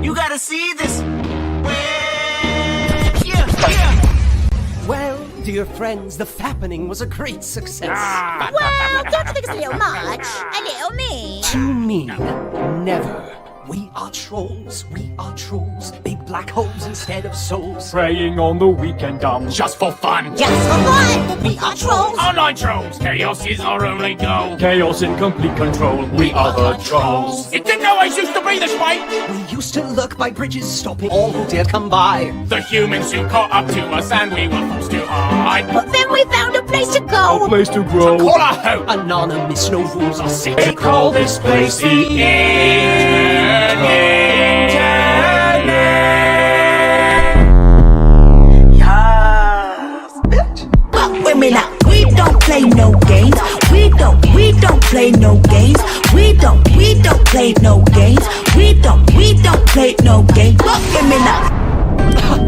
You gotta see this. Well, dear friends, the fappening was a great success. Well, don't you think it's a little much? A little mean? Too mean. Never. We are trolls. We are trolls. Big black holes instead of souls. Praying on the weekend dumb. Just for fun. Just for fun. We are trolls. Online trolls. Chaos is our only goal. Chaos in complete control. We are the trolls. It didn't always used to be this way. We used to lurk by bridges, stopping all who dared come by. The humans who caught up to us and we were forced to hide. But then we found a place to go. A place to grow. Call our hope. Anonymous, no rules are safe. They call this place the internet. Well, women out. We don't play no games. We don't play no games. We don't play no games. We don't play no games. But women out.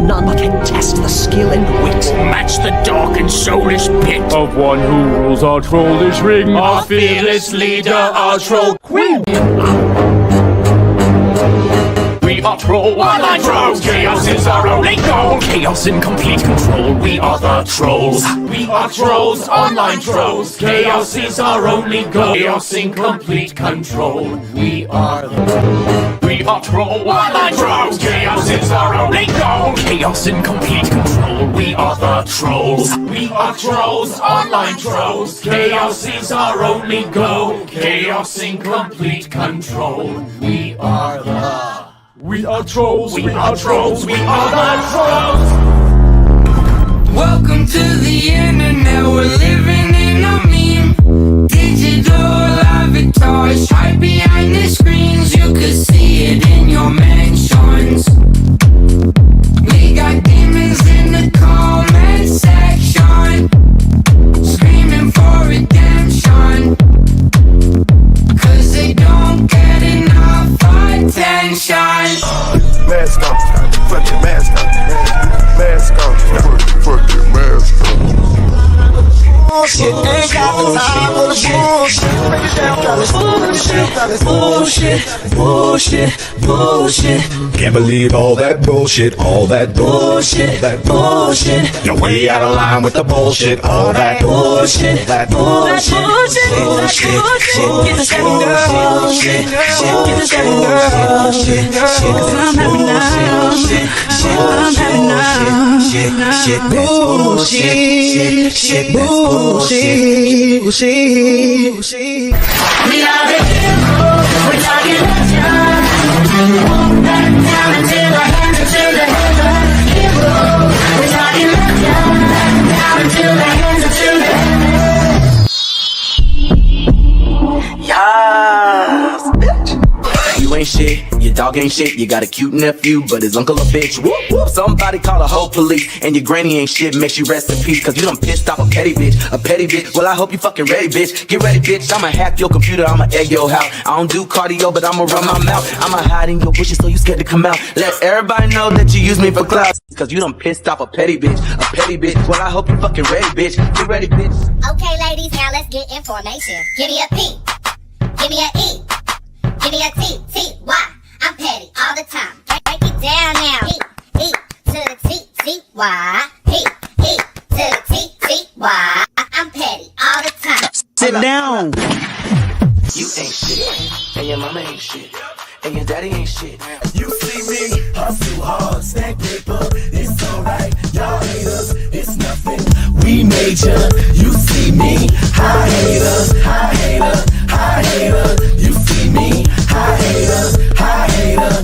None can test the skill and wit. Match the dark and soulless pit Of one who rules our trollish ring. Our fearless leader, our troll queen. We are trolls, online trolls. Chaos is our only goal. Chaos in complete control. We are the trolls. We are trolls, online trolls. Chaos is our only goal. Chaos in complete control. We are trolls, online trolls. Chaos is our only goal. Chaos in complete control. We are the trolls. We are trolls, online trolls. Chaos is our only goal. Chaos in complete control. We are trolls. We are trolls. We are the trolls. Welcome to the internet, we're living in a meme. Digital avatars hide behind the screens. You could see it in your mentions. We got demons in the comment section, screaming for redemption, 'cause they don't get enough attention. Mask on, fuck it, mask on, mask on, fuck it, mask on. Bullshit, ain't got the time for the bullshit. Break it down, got this bullshit, bullshit, bullshit. Can't believe all that bullshit, all that bullshit, that bullshit. You're way out of line with the bullshit, all that bullshit, that bullshit, bullshit, Get the second girl. Get the second girl. Cause I'm having now. I'm having now. Bullshit. Bullshit. We are the heroes. We're talking legends. Won't back down until our hands are to the heaven. Heroes. We're talking legends. Down until our hands are to the heaven. Yes, bitch. You ain't shit, your dog ain't shit. You got a cute nephew, but his uncle a bitch. Whoop, whoop. Somebody call the whole police. And your granny ain't shit, makes you rest in peace. 'Cause you done pissed off a petty bitch. A petty bitch, well I hope you fucking ready, bitch. Get ready, bitch, I'ma hack your computer, I'ma egg your house. I don't do cardio, but I'ma run my mouth. I'ma hide in your bushes so you scared to come out. Let everybody know that you use me for clout. 'Cause you done pissed off a petty bitch. A petty bitch, well I hope you fucking ready, bitch. Get ready, bitch. Okay, ladies, now let's get information. Give me a P. Give me a E. Give me a T. T. Y. I'm petty all the time. Break it down now. E. E. To the T. T. Y. E. E. To the T. T. Y. I'm petty all the time. Sit down. You ain't shit, and your mama ain't shit, and your daddy ain't shit. You see me, hustle hard, stack paper, it's alright. Y'all haters, it's nothing. We major, you see me, high haters, high hater, high hater. You see me, high haters, high hater.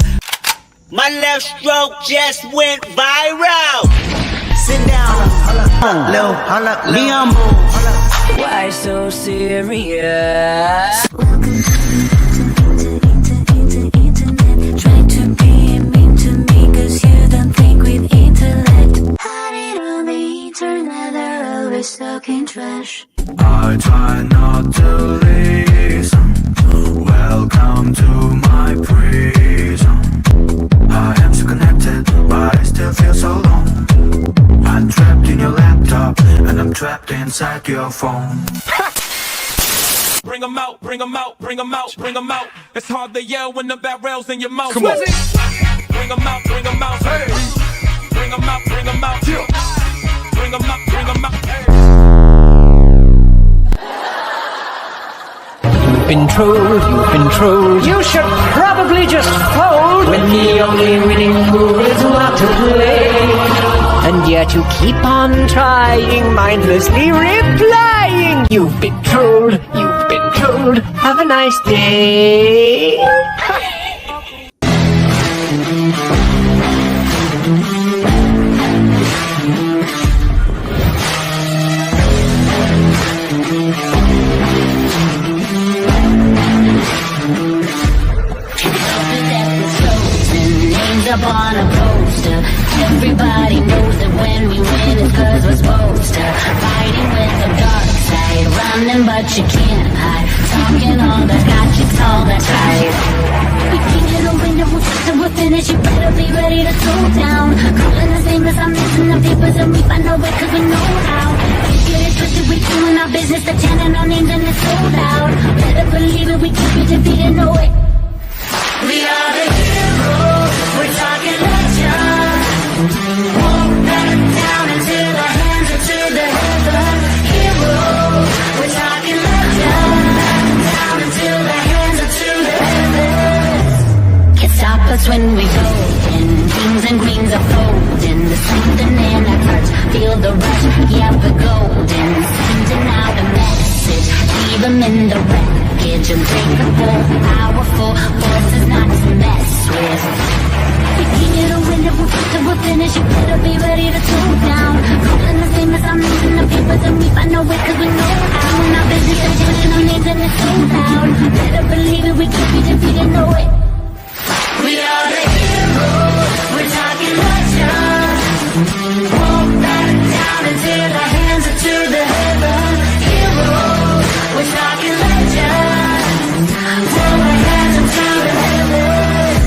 My left stroke just went viral. Sit down, Lil, Liam. Why so serious? Welcome to the internet. Try to be mean to me 'cause you don't think with intellect. Hiding on the internet, they're always talking trash. I try not to listen. Welcome to my prison. I am so connected, but I still feel so alone. I'm trapped in your laptop, and I'm trapped inside your phone. Bring 'em out, bring 'em out, bring 'em out, bring 'em out. It's hard to yell when the barrel's in your mouth. Come on. bring 'em out, bring 'em out, hey. Bring 'em out, bring 'em out, yeah. Bring 'em out, bring 'em out, hey. You've been trolled. You should probably just fold when the only winning move is not to play. And yet you keep on trying, mindlessly replying. You've been trolled. Have a nice day. Names up on a poster. Everybody knows that when we win it's 'cause we're supposed to. Fighting with the dark side, running but you can't hide. Talking all the gotchas, all the tide. We can't get a winner, we'll finish. You better be ready to throw down. Calling us famous, I'm missing the papers and we find our way 'cause we know how. Can't get it twisted, we doing our business, the chanting our names and it's sold out. Better believe it, we can't be defeated, no way. We are the heroes, we're talking legends. Won't back down until the hands are to the heaven. Heroes, we're talking legends. Down until the hands are to the heavens. Can't stop us when we go in. Kings and queens are folding. There's something in our hearts. Feel the rush, yeah, we're golden. Sending out a message, leave them in the wreckage. Unbreakable, powerful forces not to mess with. We can't get a winner, we'll finish. You better be ready to throw down. Calling us famous, I'm losing the papers and we find our way 'cause we know how. And our business is changing our names and it's so loud. Better believe it, we can't be defeated, no way. We are the heroes, we're talking legends. Won't back down until the hands are to the heaven. Heroes, we're talking legends. Till the hands are to the heavens.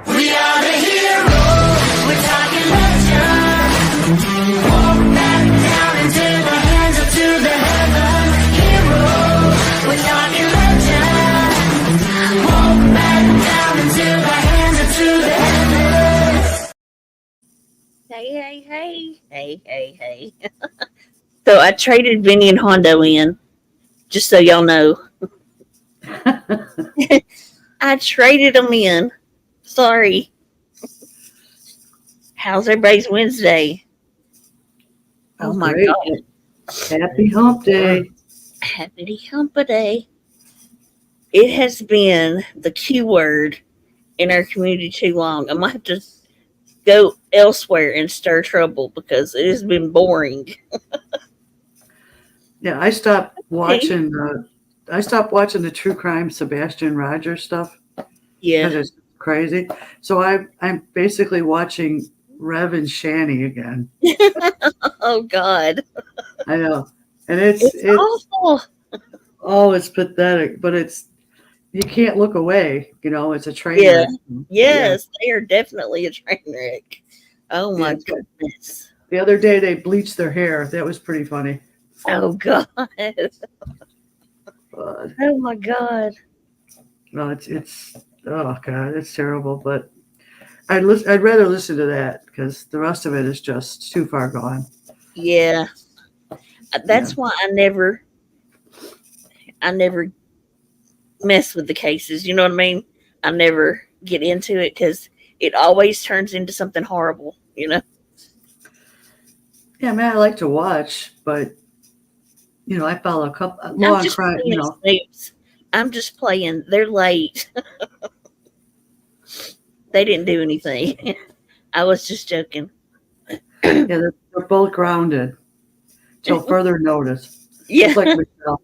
We are the heroes, we're talking legends. Won't back down until the hands are to the heaven. Heroes, we're talking legends. Won't back down until the hands are to the heavens. Hey. So I traded Vinny and Hondo in, just so y'all know. I traded them in. Sorry. How's everybody's Wednesday? Oh my Great. God. Happy hump day. Happy hump day. It has been the Q word in our community too long. I might have to go elsewhere and stir trouble because it has been boring. Yeah, I stopped watching the true crime Sebastian Rogers stuff. Yeah. Because it's crazy. So I'm basically watching Rev and Shani again. Oh God. I know. And it's awful. Oh, it's pathetic, but you can't look away. You know, it's a train Yeah. wreck. Yes, they are definitely a train wreck. Oh my goodness. The other day they bleached their hair. That was pretty funny. Oh God. But, Oh my God. no, it's oh God, it's terrible. But I'd rather listen to that because the rest of it is just too far gone. Yeah. That's why I never mess with the cases. You know what I mean? I never get into it because it always turns into something horrible, you know? Yeah, I mean, I like to watch, but you know, I follow a couple law and crime. You know, I'm just playing. They're late. They didn't do anything. I was just joking. Yeah, they're both grounded till further notice. Yeah, Just like Michelle.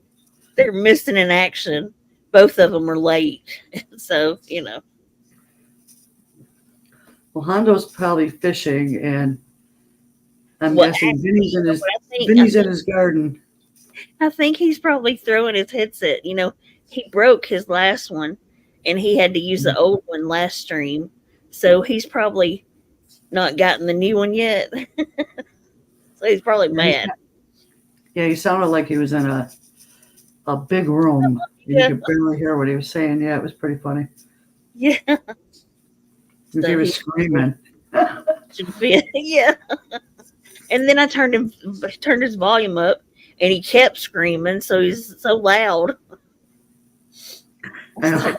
They're missing in action. Both of them are late, so you know. Well, Hondo's probably fishing, and I'm What guessing happened- Vinny's in his I think- Vinny's in his garden. I think he's probably throwing his headset. You know, he broke his last one, and he had to use the old one last stream. So he's probably not gotten the new one yet. So he's probably mad. Yeah, he sounded like he was in a big room. Yeah. You could barely hear what he was saying. Yeah, it was pretty funny. Yeah. Because he was screaming. Yeah. And then I turned his volume up, and he kept screaming, so he's so loud. I know.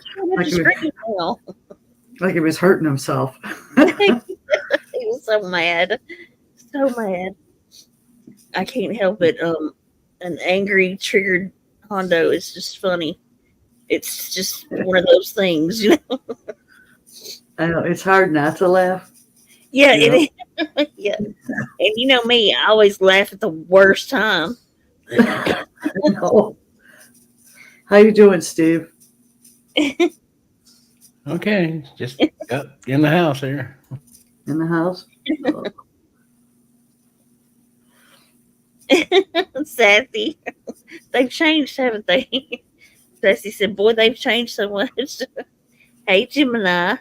Like he was hurting himself. He was so mad. So mad. I can't help it. An angry, triggered Hondo is just funny. It's just one of those things, you know. I know, it's hard not to laugh. Yeah, it is. Yeah. And you know me, I always laugh at the worst time. No. How you doing, Steve? Okay, just got in the house here. In the house? Sassy. They've changed, haven't they? Sassy said, boy, they've changed so much. Hey, Gemini.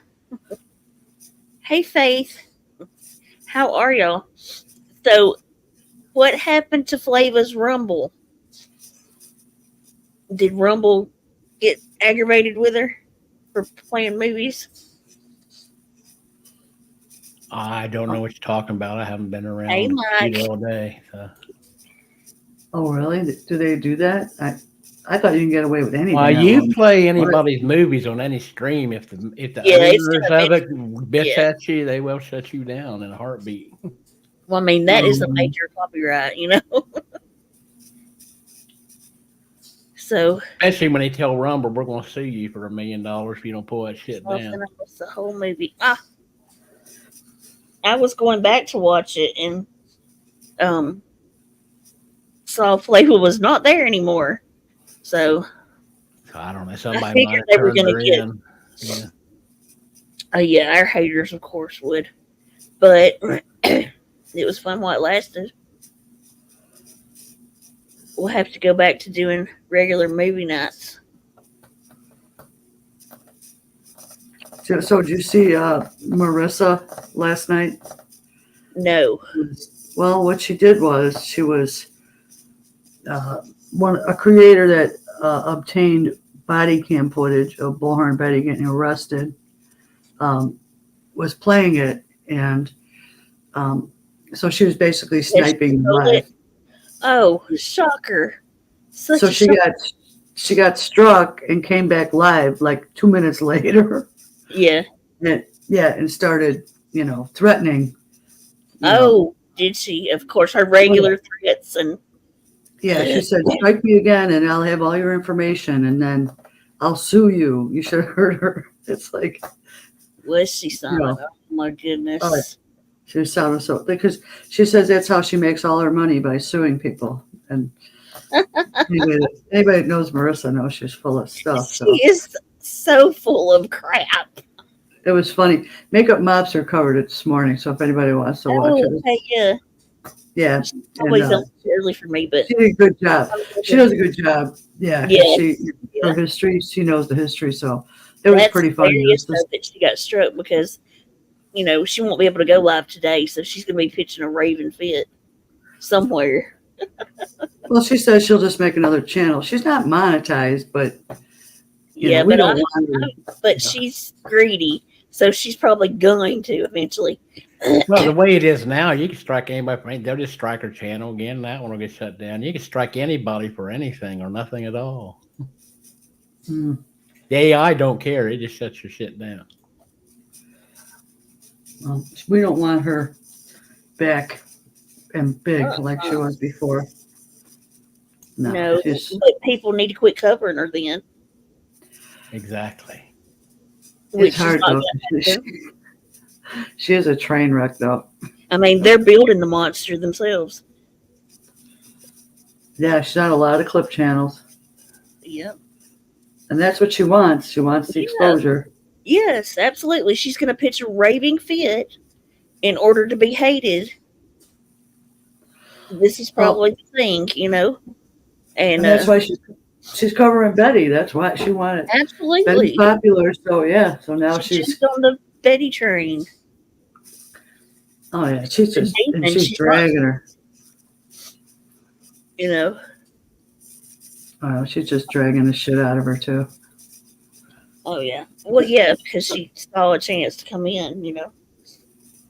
Hey, Faith. How are y'all? So, what happened to Flava's Rumble? Did Rumble get aggravated with her for playing movies? I don't know what you're talking about. I haven't been around Hey, Mike. all day. So. Oh, really? Do they do that? I thought you can get away with anything. Well, you play anybody's movies on any stream. If the owners of it bitch at you, they will shut you down in a heartbeat. Well, I mean, that is a major copyright, you know? So, especially when they tell Rumble, we're going to sue you for $1 million if you don't pull that shit down. Else, the whole movie. I was going back to watch it and saw Flava was not there anymore. So I don't know. Somebody might have they were going to get. Yeah. Yeah, our haters, of course, would. But it was fun while it lasted. We'll have to go back to doing regular movie nights. So did you see Marissa last night? No. Well, what she did was she was a creator that obtained body cam footage of Bullhorn Betty getting arrested. Was playing it, and so she was basically sniping live. Oh, shocker! So she got struck and came back live like 2 minutes later. Yeah. And started, threatening. Did she? Of course, her regular threats and. Yeah, she said, "Strike me again, and I'll have all your information, and then I'll sue you." You should have heard her. It's like, was she sounding? Oh my goodness! Oh, she was sounding so, because she says that's how she makes all her money, by suing people. And anybody that knows Marissa knows she's full of stuff. She is so full of crap. It was funny. Makeup Mobster covered it this morning, so if anybody wants to watch it. Okay, yeah. Yeah. Always early for me, but she did a good job. She does a good job. Yeah. Her history, she knows the history, so it was pretty funny. That she got struck because, she won't be able to go live today, so she's going to be pitching a raving fit somewhere. Well, she says she'll just make another channel. She's not monetized, but but she's greedy, so she's probably going to eventually. Well, the way it is now, you can strike anybody for anything. They'll just strike her channel again. That one will get shut down. You can strike anybody for anything or nothing at all. The AI don't care. It just shuts your shit down. Well, we don't want her back and big like she was before. No, but people need to quit covering her then. Exactly. It's hard though. She is a train wreck though. I mean, they're building the monster themselves. Yeah, she's on a lot of clip channels. Yep. And that's what she wants. She wants the exposure. Yes, absolutely. She's going to pitch a raving fit in order to be hated. This is probably the thing, And that's why she's covering Betty. That's why she wanted. Absolutely. Betty's popular, so yeah. So now she's going to Betty Train. Oh yeah, she's just and And she's she's dragging her. You know. Oh, she's just dragging the shit out of her too. Oh yeah. Well, yeah, because she saw a chance to come in. You know.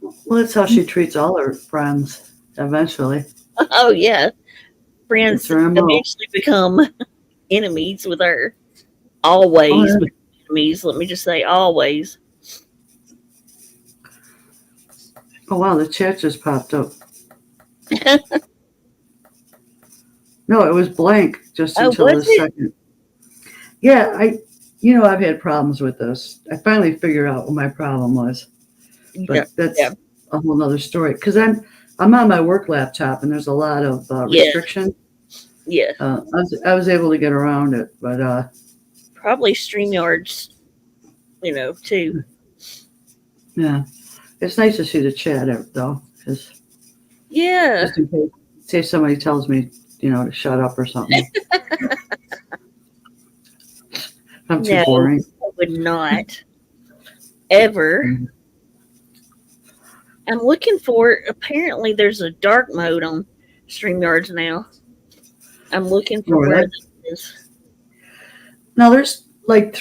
Well, that's how she treats all her friends. Eventually. Oh yeah. Friends It's her MO. eventually become enemies with her. Always Oh, yeah. become enemies. Let me just say, always. Oh wow, the chat just popped up. No, it was blank just until was this it? second. Yeah, I've had problems with this. I finally figured out what my problem was, but that's a whole nother story. Because I'm on my work laptop and there's a lot of restriction. Yeah. I was able to get around it, but Probably StreamYards, too. yeah, it's nice to see the chat though, because Yeah. just in case somebody tells me, to shut up or something. I'm too boring. I would not. Ever. Mm-hmm. I'm looking for, apparently there's a dark mode on StreamYards now. I'm looking for where that is. Now there's like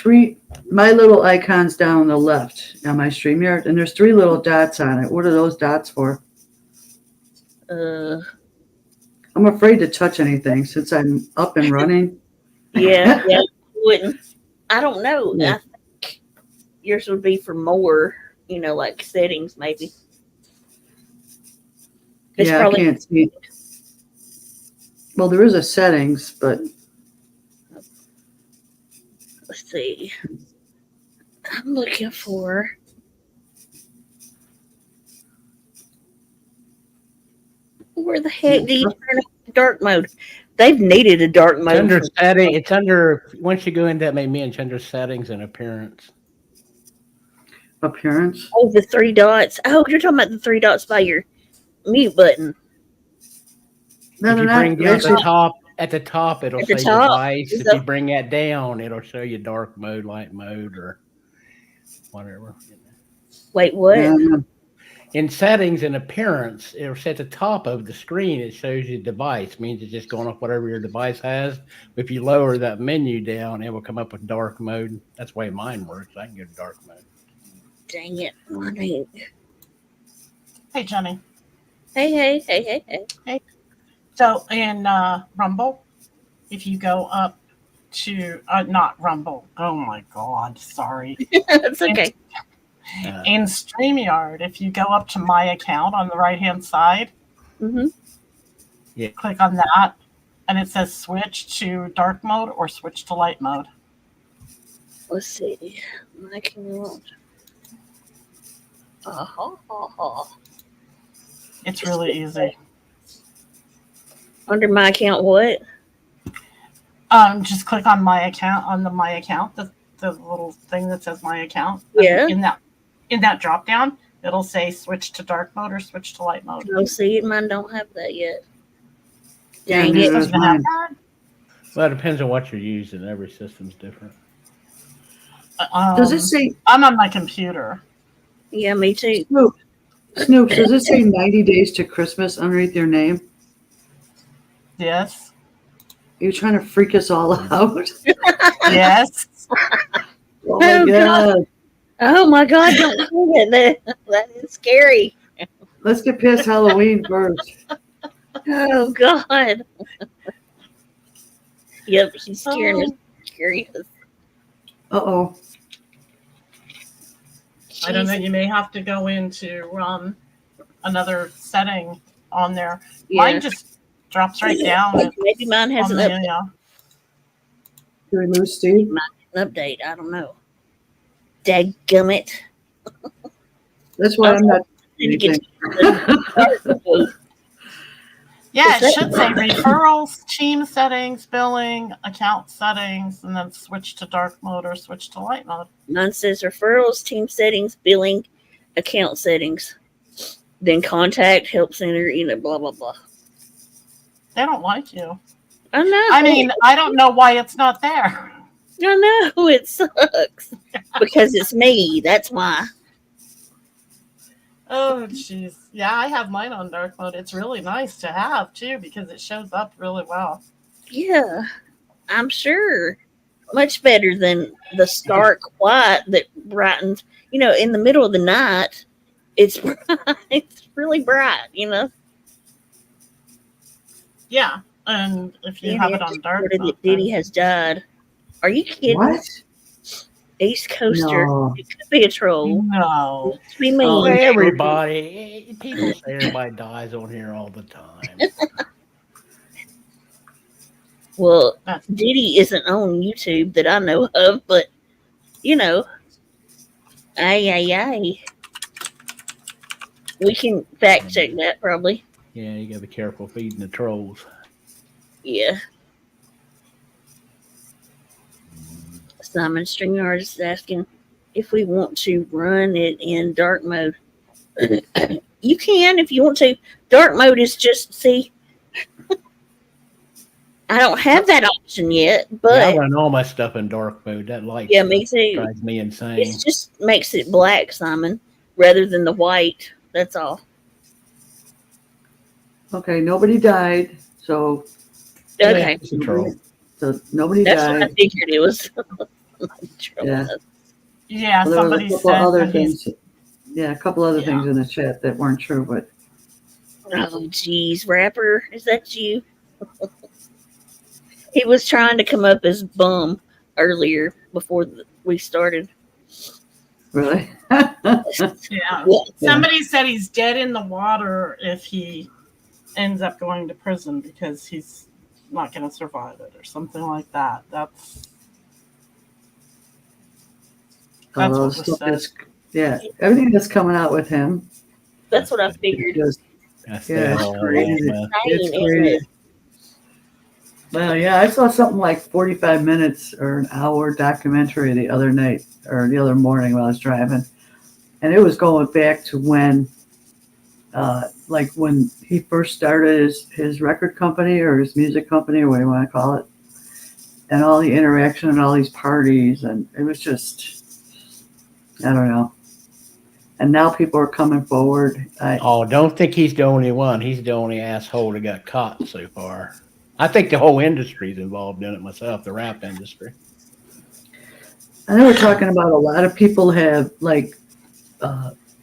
my little icons down on the left on my StreamYard, and there's 3 little dots on it. What are those dots for? I'm afraid to touch anything since I'm up and running. Yeah, wouldn't. I don't know. Yeah. I think yours would be for more, like settings maybe. It's I can't see. Well, there is a settings, but let's see. I'm looking for. Where the heck do you turn on dark mode? They've needed a dark mode. It's under setting. It's under, once you go into that main menu, it's under settings and appearance. Appearance? Oh, the 3 dots. Oh, you're talking about the 3 dots by your mute button. No, if you bring down at the top, it'll say device. If you bring that down, it'll show you dark mode, light mode, or whatever. Wait, what? In settings and appearance, it'll say at the top of the screen, it shows you device. Means it's just going off whatever your device has. If you lower that menu down, it will come up with dark mode. That's the way mine works. I can go to dark mode. Dang it. Hey, Jenny. Hey. So in Rumble, if you go up to, not Rumble. Oh my God, sorry. It's okay. In StreamYard, if you go up to my account on the right-hand side, click on that, and it says switch to dark mode or switch to light mode. Let's see. My account. It's really easy. Under my account, what? Just click on my account, the little thing that says my account. Yeah. In that drop down, it'll say switch to dark mode or switch to light mode. Oh, see, mine don't have that yet. Dang it. Doesn't have that? Well, it depends on what you're using. Every system's different. Does it say? I'm on my computer. Yeah, me too. Snoop, does it say 90 days to Christmas underneath your name? Yes. Are you trying to freak us all out? Yes. Oh my God. Oh my God, don't do it. That is scary. Let's get past Halloween first. Oh God. Yep, she's scaring us. Curious. Uh-oh. I don't know. You may have to go into another setting on there. Yeah. Mine just drops right down. Maybe mine has an update. Yeah. Do we lose Steve? Mine has an update. I don't know. Dadgummit. That's why I'm not. Yeah, it should say referrals, team settings, billing, account settings, and then switch to dark mode or switch to light mode. Mine says referrals, team settings, billing, account settings. Then contact, help center, blah, blah, blah. They don't like you. I know. I mean, I don't know why it's not there. I know. It sucks. Because it's me. That's why. Oh, jeez. Yeah, I have mine on dark mode. It's really nice to have too because it shows up really well. Yeah, I'm sure. Much better than the stark white that brightens. In the middle of the night, it's bright. It's really bright. Yeah, and if you And have it it on just dark reported mode, that Diddy has died. Are you kidding? What? East Coaster. No. It could be a troll. no. To be Oh, mean. Everybody, people say everybody dies on here all the time. Well, That's Diddy isn't on YouTube that I know of, but ay. We can fact check that probably. Yeah, you gotta be careful feeding the trolls. Yeah. Simon Stringyard is asking if we want to run it in dark mode. You can if you want to. Dark mode is just, see, I don't have that option yet, Yeah, I but run all my stuff in dark mode. That light yeah, stuff me too. drives me insane. It just makes it black, Simon, rather than the white. That's all. Okay, nobody died, so Okay. It's a troll. nobody That's what I died. figured it was. Yeah. yeah. Well, there was Somebody a couple said other that he's things. Yeah, a couple other things in the chat that weren't true, but Oh, geez, rapper, is that you? He was trying to come up as bum earlier before we started. really. yeah. Yeah. Somebody said he's dead in the water if he ends up going to prison because he's not going to survive it or something like that. That's what was said. Yeah, everything that's coming out with him. That's what I figured. Just, That's yeah, the it's whole crazy. man. It's Insane, isn't crazy. it? Well, yeah, I saw something like 45 minutes or an hour documentary the other night or the other morning while I was driving. And it was going back to when, like when he first started his record company or his music company or what do you want to call it. And all the interaction and all these parties. And it was just, I don't know. And now people are coming forward. Don't think he's the only one. He's the only asshole that got caught so far. I think the whole industry's involved in it myself, the rap industry. I know we're talking about a lot of people have like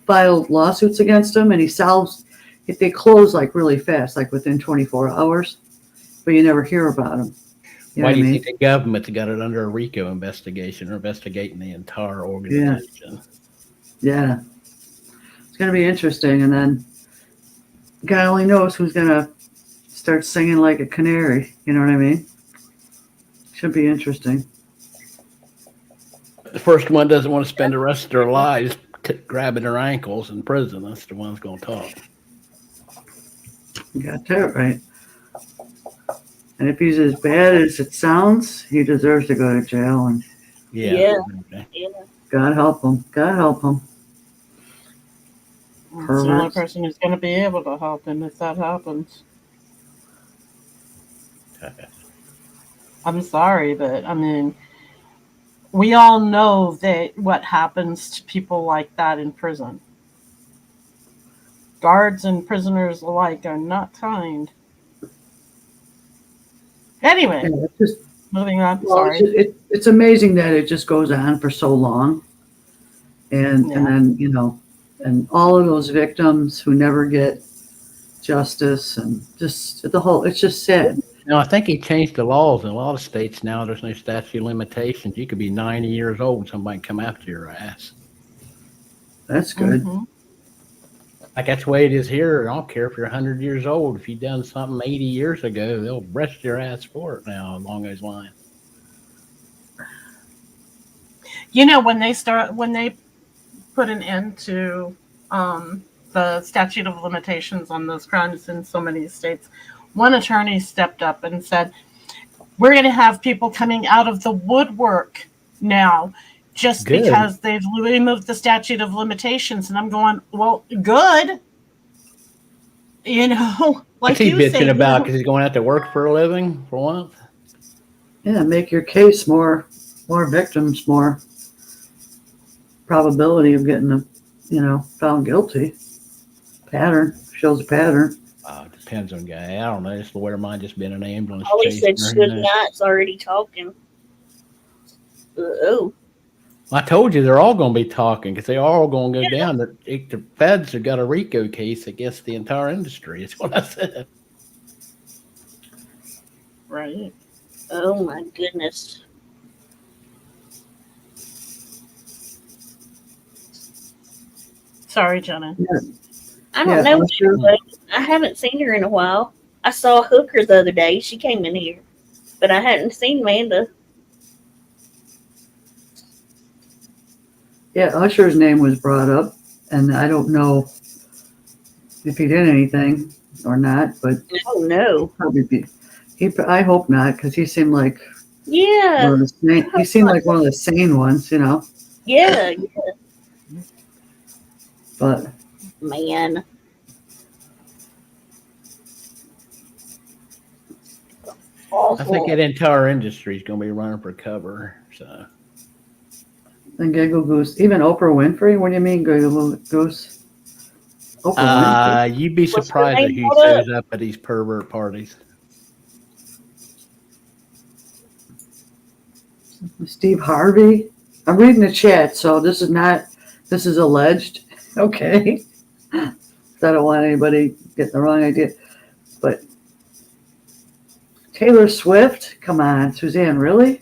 filed lawsuits against him, and he solves if they close like really fast, like within 24 hours, but you never hear about him. Why do you think the government's got it under a RICO investigation or investigating the entire organization? Yeah. It's going to be interesting, and then God only knows who's going to start singing like a canary. You know what I mean? Should be interesting. The first one doesn't want to spend the rest of their lives grabbing their ankles in prison. That's the one who's going to talk. You got that right. And if he's as bad as it sounds, he deserves to go to jail. And Yeah. God help him. God help him. It's the only person who's going to be able to help him if that happens. I'm sorry, but I mean, we all know that what happens to people like that in prison. Guards and prisoners alike are not kind. Anyway, moving on. Sorry. It's amazing that it just goes on for so long. And then, and all of those victims who never get justice and just it's just sad. No, I think he changed the laws in a lot of states now. There's no statute of limitations. You could be 90 years old and somebody come after your ass. That's good. Mm-hmm. Like that's the way it is here. I don't care if you're 100 years old. If you've done something 80 years ago, they'll arrest your ass for it now along those lines. When they put an end to the statute of limitations on those crimes in so many states, one attorney stepped up and said, we're going to have people coming out of the woodwork now just Good. because they've removed the statute of limitations. And I'm going, well, good. Like What's he you bitching say, about because he's going out to work for a living for once? Yeah, make your case more victims, more probability of getting them, found guilty. pattern. Shows a pattern. It depends on guy. I don't know. This lawyer might just been an ambulance Holly chaser. said Suge Knight's already talking. Oh. I told you they're all going to be talking because they are all going to go down. The feds have got a RICO case against the entire industry. That's what I said. Right. Oh my goodness. Sorry, Jenna. I don't know. I haven't seen her in a while. I saw Hooker the other day. She came in here, but I hadn't seen Amanda. Yeah, Usher's name was brought up, and I don't know if he did anything or not, but oh no, probably be. I hope not, because he seemed like yeah, he seemed like one of the sane ones, you know. Yeah. But man, I think that entire industry is going to be running for cover. So. And Giggle Goose, even Oprah Winfrey. What do you mean, Giggle Goose? Oprah Winfrey. You'd be surprised if he shows up at these pervert parties. Steve Harvey. I'm reading the chat, so this is alleged. Okay. I don't want anybody getting the wrong idea. But Taylor Swift, come on, Suzanne, really?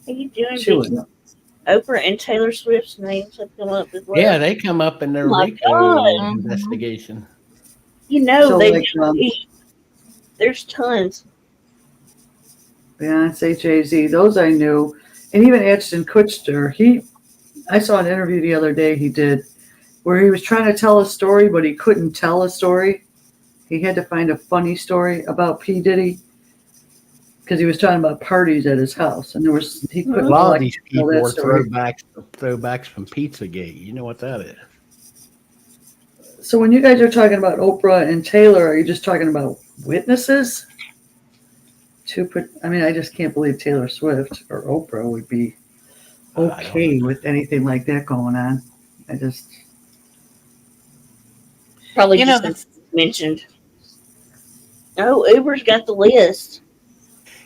Are you doing She was Oprah and Taylor Swift's names have come up as well. Yeah, they come up in their RICO investigation. You know, So, they like, there's tons. Beyonce, Jay-Z, those I knew. And even Ashton Kutcher, I saw an interview the other day he did where he was trying to tell a story, but he couldn't tell a story. He had to find a funny story about P. Diddy because he was talking about parties at his house, and he couldn't. A lot of these tell people that were story. throwbacks from Pizzagate. You know what that is? So when you guys are talking about Oprah and Taylor, are you just talking about witnesses? I just can't believe Taylor Swift or Oprah would be okay with anything like that going on. I just probably just mentioned. Oh, Uber's got the list.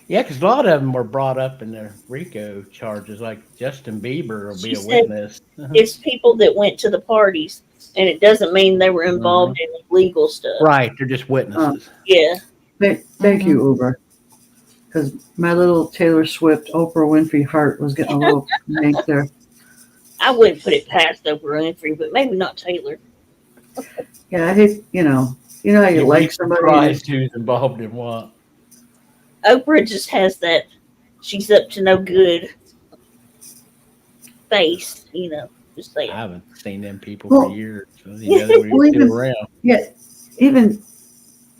Yeah, because a lot of them were brought up in their RICO charges. Like Justin Bieber will be a witness. It's people that went to the parties, and it doesn't mean they were involved in legal stuff. Right, they're just witnesses. Yeah. Thank you, Uber. Because my little Taylor Swift, Oprah Winfrey heart was getting a little yanked there. I wouldn't put it past Oprah Winfrey, but maybe not Taylor. Yeah, I hate, you know how you like somebody. Surprised who's involved in what. Oprah just has that she's up to no good face, just saying. I haven't seen them people for years. So they were still around. Yeah, even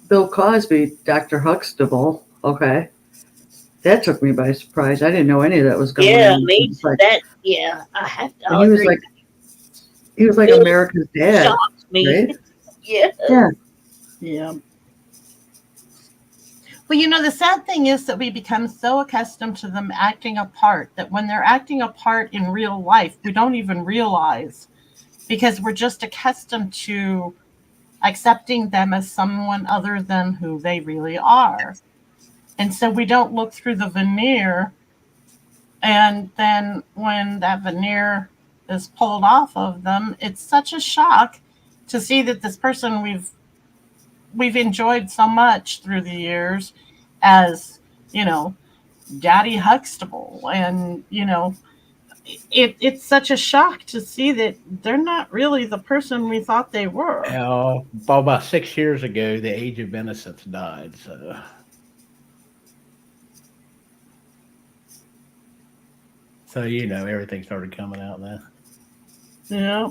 Bill Cosby, Dr. Huxtable, okay. That took me by surprise. I didn't know any of that was going on. Yeah, me too. I have to. He was like Bill America's dad. Shocked me. Right? Yeah. Yeah. Well, the sad thing is that we become so accustomed to them acting a part that when they're acting a part in real life, we don't even realize because we're just accustomed to accepting them as someone other than who they really are. And so we don't look through the veneer. And then when that veneer is pulled off of them, it's such a shock to see that this person we've enjoyed so much through the years as, Daddy Huxtable. And, it's such a shock to see that they're not really the person we thought they were. About 6 years ago, the age of innocence died. So everything started coming out then. Yeah.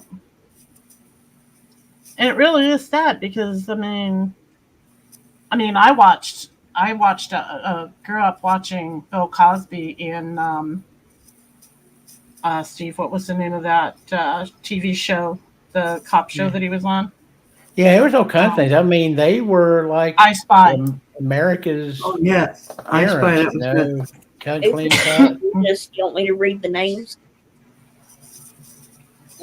And it really is sad because I grew up watching Bill Cosby and Steve, what was the name of that TV show, the cop show that he was on? Yeah, there was all kinds of things. They were like I Spy. America's. Oh yeah, I Spy. That was good. Clean cut. You want me to read the names?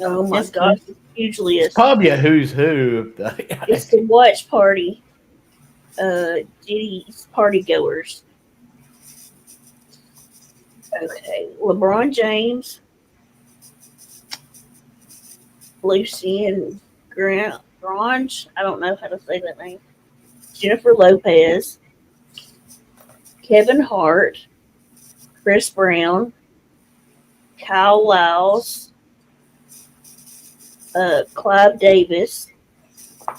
Oh my gosh, huge list. Probably a who's who. It's the watch party. Diddy's party goers. Okay, LeBron James, Lucien Grange. I don't know how to say that name. Jennifer Lopez, Kevin Hart, Chris Brown, Kyle Lowes, Clive Davis,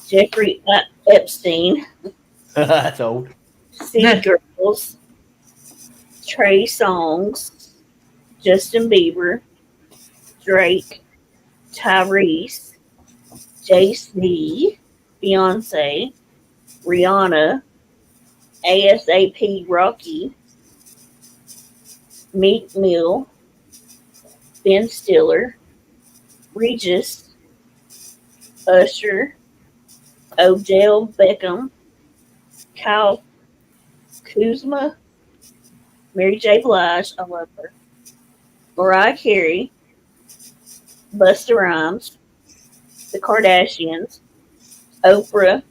Jeffrey Epstein, That's old. City Girls, Trey Songz, Justin Bieber, Drake, Tyrese, Jay-Z, Beyonce, Rihanna, ASAP Rocky, Meek Mill, Ben Stiller, Regis, Usher, Odell Beckham, Kyle Kuzma, Mary J. Blige, I love her, Mariah Carey, Busta Rhymes, The Kardashians, Oprah,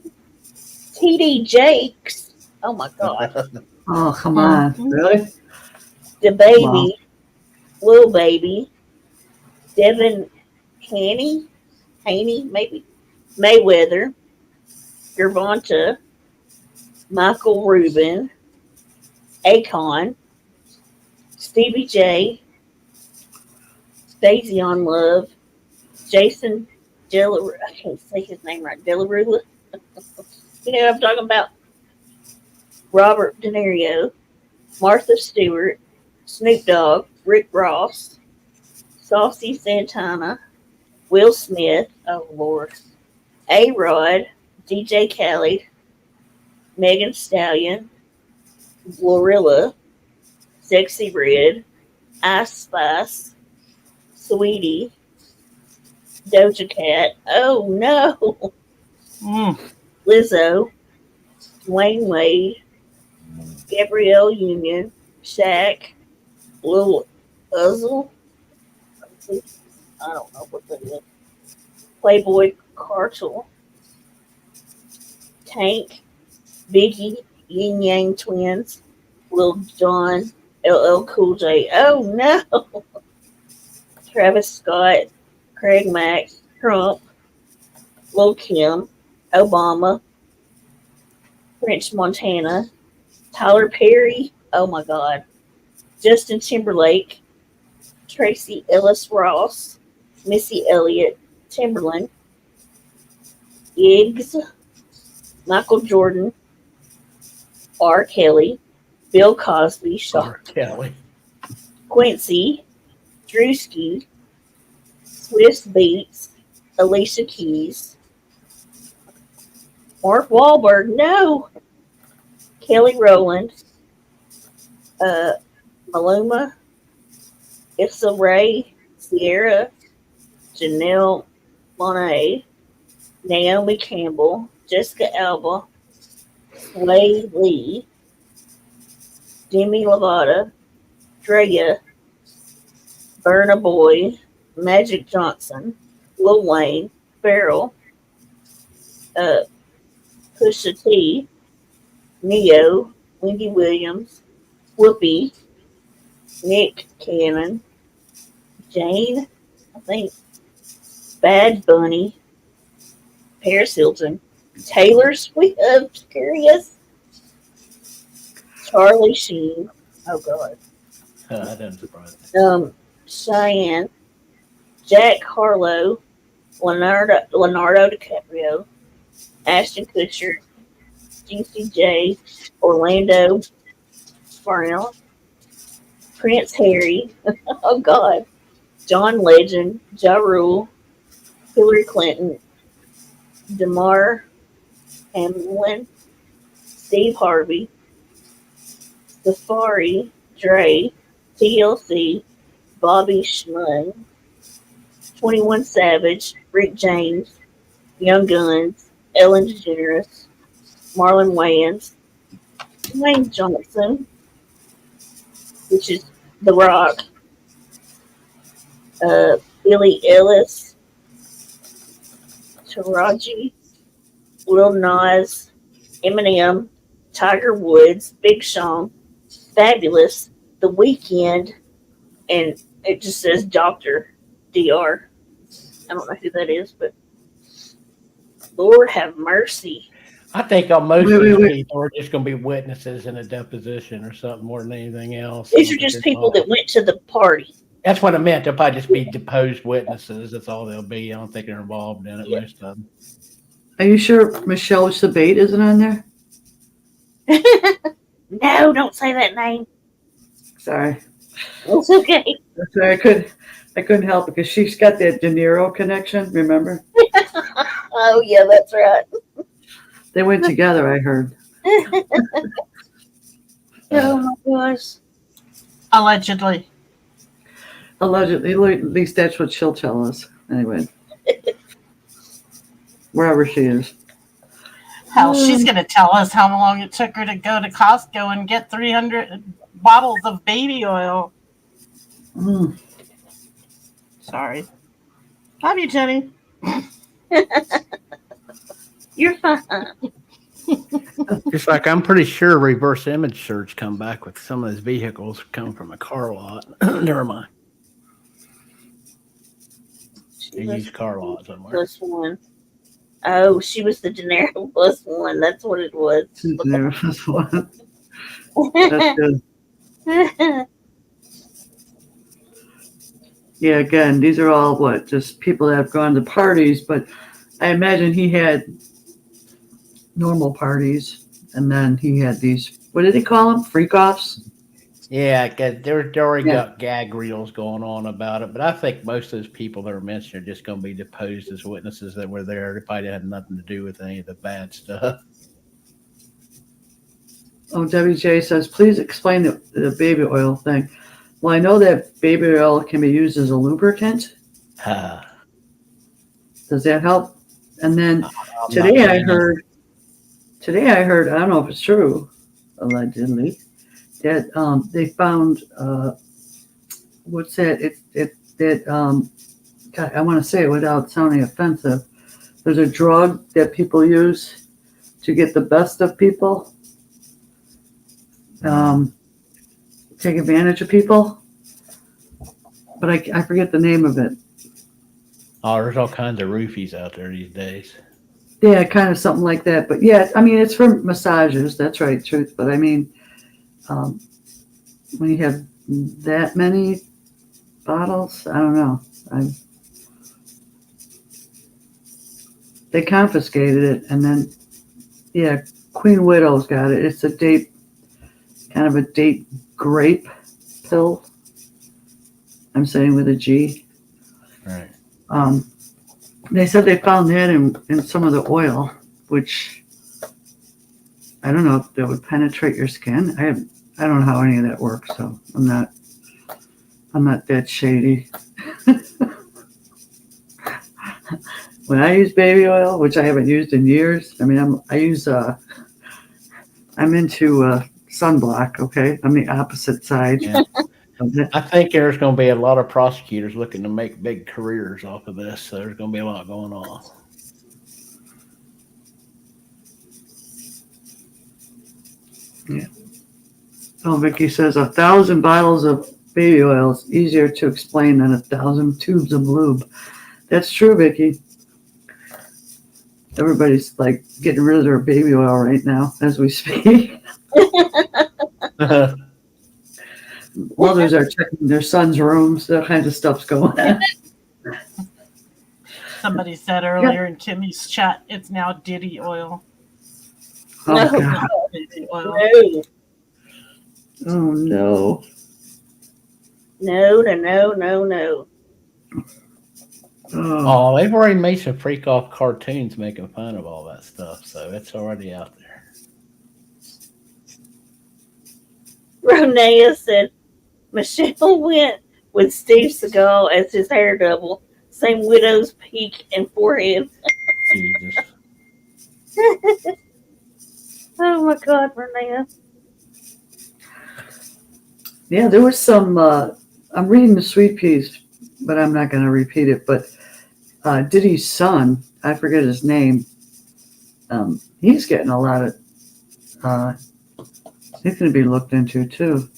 TD Jakes, oh my God, Oh, come on. Really? The Baby, Lil Baby, Devin Haney, maybe, Mayweather, Gervonta, Michael Rubin, Akon, Stevie J, Stacey on Love, Jason Delarue, I can't say his name right, Delarue, you know what I'm talking about? Robert De Niro, Martha Stewart, Snoop Dogg, Rick Ross, Saucy Santana, Will Smith, oh Lord, A-Rod, DJ Khaled, Megan Stallion, Glorilla, Sexy Red, Ice Spice, Sweetie, Doja Cat, oh no, Lizzo, Dwayne Wade, Gabrielle Union, Shaq, Lil Uzzle, I don't know what that is, Playboy Cartel, Tank, Biggie, Yin Yang Twins, Lil Jon, LL Cool J, oh no, Travis Scott, Craig Mack, Trump, Lil Kim, Obama, French Montana, Tyler Perry, oh my God, Justin Timberlake, Tracy Ellis Ross, Missy Elliott, Timberland, Iggs, Michael Jordan, R. Kelly, Bill Cosby, R. Kelly, Quincy, Drewski, Swiss Beats, Alicia Keys, Mark Wahlberg, no, Kelly Rowland, Maluma, Issa Rae, Sierra, Janelle Monáe, Naomi Campbell, Jessica Alba, Sway Lee, Demi Lovato, Drea, Burna Boy, Magic Johnson, Lil Wayne, Pharrell, Pusha T, Neo, Wendy Williams, Whoopi, Nick Cannon, Jane, I think, Bad Bunny, Paris Hilton, Taylor Swift, curious, Charlie Sheen, oh God, that doesn't surprise me. Cheyenne, Jack Harlow, Leonardo DiCaprio, Ashton Kutcher, GCJ, Orlando Brown, Prince Harry, oh God, John Legend, Ja Rule, Hillary Clinton, Damar Hamlin, Steve Harvey, Safari, Dre, TLC, Bobby Schmund, 21 Savage, Rick James, Young Guns, Ellen DeGeneres, Marlon Wayans, Dwayne Johnson, which is The Rock, Billy Ellis, Taraji, Lil Nas, Eminem, Tiger Woods, Big Sean, Fabulous, The Weeknd, and it just says Dr. Dr. I don't know who that is, but Lord have mercy. I think most Wait, of wait, these wait. people are just going to be witnesses in a deposition or something more than anything else. These are just people that went to the party. That's what I meant. They'll probably just be deposed witnesses. That's all they'll be. I don't think they're involved in it, most of them. Are you sure Michelle Sabate isn't on there? No, don't say that name. Sorry. It's okay. Sorry, I couldn't help it because she's got that De Niro connection, remember? Oh, yeah, that's right. They went together, I heard. Oh, my gosh. Allegedly. Allegedly, at least that's what she'll tell us. Anyway. Wherever she is. Hell, she's going to tell us how long it took her to go to Costco and get 300 bottles of baby oil. Mm. Sorry. Love you, Jenny. You're fine. Just like I'm pretty sure reverse image search come back with some of those vehicles come from a car lot. Never mind. They use car lot somewhere. Plus one. Oh, she was the De Niro plus one. That's what it was. De Niro plus one. That's good. Yeah, again, these are all just people that have gone to parties, but I imagine he had normal parties, and then he had these, what did he call them? Freak-offs? Yeah, they already got gag reels going on about it, but I think most of those people that are mentioned are just going to be deposed as witnesses that were there. They probably had nothing to do with any of the bad stuff. Oh, WJ says, please explain the baby oil thing. Well, I know that baby oil can be used as a lubricant. Does that help? And then today I heard, I don't know if it's true, allegedly, that they found, what's that? God, I want to say it without sounding offensive. There's a drug that people use to get the best of people. Take advantage of people, but I forget the name of it. Oh, there's all kinds of roofies out there these days. Yeah, kind of something like that. But yeah, I mean, it's for massages. That's right, truth. But I mean, when you have that many bottles, I don't know. They confiscated it, and then yeah, Queen Widow's got it. It's a date grape pill. I'm saying with a G. Right. They said they found that in some of the oil, which I don't know if that would penetrate your skin. I don't know how any of that works, so I'm not that shady. When I use baby oil, which I haven't used in years, I mean I'm into sunblock, okay? I'm the opposite side. Yeah. I think there's going to be a lot of prosecutors looking to make big careers off of this, so there's going to be a lot going on. Yeah. Oh, Vicky says 1,000 bottles of baby oil is easier to explain than 1,000 tubes of lube. That's true, Vicky. Everybody's like getting rid of their baby oil right now as we speak. Mothers are checking their son's rooms. That kind of stuff's going on. Somebody said earlier in Kimmy's chat, it's now Diddy oil. Oh, No. God. Diddy oil. No. Oh, no. No. Oh, they've already made some freak off cartoons making fun of all that stuff, so it's already out there. Ronea said Michelle went with Steve Seagal as his hair double. Same widow's peak and forehead. Jesus. Oh my God, Ronea. Yeah, there was some, I'm reading the Sweet Peas, but I'm not going to repeat it, but Diddy's son, I forget his name. He's getting a lot of. He's going to be looked into too.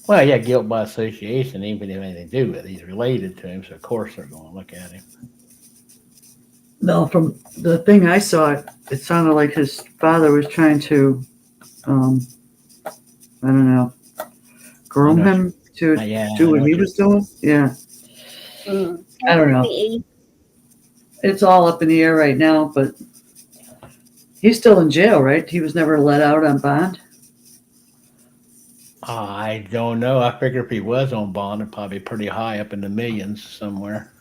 Well, yeah, guilt by association, even if anything to do with it. He's related to him, so of course they're going to look at him. No, from the thing I saw, it sounded like his father was trying to, I don't know, groom him to do what he was doing. Yeah. I don't know. It's all up in the air right now, but he's still in jail, right? He was never let out on bond. I don't know. I figure if he was on bond, it'd probably be pretty high up in the millions somewhere.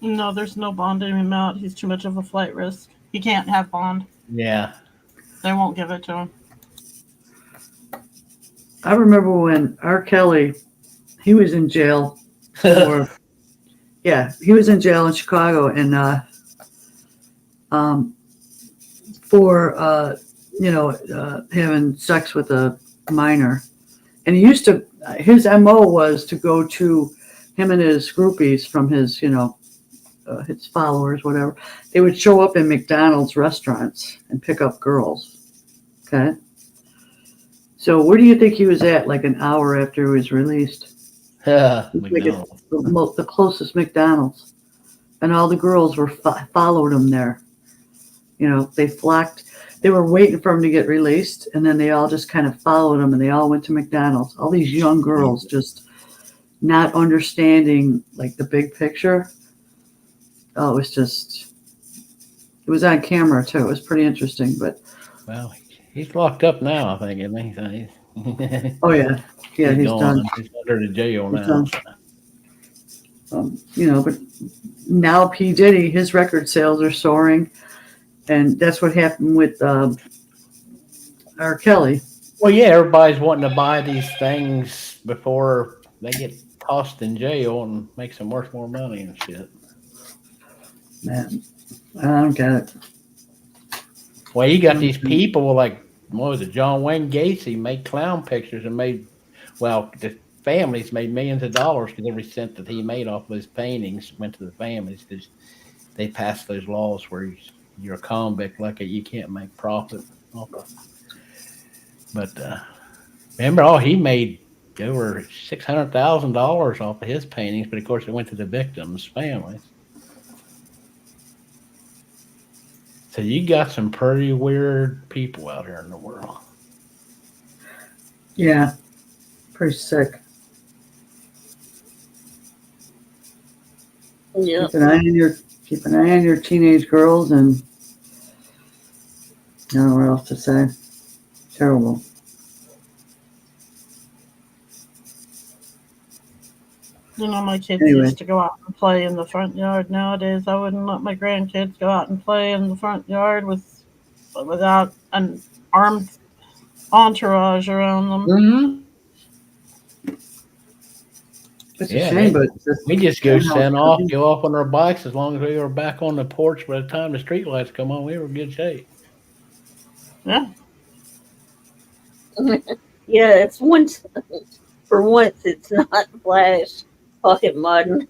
No, there's no bonding him out. He's too much of a flight risk. He can't have bond. Yeah. They won't give it to him. I remember when R. Kelly, he was in jail for, he was in jail in Chicago and for having sex with a minor. And he used to, his MO was to go to him and his groupies from his, his followers, whatever. They would show up in McDonald's restaurants and pick up girls. Okay. So where do you think he was at like an hour after he was released? Yeah, the closest McDonald's. And all the girls were followed him there. They flocked. They were waiting for him to get released, and then they all just kind of followed him, and they all went to McDonald's. All these young girls just not understanding, like, the big picture. Oh, it was on camera, too. It was pretty interesting, but... Well, he's locked up now, I think, isn't he? Oh, yeah. Yeah, he's done. He's under the jail now. But now P. Diddy, his record sales are soaring. And that's what happened with R. Kelly. Well, yeah, everybody's wanting to buy these things before they get tossed in jail and makes them worth more money and shit. Man, I don't get it. Well, you got these people like, what was it, John Wayne Gacy made clown pictures and the families made millions of dollars because every cent that he made off of his paintings went to the families because they passed those laws where you're a convict, like you can't make profit off of. But remember, he made over $600,000 off of his paintings, but of course it went to the victims' families. So you got some pretty weird people out here in the world. Yeah, pretty sick. Yeah. Keep an eye on your teenage girls, and I don't know what else to say. Terrible. My kids used to go out and play in the front yard. Nowadays, I wouldn't let my grandkids go out and play in the front yard without an armed entourage around them. Mm-hmm. It's a shame, but we just go off on our bikes. As long as we were back on the porch by the time the street lights come on, we were in good shape. Yeah. Yeah, it's once for once it's not Flash pocket mudding.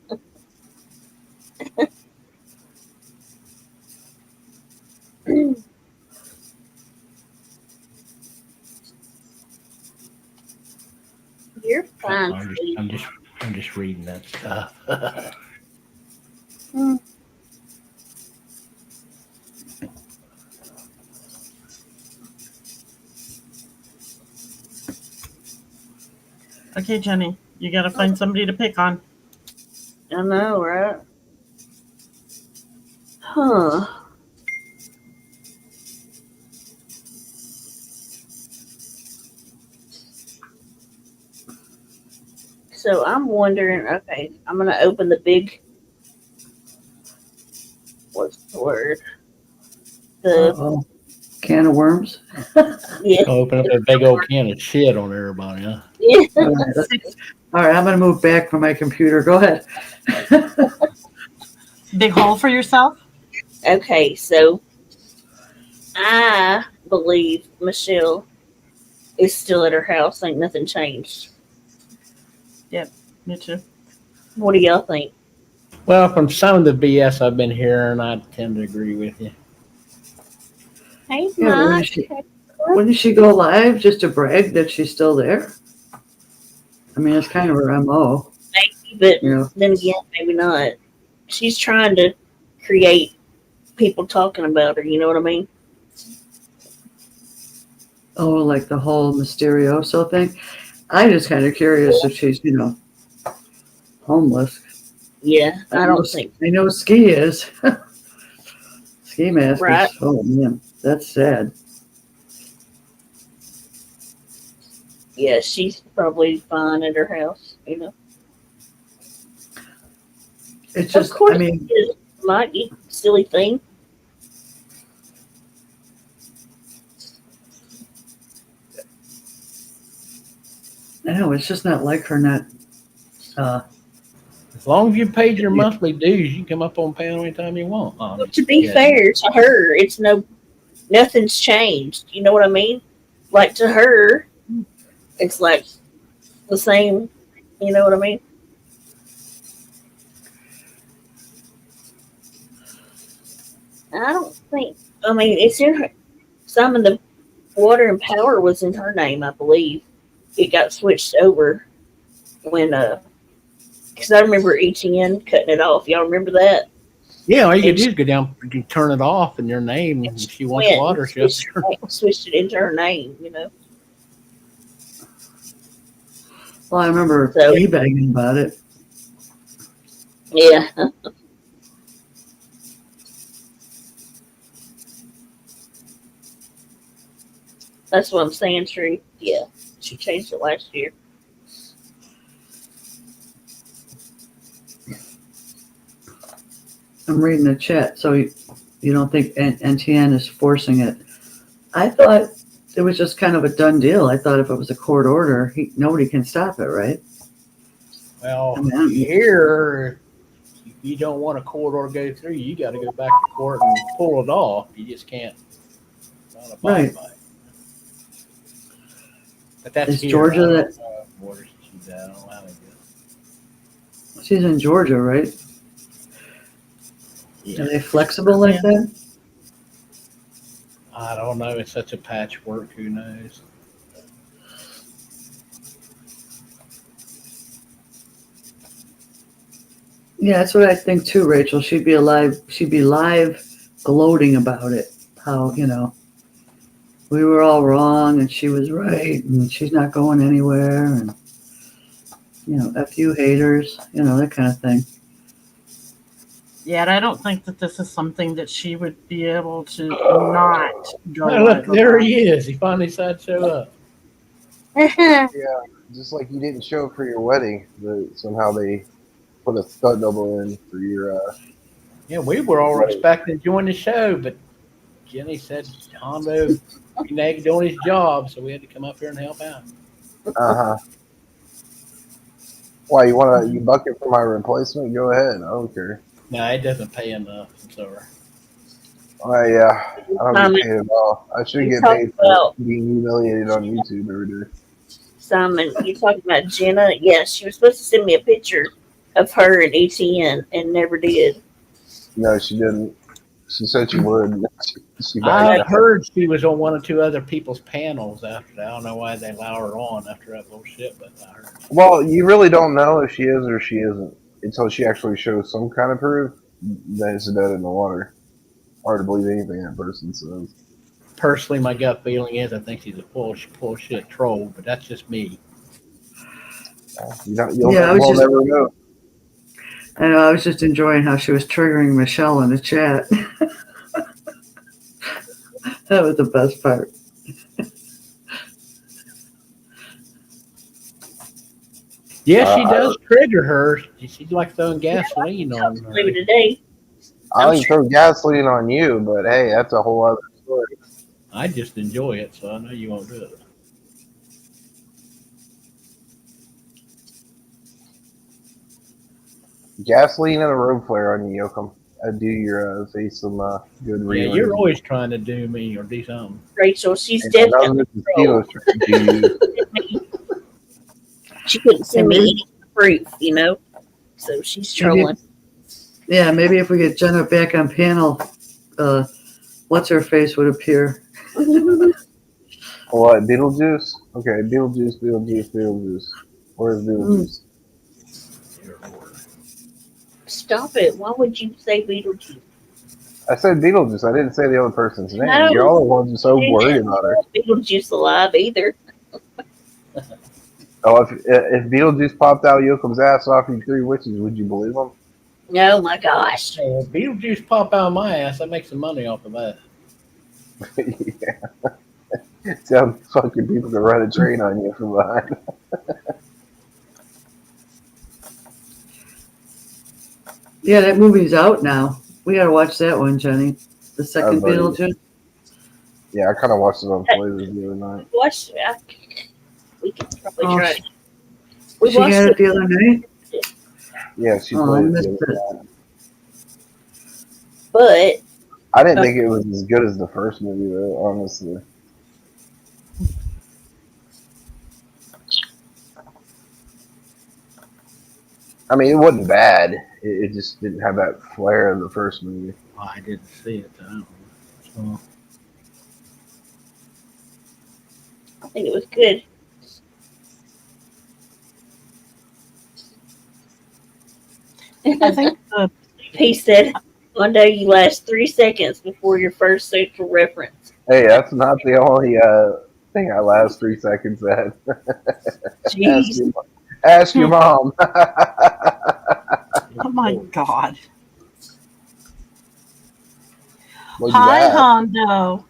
You're fine. I'm just reading that stuff. Okay, Jenny, you gotta find somebody to pick on. I know, right? Huh. So I'm wondering, okay, I'm going to open the big, what's the word? Can of worms? Yeah. Open up a big old can of shit on everybody, huh? Yeah. All right, I'm going to move back from my computer. Go ahead. Big hole for yourself? Okay, so I believe Michelle is still at her house. Ain't nothing changed. Yep, me too. What do y'all think? Well, from some of the BS I've been hearing, I tend to agree with you. Hey, Yeah, Mike. wouldn't she go live just to brag that she's still there? I mean, it's kind of her MO. Maybe, but You know, then again, maybe not. She's trying to create people talking about her. You know what I mean? oh, like the whole Mysterioso thing. I'm just kind of curious if she's, homeless. Yeah, I don't think. I know Ski is. Ski mask Right. is, oh man, that's sad. Yeah, she's probably fine at her house. It's just, of course, I mean, it is, Mike, you silly thing. no, it's just not like her not. As long as you paid your monthly dues, you can come up on panel anytime you want. Well, to be fair to her, it's nothing's changed. You know what I mean? Like to her, it's like the same. You know what I mean? I don't think. I mean, it's in her. Some of the water and power was in her name, I believe. It got switched over when because I remember ETN cutting it off. Y'all remember that? Yeah, all you can do is go down, you can turn it off in your name. And if she wants water, she'll switched it into her name. Well, I remember e-bagging about it. Yeah. That's what I'm saying, Tree. Yeah. She changed it last year. I'm reading the chat, so you don't think NTN is forcing it? I thought it was just kind of a done deal. I thought if it was a court order, nobody can stop it, right? Well, here, if you don't want a court order to go through, you got to go back to court and pull it off. You just can't. Right. But that's Is Georgia that? She's in Georgia, right? Yeah. Are they flexible like that? I don't know. It's such a patchwork. Who knows? Yeah, that's what I think too, Rachel. She'd be live gloating about it. How, we were all wrong and she was right and she's not going anywhere and, F you haters, that kind of thing. Yeah, and I don't think that this is something that she would be able to not go. Oh, look, there he is. He finally decided to show up. Yeah, just like you didn't show up for your wedding, but somehow they put a stunt double in for your. Yeah, we were all expecting to join the show, but Jenny said Hondo nagged doing his job, so we had to come up here and help out. Why you bucket for my replacement? Go ahead. I don't care. No, it doesn't pay enough. I'm sorry. Yeah, I don't get paid at all. I should get paid for being humiliated on YouTube every day. Simon, you talking about Jenna? Yeah, she was supposed to send me a picture of her and ETN and never did. No, she didn't. She said she would. I heard she was on one or two other people's panels after that. I don't know why they allow her on after that bullshit, but I heard. Well, you really don't know if she is or she isn't until she actually shows some kind of proof. Then it's dead in the water. Hard to believe anything that person says. Personally, my gut feeling is I think she's a full shit troll, but that's just me. You'll never know. I know, I was just enjoying how she was triggering Michelle in the chat. That was the best part. Yeah, she does trigger her. She's like throwing gasoline on her. Maybe today. I like throw gasoline on you, but hey, that's a whole other story. I just enjoy it, so I know you won't do it. Gasoline and a road flare on you, Yoakum. I do your face some good reading. Yeah, you're always trying to do me or do something. Rachel, she's definitely she couldn't send me any proof, so she's trolling. Yeah, maybe if we get Jenna back on panel, what's her face would appear. What, Beetlejuice? Okay, Beetlejuice. Where's Beetlejuice? Stop it. Why would you say Beetlejuice? I said Beetlejuice. I didn't say the other person's name. No. Y'all are the ones who are so worried about her. Beetlejuice alive either. Oh, if Beetlejuice popped out Yoakum's ass off you 3 witches, would you believe him? Oh my gosh. Hey, if Beetlejuice pop out of my ass, I make some money off of that. Yeah. Tell fucking people to run a train on you from behind. Yeah, that movie's out now. We gotta watch that one, Jenny. The second buddy. Beetlejuice. Yeah, I kind of watched it on Flavors the other night. Watch that. We can probably Oh, try she- it. We She watched had it the other night. Yeah, she Oh, I played it missed the other it. night. But I didn't think it was as good as the first movie, though, honestly. I mean, it wasn't bad. It just didn't have that flair of the first movie. Oh, I didn't see it though. So, I think it was good. I think He said, "One day you last 3 seconds before your first sexual reference." Hey, that's not the only thing I last 3 seconds at. Jeez. Ask your mom. Oh my God. What'd you Hi, ask? Hondo.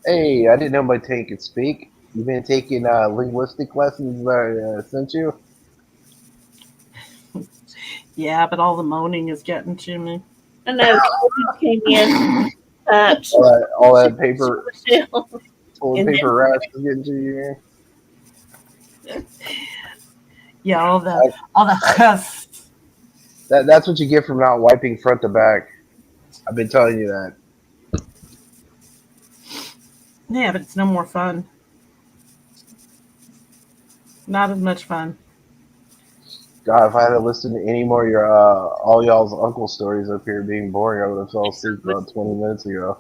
Hey, I didn't know my tank could speak. You been taking linguistic lessons that I sent you? Yeah, but all the moaning is getting to me. I know. COVID came in. All that paper, toilet And paper rash is getting to you. Yeah, all the That's what you get from not wiping front to back. I've been telling you that. Yeah, but it's no more fun. Not as much fun. God, if I had to listen to any more of your all y'all's uncle stories up here being boring, I would have fell asleep about 20 minutes ago.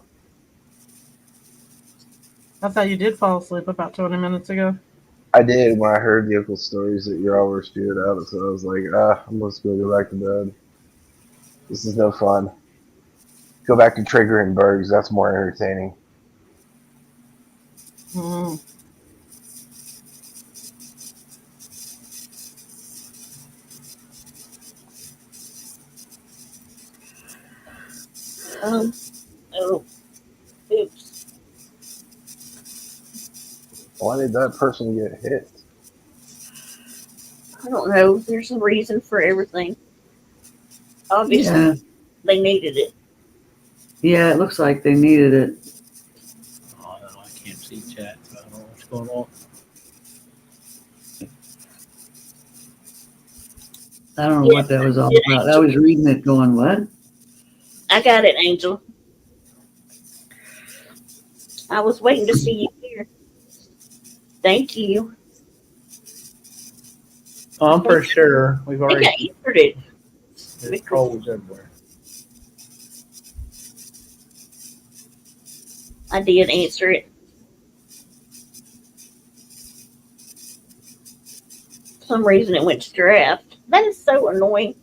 I thought you did fall asleep about 20 minutes ago. I did when I heard the uncle stories that y'all were spewed out, so I was like, I'm just gonna go back to bed. This is no fun. Go back to triggering Bergs. That's more entertaining. Mm. Oh, oops. Why did that person get hit? I don't know. There's a reason for everything. Obviously, Yeah. they needed it. Yeah, it looks like they needed it. oh, no, I can't see chat, so I don't know what's going on. I don't know what that was all about. I was reading it going, what? I got it, Angel. I was waiting to see you here. Thank you. Oh, I'm pretty sure we've I think already. I answered it. There's trolls everywhere. I did answer it. For some reason it went to draft. That is so annoying.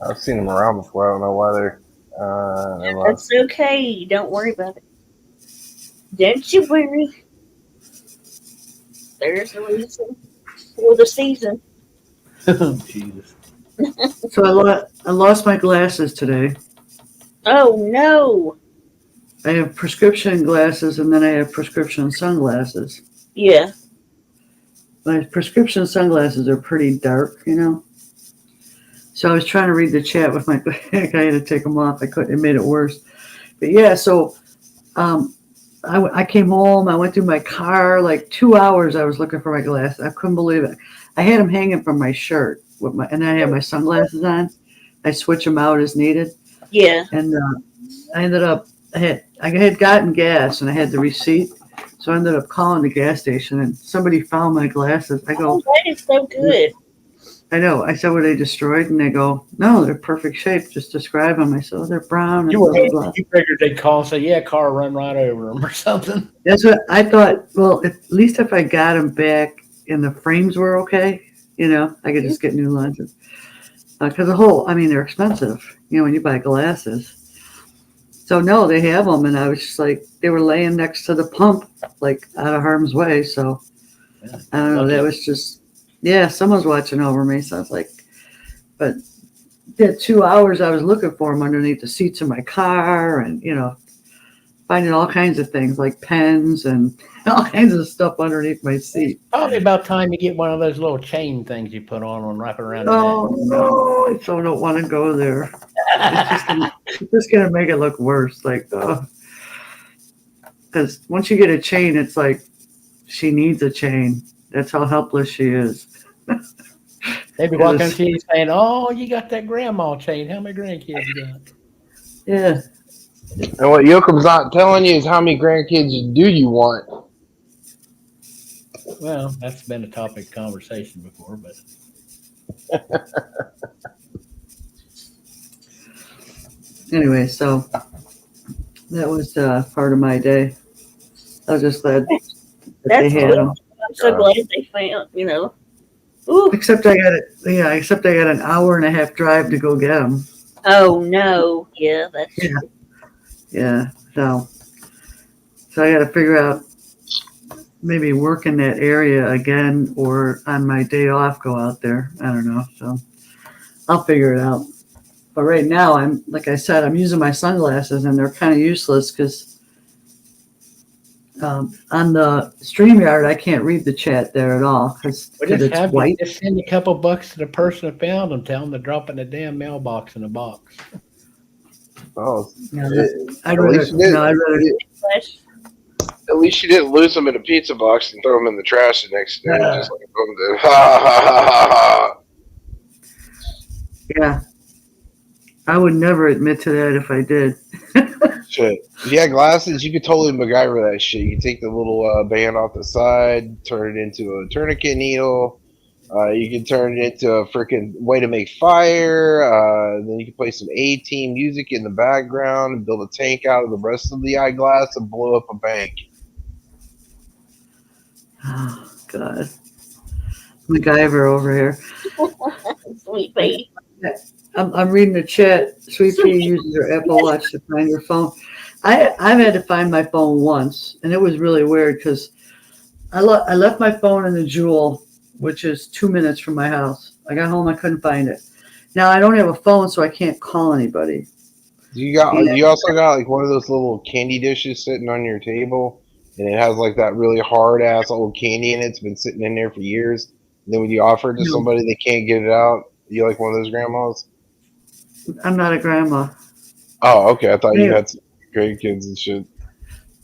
I've seen them around before. I don't know why they're. Never mind. That's okay. Don't worry about it. Don't you worry. There's a reason for the season. Jesus. So I lost my glasses today. Oh no. I have prescription glasses and then I have prescription sunglasses. Yeah. My prescription sunglasses are pretty dark, you know. So I was trying to read the chat with my I had to take them off. I couldn't. It made it worse. But yeah, so I came home. I went through my car like 2 hours. I was looking for my glasses. I couldn't believe it. I had them hanging from my shirt and I had my sunglasses on. I switch them out as needed. Yeah. And I ended up I had gotten gas and I had the receipt. So I ended up calling the gas station, and somebody found my glasses. I go, Oh, that is so good. I know. I said, were they destroyed? And they go, no, they're perfect shape. Just describe them. I said, oh, they're brown. You And were blah, blah, blah. you figured they'd call and say, "Yeah, car run right over them" or something. That's what I thought. Well, at least if I got them back and the frames were okay, I could just get new lenses. Because they're expensive, when you buy glasses. So no, they have them, and I was just like, they were laying next to the pump, like out of harm's way. So I don't know. That was just, someone's watching over me. So I was like, but that 2 hours I was looking for them underneath the seats of my car, and finding all kinds of things like pens and all kinds of stuff underneath my seat. Probably about time you get one of those little chain things you put on and wrap around. Oh no, I so don't want to go there. It's just gonna make it look worse. Like, because once you get a chain, it's like she needs a chain. That's how helpless she is. They'd be walking to you saying, "Oh, you got that grandma chain. How many grandkids you got?" Yeah. And what Yoakum's not telling you is how many grandkids do you want? Well, that's been a topic of conversation before, but anyway, so that was part of my day. I was just glad that they had them. I'm so glad they found, Ooh. Except I got an hour and a half drive to go get them. Oh no! Yeah, that's Yeah. So I got to figure out maybe work in that area again, or on my day off go out there. I don't know. So I'll figure it out. But right now, I'm using my sunglasses, and they're kind of useless because on the StreamYard I can't read the chat there at all because it's white. Just send a couple bucks to the person that found them. Tell them to drop it in the damn mailbox in a box. Oh, I'd rather. At least you didn't lose them in a pizza box and throw them in the trash the next day. Yeah. Just like them did. Ha ha ha ha. Yeah. I would never admit to that if I did. Shit. If you had glasses, you could totally MacGyver that shit. You could take the little band off the side, turn it into a tourniquet needle. You can turn it into a freaking way to make fire. Then you can play some A-Team music in the background and build a tank out of the rest of the eyeglass and blow up a bank. Oh, God. MacGyver over here. Sweet baby. I'm reading the chat. Sweet Pea uses her Apple Watch to find her phone. I've had to find my phone once, and it was really weird because I left my phone in the Jewel, which is 2 minutes from my house. I got home, I couldn't find it. Now I don't have a phone, so I can't call anybody. You also got like one of those little candy dishes sitting on your table, and it has like that really hard ass old candy in it. It's been sitting in there for years. And then when you offer it to somebody, they can't get it out. You like one of those grandmas? I'm not a grandma. Oh, okay. I thought you had some great kids and shit.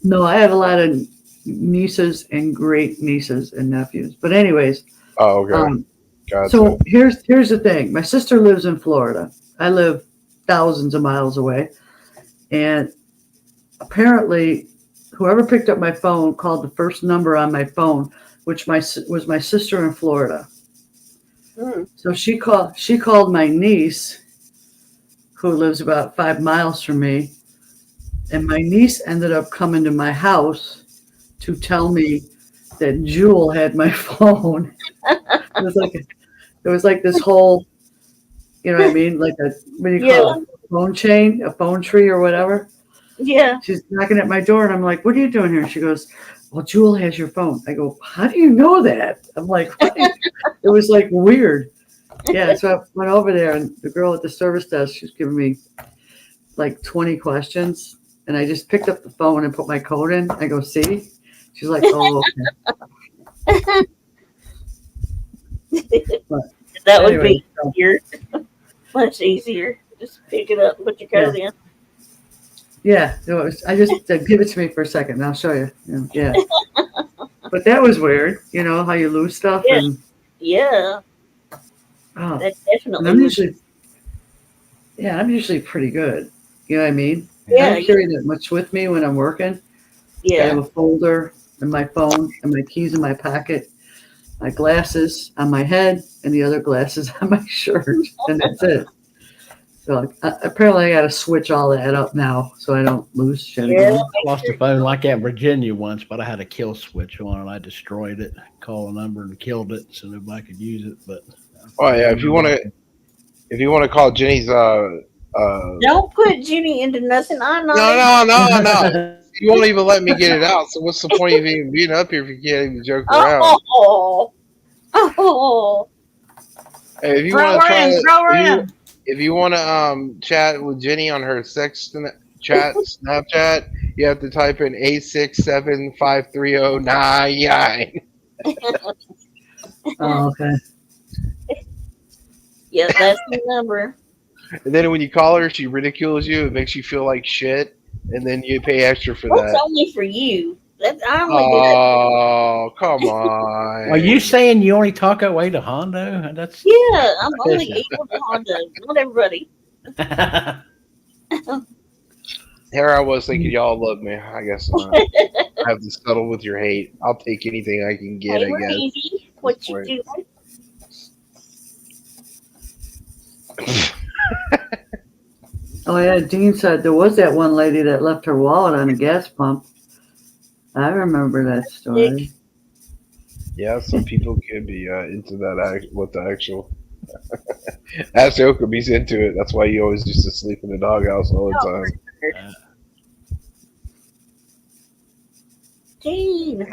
No, I have a lot of nieces and great nieces and nephews. But anyways. Oh, okay. Gotcha. So here's the thing. My sister lives in Florida. I live thousands of miles away. And apparently, whoever picked up my phone called the first number on my phone, which was my sister in Florida. So she called my niece, who lives about 5 miles from me, and my niece ended up coming to my house to tell me that Jewel had my phone. It was like this whole, you know what I mean, like a phone chain, a phone tree or whatever. Yeah. She's knocking at my door, and I'm like, "What are you doing here?" She goes, "Well, Jewel has your phone." I go, "How do you know that?" I'm like, "What?" It was like weird. Yeah, so I went over there, and the girl at the service desk, she's giving me like 20 questions, and I just picked up the phone and put my code in. I go, "See?" She's like, "Oh, okay." That would be easier. Much easier. Just pick it up and put your code in. Yeah, I just give it to me for a second, and I'll show you. Yeah. But that was weird, how you lose stuff. Yeah. And yeah. Oh, that definitely. I'm usually pretty good. You know what I mean? Yeah. I don't carry that much with me when I'm working. Yeah. I have a folder and my phone and my keys in my pocket, my glasses on my head, and the other glasses on my shirt, and that's it. So apparently I got to switch all that up now so I don't lose shit again. I lost a phone like that in Virginia once, but I had a kill switch on and I destroyed it, called a number and killed it so nobody could use it. But oh yeah, if you want to call Jenny's Don't put Jenny into nothing. I'm not. No. You won't even let me get it out. So what's the point of even being up here if you can't even joke around? Oh. Hey, if you Throw want to her try in, it, throw her in. if you want to chat with Jenny on her sex chat Snapchat, you have to type in 867-530-99. Oh, okay. Yeah, that's the number. And then when you call her, she ridicules you. It makes you feel like shit, and then you pay extra for That's that. only for you. I only Oh, come on. are you saying you only talk that way to Hondo? That's Yeah, I'm only able to Honda, not everybody. Here I was thinking y'all love me. I guess not. I have to settle with your hate. I'll take anything I can get, Hey, I guess. Easy. What you doing? Oh yeah, Dean said there was that one lady that left her wallet on a gas pump. I remember that story. Yeah, some people can be into that. What the actual? Ask Yokob, he's into it. That's why he always used to sleep in the doghouse all the time. Dean.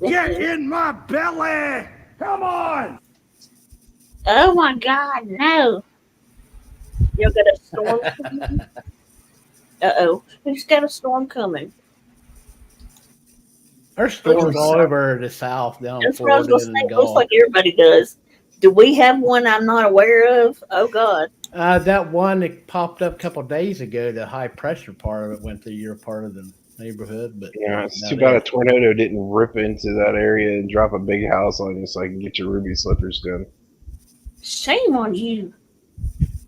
Get in my belly! Come on! Oh my God, no. You got a storm coming? Uh-oh. Who's got a storm coming? there's storms all over the south down That's what I was Florida going to and say. the Looks Gulf. like everybody does. Do we have one I'm not aware of? Oh, God. That one that popped up a couple of days ago, the high pressure part of it went through your part of the neighborhood. But Yeah, it's too bad a tornado didn't rip into that area and drop a big house on you so I can get your ruby slippers done. Shame on you.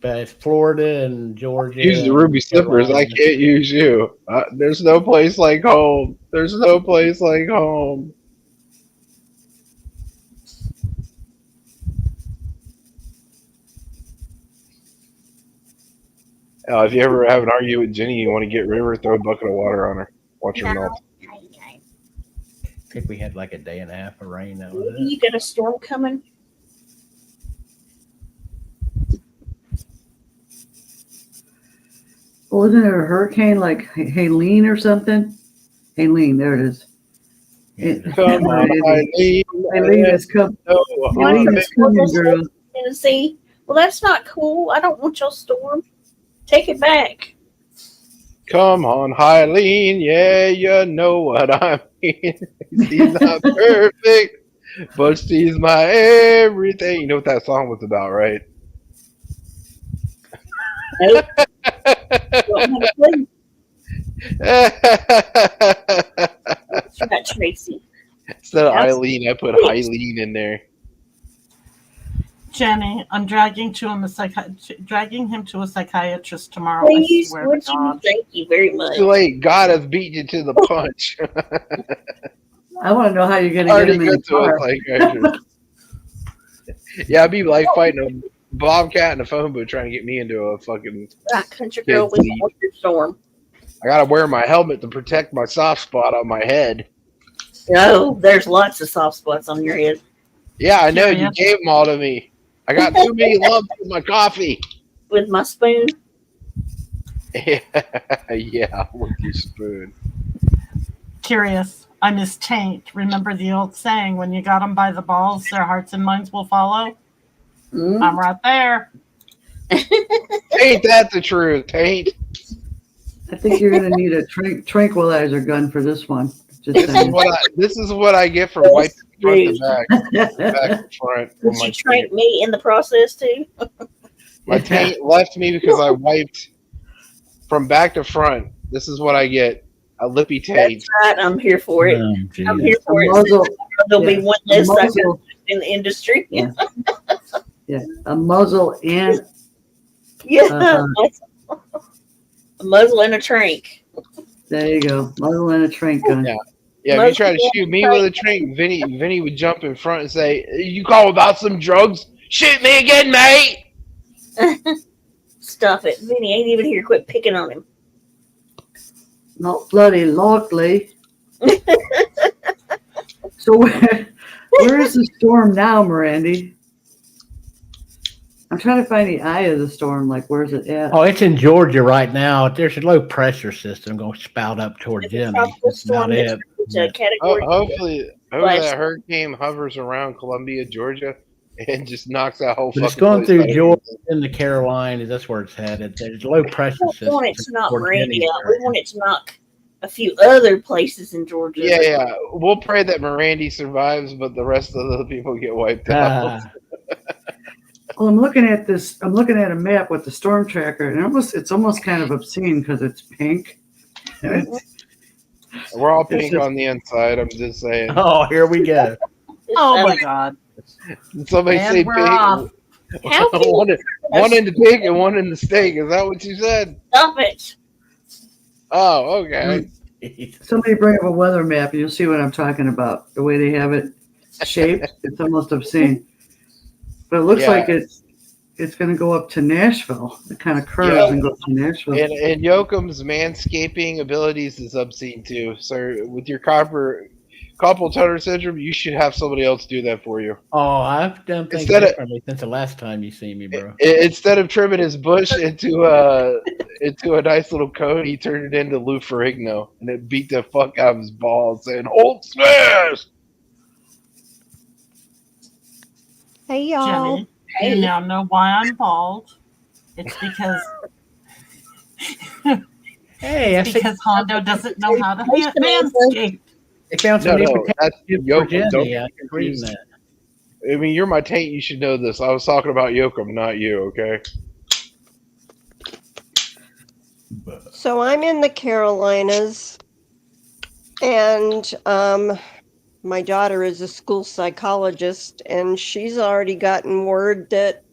But it's Florida and Georgia. Use the ruby slippers. I can't use you. There's no place like home. There's no place like home. If you ever have an argument with Jenny, you want to get rid of her, throw a bucket of water on her. Watch her melt. I think we had like a day and a half of rain. That was it. You got a storm coming? Wasn't there a hurricane like Helene or something? Helene, there it is. Come on, Eileen. Eileen is coming. Eileen is coming, girl. Tennessee. Well, that's not cool. I don't want your storm. Take it back. Come on, Eileen. Yeah, you know what I mean. She's not perfect, but she's my everything. You know what that song was about, right? Nope. That's right, Tracy. Instead of Eileen, I put Eileen in there. Jenny, I'm dragging him to a psychiatrist tomorrow. Please, I swear would to you? God. Thank you very much. Too late. God has beaten you to the punch. I want to know how you're going to get him in the car. Yeah, I'd be like fighting a bobcat in a phone booth trying to get me into a fucking. Country girl with a storm. I gotta wear my helmet to protect my soft spot on my head. No, there's lots of soft spots on your head. Yeah, I know. You gave them all to me. I got too many lumps in my coffee. With my spoon? Yeah, with your spoon. Curious. I miss Taint. Remember the old saying, when you got them by the balls, their hearts and minds will follow? I'm right there. Ain't that the truth? Ain't. I think you're going to need a tranquilizer gun for this one. This is what I get for wiping front to back, back to front. Did you trank me in the process too? My taint left me because I wiped from back to front. This is what I get. A lippy taint. That's right. I'm here for it. I'm here for it. There'll be one less sucker in the industry. Yeah, a muzzle and a muzzle and a trank. There you go. Muzzle and a trank gun. Yeah. Yeah, if you try to shoot me with a trank, Vinny would jump in front and say, "You call about some drugs? Shoot me again, mate!" Stop it. Vinny ain't even here. Quit picking on him. Not bloody likely. So where is the storm now, Mirandy? I'm trying to find the eye of the storm. Like, where's it at? Oh, it's in Georgia right now. There's a low pressure system going to spout up toward Jimmy. That's about it. Hopefully that hurricane hovers around Columbia, Georgia, and just knocks that whole. But it's fucking going place through out of Georgia and the Carolinas. That's where it's headed. There's a low pressure system. We want it to knock toward Randy Jimmy. out. We want it to knock a few other places in Georgia. Yeah. We'll pray that Mirandy survives, but the rest of the people get wiped out. Well, I'm looking at this. I'm looking at a map with the storm tracker, and it's almost kind of obscene because it's pink. We're all pink on the inside. I'm just saying. Oh, here we go. Oh my God! Somebody And say we're pink. off. How can one in the pink and one in the steak. Is that what you said? Stop it. Oh, okay. Somebody bring up a weather map, and you'll see what I'm talking about. The way they have it shaped, it's almost obscene. But it looks like it's going to go up to Nashville. It kind of curves and goes to Nashville. And Yoakum's manscaping abilities is obscene too. So with your carpal tunnel syndrome, you should have somebody else do that for you. Oh, I've done things differently since the last time you see me, bro. Instead of trimming his bush into a nice little coat, he turned it into Lou Ferrigno, and it beat the fuck out of his balls, saying "Hulk smash." Hey, y'all. Jenny, you now know why I'm bald. It's because because Hondo doesn't know how to manscape. They found some new that's potatoes for Yoakum. Don't Jenny. I can read that. I mean, you're my taint. You should know this. I was talking about Yoakum, not you. Okay. So I'm in the Carolinas, and my daughter is a school psychologist, and she's already gotten word that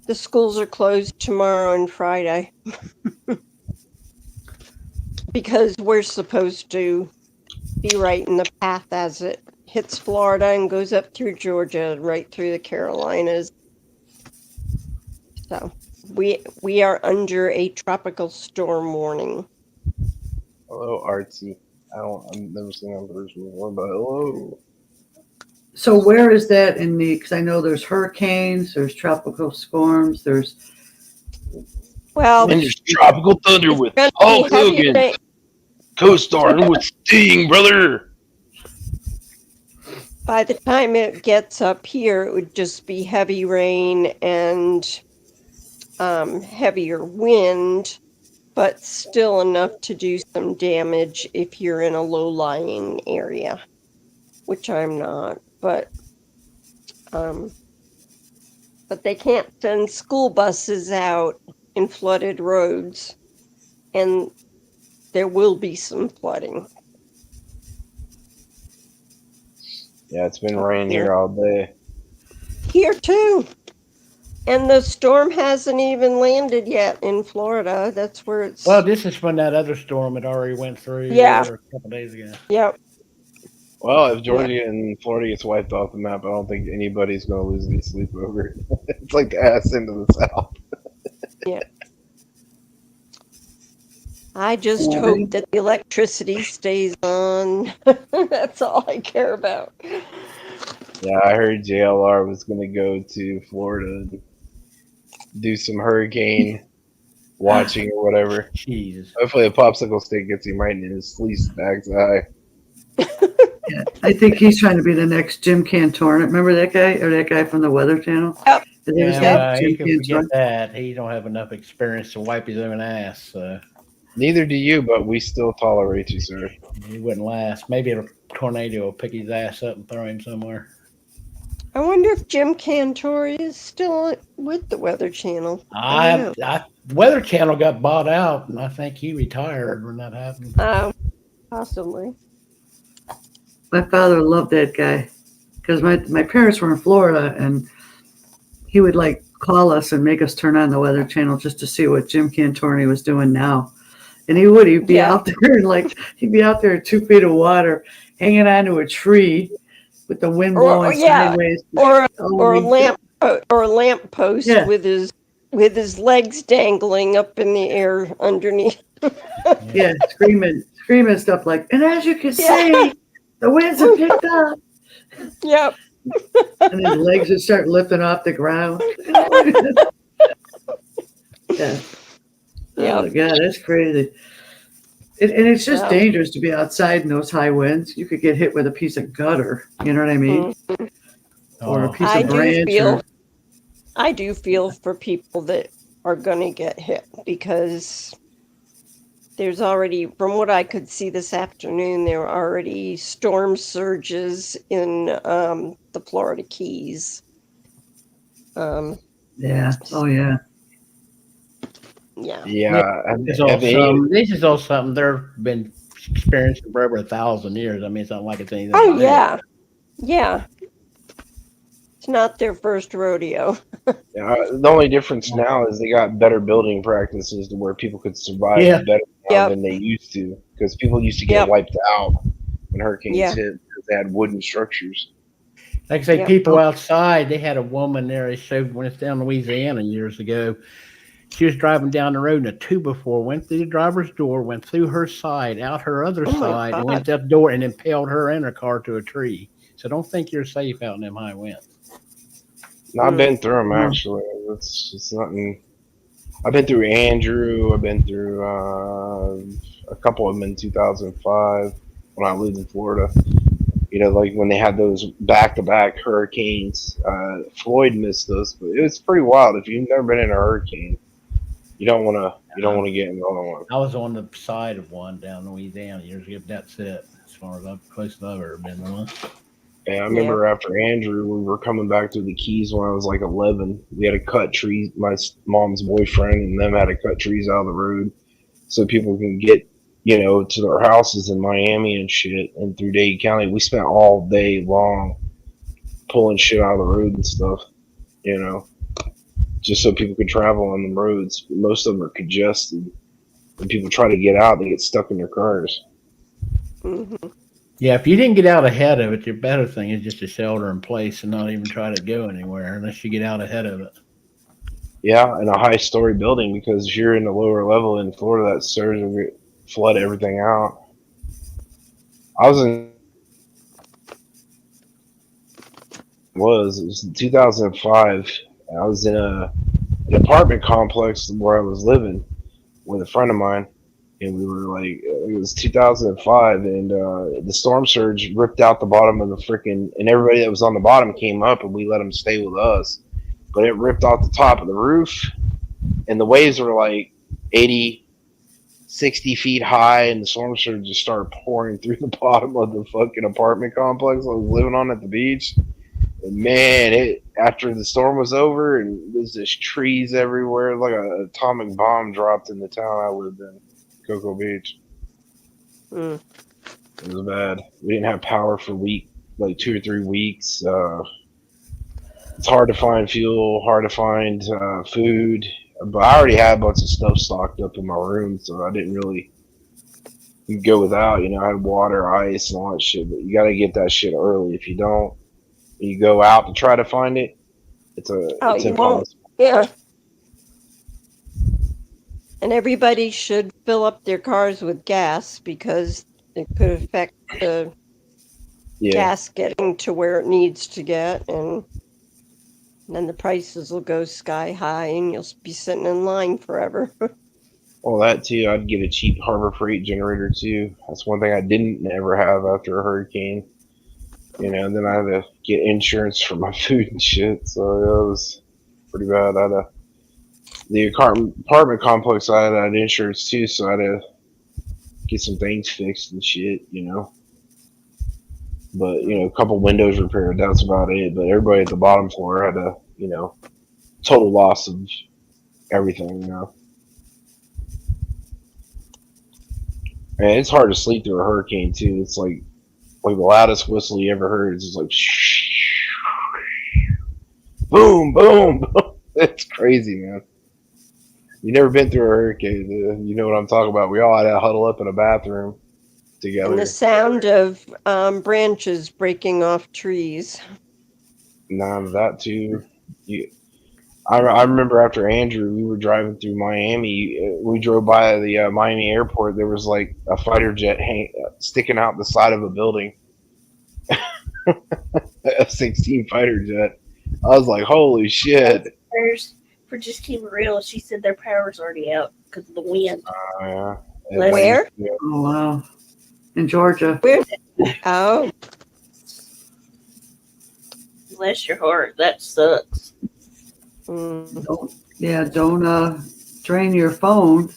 the schools are closed tomorrow and Friday because we're supposed to be right in the path as it hits Florida and goes up through Georgia, right through the Carolinas. So we are under a tropical storm warning. Hello, Artsy. I've never seen that version before, but hello. So where is that in the? Because I know there's hurricanes, there's tropical storms, there's. Well, and there's tropical thunder with Hulk Hogan co-starring with Sting, brother. By the time it gets up here, it would just be heavy rain and heavier wind, but still enough to do some damage if you're in a low-lying area, which I'm not. But they can't send school buses out in flooded roads, and there will be some flooding. Yeah, it's been raining here all day. Here too. And the storm hasn't even landed yet in Florida. That's where it's. Well, this is when that other storm had already went through. Yeah. A couple days ago. Yep. Well, if Georgia and Florida gets wiped off the map, I don't think anybody's going to lose any sleep over it. It's like the ass into the south. Yeah. I just hope that the electricity stays on. That's all I care about. Yeah, I heard JLR was going to go to Florida to do some hurricane watching or whatever. Jesus. Hopefully a popsicle stick gets him right in his sleaze bag's eye. Yeah, I think he's trying to be the next Jim Cantor. Remember that guy, or that guy from the Weather Channel? Yep. You can forget that. He don't have enough experience to wipe his own ass. So. Neither do you, but we still tolerate you, sir. He wouldn't last. Maybe a tornado will pick his ass up and throw him somewhere. I wonder if Jim Cantor is still with the Weather Channel. Weather Channel got bought out, and I think he retired when that happened. Possibly. My father loved that guy because my parents were in Florida, and he would like call us and make us turn on the Weather Channel just to see what Jim Cantorni was doing now. And he'd be out there he'd be out there in 2 feet of water, hanging onto a tree with the wind blowing sideways. or Oh, or a my lamp or a lamp post Yeah. with his legs dangling up in the air underneath. Yeah, screaming stuff like, and as you can see, the winds have picked up. Yep. And his legs would start lifting off the ground. Yeah. Oh my God, that's crazy. And it's just Yeah. dangerous to be outside in those high winds. You could get hit with a piece of gutter. You know what I mean? Or a piece of branch. I do feel for people that are going to get hit because there's already, from what I could see this afternoon, there are already storm surges in the Florida Keys. Yeah. Oh, yeah. Yeah. This is all something they've been experiencing for over 1,000 years. I mean, it's not like it's anything. Oh, new. yeah. Yeah. It's not their first rodeo. The only difference now is they got better building practices to where people could survive better now than they used to. Because people used to get wiped out when hurricanes hit because they had wooden structures. Like I say, people outside, they had a woman there. They showed when it's down Louisiana years ago. She was driving down the road and a 2x4 went through the driver's door, went through her side, out her other side, and went up the door and impaled her and her car to a tree. So don't think you're safe out in them high winds. No, I've been through them actually. It's nothing. I've been through Andrew. I've been through a couple of them in 2005 when I lived in Florida. You know, like when they had those back-to-back hurricanes. Floyd missed those, but it was pretty wild. If you've never been in a hurricane, you don't want to get in another one. I was on the side of one down in Louisiana years ago. That's it, as far as close as I've ever been to one. Yeah, I remember after Andrew, we were coming back to the Keys when I was like 11. We had to cut trees. My mom's boyfriend and them had to cut trees out of the road so people can get, you know, to their houses in Miami and shit. And through Dade County, we spent all day long pulling shit out of the road and stuff, you know, just so people could travel on the roads. Most of them are congested. When people try to get out, they get stuck in their cars. Mm-hmm. Yeah, if you didn't get out ahead of it, your better thing is just to shelter in place and not even try to go anywhere unless you get out ahead of it. Yeah, in a high-story building because if you're in the lower level in Florida, that surge will flood everything out. It was in 2005. I was in an apartment complex where I was living with a friend of mine. And we were like, it was 2005, and the storm surge ripped out the bottom of the freaking, and everybody that was on the bottom came up, and we let them stay with us. But it ripped out the top of the roof, and the waves were like 80, 60 feet high, and the storm surge just started pouring through the bottom of the fucking apartment complex I was living on at the beach. And man, after the storm was over, and there's just trees everywhere, like an atomic bomb dropped in the town I lived in. Cocoa Beach. It was bad. We didn't have power for like 2 or 3 weeks. It's hard to find fuel, hard to find food. But I already had a bunch of stuff stocked up in my room, so I didn't really go without. You know, I had water, ice, and all that shit. But you got to get that shit early. If you don't, you go out to try to find it. It's impossible. Yeah. And everybody should fill up their cars with gas because it could affect the gas getting to where it needs to get. And then the prices will go sky high and you'll be sitting in line forever. Well, that too. I'd get a cheap Harbor Freight generator too. That's one thing I didn't ever have after a hurricane. You know, and then I had to get insurance for my food and shit. So it was pretty bad. The apartment complex I had insurance too, so I had to get some things fixed and shit, you know. But, you know, a couple windows repaired, that's about it. But everybody at the bottom floor had a, you know, total loss of everything, you know. And it's hard to sleep through a hurricane too. It's like the loudest whistle you ever heard is just like boom, boom, boom. It's crazy, man. You never been through a hurricane, you know what I'm talking about. We all had to huddle up in a bathroom together. And the sound of branches breaking off trees. Nah, that too. I remember after Andrew, we were driving through Miami. We drove by the Miami airport. There was like a fighter jet sticking out the side of a building. A F-16 fighter jet. I was like, holy shit. For just keep it real, she said their power's already out because of the wind. Yeah. Where? Oh, wow. In Georgia. Where? Oh. Bless your heart. That sucks. Don't drain your phone.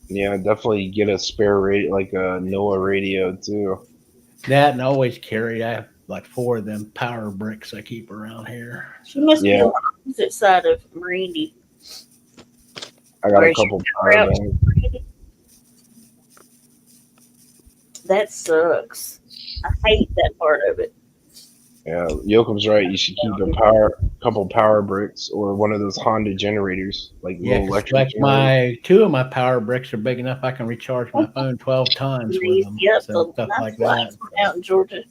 Yeah, definitely get a spare radio, like a NOAA radio too. That, and always carry. I have like 4 of them power bricks I keep around here. She must be on the opposite side of Randy. I got a couple power banks. That sucks. I hate that part of it. Yeah, Yoakum's right. You should keep a couple power bricks or one of those Honda generators, like little electric. Like my 2 of my power bricks are big enough I can recharge my phone 12 times with them. Yep, So stuff like that. Out in Georgia.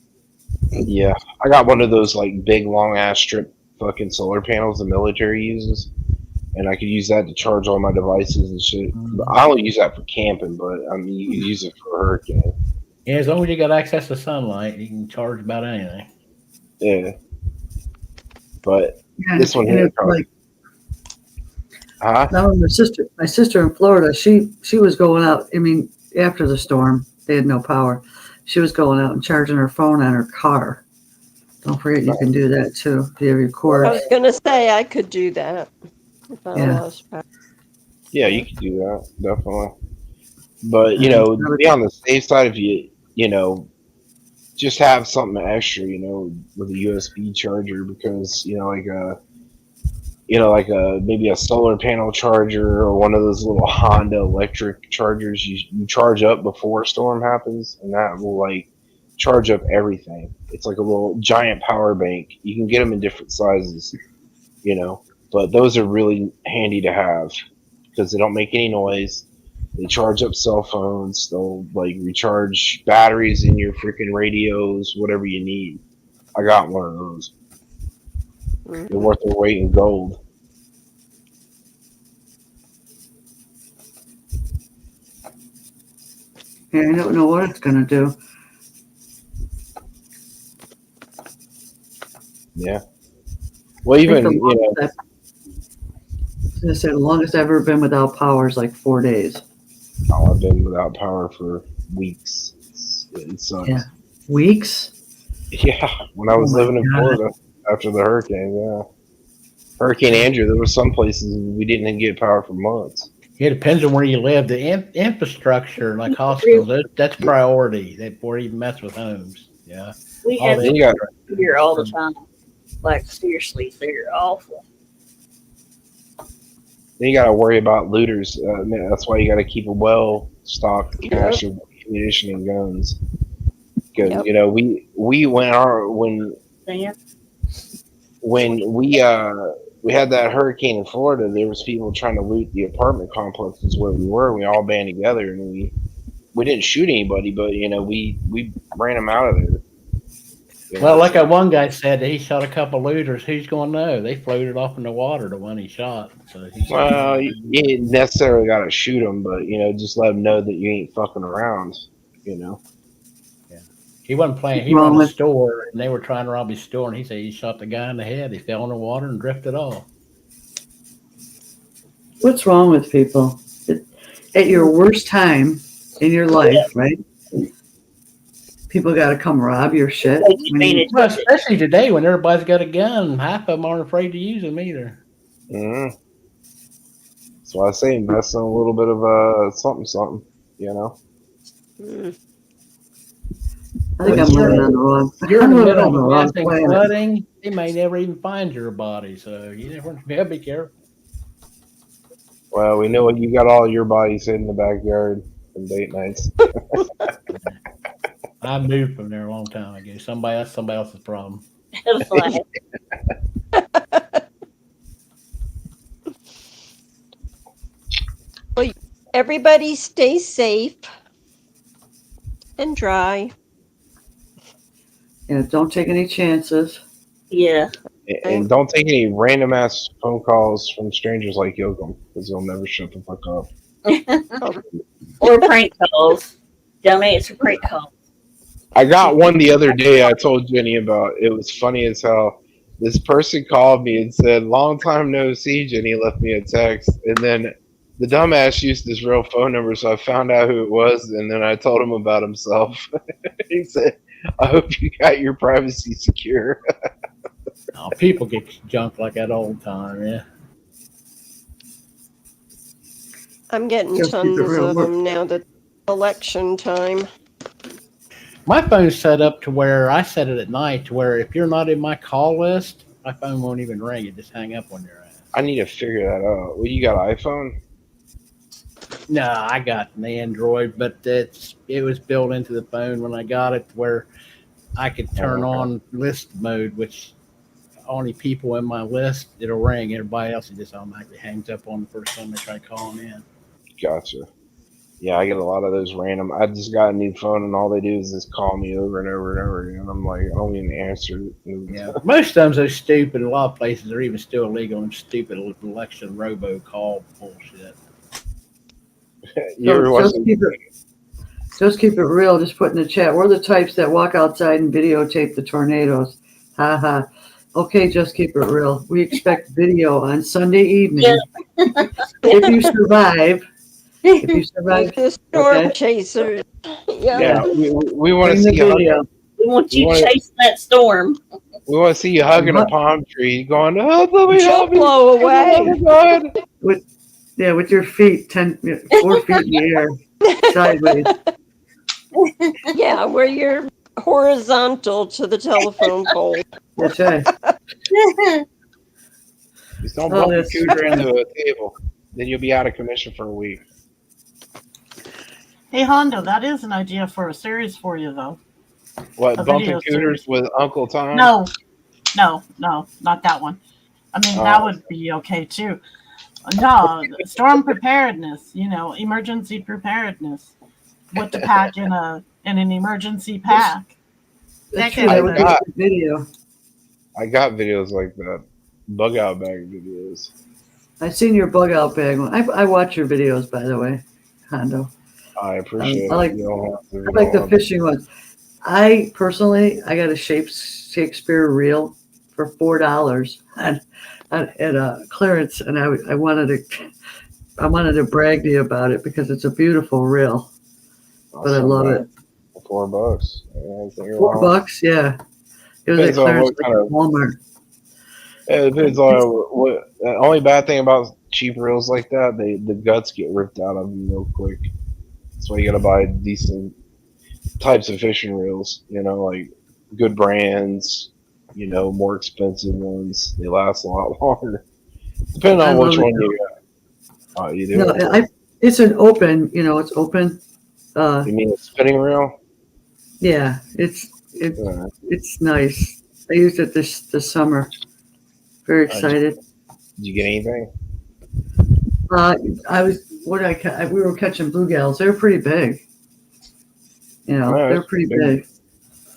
Yeah, I got one of those like big long ass strip fucking solar panels the military uses, and I could use that to charge all my devices and shit. But I only use that for camping, but I mean you can use it for a hurricane. Yeah, as long as you got access to sunlight, you can charge about anything. Yeah, but this one here, like, now my sister in Florida, she was going out. I mean, after the storm, they had no power. She was going out and charging her phone on her car. Don't forget, you can do that too if you have your cord. I was going to say I could do that if I lost power. Yeah, you could do that definitely. But you know, be on the safe side if you know. Just have something extra, you know, with a USB charger because maybe a solar panel charger or one of those little Honda electric chargers you charge up before a storm happens, and that will like charge up everything. It's like a little giant power bank. You can get them in different sizes, you know, but those are really handy to have because they don't make any noise. They charge up cell phones. They'll like recharge batteries in your freaking radios, whatever you need. I got one of those. They're worth their weight in gold. Yeah, I don't know what it's going to do. Yeah. Well, even, you know. I said the longest I've ever been without power is like 4 days. Oh, I've been without power for weeks. It sucks. Yeah. Weeks? Yeah. When I was living in Florida after the hurricane, yeah. Hurricane Andrew, there were some places we didn't get power for months. Yeah, it depends on where you live. The infrastructure, like hospitals, that's priority. Before you even mess with homes. Yeah. We have here all the time. Like, seriously, they're awful. Then you got to worry about looters. That's why you got to keep a well-stocked cache of ammunition and guns. Because you know we went when we had that hurricane in Florida, there was people trying to loot the apartment complexes where we were. We all band together and we didn't shoot anybody, but you know we ran them out of there. Well, like that one guy said that he shot a couple looters. Who's going to know? They floated off in the water, the one he shot. So you didn't necessarily got to shoot them, but, you know, just let them know that you ain't fucking around, you know. Yeah. He wasn't playing. He ran a store, and they were trying to rob his store, and he said he shot the guy in the head. He fell in the water and drifted off. What's wrong with people? At your worst time in your life, right? People got to come rob your shit. Well, especially today when everybody's got a gun. Half of them aren't afraid to use them either. Mm-hmm. So I say invest in a little bit of something, you know. I think I'm living on the wrong. You're in the middle of a massive flooding. They may never even find your body, so you gotta be careful. Well, we know you got all your bodies in the backyard from date nights. I moved from there a long time ago. Somebody else's problem. everybody stay safe and dry. And don't take any chances. Yeah. And don't take any random ass phone calls from strangers like Yoakum, because they'll never shut the fuck up. Or prank calls. Don't answer prank calls. I got one the other day I told Jenny about. It was funny as hell. This person called me and said, "Long time no see." Jenny left me a text, and then the dumbass used his real phone number, so I found out who it was, and then I told him about himself. He said, "I hope you got your privacy secure." Oh, people get junk like that all the time, yeah. I'm getting tons of them now that election time. My phone's set up to where I set it at night to where if you're not in my call list, my phone won't even ring. It just hang up when you're at. I need to figure that out. Well, you got an iPhone? No, I got an Android, but it was built into the phone when I got it where I could turn on list mode, which only people in my list, it'll ring. Everybody else, it just automatically hangs up on the first time they try calling in. Gotcha. Yeah, I get a lot of those random. I just got a new phone, and all they do is just call me over and over and over again. I'm like, I don't even answer. Yeah, most of them are stupid. A lot of places are even still illegal and stupid election robocall bullshit. Just keep it real. Just put in the chat. We're the types that walk outside and videotape the tornadoes. Ha ha. Okay, just keep it real. We expect video on Sunday evening. Yeah. If you survive. The storm chaser. Yeah, we want to see you hugging. We want you chase that storm. We want to see you hugging a palm tree, going, "Oh, let me help blow away." With your feet 4 feet in the air, sideways. Yeah, where you're horizontal to the telephone pole. That's right. Just don't bump your computer into a table. Then you'll be out of commission for a week. Hey, Hondo, that is an idea for a series for you, though. What, bumping cooters with Uncle Tom? No, not that one. I mean, that would be okay, too. No, storm preparedness, emergency preparedness. What to pack in an emergency pack. That's true. I got video. I got videos like that. Bug out bag videos. I've seen your bug out bag one. I watch your videos, by the way, Hondo. I appreciate it. I like the fishing ones. I got a Shakespeare reel for $4 at a clearance, and I wanted to brag to you about it because it's a beautiful reel. But I love it. $4. $4, yeah. It was at clearance at Walmart. Yeah, it depends on what. The only bad thing about cheap reels like that, the guts get ripped out of them real quick. That's why you gotta buy decent types of fishing reels. Like good brands. More expensive ones. They last a lot longer. Depending on which one you got. You do. No, it's an open. It's open. You mean a spinning reel? Yeah, it's nice. I used it this summer. Very excited. Did you get anything? We were catching bluegills. They were pretty big. They're pretty big.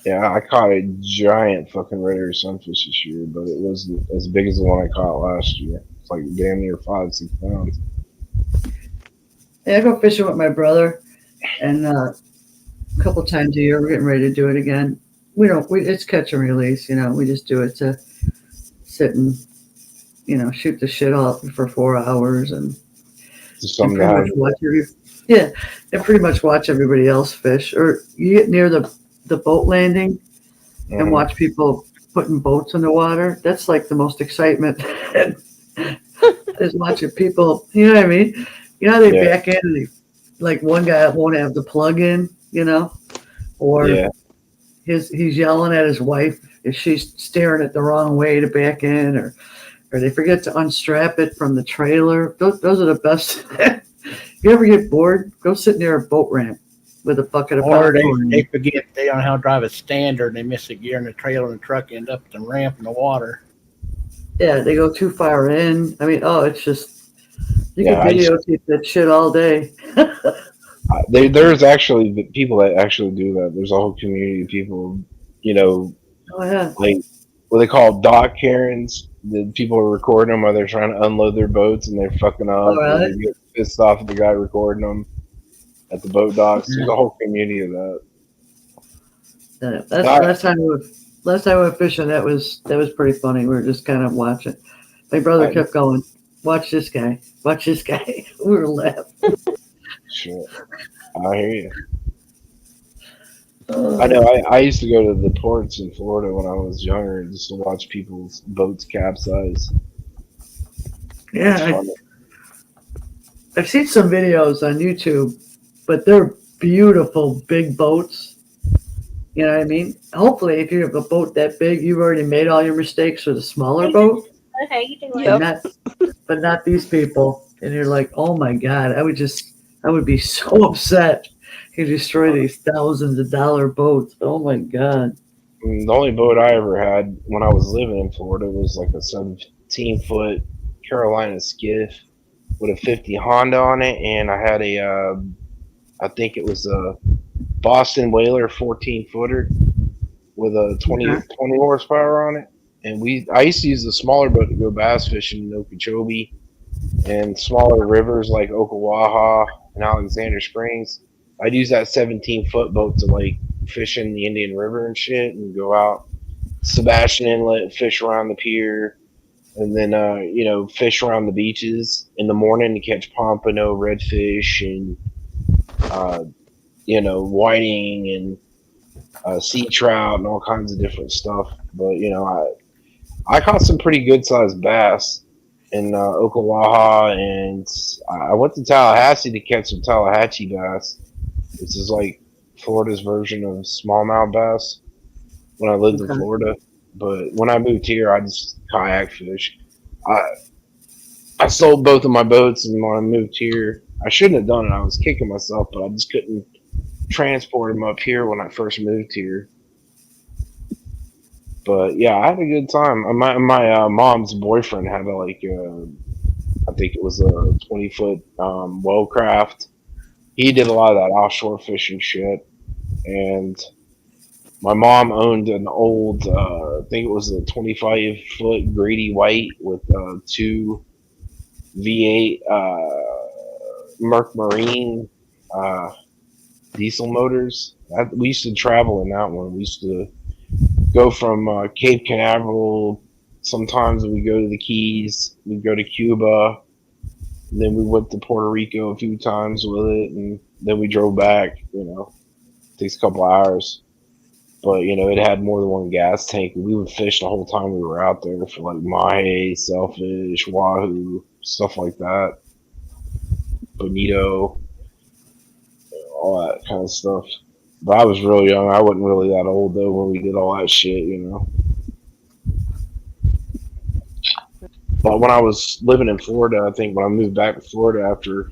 Yeah, I caught a giant fucking red ear sunfish this year, but it wasn't as big as the one I caught last year. It's like damn near 5-6 pounds. Yeah, I go fishing with my brother, and a couple times a year we're getting ready to do it again. It's catch and release. We just do it to sit and shoot the shit off for 4 hours and pretty much watch everybody else fish. Or you get near the boat landing and watch people putting boats in the water. That's like the most excitement is watching people. You know what I mean? They back in and like one guy won't have the plug in, or he's yelling at his wife if she's staring it the wrong way to back in, or they forget to unstrap it from the trailer. Those are the best. You ever get bored? Go sit near a boat ramp with a bucket of popcorn. They forget they don't know how to drive a standard and they miss a gear in the trailer and the truck end up at the ramp in the water. Yeah, they go too far in. I mean, it's just You Yeah, could videotape that shit all day. there's actually people that actually do that. There's a whole community of people, you know, Oh yeah. like what they call dock Karens. The people are recording them while they're trying to unload their boats and they're fucking Oh up, or they really? get pissed off at the guy recording them at the boat docks. There's Yeah. a whole community of that. That's I, last time we went fishing. That was pretty funny. We were just kind of watching. My brother I, kept going, "Watch this guy, watch this guy." We were laughing. shit, I hear you. I know. I used to go to the ports in Florida when I was younger just to watch people's boats capsize. Yeah, It's fun. I've seen some videos on YouTube, but they're beautiful big boats. You know what I mean? Hopefully, if you have a boat that big, you've already made all your mistakes with a smaller boat. How you doing? But not, but not these people. And you're like, oh my god, I would be so upset. You destroy these thousands of dollar boats. Oh my god. The only boat I ever had when I was living in Florida was like a 17-foot Carolina skiff with a 50 Honda on it, and I had I think it was a Boston Whaler 14-footer with a 20 horsepower on it. And I used to use the smaller boat to go bass fishing in Okeechobee and smaller rivers like Okawaha and Alexander Springs. I'd use that 17-foot boat to like fish in the Indian River and shit, and go out Sebastian Inlet, fish around the pier, and then fish around the beaches in the morning to catch pompano, redfish, and whiting and sea trout and all kinds of different stuff. But I caught some pretty good sized bass in Okawaha, and I went to Tallahassee to catch some Tallahatchie bass. This is like Florida's version of smallmouth bass when I lived in Florida. But when I moved here, I just kayak fish. I sold both of my boats, and when I moved here, I shouldn't have done it. I was kicking myself, but I just couldn't transport them up here when I first moved here. But yeah, I had a good time. My mom's boyfriend had I think it was a 20-foot Wellcraft. He did a lot of that offshore fishing shit, and my mom owned an old, I think it was a 25-foot Grady White with two V8 Merc Marine diesel motors. We used to travel in that one. We used to go from Cape Canaveral. Sometimes we go to the Keys. We go to Cuba. And then we went to Puerto Rico a few times with it, and then we drove back. It takes a couple hours, but it had more than one gas tank. We would fish the whole time we were out there for like mahi, sailfish, wahoo, stuff like that, bonito, all that kind of stuff. But I was real young. I wasn't really that old though when we did all that shit. But when I was living in Florida, I think when I moved back to Florida after,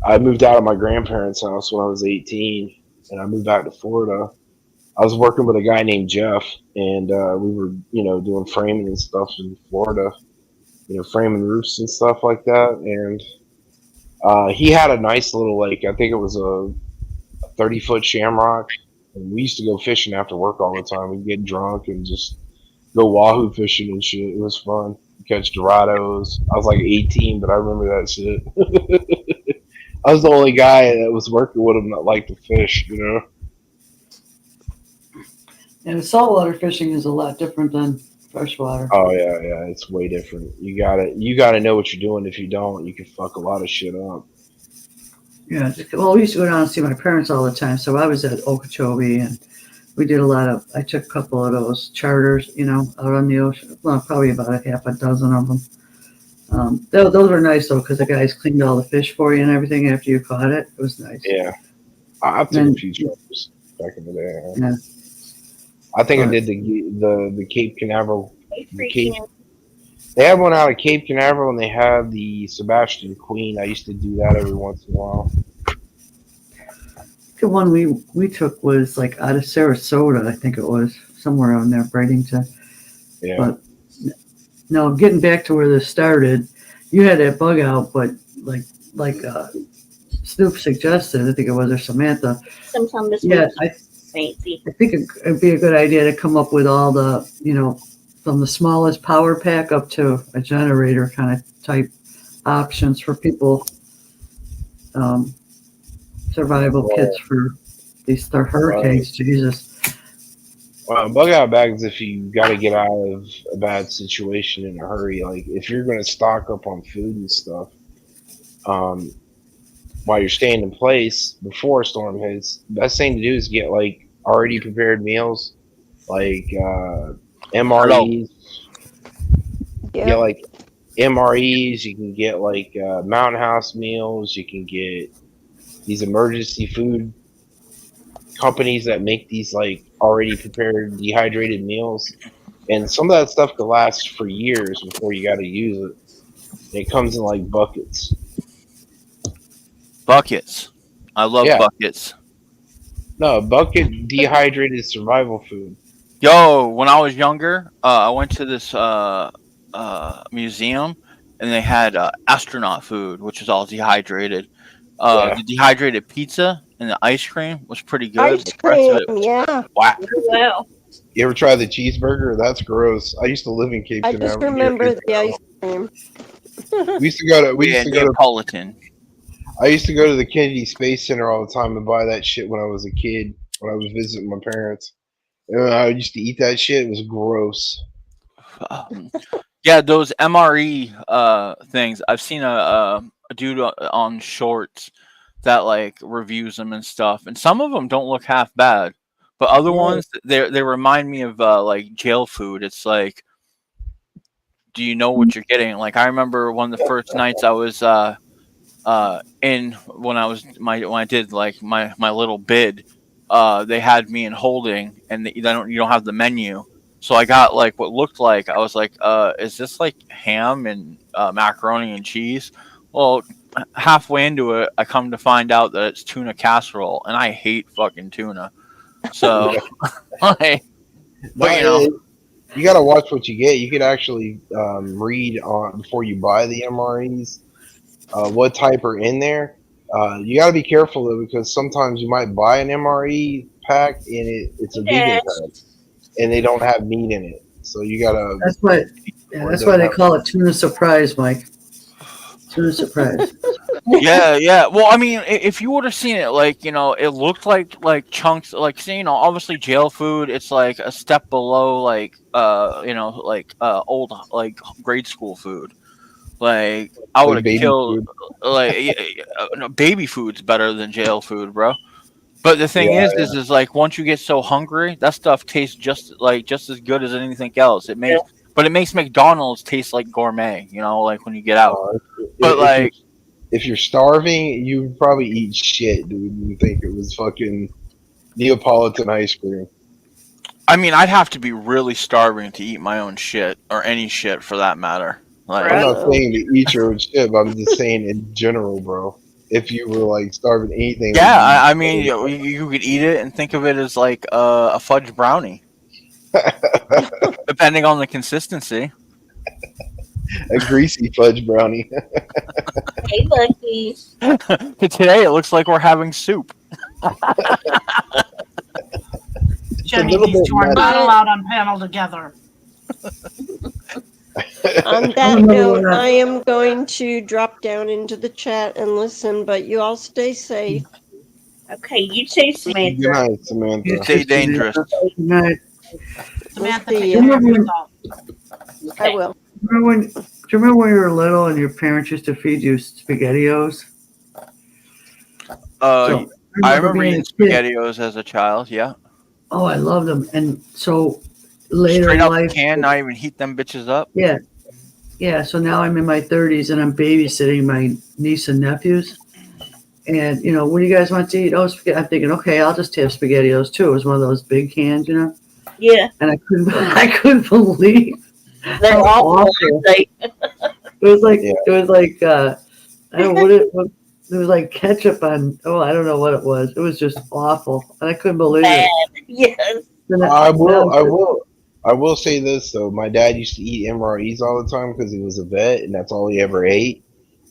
I moved out of my grandparents' house when I was 18, and I moved back to Florida. I was working with a guy named Jeff, and we were, doing framing and stuff in Florida, framing roofs and stuff like that. And he had a nice little lake. I think it was a 30-foot Shamrock, and we used to go fishing after work all the time. We'd get drunk and just go wahoo fishing and shit. It was fun. Catch Dorados. I was like 18, but I remember that shit. I was the only guy that was working with him that liked to fish, And saltwater fishing is a lot different than freshwater. Oh yeah, it's way different. You gotta know what you're doing. If you don't, you can fuck a lot of shit up. Yeah, well, we used to go down and see my parents all the time, so I was at Okeechobee, and we did I took a couple of those charters, out on the ocean. Well, probably about a half a dozen of them. Those were nice, though, because the guys cleaned all the fish for you and everything after you caught it. It was nice. Yeah. I've taken a few charters back in the day. Yeah. I think I did the Cape Canaveral. They had one out of Cape Canaveral, and they had the Sebastian Queen. I used to do that every once in a while. The one we took was like out of Sarasota, I think it was, somewhere on there, Bradenton. Yeah. But no, getting back to where this started, you had that bug out, but like Snoop suggested, I think it was, or Samantha. Sometimes this Yeah, makes fancy. I think it'd be a good idea to come up with all the, from the smallest power pack up to a generator kind of type options for people, survival kits for these hurricanes. Jesus. Well, bug out bags if you got to get out of a bad situation in a hurry. Like if you're going to stock up on food and stuff, while you're staying in place before a storm hits, the best thing to do is get like already prepared meals, like MREs. Yeah. Get like MREs. You can get like Mountain House meals. You can get these emergency food companies that make these like already prepared dehydrated meals, and some of that stuff could last for years before you got to use it. And it comes in like buckets. Buckets. I love buckets. No, bucket dehydrated survival food. Yo, when I was younger, I went to this museum, and they had astronaut food, which was all dehydrated. The dehydrated pizza and the ice cream was pretty good. Ice cream, yeah. Whack. Well, You ever try the cheeseburger? That's gross. I used to live in Cape I Town. just remember the ice cream. We used to go to. Neapolitan. I used to go to the Kennedy Space Center all the time and buy that shit when I was a kid. When I was visiting my parents, and I used to eat that shit. It was gross. Yeah, those MRE things. I've seen a dude on Shorts that like reviews them and stuff, and some of them don't look half bad, but other ones they remind me of like jail food. It's like, do you know what you're getting? Like I remember one of the first nights I was in when I did like my little bid, they had me in holding, and you don't have the menu. So I got like what looked like, I was like, is this like ham and macaroni and cheese? Well, halfway into it, I come to find out that it's tuna casserole, and I hate fucking tuna. So, but you got to watch what you get. You could actually read on before you buy the MREs what type are in there. You got to be careful though, because sometimes you might buy an MRE pack and it's a vegan pack, and they don't have meat in it. So you gotta. That's why they call it tuna surprise, Mike. Tuna surprise. Yeah. Well, I mean, if you would have seen it, like, it looked like chunks, like, obviously jail food. It's like a step below, like, old like grade school food. Like I would have killed. No, baby food's better than jail food, bro. But the thing is like once you get so hungry, that stuff tastes just as good as anything else. It makes McDonald's taste like gourmet, like when you get out. But if you're starving, you would probably eat shit, dude. You think it was fucking Neapolitan ice cream. I mean, I'd have to be really starving to eat my own shit, or any shit for that matter. Like, I'm not saying to eat your own shit, but I'm just saying in general, bro. If you were like starving anything, yeah, I mean, you could eat it and think of it as like a fudge brownie, depending on the consistency. A greasy fudge brownie. Hey, Lucky. Today it looks like we're having soup. Jenny, these two are not allowed on panel together. On that note, I am going to drop down into the chat and listen, but you all stay safe. Okay, you too, Samantha. Good night, Samantha. Stay dangerous. Good night. Samantha, We'll take see care of you. yourself. I will. Do you remember when you were little and your parents used to feed you SpaghettiOs? I remember being eating a kid. SpaghettiOs as a child. Yeah. Oh, I love them. And so later Straight in out life, the can, not even heat them bitches up. yeah. So now I'm in my 30s and I'm babysitting my niece and nephews. And what do you guys want to eat? Oh, spaghetti. I'm thinking, okay, I'll just have SpaghettiOs too. It was one of those big cans, Yeah. And I couldn't believe They're how awful. awful. It was like I don't know what it was. It was like ketchup on. Oh, I don't know what it was. It was just awful, and I couldn't believe it. Yes. I will I will say this though, my dad used to eat MREs all the time because he was a vet, and that's all he ever ate.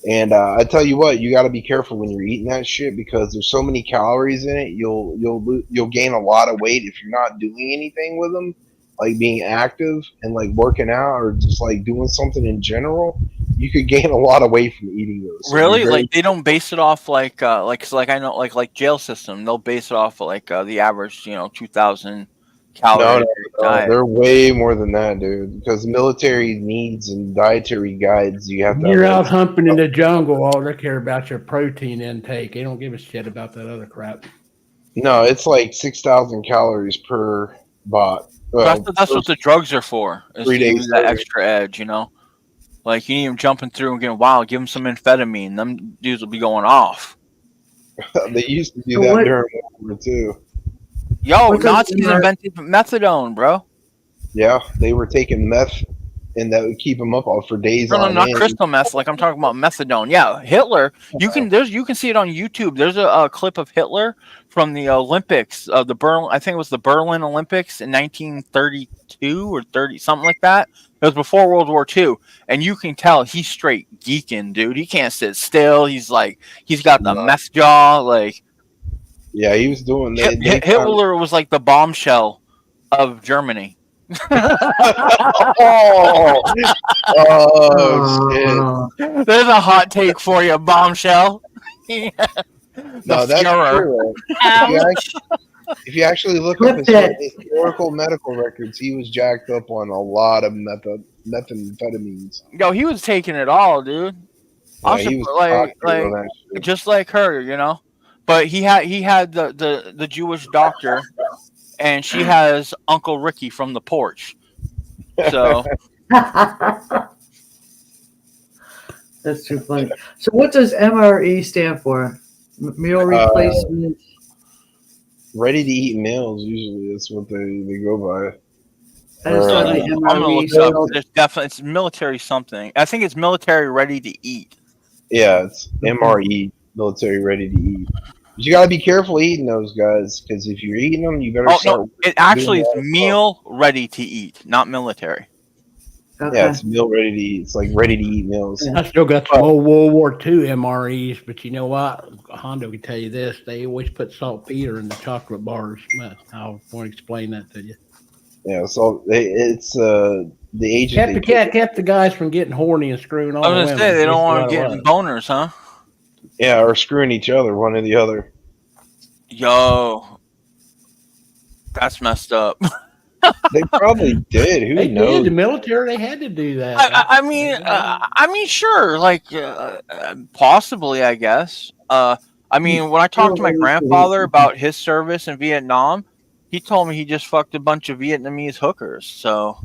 And I tell you what, you got to be careful when you're eating that shit because there's so many calories in it. You'll gain a lot of weight if you're not doing anything with them, like being active and like working out or just like doing something in general. You could gain a lot of weight from eating those. So Really? be very Like they don't base it off like 'cause, like I know like jail system, they'll base it off of, like the average 2,000 No, calorie no, no. diet. They're way more than that, dude. Because military needs and dietary guides, you have When to have you're out that. humping in the jungle, all they care about your protein intake. They don't give a shit about that other crap. No, it's like 6,000 calories per bot. That's Well, that's what the drugs are for, is 3 to give days you that serving. extra edge. Like you need them jumping through and getting wild. Give them some amphetamine. Them dudes will be going off. They used to do So that what? during World War II. Yo, What does Nazis MR invented methadone, bro. Yeah, they were taking meth, and that would keep them up all for days No, on not end. crystal meth. Like I'm talking about methadone. Yeah, Hitler. You can see it on YouTube. There's a clip of Hitler from the Olympics, the Berlin. I think it was the Berlin Olympics in 1932 or 30, something like that. It was before World War II, and you can tell he's straight geeking, dude. He can't sit still. He's got the meth jaw. Like Yeah, he was doing. They found. Hitler was like the bombshell of Germany. Oh, oh shit! There's a hot take for you, bombshell. The No, that's Fuhrer. true. If you actually look up his historical medical records, he was jacked up on a lot of methamphetamines. Yo, he was taking it all, dude. Yeah, he was cocky on that shit. Just like her. But he had the Jewish doctor, and she has Uncle Ricky from the porch. So That's too funny. So what does MRE stand for? Meal replacement. Ready to eat meals. Usually, that's what they go by. I just thought the I'm gonna MRE look it up. spelled- There's definitely it's military something. I think it's military ready to eat. Yeah, it's MRE, military ready to eat. But you gotta be careful eating those guys, because if you're eating them, you better Oh start. no, it actually is doing that. meal ready to eat, not military. Okay. Yeah, it's meal ready to eat. It's like ready to eat meals. I still got some old World War II MREs, but you know what? Hondo can tell you this: they always put saltpeter in the chocolate bars. Well, I won't explain that to you. Yeah, so it's the age Kept the guys from getting horny and screwing all I the was women. gonna say they don't That's want what to it get was. boners, huh? Yeah, or screwing each other, one or the other. Yo, that's messed up. They probably did. Who They knows? did. The military, they had to do that. I mean, sure, like possibly, I guess. I mean, when I talked to my grandfather about his service in Vietnam, he told me he just fucked a bunch of Vietnamese hookers. So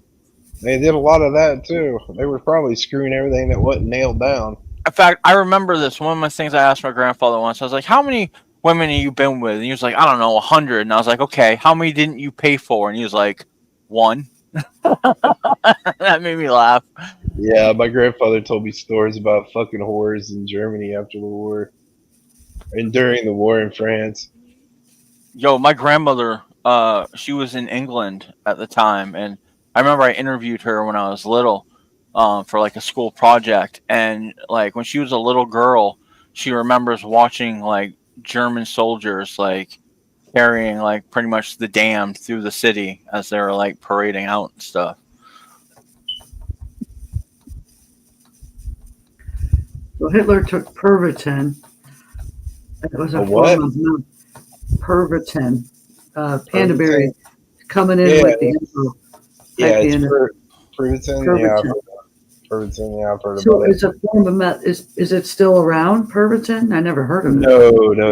They did a lot of that too. They were probably screwing everything that wasn't nailed down. in fact, I remember this. One of my things I asked my grandfather once, I was like, "How many women have you been with?" And he was like, "I don't know, 100." And I was like, "Okay, how many didn't you pay for?" And he was like, "1." That made me laugh. Yeah, my grandfather told me stories about fucking whores in Germany after the war, and during the war in France. Yo, my grandmother, she was in England at the time, and I remember I interviewed her when I was little, for like a school project, and like when she was a little girl, she remembers watching like German soldiers like carrying like pretty much the damned through the city as they were like parading out and stuff. So Hitler took Pervitin. It was a what? form of Pervitin, Pandaberry, coming in Yeah, with the info. Yeah, At the it's end of- Pervitin. Pervitin. Yeah, Pervitin. Yeah, I've heard So about it. it's a form of meth. Is it still around, Pervitin? I never heard of it.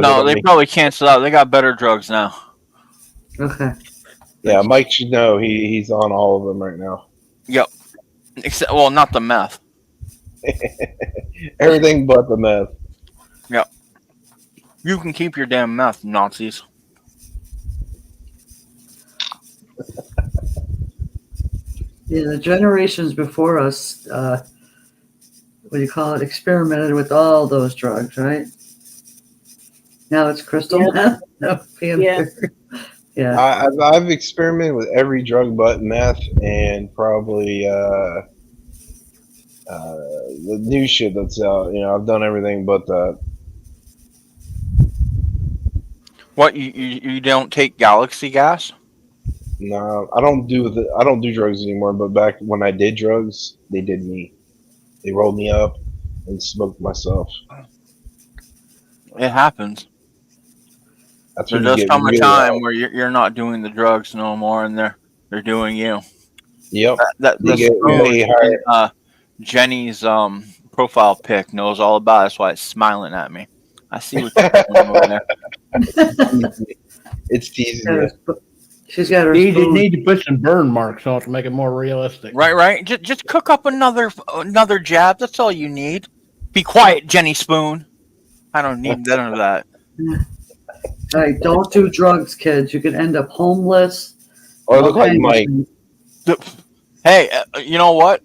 No, They probably canceled out. They got better drugs now. Okay. Yeah, Mike should know. He's on all of them right now. Yep. Except, well, not the meth. Everything but the meth. Yep. You can keep your damn meth, Nazis. Yeah, the generations before us, what do you call it, experimented with all those drugs, right? Now it's crystal meth. No, Pandaberry. Yeah. I've experimented with every drug but meth and probably the new shit that's out. I've done everything but that. What you don't take Galaxy gas? No, I don't do drugs anymore. But back when I did drugs, they did me. They rolled me up and smoked myself. It happens. That's There when you does get come a really time out. where you're not doing the drugs no more, and they're doing you. Yep. The They get spoon way in higher. Jenny's profile pic knows all about it. That's why it's smiling at me. I see what you're doing over there. It's teasing you. She's got her You spoon. need to put some burn marks on it to make it more realistic. Right. Just cook up another jab. That's all you need. Be quiet, Jenny Spoon. I don't need none of that. Hey, don't do drugs, kids. You could end up homeless. Or all look like kinds of Mike. things. Hey, you know what?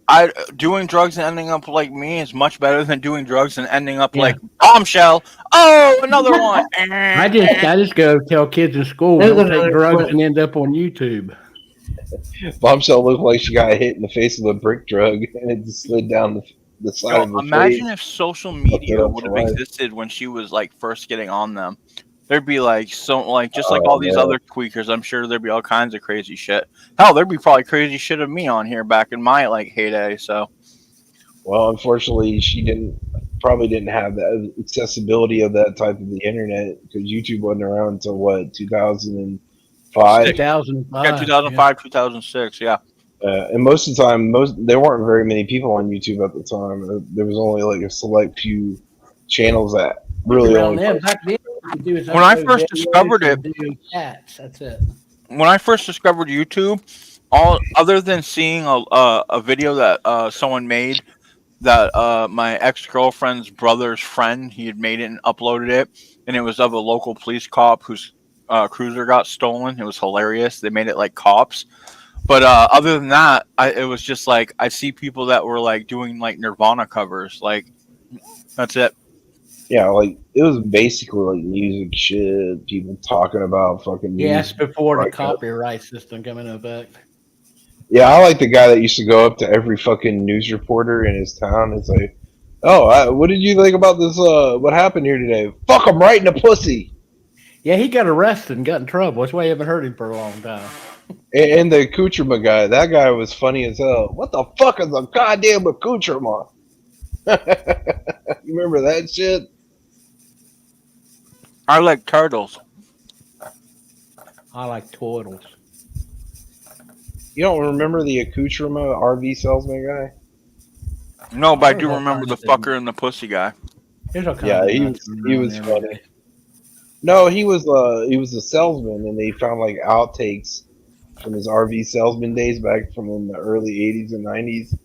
Doing drugs and ending up like me is much better than doing drugs and ending up like Bombshell. Oh, another one. I just go tell kids in school There's don't take another drugs clip. and end up on YouTube. Bombshell looked like she got hit in the face with a brick drug and it just slid down the side of her Imagine face. if social Fucked media her up would for have life. existed when she was like first getting on them. There'd be like just like Oh, all these man. other tweakers. I'm sure there'd be all kinds of crazy shit. Hell, there'd be probably crazy shit of me on here back in my like heyday. So Well, unfortunately, she probably didn't have the accessibility of that type of the internet because YouTube wasn't around until what 2005. 2005. yeah, 2005, 2006. Yeah. And most of the time, there weren't very many people on YouTube at the time. There was only like a select few channels that really Around only. then, back then, When I first discovered it, cats. That's it. when I first discovered YouTube, all other than seeing a video that someone made that my ex-girlfriend's brother's friend, he had made it and uploaded it, and it was of a local police cop whose cruiser got stolen. It was hilarious. They made it like Cops. But other than that, it was just like I see people that were like doing like Nirvana covers. Like that's it. Yeah, like it was basically like music shit. People talking about fucking. Yeah, that's before the like, copyright system come into effect. Yeah, I like the guy that used to go up to every fucking news reporter in his town and say, "Oh, what did you think about this? What happened here today? Fuck, I'm right in the pussy." Yeah, he got arrested and got in trouble. That's why I haven't heard him for a long time. And the accoutrement guy, that guy was funny as hell. What the fuck is a goddamn accoutrement? You remember that shit? I like turtles. I like turtles. You don't remember the accoutrement RV salesman guy? No, but I do remember the fucker and the pussy guy. There's all kinds Yeah, of he nuts around was there, funny. man. No, he was a salesman, and they found like outtakes from his RV salesman days back from in the early '80s and '90s,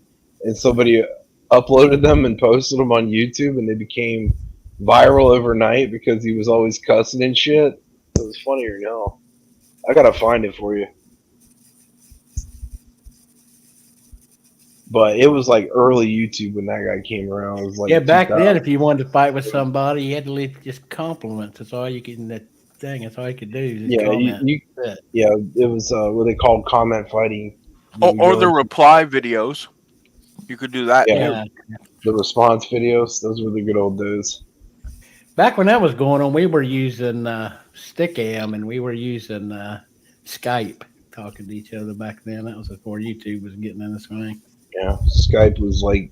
and somebody uploaded them and posted them on YouTube, and they became viral overnight because he was always cussing and shit. It was funnier now. I gotta find it for you. But it was like early YouTube when that guy came around. It was like Yeah, back 2000. then, if you wanted to fight with somebody, you had to leave just compliments. That's all you could. That thing. That's all you could do. Just Yeah, comment. yeah, it was what they called comment fighting. Or the reply videos. You could do that. Yeah. too. The response videos. Those were the good old days. Back when that was going on, we were using Stickam and we were using Skype, talking to each other back then. That was before YouTube was getting in this thing. Yeah, Skype was like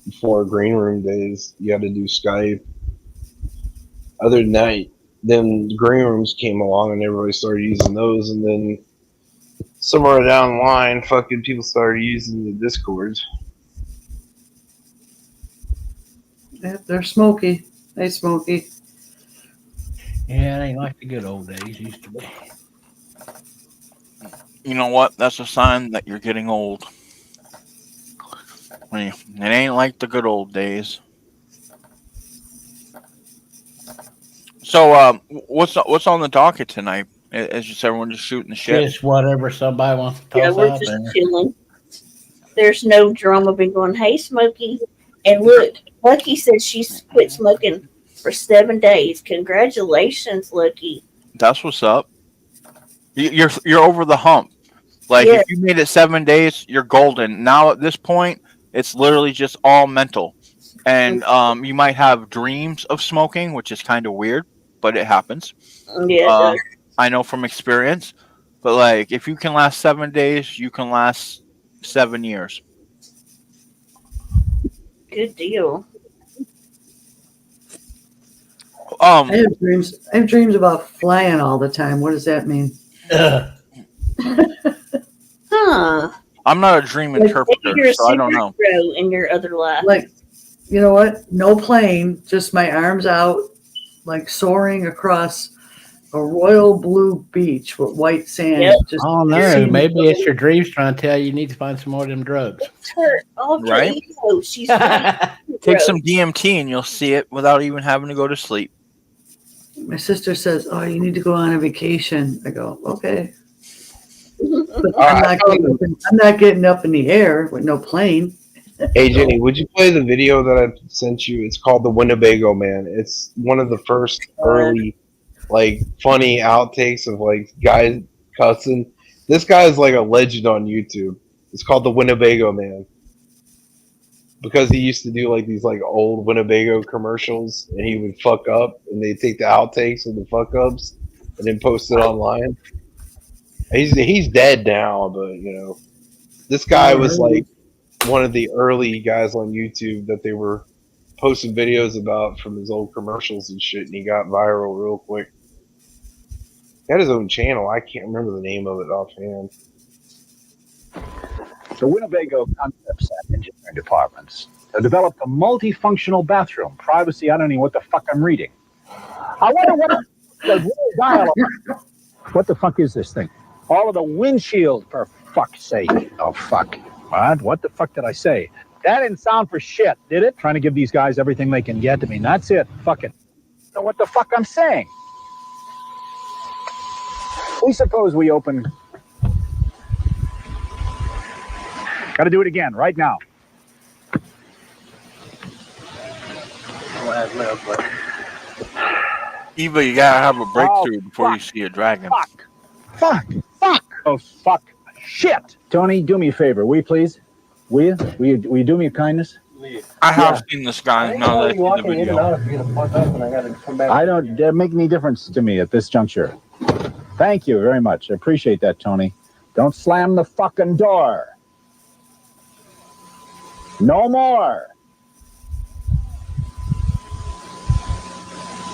before green room days. You had to do Skype. Other than that, then green rooms came along and everybody started using those, and then somewhere down the line, fucking people started using the Discords. Yeah, they're smoky. They smoky. Yeah, it ain't like the good old days used to be. You know what? That's a sign that you're getting old. It ain't like the good old days. So, what's on the docket tonight? Is just everyone just shooting the shit? Just whatever somebody wants to toss Yeah, we're out just there. chilling. There's no drama been going, hey, Smokey. And look, Lucky said she's quit smoking for 7 days. Congratulations, Lucky. That's what's up. You're over the hump. Like Yeah. if you made it 7 days, you're golden. Now at this point, it's literally just all mental, and you might have dreams of smoking, which is kind of weird, but it happens. Yeah, it does. I know from experience. But like, if you can last 7 days, you can last 7 years. Good deal. I have dreams. I have dreams about flying all the time. What does that mean? Huh. I'm not a dream interpreter, You're a so I don't know. superhero in your other life. Like, you know what? No plane, just my arms out, like soaring across a royal blue beach with white sand. Yep. Just Oh no, maybe it's your dreams trying to tell you need to find some more of them drugs. It's her alter Right? ego. She's Take some DMT and you'll see it without even having to go to sleep. My sister says, "Oh, you need to go on a vacation." I go, "Okay." But I'm not getting up in the air with no plane. Hey Jenny, would you play the video that I sent you? It's called The Winnebago Man. It's one of the first early, like, funny outtakes of like guys cussing. This guy is like a legend on YouTube. It's called The Winnebago Man because he used to do like these like old Winnebago commercials, and he would fuck up, and they take the outtakes of the fuck ups and then post it online. He's dead now, but you know, this guy was like one of the early guys on YouTube that they were posting videos about from his old commercials and shit, and he got viral real quick. He had his own channel. I can't remember the name of it offhand. The Winnebago Concepts and Engineering Departments have developed a multifunctional bathroom. Privacy, I don't know what the fuck I'm reading. I wonder what the dial. What the fuck is this thing? All of the windshield, for fuck's sake. Oh, fuck. What the fuck did I say? That didn't sound for shit, did it? Trying to give these guys everything they can get. I mean, that's it. Fuck it. Know what the fuck I'm saying? We suppose we open... Gotta do it again, right now. Eva, you gotta have a breakthrough before you see a dragon. Fuck! Oh, fuck. Shit! Tony, do me a favor, will you please? Will you do me a kindness? I have seen this guy now that I've seen the video. I don't make any difference to me at this juncture. Thank you very much. I appreciate that, Tony. Don't slam the fucking door. No more.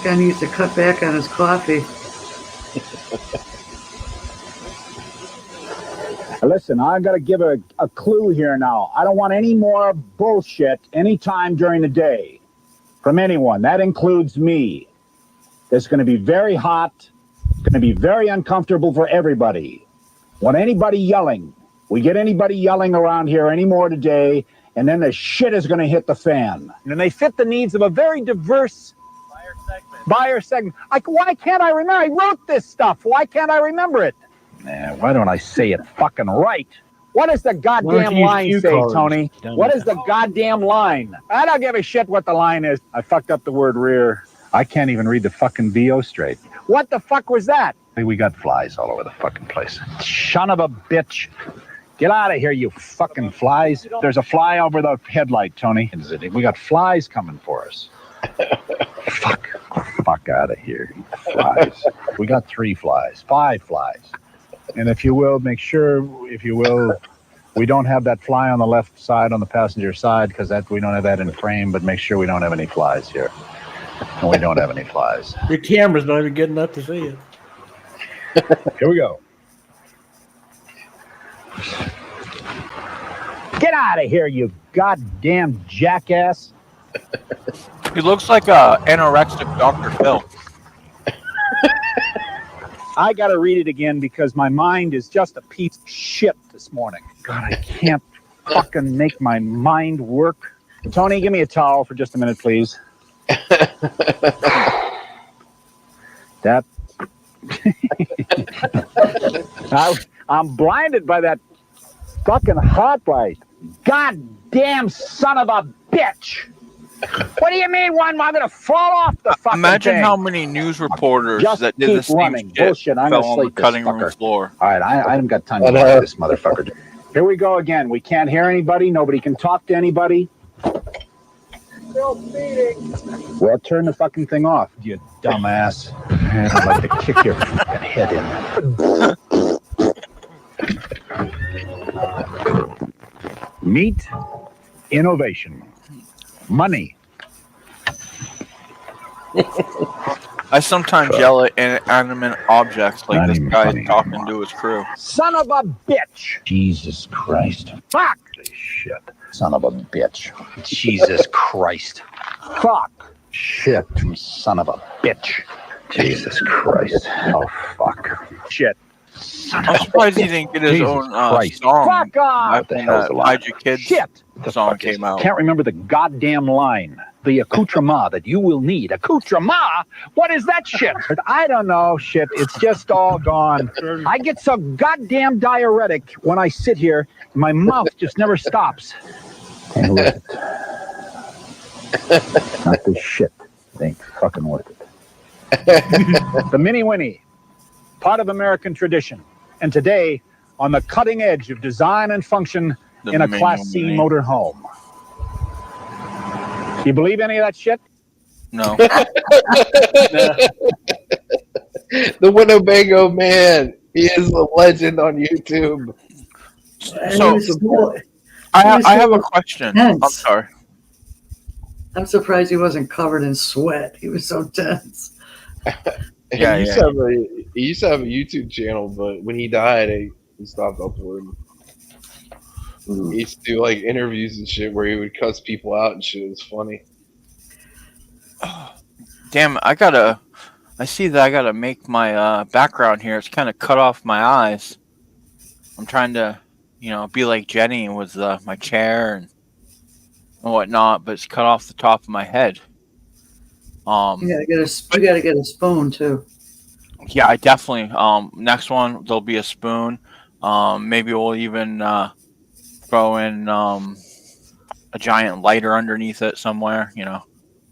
Guy needs to cut back on his coffee. Listen, I've got to give a clue here now. I don't want any more bullshit anytime during the day from anyone. That includes me. It's going to be very hot. It's going to be very uncomfortable for everybody. Want anybody yelling? We get anybody yelling around here anymore today, and then the shit is going to hit the fan. And they fit the needs of a very diverse buyer segment. Why can't I remember? I wrote this stuff. Why can't I remember it? Why don't I say it fucking right? What does the goddamn line say, Tony? What is the goddamn line? I don't give a shit what the line is. I fucked up the word rear. I can't even read the fucking VO straight. What the fuck was that? We got flies all over the fucking place. Son of a bitch. Get out of here, you fucking flies. There's a fly over the headlight, Tony. We got flies coming for us. Fuck out of here. Flies. We got 3 flies, 5 flies. And if you will, make sure, we don't have that fly on the left side on the passenger side because we don't have that in frame, but make sure we don't have any flies here. And we don't have any flies. Your camera's not even good enough to see it. Here we go. Get out of here, you goddamn jackass. He looks like a anorexic Dr. Phil. I got to read it again because my mind is just a piece of shit this morning. God, I can't fucking make my mind work. Tony, give me a towel for just a minute, please. I'm blinded by that fucking hot light. Goddamn son of a bitch. What do you mean one? I'm gonna fall off the fucking Imagine thing. how many news reporters Just that did the keep same running. shit Bullshit. I'm fell gonna on the sleep this cutting room fucker. floor. All right, I haven't got time to watch this motherfucker. Here we go again. We can't hear anybody. Nobody can talk to anybody. Still speeding. Well, turn the fucking thing off, you dumbass. Man, I'd like to kick your fucking head in. Meat, innovation, money. I sometimes yell at inanimate objects like Not this even guy funny is talking to his crew. Son of a bitch! Jesus Christ. Fuck this shit. Son of a bitch. Jesus Christ. Fuck. Shit, you son of a bitch. Jesus Christ. Oh, fuck. Shit. I'm surprised he didn't get his Jesus own Christ. song. Fuck off! When What the hell's that the line? Hide Your Kids Shit! song came out. Can't remember the goddamn line. The accoutrement that you will need. Accoutrement? What is that shit? I don't know, shit. It's just all gone. I get so goddamn diuretic when I sit here. My mouth just never stops. Ain't worth it. Not this shit. It ain't fucking worth it. The Mini Winnie, part of American tradition. And today, on the cutting edge of design and function in a Class C motor home. You believe any of that shit? No. The Winnebago man. He is a legend on YouTube. So, I have a question. Tense. I'm sorry. I'm surprised he wasn't covered in sweat. He was so tense. He used to have a YouTube channel, but when he died, he stopped uploading. He used to do like interviews and shit where he would cuss people out and shit. It was funny. Damn, I see that I gotta make my background here. It's kind of cut off my eyes. I'm trying to, be like Jenny with my chair and whatnot, but it's cut off the top of my head. You gotta get a spoon too. Yeah, I definitely. Next one there'll be a spoon. Maybe we'll even throw in a giant lighter underneath it somewhere.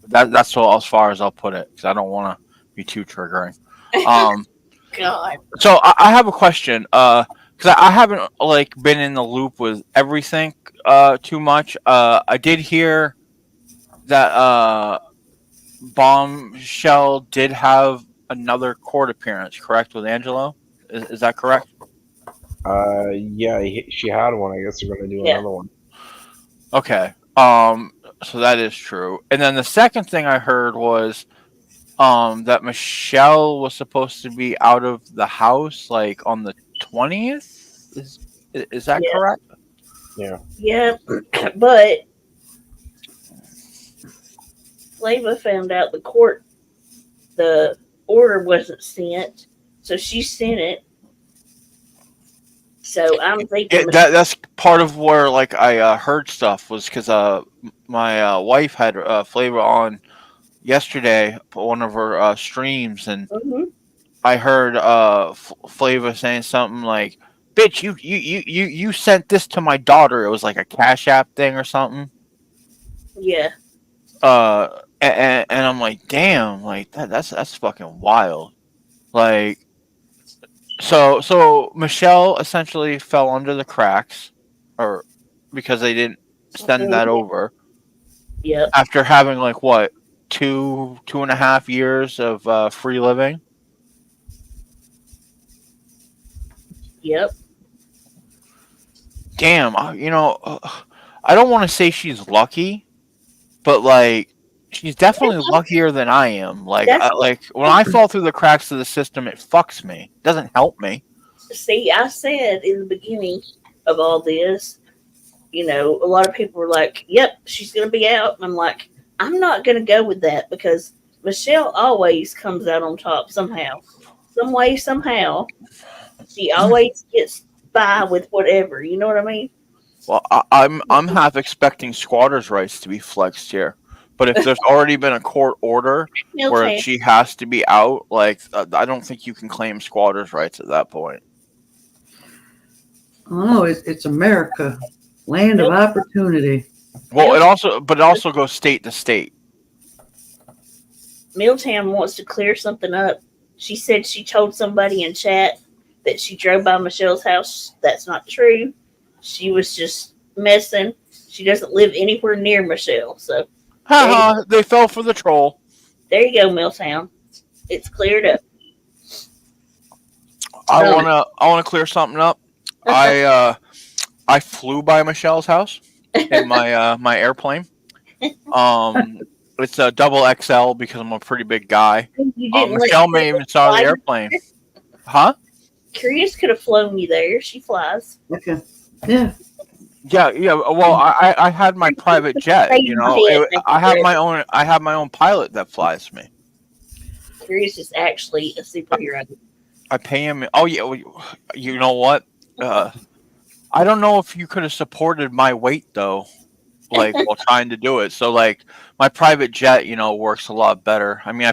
That's as far as I'll put it because I don't want to be too triggering. God. So I have a question. Because I haven't been in the loop with everything too much. I did hear that Bombshell did have another court appearance, correct, with Angelo? Is that correct? Yeah, she had one. I guess they're going to do another one. Okay. So that is true. And then the second thing I heard was that Michelle was supposed to be out of the house on the 20th. Is that correct? Yeah. Yeah, but Flava found out the order wasn't sent, so she sent it. So I'm thinking that's part of where I heard stuff was because my wife had Flava on yesterday, one of her streams, and I heard Flava saying something like, "Bitch, you sent this to my daughter." It was like a Cash App thing or something. Yeah. And I'm like, damn, that's fucking wild. So Michelle essentially fell under the cracks, or because they didn't send that over. Yep. After having 2.5 years of free living. Yep. Damn, I don't want to say she's lucky, but she's definitely luckier than I am. When I fall through the cracks of the system, it fucks me. It doesn't help me. See, I said in the beginning of all this, a lot of people were like, "Yep, she's gonna be out," and I'm like, I'm not gonna go with that because Michelle always comes out on top somehow, some way, somehow. She always gets by with whatever. You know what I mean? Well, I'm half expecting squatters' rights to be flexed here. But if there's already been a court order where she has to be out, I don't think you can claim squatters' rights at that point. Oh no, it's America, land of opportunity. Well, it also goes state to state. Milltown wants to clear something up. She said she told somebody in chat that she drove by Michelle's house. That's not true. She was just messing. She doesn't live anywhere near Michelle. So Haha, they fell for the troll. there you go, Milltown. It's cleared up. I wanna clear something up. I flew by Michelle's house in my my airplane. It's a double XL because I'm a pretty big guy. You didn't Michelle may even saw the airplane. Huh? Curious could have flown you there. She flies. Okay. Yeah. Yeah. Well, I had my private jet. You know, I have my own. I have my own pilot that flies me. Curious is actually a superhero. I pay him. Oh yeah. You know what? I don't know if you could have supported my weight though, like while trying to do it. So like my private jet, you know, works a lot better. I mean, I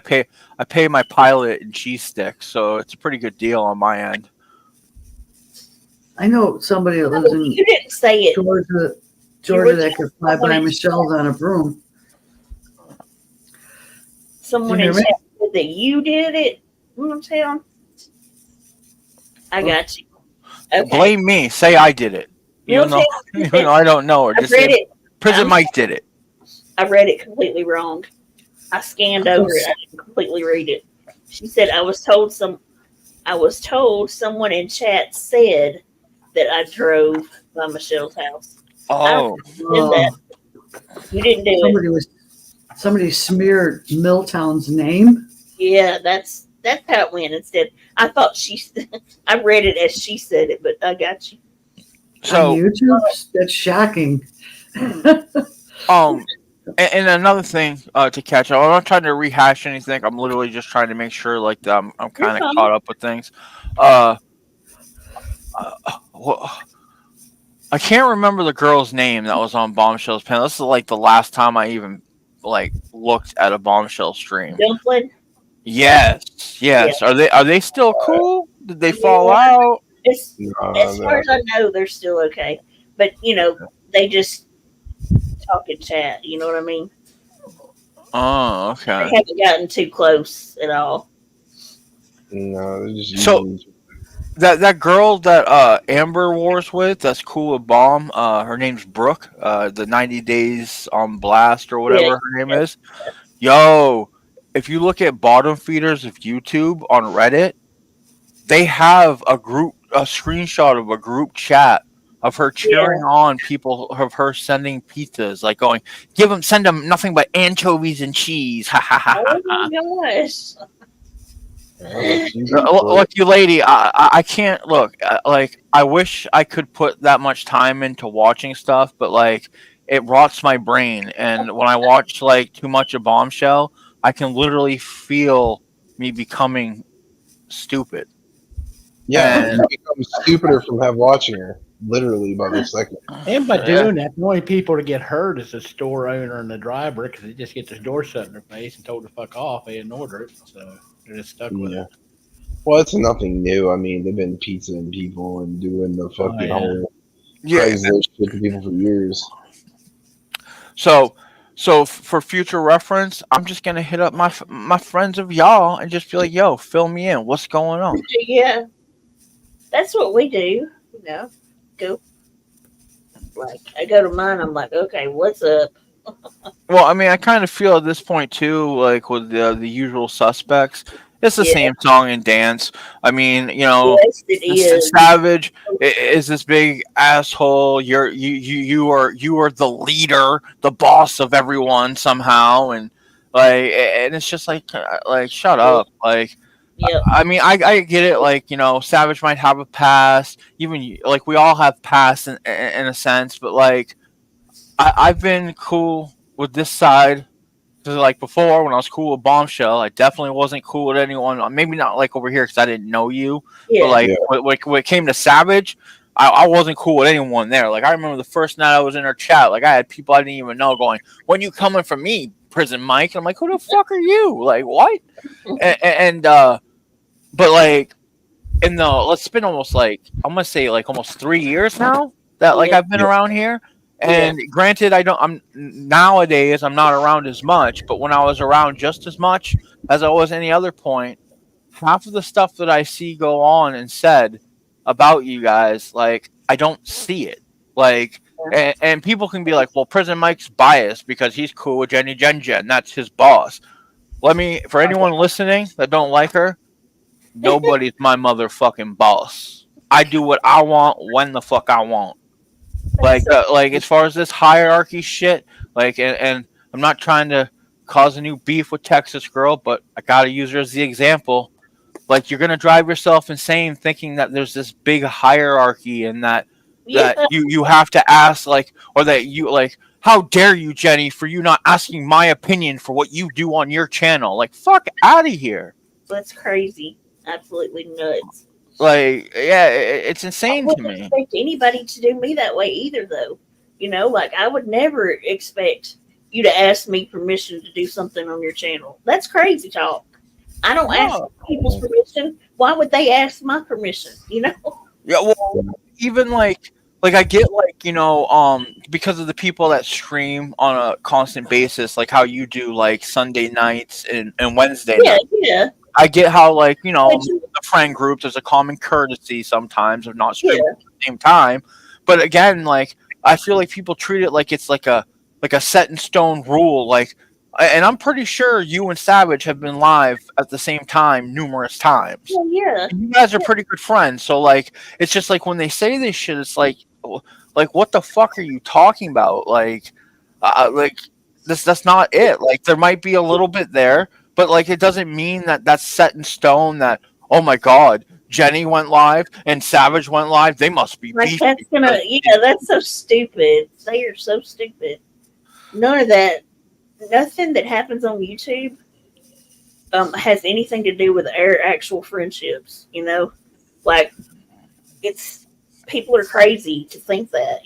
pay my pilot in cheese sticks, so it's a pretty good deal on my end. I know somebody that lives in You didn't say it. Georgia that could fly by Michelle's on a broom. Someone Did you in hear me? chat said that you did it. Milltown. I got you. Okay. Blame me. Say I did it. Even though, even though I don't know her. I Just read say it. Prison Mike did it. I read it completely wrong. I scanned over it. I didn't completely read it. She said I was told someone in chat said that I drove by Michelle's house. Oh. I did that. You didn't do it. Somebody smeared Milltown's name. Yeah, that's how it went. Instead, I thought I read it as she said it, but I got you. So on YouTube, that's shocking. And another thing to catch up. I'm not trying to rehash anything. I'm literally just trying to make sure like I'm kind of caught up with things. I can't remember the girl's name that was on Bombshell's panel. This is like the last time I even like looked at a Bombshell stream. Dumpling. Yes. Yeah. Are they still cool? Did they fall out? As far as I know, they're still okay. But they just talk and chat. You know what I mean? Oh, okay. They haven't gotten too close at all. No, they're just So that girl that Amber Wars with, that's cool with Bomb. Her name's Brooke. The 90 Days on Blast or whatever her name is. Yo, if you look at bottom feeders of YouTube on Reddit, they have a screenshot of a group chat of her cheering on people, of her sending pizzas, like going, send them nothing but anchovies and cheese. Ha ha ha. Oh my gosh. Look, you lady, I can't look. Like, I wish I could put that much time into watching stuff, but like, it rots my brain. And when I watch like too much of Bombshell, I can literally feel me becoming stupid. Yeah, you become stupider from watching her, literally by the second. And by doing that, the only people to get hurt is the store owner and the driver, because they just get the door shut in their face and told to fuck off. They didn't order it, so they're just stuck with it. Well, it's nothing new. I mean, they've been pizzaing people and doing the fucking whole crazy shit to people for years. So for future reference, I'm just gonna hit up my friends of y'all and just be like, "Yo, fill me in. What's going on?" Yeah, that's what we do. Go. Like, I go to mine. I'm like, okay, what's up? Well, I mean, I kind of feel at this point too, like with the usual suspects, it's the same song and dance. I mean, Yes, it is. Savage is this big asshole. You are the leader, the boss of everyone somehow, and it's just like shut up. Like, I mean, I get it. Like, Savage might have a past, even like we all have past in a sense, but like. I've been cool with this side. Like before, when I was cool with Bombshell, I definitely wasn't cool with anyone. Maybe not like over here because I didn't know you. Yeah. But like when it came to Savage, I wasn't cool with anyone there. Like I remember the first night I was in her chat, like I had people I didn't even know going, "When you coming for me, Prison Mike?" And I'm like, "Who the fuck are you? Like what?" But like it's been almost like I'm gonna say like almost 3 years now that like I've been around here. And granted, I'm nowadays I'm not around as much, but when I was around just as much as I was any other point, half of the stuff that I see go on and said about you guys, like I don't see it. Like, and people can be like, "Well, Prison Mike's biased because he's cool with Jenny Jen. That's his boss." For anyone listening that don't like her, nobody's my motherfucking boss. I do what I want when the fuck I want. Like as far as this hierarchy shit, and I'm not trying to cause a new beef with Texas Girl, but I gotta use her as the example. Like you're gonna drive yourself insane thinking that there's this big hierarchy and that you have to ask or that you how dare you, Jenny, for you not asking my opinion for what you do on your channel? Like fuck out of here. That's crazy. Absolutely nuts. It's insane I to wouldn't me. expect anybody to do me that way either, though. I would never expect you to ask me permission to do something on your channel. That's crazy talk. I don't ask people's permission. Why would they ask my permission? Yeah, well, even I get because of the people that stream on a constant basis, like how you do Sunday nights and Wednesday nights. Yeah. I get how the friend group there's a common courtesy sometimes of not streaming at the same time. But again, I feel like people treat it like it's like a set in stone rule. And I'm pretty sure you and Savage have been live at the same time numerous times. Well, yeah. You guys are pretty good friends, so it's just when they say this shit, it's like what the fuck are you talking about? That's not it. There might be a little bit there, but it doesn't mean that that's set in stone. That oh my god, Jenny went live and Savage went live. They must be beefy. That's so stupid. They are so stupid. None of that. Nothing that happens on YouTube has anything to do with our actual friendships. It's people are crazy to think that.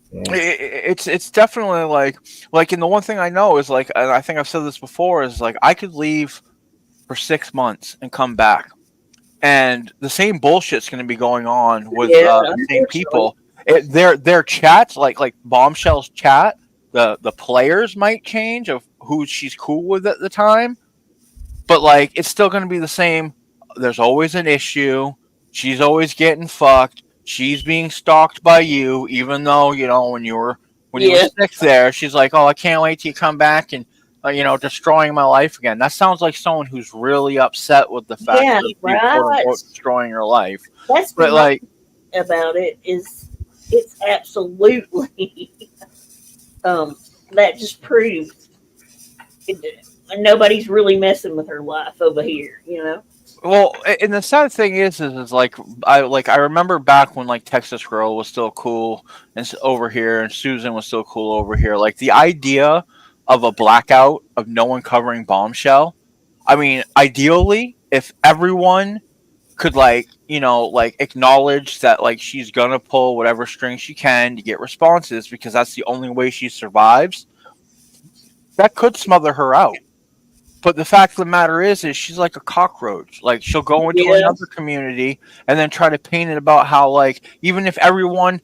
It's definitely and the one thing I know is and I think I've said this before is I could leave for 6 months and come back, and the same bullshit's going to be going on with the same people. Their chats like Bombshell's chat. The players might change of who she's cool with at the time, but it's still going to be the same. There's always an issue. She's always getting fucked. She's being stalked by you, even though when you were sick there, she's like, "Oh, I can't wait till you come back and destroying my life again." That sounds like someone who's really upset with the fact that you're quote unquote destroying her life. That's what about it is it's absolutely that just proves nobody's really messing with her life over here. Well, and the sad thing is I remember back when Texas Girl was still cool and over here, and Susan was still cool over here. The idea of a blackout of no one covering Bombshell. I mean, ideally, if everyone could acknowledge that she's gonna pull whatever string she can to get responses because that's the only way she survives, that could smother her out. But the fact of the matter is she's like a cockroach. She'll go into another community and then try to paint it about how even if everyone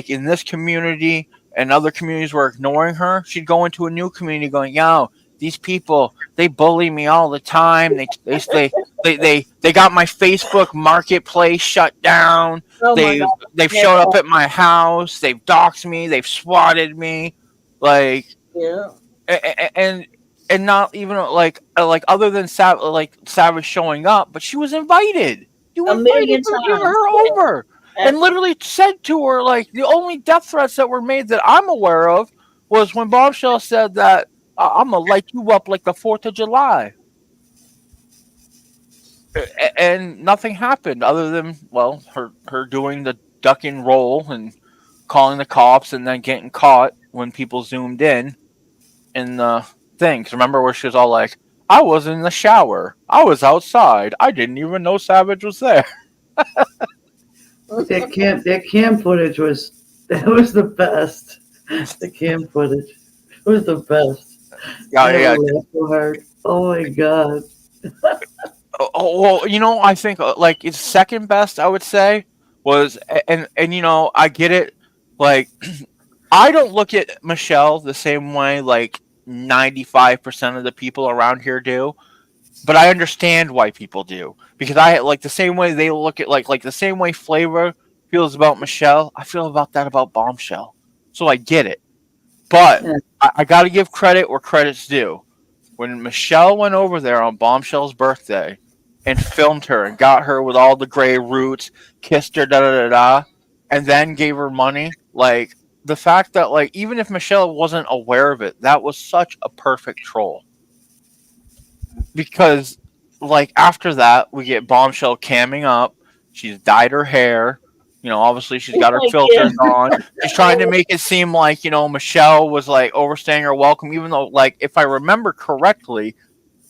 in this community and other communities were ignoring her, she'd go into a new community going, "Yo, these people, they bully me all the time. They got my Facebook marketplace shut down. They've showed up at my house. They've doxed me. They've swatted me." And not even other than Savage showing up, but she was invited. You invited her over and literally said to her the only death threats that were made that I'm aware of was when Bombshell said that I'm gonna light you up like the 4th of July, and nothing happened other than her doing the duck and roll and calling the cops and then getting caught when people zoomed in the thing. 'Cause remember where she was all like, "I was in the shower. I was outside. I didn't even know Savage was there." That cam footage was the best. The cam footage was the best. Yeah. So hard. Oh my god. Well, I think it's second best. I would say was and I get it. I don't look at Michelle the same way like 95% of the people around here do, but I understand why people do, because I like the same way they look at like the same way Flavor feels about Michelle. I feel about that about Bombshell, so I get it. But I got to give credit where credit's due. When Michelle went over there on Bombshell's birthday and filmed her and got her with all the gray roots, kissed her, da da da da, and then gave her money, like the fact that like even if Michelle wasn't aware of it, that was such a perfect troll. Because like after that, we get Bombshell camming up. She's dyed her hair. You know, obviously she's got her filters on. She's trying to make it seem like, you know, Michelle was like overstaying her welcome, even though, like, if I remember correctly,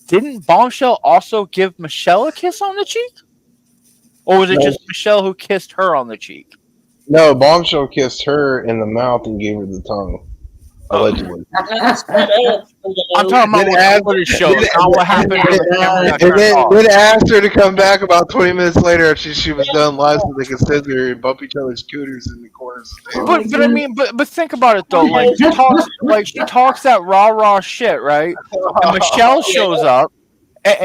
didn't Bombshell also give Michelle a kiss on the cheek? Or was it No. just Michelle who kissed her on the cheek? No, Bombshell kissed her in the mouth and gave her the tongue. Allegedly. I'm talking about what footage shows, not what happened when the camera got And turned then off. asked her to come back about 20 minutes later after she was done live so they could sit there and bump each other's scooters in the corners of the table. But I mean, but think about it though. Like she talks that rah shit, right? And Michelle shows up,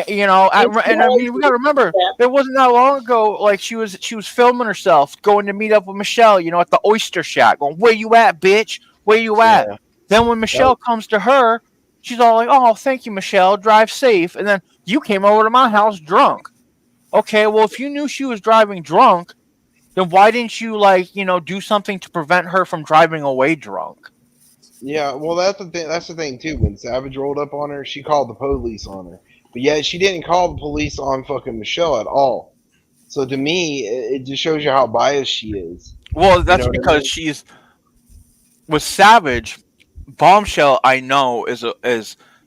you know, and I mean, we gotta remember it wasn't that long ago. Like she was filming herself going to meet up with Michelle, you know, at the Oyster Shack, going, "Where you at, bitch? Where you at?" Yeah. Then when Michelle comes to her, she's all like, "Oh, thank you, Michelle. Drive safe." And then you came over to my house drunk. Okay, well, if you knew she was driving drunk, then why didn't you, like, you know, do something to prevent her from driving away drunk? Yeah, well, that's the thing. That's the thing too. When Savage rolled up on her, she called the police on her, but yet she didn't call the police on fucking Michelle at all. So to me, it just shows you how biased she is. Well, that's You know what I because mean? she's with Savage. Bombshell, I know, is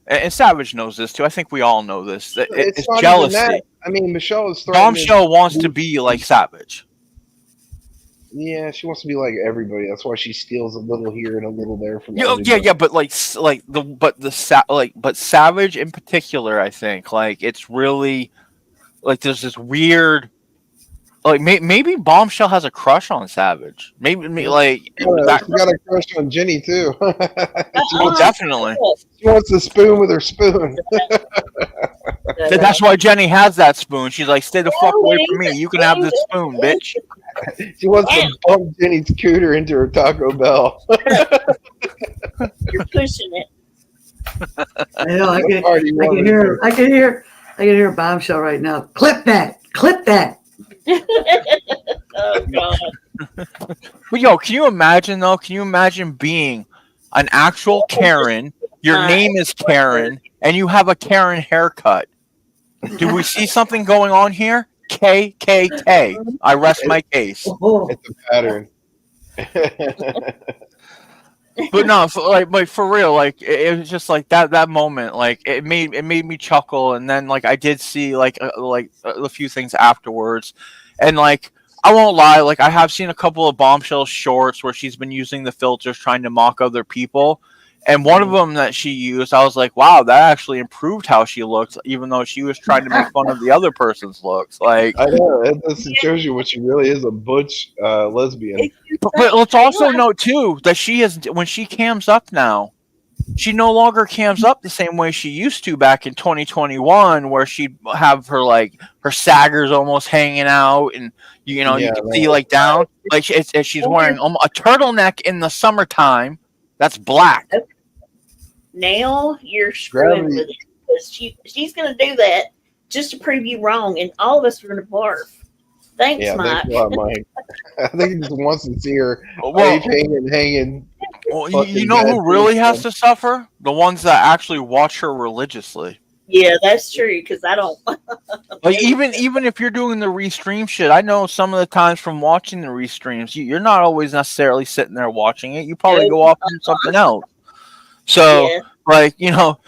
and Savage knows this too. I think we all know this. It's not even that. jealousy. I mean, Michelle is threatening. Bombshell wants to be like Savage. Yeah, she wants to be like everybody. That's why she steals a little here and a little there from. Yeah, but but Savage in particular, I think, like, it's really like there's this weird, like, maybe Bombshell has a crush on Savage. Maybe like She got a crush on Jenny too. definitely. She wants the spoon with her spoon. That's why Jenny has that spoon. She's like, "Stay the fuck away from me. You can have this spoon, bitch." She wants to bump Jenny's scooter into her Taco Bell. You're pushing it. I know. I can hear Bombshell right now. Clip that. Clip that. Oh God. But yo, can you imagine though? Can you imagine being an actual Karen? Your name is Karen, and you have a Karen haircut. Do we see something going on here? KKK. I rest my case. It's a pattern. But no, for real, like it was just like that moment, like it made me chuckle, and then like I did see like a few things afterwards, and like I won't lie, like I have seen a couple of Bombshell shorts where she's been using the filters trying to mock other people. And one of them that she used, I was like, wow, that actually improved how she looks, even though she was trying to make fun of the other person's looks. Like, I know, it shows you what she really is, a butch lesbian. But let's also note too that she is, when she cams up now, she no longer cams up the same way she used to back in 2021, where she'd have her her saggers almost hanging out, and you can see like down, like she's wearing a turtleneck in the summertime. That's black. Now you're screwing with it because she's going to do that just to prove you wrong, and all of us are going to barf. Thanks, Mike. Thanks a lot, Mike. I think he just wants to see her hanging. Well, you know who really has to suffer? The ones that actually watch her religiously. Yeah, that's true, because I don't. Like even if you're doing the restream shit, I know some of the times from watching the restreams, you're not always necessarily sitting there watching it. You probably go off and do something else. So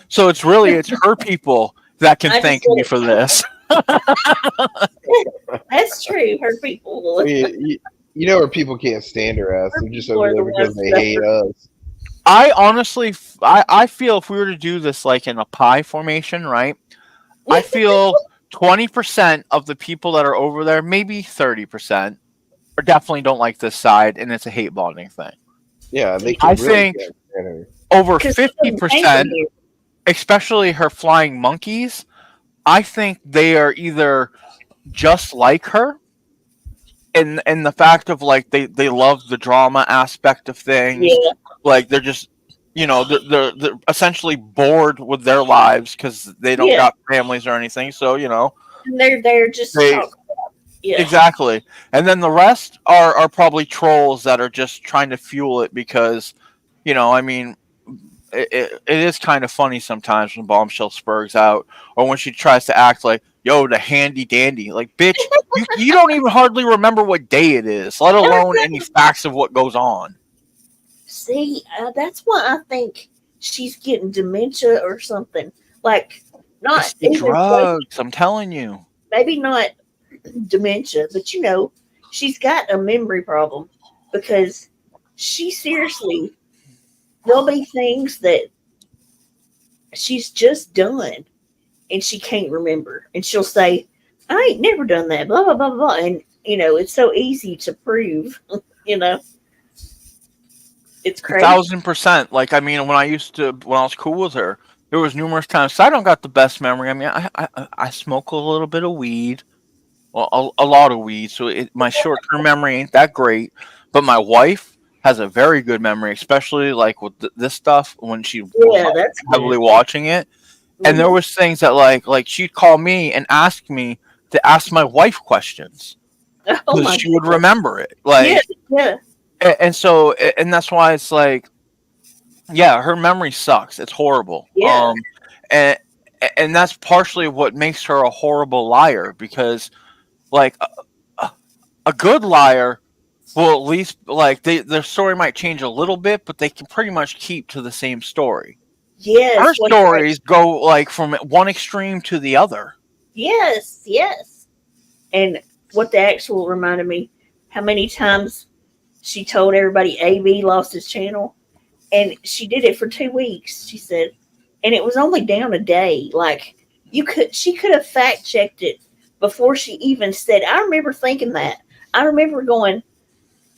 so it's her people that can thank me for this. That's true. Her people. You know where people can't stand her ass. They're just over there because they hate us. I honestly, I feel if we were to do this like in a pie formation, right? I feel 20% of the people that are over there, maybe 30%, or definitely don't like this side, and it's a hate bonding thing. Yeah, they I can really think get her. over 'Cause she doesn't came 50%, from here. especially her flying monkeys, I think they are either just like her in the fact of like they love the drama aspect of things. Yeah. Like they're just they're essentially bored with their lives because they don't Yeah. got families or anything. So And they're there just to they talk crap. Yeah. exactly. And then the rest are probably trolls that are just trying to fuel it because I mean it is kind of funny sometimes when Bombshell spurgs out or when she tries to act like, yo, the handy dandy. Like, bitch, you don't even hardly remember what day it is, let alone any facts of what goes on. See, that's why I think she's getting dementia or something. Like, not It's the even drugs, I'm telling you. maybe not dementia, but she's got a memory problem because she seriously, there'll be things that she's just done and she can't remember. And she'll say, I ain't never done that, blah, blah, blah, blah. And, it's so easy to prove, It's crazy. 1,000%. Like, I mean, when I was cool with her, there was numerous times. So I don't got the best memory. I mean, I smoke a little bit of weed, well, a lot of weed. So my short term memory ain't that great. But my wife has a very good memory, especially like with this stuff when she was that's heavily good. watching it. And there was things that like she'd call me and ask me to ask my wife questions Oh my because she would goodness. remember it. Like, Yeah. and so and that's why it's like, yeah, her memory sucks. It's horrible. Yeah. And that's partially what makes her a horrible liar because like a good liar will at least like their story might change a little bit, but they can pretty much keep to the same story. Yes. Her stories go like from one extreme to the other. Yes. And what the actual reminded me, how many times she told everybody AB lost his channel, and she did it for 2 weeks. She said, and it was only down a day. Like she could have fact checked it before she even said. I remember thinking that. I remember going,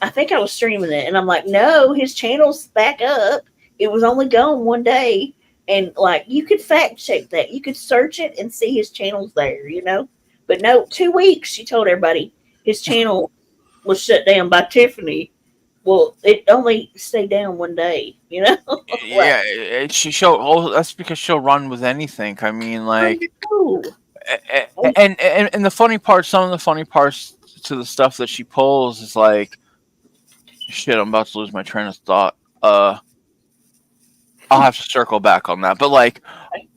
I think I was streaming it, and I'm like, no, his channel's back up. It was only gone 1 day, and like you could fact check that. You could search it and see his channel's there. But no, 2 weeks. She told everybody his channel was shut down by Tiffany. Well, it only stayed down 1 day, Yeah, that's because she'll run with anything. I mean, like, and the funny part, some of the funny parts to the stuff that she pulls is like, shit. I'm about to lose my train of thought. I'll have to circle back on that. But like,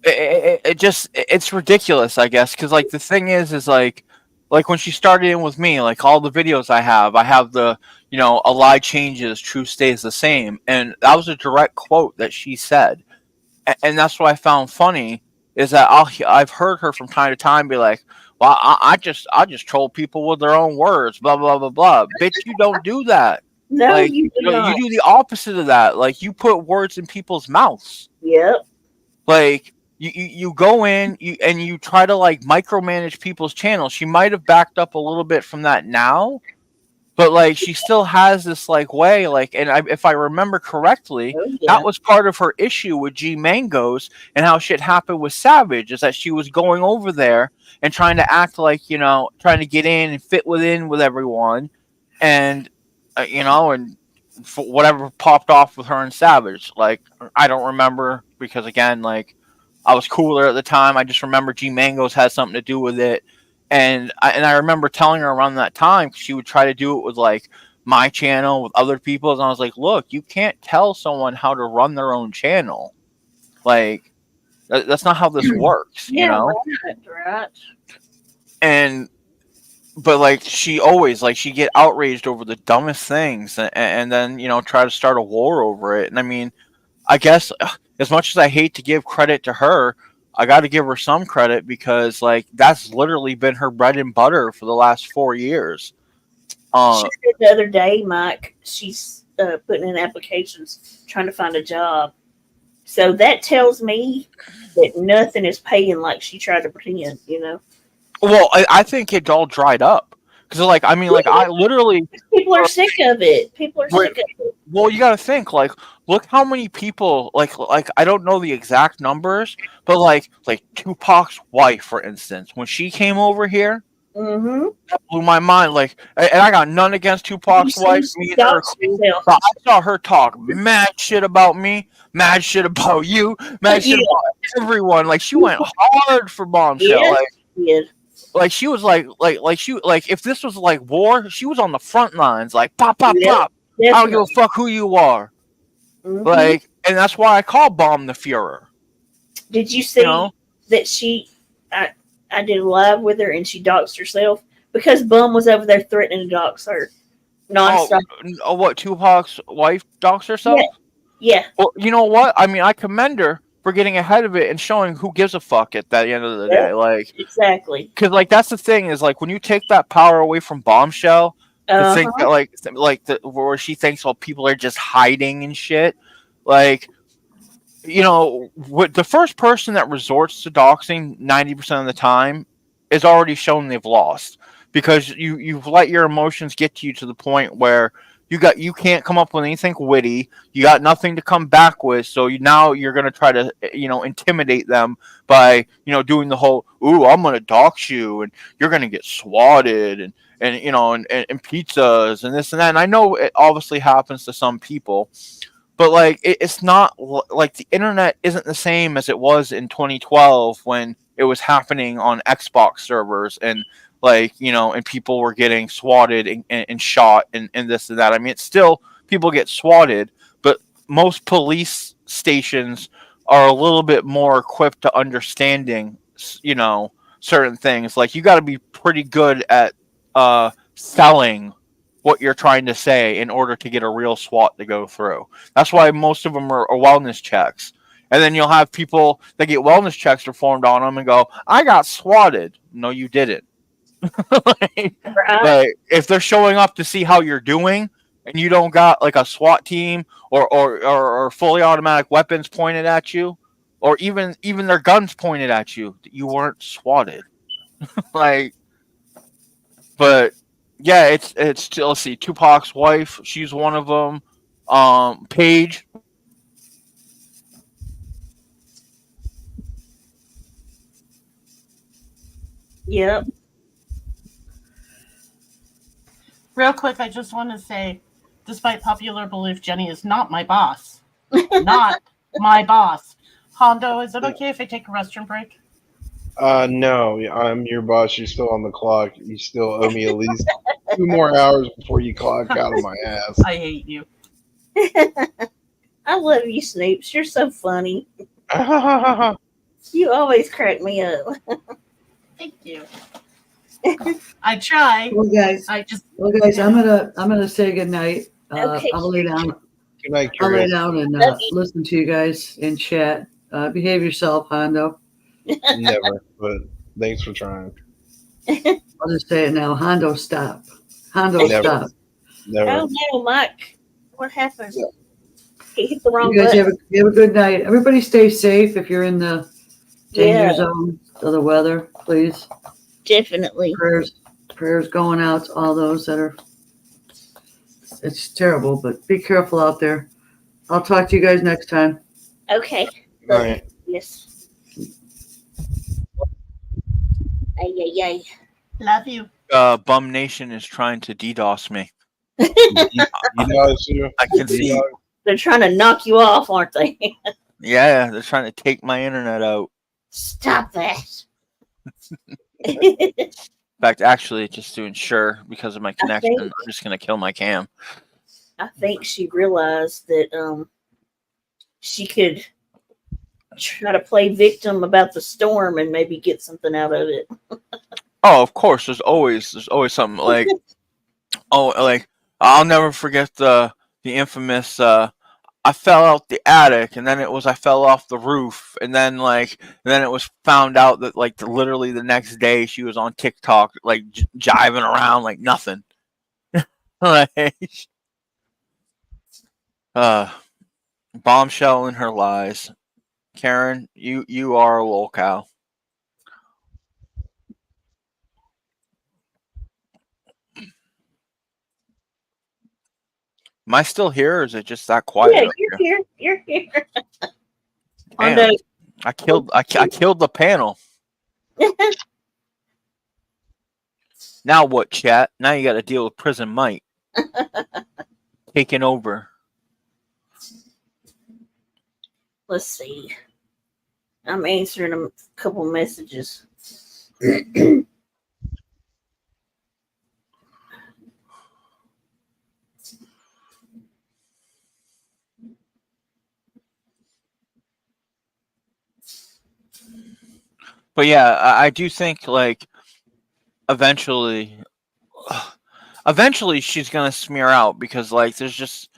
it's ridiculous, I guess, because like the thing is like when she started in with me, like all the videos I have the a lie changes, truth stays the same, and that was a direct quote that she said, and that's what I found funny is that I've heard her from time to time be like, well, I just troll people with their own words, blah blah blah blah. Bitch, you don't do that. No, like, you do not. You do the opposite of that. Like you put words in people's mouths. Yep. Like you go in and you try to like micromanage people's channels. She might have backed up a little bit from that now, but like she still has this like way like, and if I remember correctly, that was part of her issue with G Mangoes and how shit happened with Savage is that she was going over there and trying to act like trying to get in and fit within with everyone, and and for whatever popped off with her and Savage. Like I don't remember because again like I was cooler at the time. I just remember G Mangoes had something to do with it. And I remember telling her around that time she would try to do it with like my channel with other people's, and I was like, look, you can't tell someone how to run their own channel. Like that's not how this works, Right. And but like she always like she get outraged over the dumbest things, and then try to start a war over it. And I mean, I guess as much as I hate to give credit to her, I got to give her some credit because like that's literally been her bread and butter for the last 4 years. She said the other day, Mike, she's putting in applications trying to find a job. So that tells me that nothing is paying like she tried to pretend, Well, I think it all dried up because like I mean like I literally people are sick of it. People are sick of it. Well, you got to think like, look how many people like I don't know the exact numbers, but like Tupac's wife, for instance, when she came over here, Mm-hmm. that blew my mind. Like, and I got none against You Tupac's see, wife. she Me and her are doxed cool, herself. but I saw her talk mad shit about me, mad shit about you, mad shit Yeah. about everyone. Like, she went hard for Bombshell. Yes, she did. Like she was like if this was like war, she was on the front lines, like pop, pop, Yep, pop. I don't give a definitely. fuck who you are. Mm-hmm. Like, and that's why I call Bomb the Fuhrer. Did you You see know? that I did a live with her and she doxed herself because Bum was over there threatening to dox her Oh, nonstop. what? Tupac's wife docs Yeah, herself? yeah, Well, you know what? I mean, I commend her for getting ahead of it and showing who gives a fuck at the end of the day. yep, Like, exactly. because like that's the thing is like when you take that power away from Bombshell to Uh think huh. that where she thinks all people are just hiding and shit, like what the first person that resorts to doxing 90% of the time is already shown they've lost because you've let your emotions get to you to the point where you can't come up with anything witty. You got nothing to come back with, so now you're gonna try to intimidate them by doing the whole "ooh, I'm gonna dox you and you're gonna get swatted and pizzas and this and that." And I know it obviously happens to some people, but like it's not like the internet isn't the same as it was in 2012 when it was happening on Xbox servers and and people were getting swatted and shot and this and that. I mean, it's still people get swatted, but most police stations are a little bit more equipped to understanding certain things. Like, you got to be pretty good at selling what you're trying to say in order to get a real SWAT to go through. That's why most of them are wellness checks. And then you'll have people that get wellness checks performed on them and go, "I got swatted." No, you didn't. Right. Like, if they're showing up to see how you're doing and you don't got like a SWAT team or fully automatic weapons pointed at you, or even their guns pointed at you, you weren't swatted. Like, but yeah, it's still, let's see, Tupac's wife, she's one of them. Paige. Yep. Real quick, I just want to say, despite popular belief, Jenny is not my boss. Not my boss. Hondo, is it okay if I take a restroom break? No, I'm your boss. You're still on the clock. You still owe me at least 2 more hours before you clock out of my ass. I hate you. I love you, Snoops. You're so funny. You always crack me up. Thank you. I try. Well, guys, I just. I'm gonna say good night. Okay. I'll lay down. Good night, I'll lay Curious. down and listen to you guys in chat. Behave yourself, Hondo. Never, but thanks for trying. I'll just say it now. Hondo, stop. Hondo, Never. stop. Never. Oh no, Mike. What happened? He hit the wrong You guys button. have a good night. Everybody stay safe if you're in the danger zone of the weather, please. Definitely. Prayers going out to all those that are. It's terrible, but be careful out there. I'll talk to you guys next time. Okay. All right. Yes. Ay, ay, ay. Love you. Bum Nation is trying to DDoS me. I can see. They're trying to knock you off, aren't they? Yeah, they're trying to take my internet out. Stop that. In fact, actually, just to ensure, because of my connection, I'm just going to kill my cam. I think she realized that she could try to play victim about the storm and maybe get something out of it. Oh, of course. There's always something like, I'll never forget the infamous. I fell out the attic, and then it was I fell off the roof, and then it was found out that literally the next day she was on TikTok jiving around like nothing. Bombshell in her lies. Karen, you are a lolcow. Am I still here, or is it just that quiet? Yeah, up you're here? here. You're here. Damn. I killed the panel. Now what, chat? Now you got to deal with Prison Mike taking over. Let's see. I'm answering a couple messages. But yeah, I do think like eventually she's gonna smear out because like there's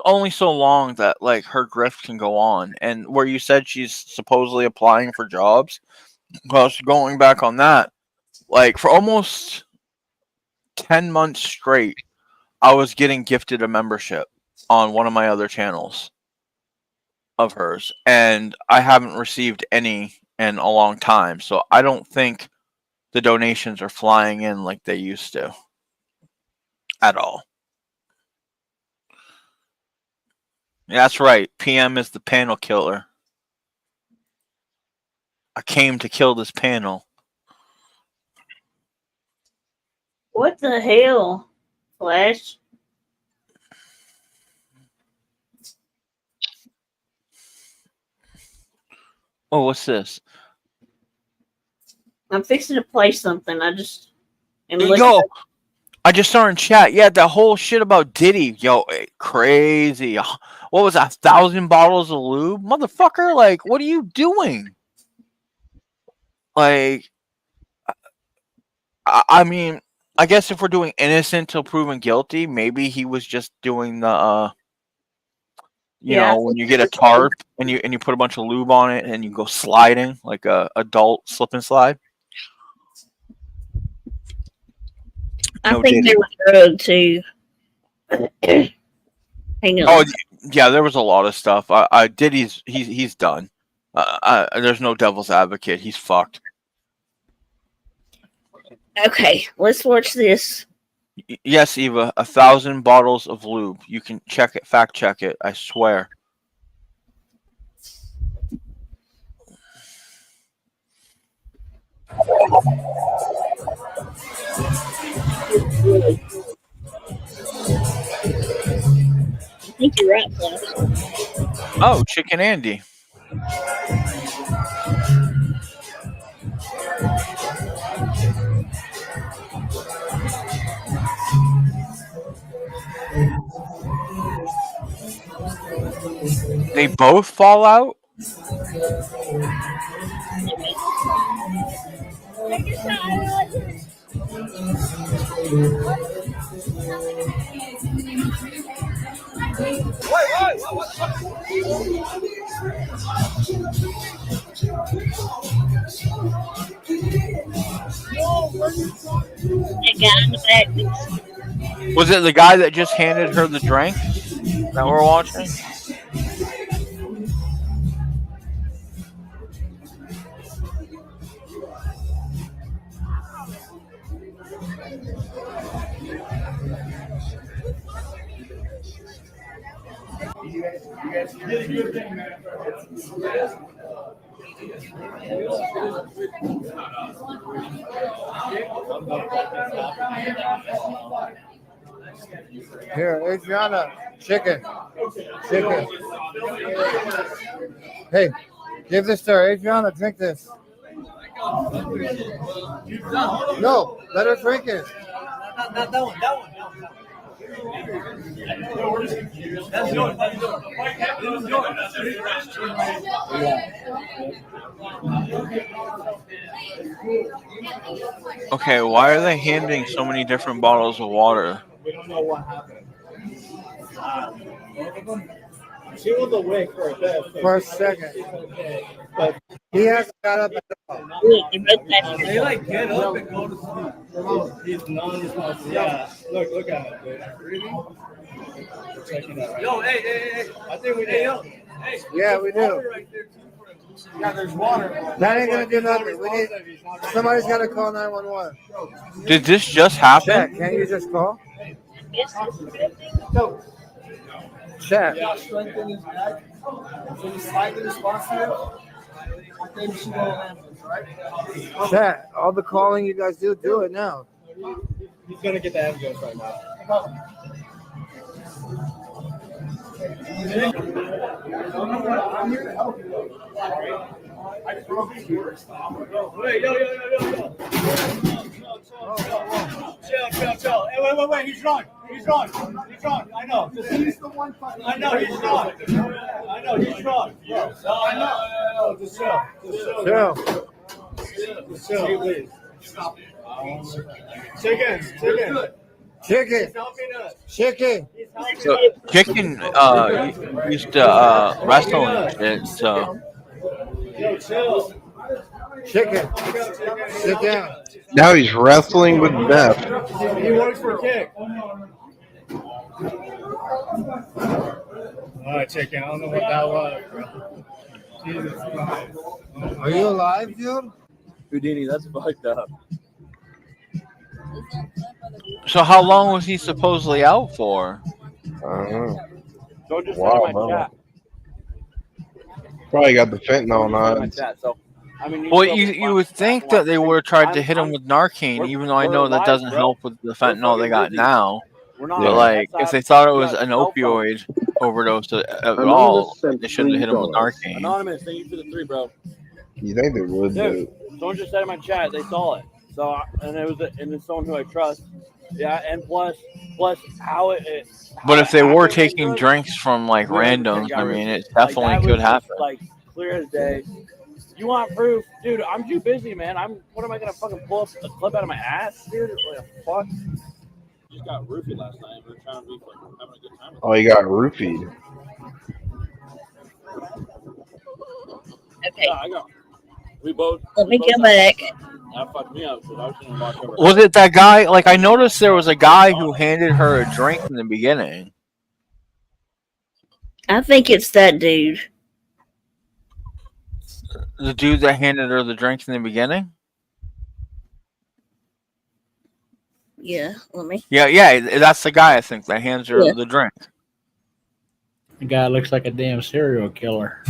only so long that like her grift can go on. And where you said she's supposedly applying for jobs, well, so going back on that, like for almost 10 months straight, I was getting gifted a membership on one of my other channels of hers, and I haven't received any in a long time. So I don't think the donations are flying in like they used to at all. Yeah, that's right. PM is the panel killer. I came to kill this panel. What the hell, Flash? Oh, what's this? I'm fixing to play something. I just am Yo, I just saw in chat. Yeah, that whole shit about Diddy. Yo, crazy. What was that? 1,000 bottles of lube, motherfucker? Like, what are you doing? Like, I mean, I guess if we're doing innocent till proven guilty, maybe he was just doing the you know, when you get a tarp and you put a bunch of lube on it and you go sliding like a adult slip and slide. I No think Diddy. they were drugged too. Hang on. Oh yeah, there was a lot of stuff. Diddy's he's done. There's no devil's advocate. He's fucked. Okay, let's watch this. Yes, Eva, 1,000 bottles of lube. You can check it, fact check it. I swear. I think you're right, Flash. Oh, Chicken Andy. They both fall out? That guy in the back. Was it the guy that just handed her the drink that we're watching? Here, Adriana, chicken. Hey, give this to her. Adriana, drink this. No, let her drink it. Not that one. That's yours. Okay, why are they handing so many different bottles of water? We don't know what happened. She was awake for a bit. For a second. But he hasn't got up at all. They like get up and go to sleep. He's non-responsive. Yeah. Look at him. Yo, hey. I think we did. Hey, yeah, we do. Yeah, there's water. That ain't gonna do nothing. We need somebody's gotta call 911. Did this just happen? Check. Can't you just call? Chat. Yeah, strengthen his neck. So he's slightly responsive. I think she will ambulance, right? Chat. All the calling you guys do it now. He's gonna get the ambulance right now. I'm here to help you. I promise you. Wait, yo. Chill. Hey, wait. He's drunk. I know. He's the one. I know he's drunk. I know. Just chill, please. Stop it. Chicken. So Chicken used to wrestle and shit. So Yo, chill. Chicken. Sit down. Now he's wrestling with Beth. He works for Kick. Alright, Chicken. I don't know what that was, bro. Jesus Christ. Are you alive, dude? Houdini, that's fucked up. So how long was he supposedly out for? Don't just my chat. Probably got the fentanyl knives. Well, you would think that they would have tried to hit him with Narcan, even though I know that doesn't help with the fentanyl they got now. But like, if they thought it was an opioid overdose at all, they shouldn't have hit him with Narcan. Anonymous, thank you for the 3, bro. You think they would, dude? Someone just said in my chat they saw it. So and it's someone who I trust. Yeah, and plus how it. But if they were taking drinks from like randoms, I mean, it definitely could happen. Like clear as day. You want proof, dude? I'm too busy, man. What am I gonna fucking pull up a clip out of my ass, dude? What the fuck? You got roofied last night. We're trying to be having a good time. Oh, you got roofied. Okay. Yeah, I got. We both. Let me get back. That fucked me up. So I was gonna watch over. Was it that guy? Like, I noticed there was a guy who handed her a drink in the beginning. I think it's that dude. The dude that handed her the drink in the beginning? Yeah, let me. Yeah, that's the guy, I think, that hands her the drink. The guy looks like a damn serial killer.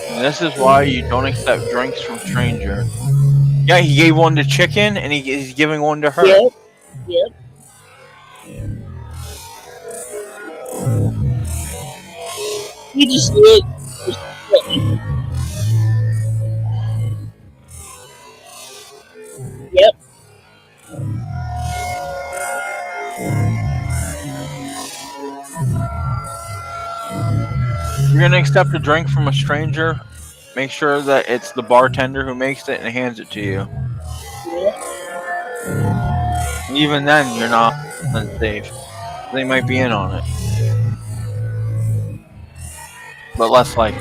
And this is why you don't accept drinks from stranger. Yeah, he gave one to Chicken, and he's giving one to her. Yep. You just look. Yep. If you're gonna accept a drink from a stranger, make sure that it's the bartender who makes it and hands it to you. Even then, you're not safe. They might be in on it, but less likely.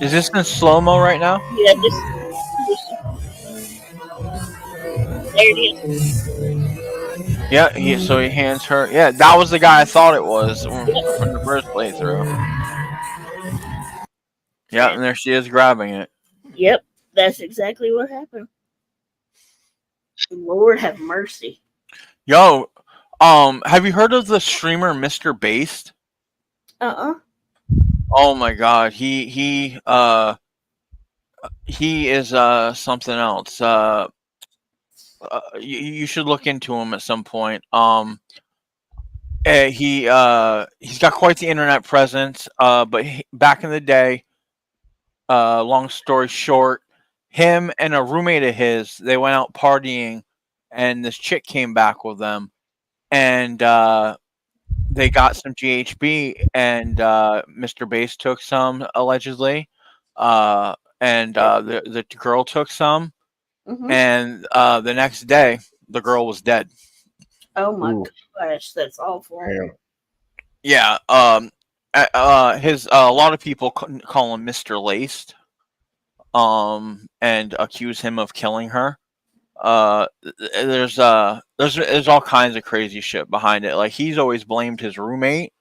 Is this in slow-mo right now? Yeah, there it is. Yeah, so he hands her. Yeah, that was the guy I thought it was from the first playthrough. Yeah, and there she is grabbing it. Yep, that's exactly what happened. Lord have mercy. Yo, have you heard of the streamer Mr. Based? Oh my god, he is something else. You should look into him at some point. He's got quite the internet presence. But back in the day, long story short, him and a roommate of his, they went out partying, and this chick came back with them, and they got some GHB, and Mr. Bass took some allegedly, and the girl took some, and the next day the girl was dead. Oh my gosh, that's awful. Yeah. A lot of people call him Mr. Laced. and accuse him of killing her. There's all kinds of crazy shit behind it. Like, he's always blamed his roommate,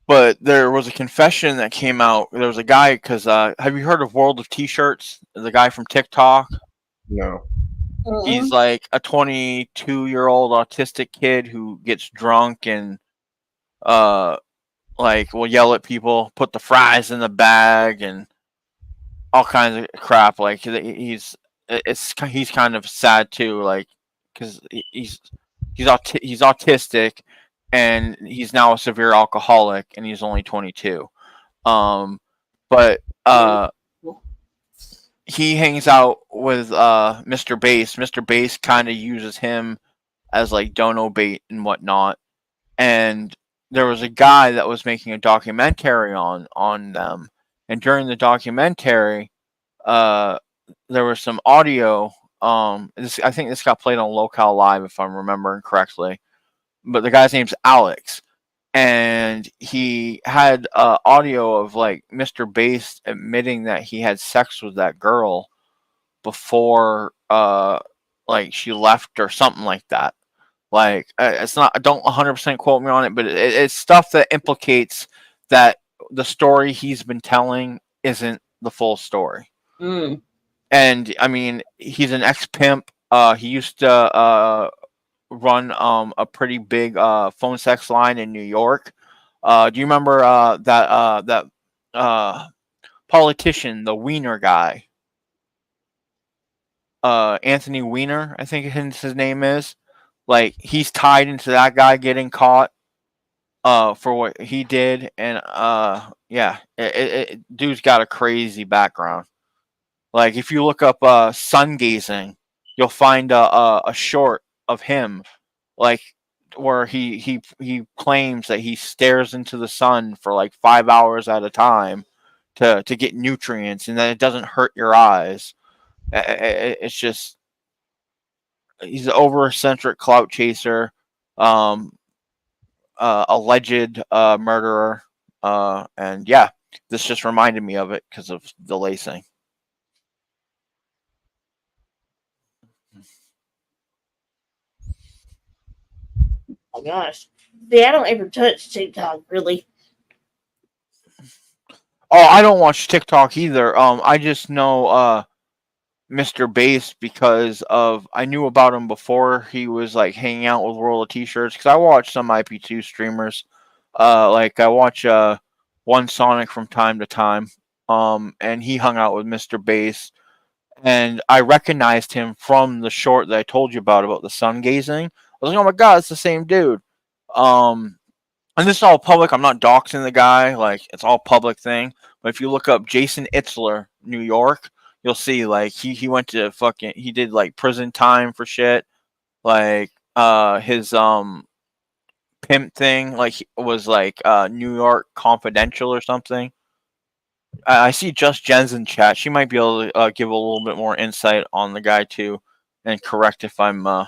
but there was a confession that came out. There was a guy, because have you heard of World of T-shirts? The guy from TikTok. No. He's like a 22-year-old autistic kid who gets drunk and like will yell at people, put the fries in the bag, and all kinds of crap. Like, he's kind of sad too, like, because he's autistic, and he's now a severe alcoholic, and he's only 22. But he hangs out with Mr. Bass. Mr. Bass kind of uses him as like dono bait and whatnot. And there was a guy that was making a documentary on them, and during the documentary, there was some audio. I think this got played on Locale Live, if I'm remembering correctly. But the guy's name's Alex, and he had audio of like Mr. Bass admitting that he had sex with that girl before like she left or something like that. Like, it's not, don't 100% quote me on it, but it's stuff that implicates that the story he's been telling isn't the full story. And I mean, he's an ex-pimp. He used to run a pretty big phone sex line in New York. Do you remember that politician, the Weiner guy? Anthony Weiner, I think his name is. Like, he's tied into that guy getting caught for what he did, and yeah, dude's got a crazy background. Like, if you look up sun gazing, you'll find a short of him, like, where he claims that he stares into the sun for like 5 hours at a time to get nutrients, and that it doesn't hurt your eyes. It's just, he's an over-eccentric clout chaser, alleged murderer, and yeah, this just reminded me of it because of the lacing. Oh gosh. See, I don't ever touch TikTok, really. Oh, I don't watch TikTok either. I just know Mr. Bass because I knew about him before he was like hanging out with World of T-shirts, because I watch some IP2 streamers. Like, I watch One Sonic from time to time. And he hung out with Mr. Bass, and I recognized him from the short that I told you about the sun gazing. I was like, oh my god, it's the same dude. And this is all public. I'm not doxing the guy. Like, it's all public thing. But if you look up Jason Itzler, New York, you'll see, like, he went to he did like prison time for shit. Like, his pimp thing, like, was like New York Confidential or something. I see Just Jen's in chat. She might be able to give a little bit more insight on the guy too, and correct if I'm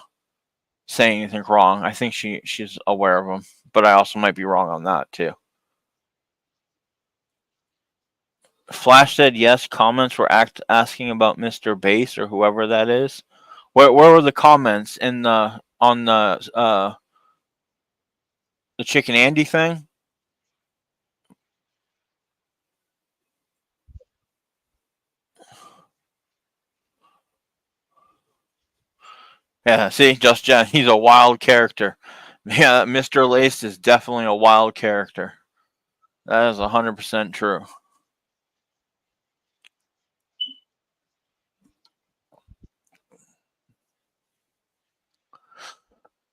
saying anything wrong. I think she's aware of him, but I also might be wrong on that too. Flash said yes. Comments were asking about Mr. Bass or whoever that is. Where were the comments in the on the Chicken Andy thing? Yeah, see, Just Jen, he's a wild character. Yeah, Mr. Lace is definitely a wild character. That is 100% true.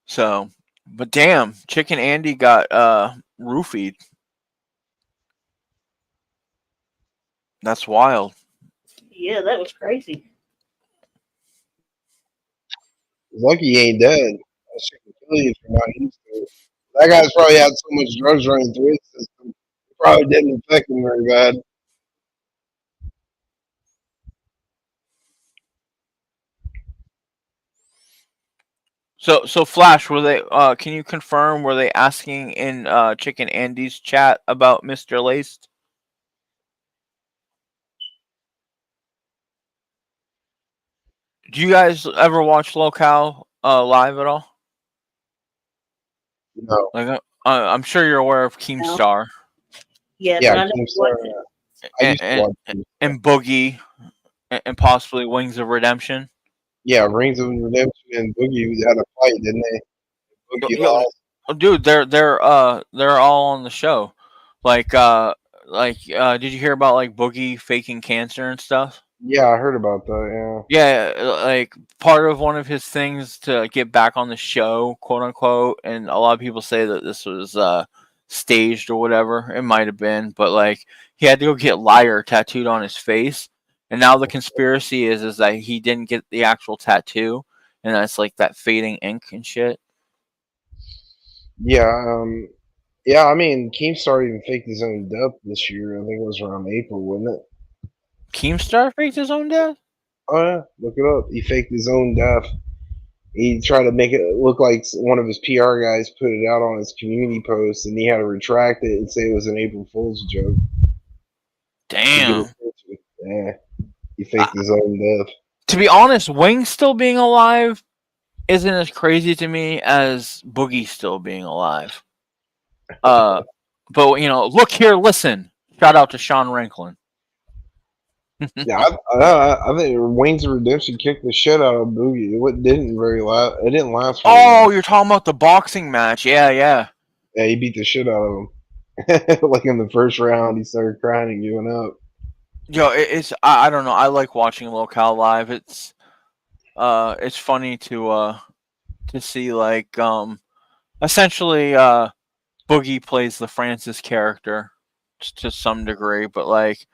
So, but damn, Chicken Andy got roofied. That's wild. Yeah, that was crazy. Lucky he ain't dead. That shit can kill you if you're not used to it. That guy's probably had so much drugs running through his system. It probably didn't affect him very bad. So Flash, were they? Can you confirm? Were they asking in Chicken Andy's chat about Mr. Laced? Do you guys ever watch Locale live at all? No. Like, I'm sure you're aware of Keemstar. Yeah, Yeah, but I don't watch Keemstar. it. I used to watch And Boogie, and possibly Wings of Redemption. Yeah, Rings of Redemption and Boogie had a fight, didn't they? Boogie Yo, lost. dude, they're all on the show. Did you hear about like Boogie faking cancer and stuff? Yeah, I heard about that. Yeah, like part of one of his things to get back on the show, quote unquote, and a lot of people say that this was staged or whatever. It might have been, but like he had to go get liar tattooed on his face, and now the conspiracy is that he didn't get the actual tattoo, and that's like that fading ink and shit. Yeah, yeah. I mean, Keemstar even faked his own death this year. I think it was around April, wasn't it? Keemstar faked his own death? Oh yeah, look it up. He faked his own death. He tried to make it look like one of his PR guys put it out on his community post, and he had to retract it and say it was an April Fool's joke. Damn. Yeah, he faked his own death. To be honest, Wing still being alive isn't as crazy to me as Boogie still being alive. But look here, listen. Shout out to Sean Ranklin. Yeah, I think Wings of Redemption kicked the shit out of Boogie. It didn't It didn't last. Very long. You're talking about the boxing match? Yeah. Yeah, he beat the shit out of him. Like in the first round, he started crying and giving up. Yo, I don't know. I like watching Locale live. It's funny to see like essentially Boogie plays the Francis character to some degree, but like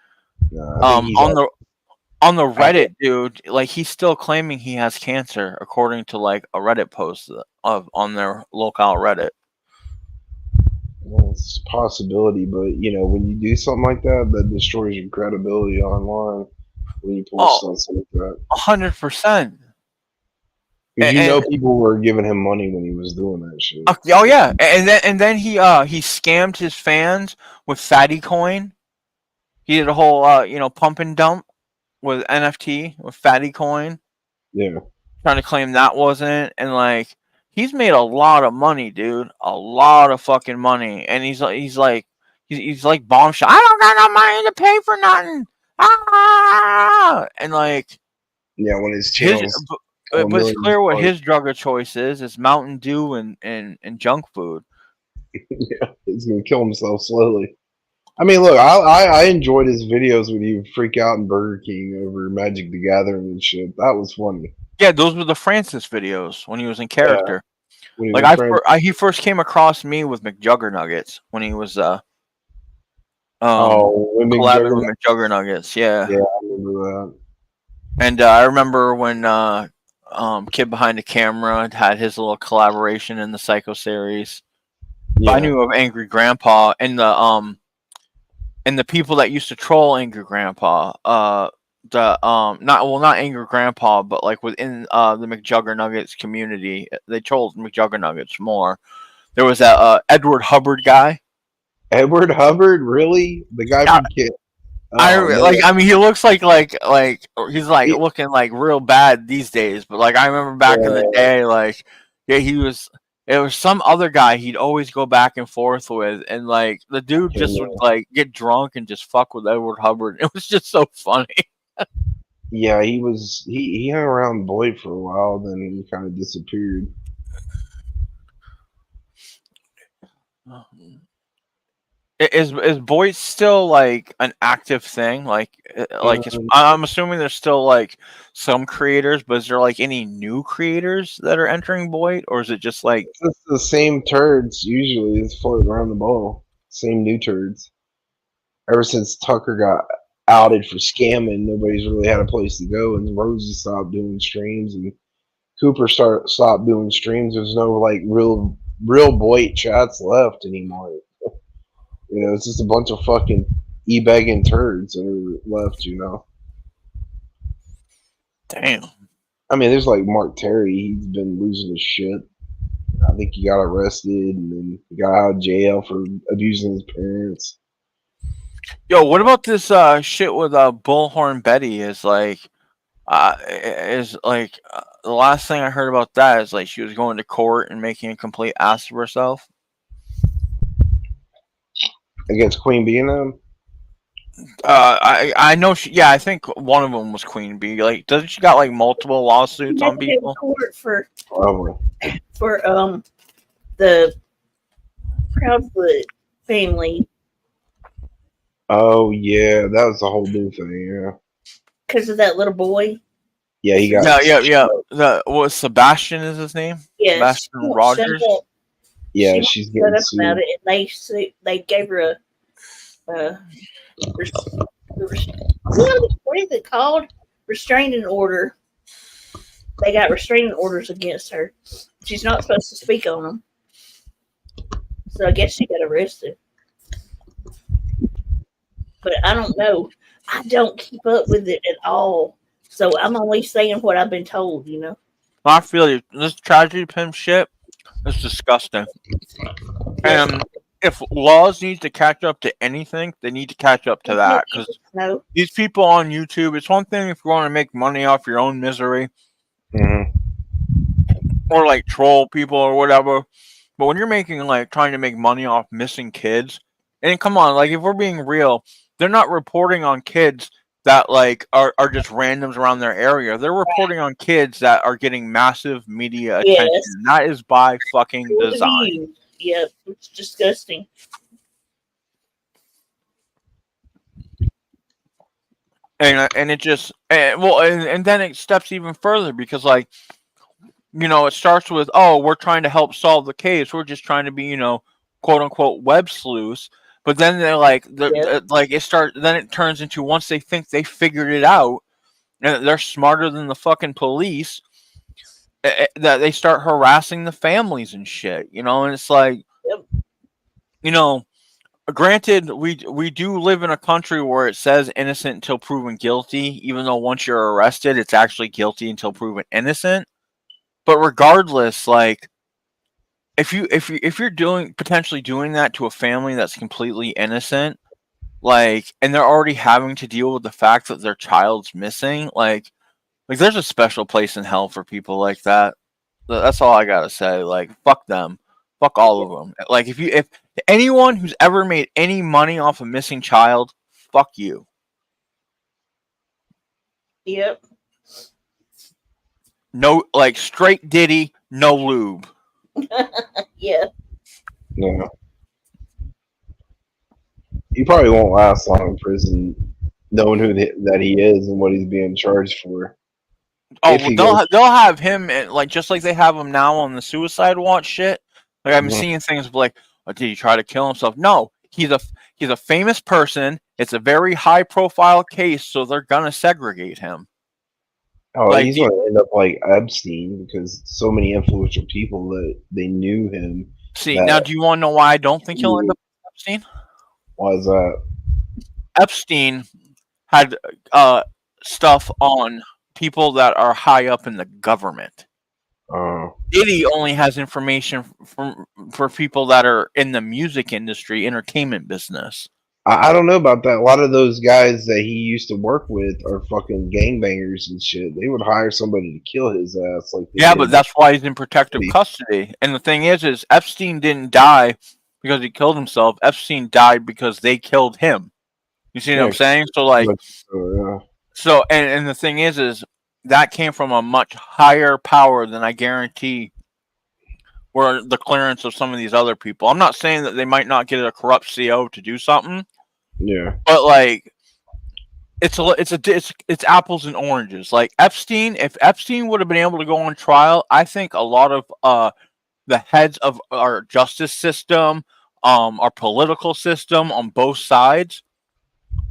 on the Reddit, dude, like he's still claiming he has cancer according to like a Reddit post on their Locale Reddit. Well, it's a possibility, but when you do something like that, that destroys your credibility online. When you post something like that, 100%. Because people were giving him money when he was doing that shit. Oh yeah, and then he scammed his fans with Fatty Coin. He did a whole pump and dump with NFT with Fatty Coin. Yeah, trying to claim that wasn't, and like he's made a lot of money, dude, a lot of fucking money, and he's like Bombshell. I don't got no money to pay for nothing. And like when his channels. But it's clear what his drug of choice is. It's Mountain Dew and junk food. Yeah, he's gonna kill himself slowly. I mean, look, I enjoyed his videos when he would freak out in Burger King over Magic the Gathering and shit. That was funny. Yeah, those were the Francis videos when he was in character. Yeah, like he first came across me with McJuggernuggets when he was collabing with McJuggernuggets. Yeah, I remember that. And I remember when Kid Behind the Camera had his little collaboration in the Psycho series. Yeah. I knew of Angry Grandpa and the people that used to troll Angry Grandpa. Not Angry Grandpa, but like within the McJuggernuggets community, they trolled McJuggernuggets more. There was that Edward Hubbard guy. Edward Hubbard, really? The guy from Kid. I mean, he looks like he's like looking like real bad these days, but like I remember back in the day, like it was some other guy he'd always go back and forth with, and like the dude just would like get drunk and just fuck with Edward Hubbard. It was just so funny. Yeah, he hung around Boyd for a while, then he kind of disappeared. Is Boyd still like an active thing? I'm assuming there's still like some creators, but is there like any new creators that are entering Boyd, or is it just like it's the same turds usually? It's floating around the ball, same new turds. Ever since Tucker got outed for scamming, nobody's really had a place to go, and Rosie stopped doing streams, and Cooper stopped doing streams. There's no like real Boyd chats left anymore. It's just a bunch of fucking e-begging turds that are left, Damn. I mean, there's like Mark Terry. He's been losing his shit. I think he got arrested and then he got out of jail for abusing his parents. Yo, what about this shit with Bullhorn Betty? Is like, is like the last thing I heard about that is like she was going to court and making a complete ass of herself against Queen Bee and them. I know she. Yeah, I think one of them was Queen Bee. Like, doesn't she got like multiple lawsuits on people? Court for Probably. the Proudfoot family Oh yeah, that was a whole new thing. Yeah. because of that little boy. Yeah, he got. Yeah. What Sebastian is his name? Yes, Sebastian Rogers. Yeah, she she's shut getting up sued. about it, and they gave her what is it called? Restraining order. They got restraining orders against her. She's not supposed to speak on them. So I guess she got arrested. But I don't know. I don't keep up with it at all. So I'm only saying what I've been told, you know. I feel you. This tragedy pimp shit is disgusting. And if laws need to catch up to anything, they need to catch up to that. Because these people on YouTube, it's one thing if you want to make money off your own misery. Or like troll people or whatever. But when you're making like trying to make money off missing kids, and come on, like if we're being real, they're not reporting on kids that like are just randoms around their area. They're reporting on kids that are getting massive media attention. Yes. And that is by fucking design. Yep, it's disgusting. And it just and then it steps even further because like it starts with, oh, we're trying to help solve the case. We're just trying to be, quote unquote web sleuths. But then they're like, then it turns into once they think they figured it out and they're smarter than the fucking police, that they start harassing the families and shit, and it's like, granted, we do live in a country where it says innocent until proven guilty, even though once you're arrested, it's actually guilty until proven innocent. But regardless, like if you're potentially doing that to a family that's completely innocent, like, and they're already having to deal with the fact that their child's missing, like there's a special place in hell for people like that. That's all I gotta say. Like, fuck them, fuck all of them. Like, if anyone who's ever made any money off a missing child, fuck you. Yep. No, like straight Diddy, no lube. Yeah. Yeah. He probably won't last long in prison, knowing that he is and what he's being charged for. Oh, well, they'll have him like just like they have him now on the suicide watch shit. Like I've been seeing things like, oh, did he try to kill himself? No, he's a famous person. It's a very high profile case, so they're gonna segregate him. Oh, like, he's going to end up like Epstein because so many influential people that they knew him. See, now do you want to know why I don't think he'll end up Epstein? Why is that? Epstein had stuff on people that are high up in the government. Diddy only has information for people that are in the music industry, entertainment business. I don't know about that. A lot of those guys that he used to work with are fucking gangbangers and shit. They would hire somebody to kill his ass. Yeah, but that's why he's in protective custody. And the thing is Epstein didn't die because he killed himself. Epstein died because they killed him. You see what I'm saying? So like, so and the thing is that came from a much higher power than I guarantee were the clearance of some of these other people. I'm not saying that they might not get a corrupt CO to do something. Yeah. But like, it's apples and oranges. Like Epstein, if Epstein would have been able to go on trial, I think a lot of the heads of our justice system, our political system on both sides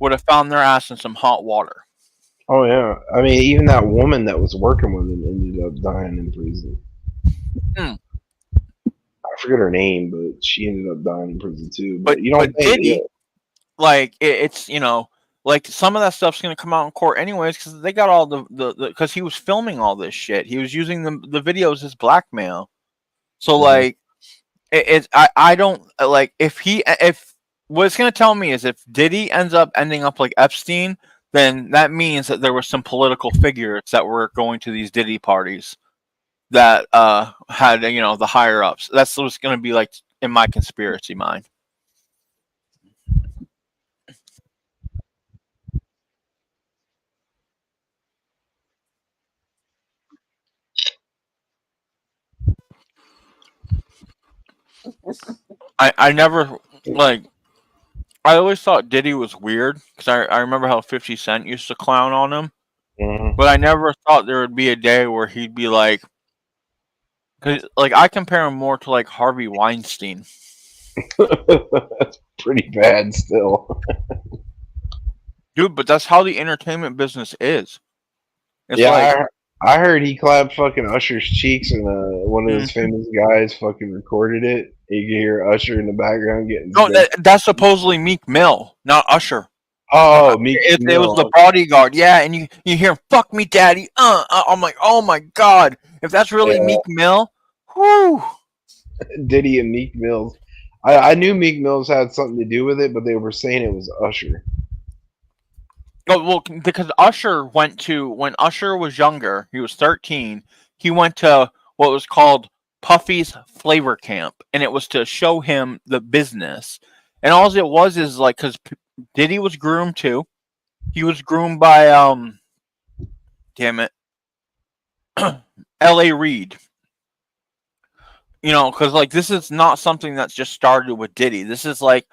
would have found their ass in some hot water. Oh yeah, I mean, even that woman that was working with him ended up dying in prison. I forget her name, but she ended up dying in prison too. But you don't think Diddy, like it's like some of that stuff's gonna come out in court anyways because they got all the because he was filming all this shit. He was using the videos as blackmail. So like I don't like if what it's gonna tell me is if Diddy ending up like Epstein, then that means that there were some political figures that were going to these Diddy parties that had the higher ups. That's what's going to be like in my conspiracy mind. I never like. I always thought Diddy was weird because I remember how 50 Cent used to clown on him, but I never thought there would be a day where he'd be like, because like I compare him more to like Harvey Weinstein. That's pretty bad still. Dude, but that's how the entertainment business is. It's Yeah, like, I heard he clapped fucking Usher's cheeks, and one of his famous guys fucking recorded it. You can hear Usher in the background getting. no, that's supposedly Meek Mill, not Usher. Oh, Meek It was Mill. the bodyguard, yeah, and you hear "fuck me, daddy." I'm like, oh my god, if that's really Yeah. Meek Mill, whoo. Diddy and Meek Mills. I knew Meek Mills had something to do with it, but they were saying it was Usher. Oh, well, because Usher went to, when Usher was younger, he was 13, he went to what was called Puffy's Flavor Camp, and it was to show him the business. And all it was is like, because Diddy was groomed too. He was groomed by, damn it, L.A. Reid. Because like this is not something that's just started with Diddy. This is like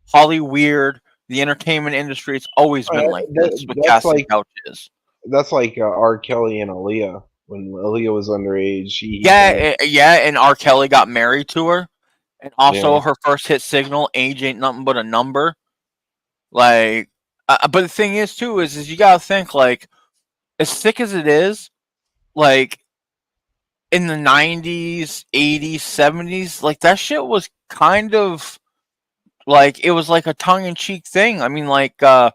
Hollywood. The entertainment industry, it's always been like this with casting couches. That's like R. Kelly and Aaliyah. When Aaliyah was underage, Yeah, and R. Kelly got married to her, and also Yeah. her first hit single, "Age Ain't Nothing But a Number." Like, but the thing is too is you gotta think, like, as sick as it is, like in the 90s, 80s, 70s, like that shit was kind of like, it was like a tongue-in-cheek thing. I mean, like the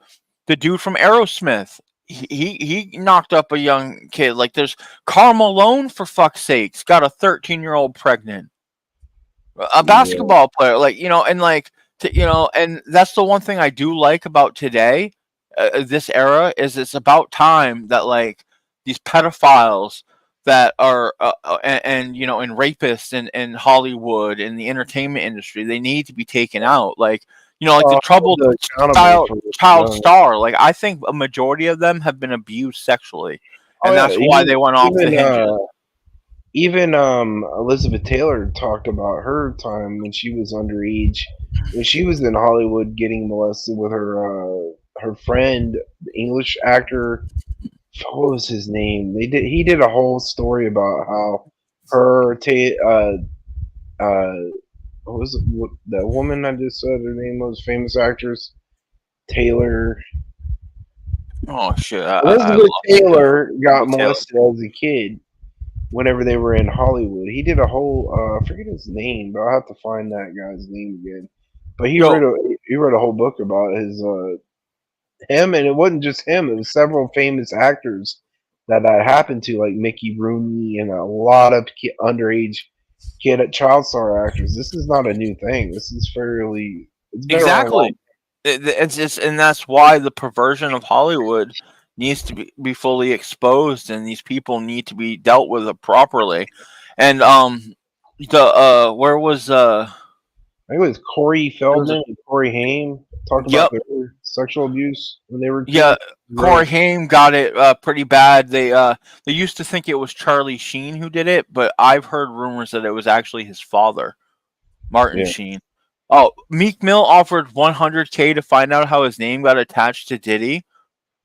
dude from Aerosmith, he knocked up a young kid. Like, there's Karl Malone, for fuck's sakes, got a 13-year-old pregnant. A basketball player, like, and like, and that's the one thing I do like about today, this era, is it's about time that like these pedophiles that are and rapists in Hollywood and the entertainment industry, they need to be taken out. Like, like the troubled child star. Like, I think a majority of them have been abused sexually, and that's why they went off the hinges. Even Elizabeth Taylor talked about her time when she was underage, when she was in Hollywood getting molested with her friend, the English actor. What was his name? He did a whole story about how her what was it? That woman I just said her name was, famous actress Taylor. Oh shit! Elizabeth Taylor got molested as a kid whenever they were in Hollywood. He did a whole I forget his name, but I'll have to find that guy's name again. But he wrote a whole book about his him, and it wasn't just him. It was several famous actors that happened to, like Mickey Rooney and a lot of underage child star actors. This is not a new thing. This is fairly it's been around a long Exactly. It's just, and that's why the perversion of Hollywood needs to be fully exposed, and these people need to be dealt with properly. And where was I think it was Corey Feldman and Corey Haim talked about their sexual abuse when they were kids. Yeah, Corey Haim got it pretty bad. They used to think it was Charlie Sheen who did it, but I've heard rumors that it was actually his father, Martin Sheen. Oh, Meek Mill offered $100K to find out how his name got attached to Diddy.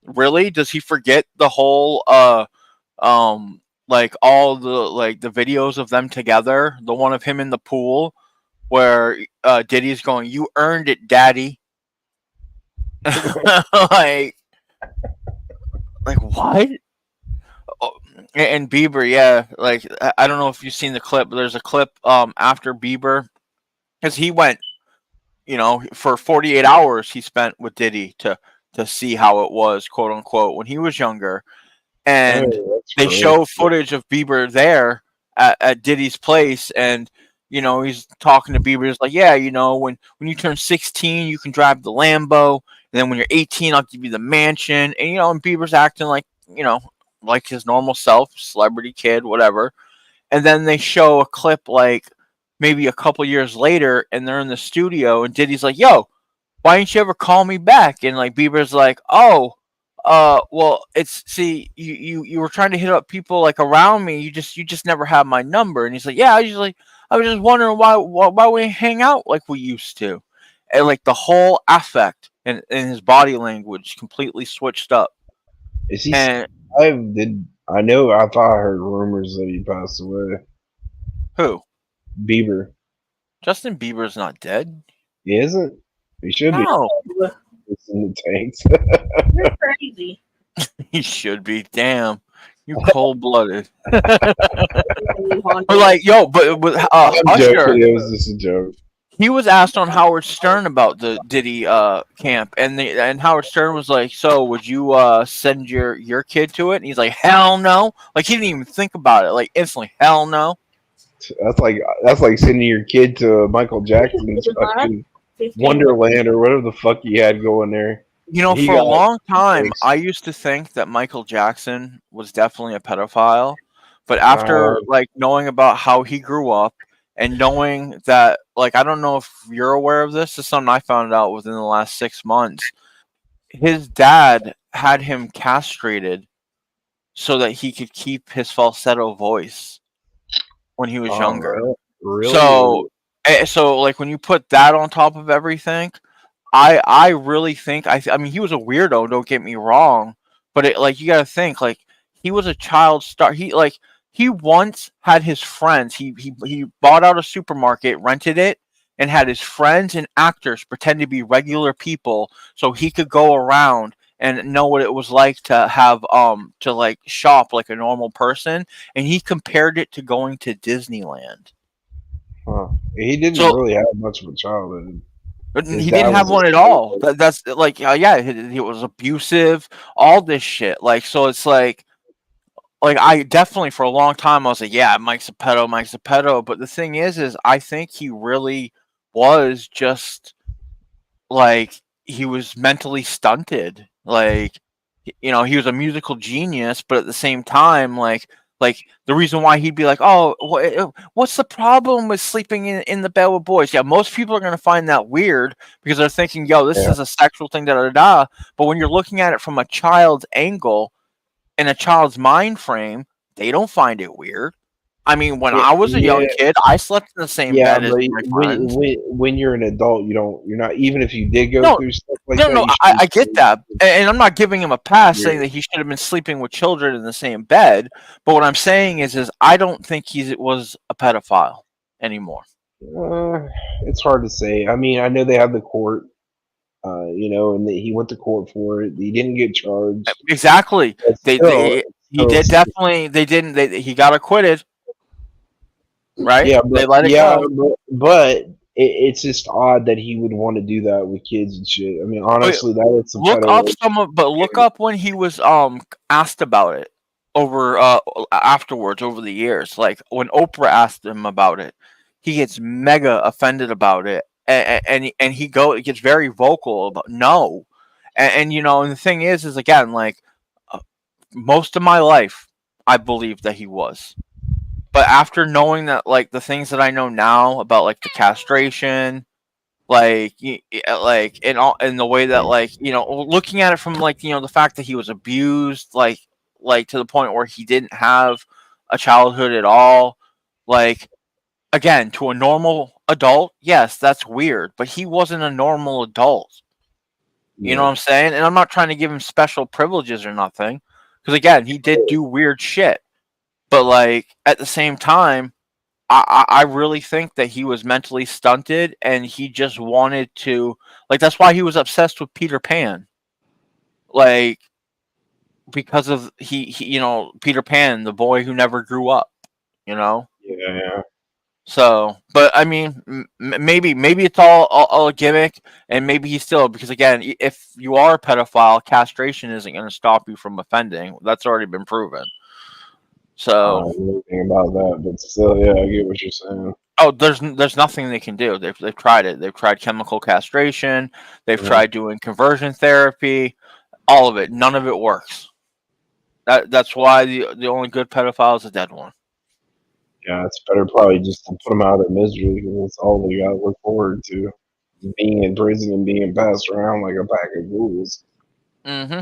Really? Does he forget the whole like all the videos of them together? The one of him in the pool where Diddy's going, "You earned it, daddy." like what? Oh, and Bieber, yeah. Like, I don't know if you've seen the clip, but there's a clip after Bieber, because he went, for 48 hours he spent with Diddy to see how it was, quote unquote, when he was younger. And they show footage of Bieber there at Diddy's place, and he's talking to Bieber. He's like, "Yeah, when you turn 16, you can drive the Lambo, And then when you're 18, I'll give you the mansion. And, and Bieber's acting like, like his normal self, celebrity kid, whatever. And then they show a clip like maybe a couple years later, and they're in the studio, and Diddy's like, yo, why didn't you ever call me back? And like Bieber's like, oh, well, you were trying to hit up people like around me. You just never had my number. And he's like, yeah, I was just wondering why we hang out like we used to. And like the whole affect and his body language completely switched up. Is he? And I thought I heard rumors that he passed away. Who? Bieber. Justin Bieber's not dead. He isn't. He should No. be. It's in the tanks. You're crazy. He should be. Damn. You cold blooded. But like, yo, but with I'm Usher, joking. It was just a joke. he was asked on Howard Stern about the Diddy camp, and Howard Stern was like, "So, would you send your kid to it?" And he's like, "Hell no!" Like he didn't even think about it. Like instantly, hell no. That's like sending your kid to Michael Jackson's fucking Wonderland or whatever the fuck he had going there. For a long time, I used to think that Michael Jackson was definitely a pedophile, but after like knowing about how he grew up and knowing that, like, I don't know if you're aware of this. This is something I found out within the last 6 months. His dad had him castrated so that he could keep his falsetto voice when he was younger. Really? So like when you put that on top of everything, I really think I mean he was a weirdo, don't get me wrong, but you got to think like he was a child star. He once had his friends. He bought out a supermarket, rented it, and had his friends and actors pretend to be regular people so he could go around and know what it was like to have to like shop like a normal person, and he compared it to going to Disneyland. Huh. He didn't really have much of a childhood. He didn't have one at all. That's like yeah, he was abusive, all this shit. Like so it's like I definitely for a long time I was like, yeah, Mike's a pedo. But the thing is I think he really was just like he was mentally stunted. Like he was a musical genius, but at the same time, like the reason why he'd be like, oh, what's the problem with sleeping in the bed with boys? Yeah, most people are gonna find that weird because they're thinking, yo, this is a sexual thing, da da da. But when you're looking at it from a child's angle, in a child's mind frame, they don't find it weird. I mean, when I was a young kid, I slept in the same bed as my friends. When you're an adult, you're not, even if you did go through stuff like that. No, I get that. And I'm not giving him a pass saying that he should have been sleeping with children in the same bed. But what I'm saying is I don't think he was a pedophile anymore. It's hard to say. I mean, I know they have the court. And he went to court for it. He didn't get charged. Exactly. He got acquitted. Right? Yeah, they let it go. But it's just odd that he would want to do that with kids and shit. I mean, honestly, that is some look up when he was asked about it over afterwards over the years. Like when Oprah asked him about it, he gets mega offended about it. And he gets very vocal about no, and the thing is again like most of my life I believed that he was, but after knowing that like the things that I know now about like the castration, and the way that looking at it from the fact that he was abused like to the point where he didn't have a childhood at all, again, to a normal adult, yes, that's weird, but he wasn't a normal adult. You know what I'm saying? And I'm not trying to give him special privileges or nothing, because again, he did do weird shit. But at the same time, I really think that he was mentally stunted, and he just wanted to that's why he was obsessed with Peter Pan, because of he Peter Pan, the boy who never grew up. Yeah. So, but I mean, maybe it's all a gimmick, and maybe he's still, because again, if you are a pedophile, castration isn't going to stop you from offending. That's already been proven. So, I don't know anything about that, but still, yeah, I get what you're saying. Oh, there's nothing they can do. They've tried it. They've tried chemical castration. They've tried doing conversion therapy. All of it. None of it works. That's why the only good pedophile is a dead one. Yeah, it's better probably just to put them out of their misery because that's all they got to look forward to. Being in prison and being passed around like a pack of ghouls. Mm-hmm.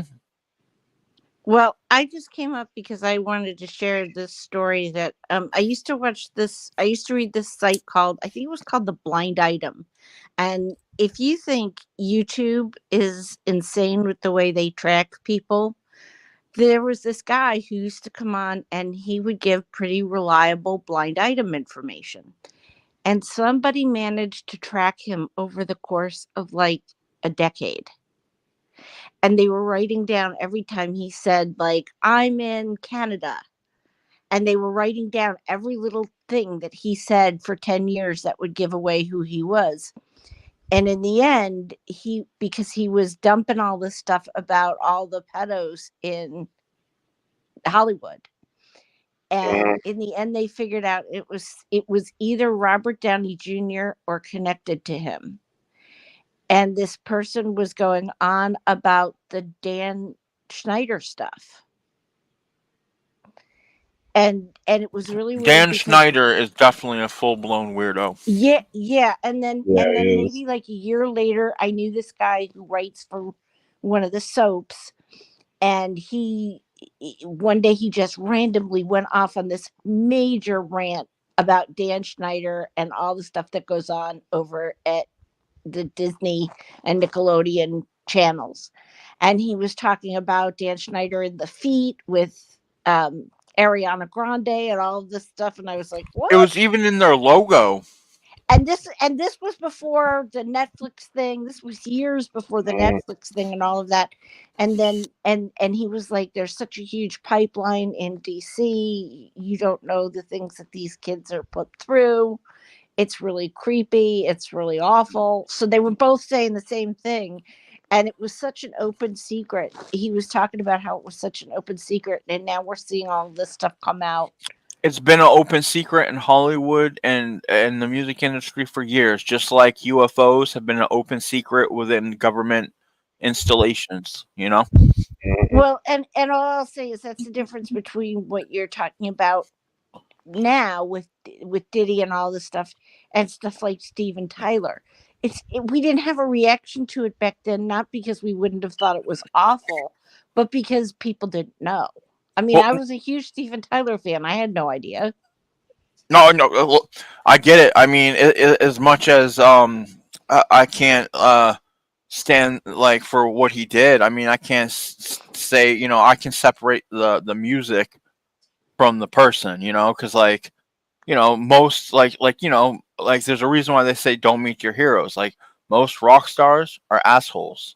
Well, I just came up because I wanted to share this story that I used to watch this. I used to read this site called, I think it was called The Blind Item. And if you think YouTube is insane with the way they track people, there was this guy who used to come on and he would give pretty reliable blind item information. And somebody managed to track him over the course of like a decade. And they were writing down every time he said, like, I'm in Canada. And they were writing down every little thing that he said for 10 years that would give away who he was. And in the end, because he was dumping all this stuff about all the pedos in Hollywood. And in the end, they figured out it was either Robert Downey Jr. or connected to him. And this person was going on about the Dan Schneider stuff. And it was really weird. Dan Schneider is definitely a full-blown weirdo. Yeah. And then Yeah, he is. maybe like a year later, I knew this guy who writes for one of the soaps. And one day he just randomly went off on this major rant about Dan Schneider and all the stuff that goes on over at the Disney and Nickelodeon channels. And he was talking about Dan Schneider in the feet with Ariana Grande and all of this stuff. And I was like, what? It was even in their logo. And this was before the Netflix thing. This was years before the Netflix thing and all of that. And then and he was like, there's such a huge pipeline in DC. You don't know the things that these kids are put through. It's really creepy. It's really awful. So they were both saying the same thing. And it was such an open secret. He was talking about how it was such an open secret. And now we're seeing all this stuff come out. It's been an open secret in Hollywood and in the music industry for years, just like UFOs have been an open secret within government installations, you know? Well, and all I'll say is that's the difference between what you're talking about now with Diddy and all this stuff and stuff like Steven Tyler. We didn't have a reaction to it back then, not because we wouldn't have thought it was awful, but because people didn't know. I mean, I was a huge Steven Tyler fan. I had no idea. No, look, I get it. I mean, as much as I can't stand like for what he did. I mean, I can't say, you know, I can separate the music from the person, you know, because like, you know, most like you know, like there's a reason why they say don't meet your heroes. Like most rock stars are assholes,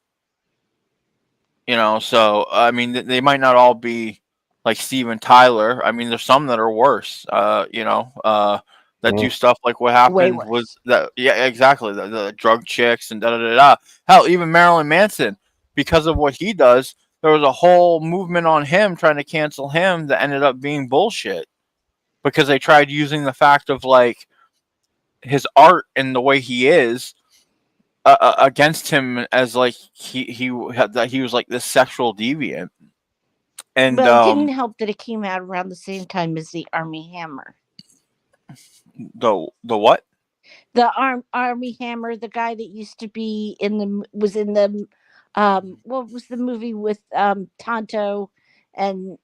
you know. So I mean, they might not all be like Steven Tyler. I mean, there's some that are worse, you know, that do stuff like what happened with that. Yeah, exactly. The drug chicks and da da da da. Hell, even Marilyn Manson, because of what he does, there was a whole movement on him trying to cancel him that ended up being bullshit because they tried using the fact of like his art and the way he is against him as like he was like this sexual deviant. And but it didn't help that it came out around the same time as the Army Hammer. The what? The Army Hammer, the guy that used to be was in the what was the movie with Tonto and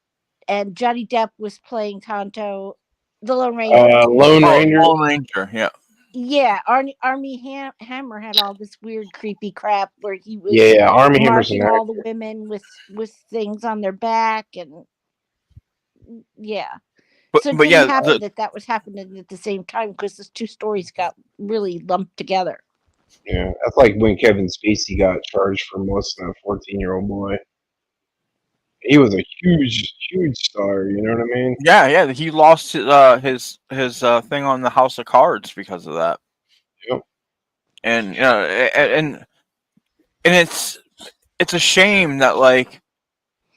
Johnny Depp was playing Tonto, the Lone Ranger. Lone Ranger. Lone Ranger, yeah. Yeah, Army Hammer had all this weird, creepy crap where he was Army Hammer's an marking all actor. the women with things on their back and yeah. But So it but didn't yeah, happen that was happening at the same time because the two stories got really lumped together. Yeah, that's like when Kevin Spacey got charged for molesting a 14-year-old boy. He was a huge star. You know what I mean? yeah, he lost his thing on the House of Cards because of that. Yep. And you know, and it's a shame that like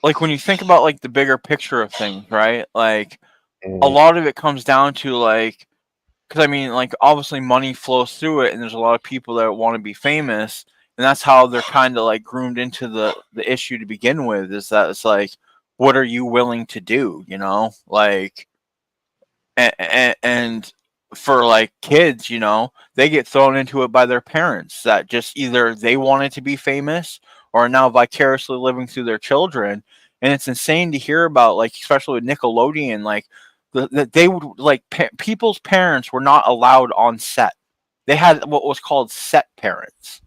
when you think about like the bigger picture of things, right? Like a lot of it comes down to like because I mean, like, obviously money flows through it, and there's a lot of people that want to be famous, and that's how they're kind of like groomed into the issue to begin with. Is that it's like, what are you willing to do? You know, like, and for like kids, you know, they get thrown into it by their parents that just either they wanted to be famous or are now vicariously living through their children. And it's insane to hear about, like, especially with Nickelodeon, like that they would like people's parents were not allowed on set. They had what was called set parents.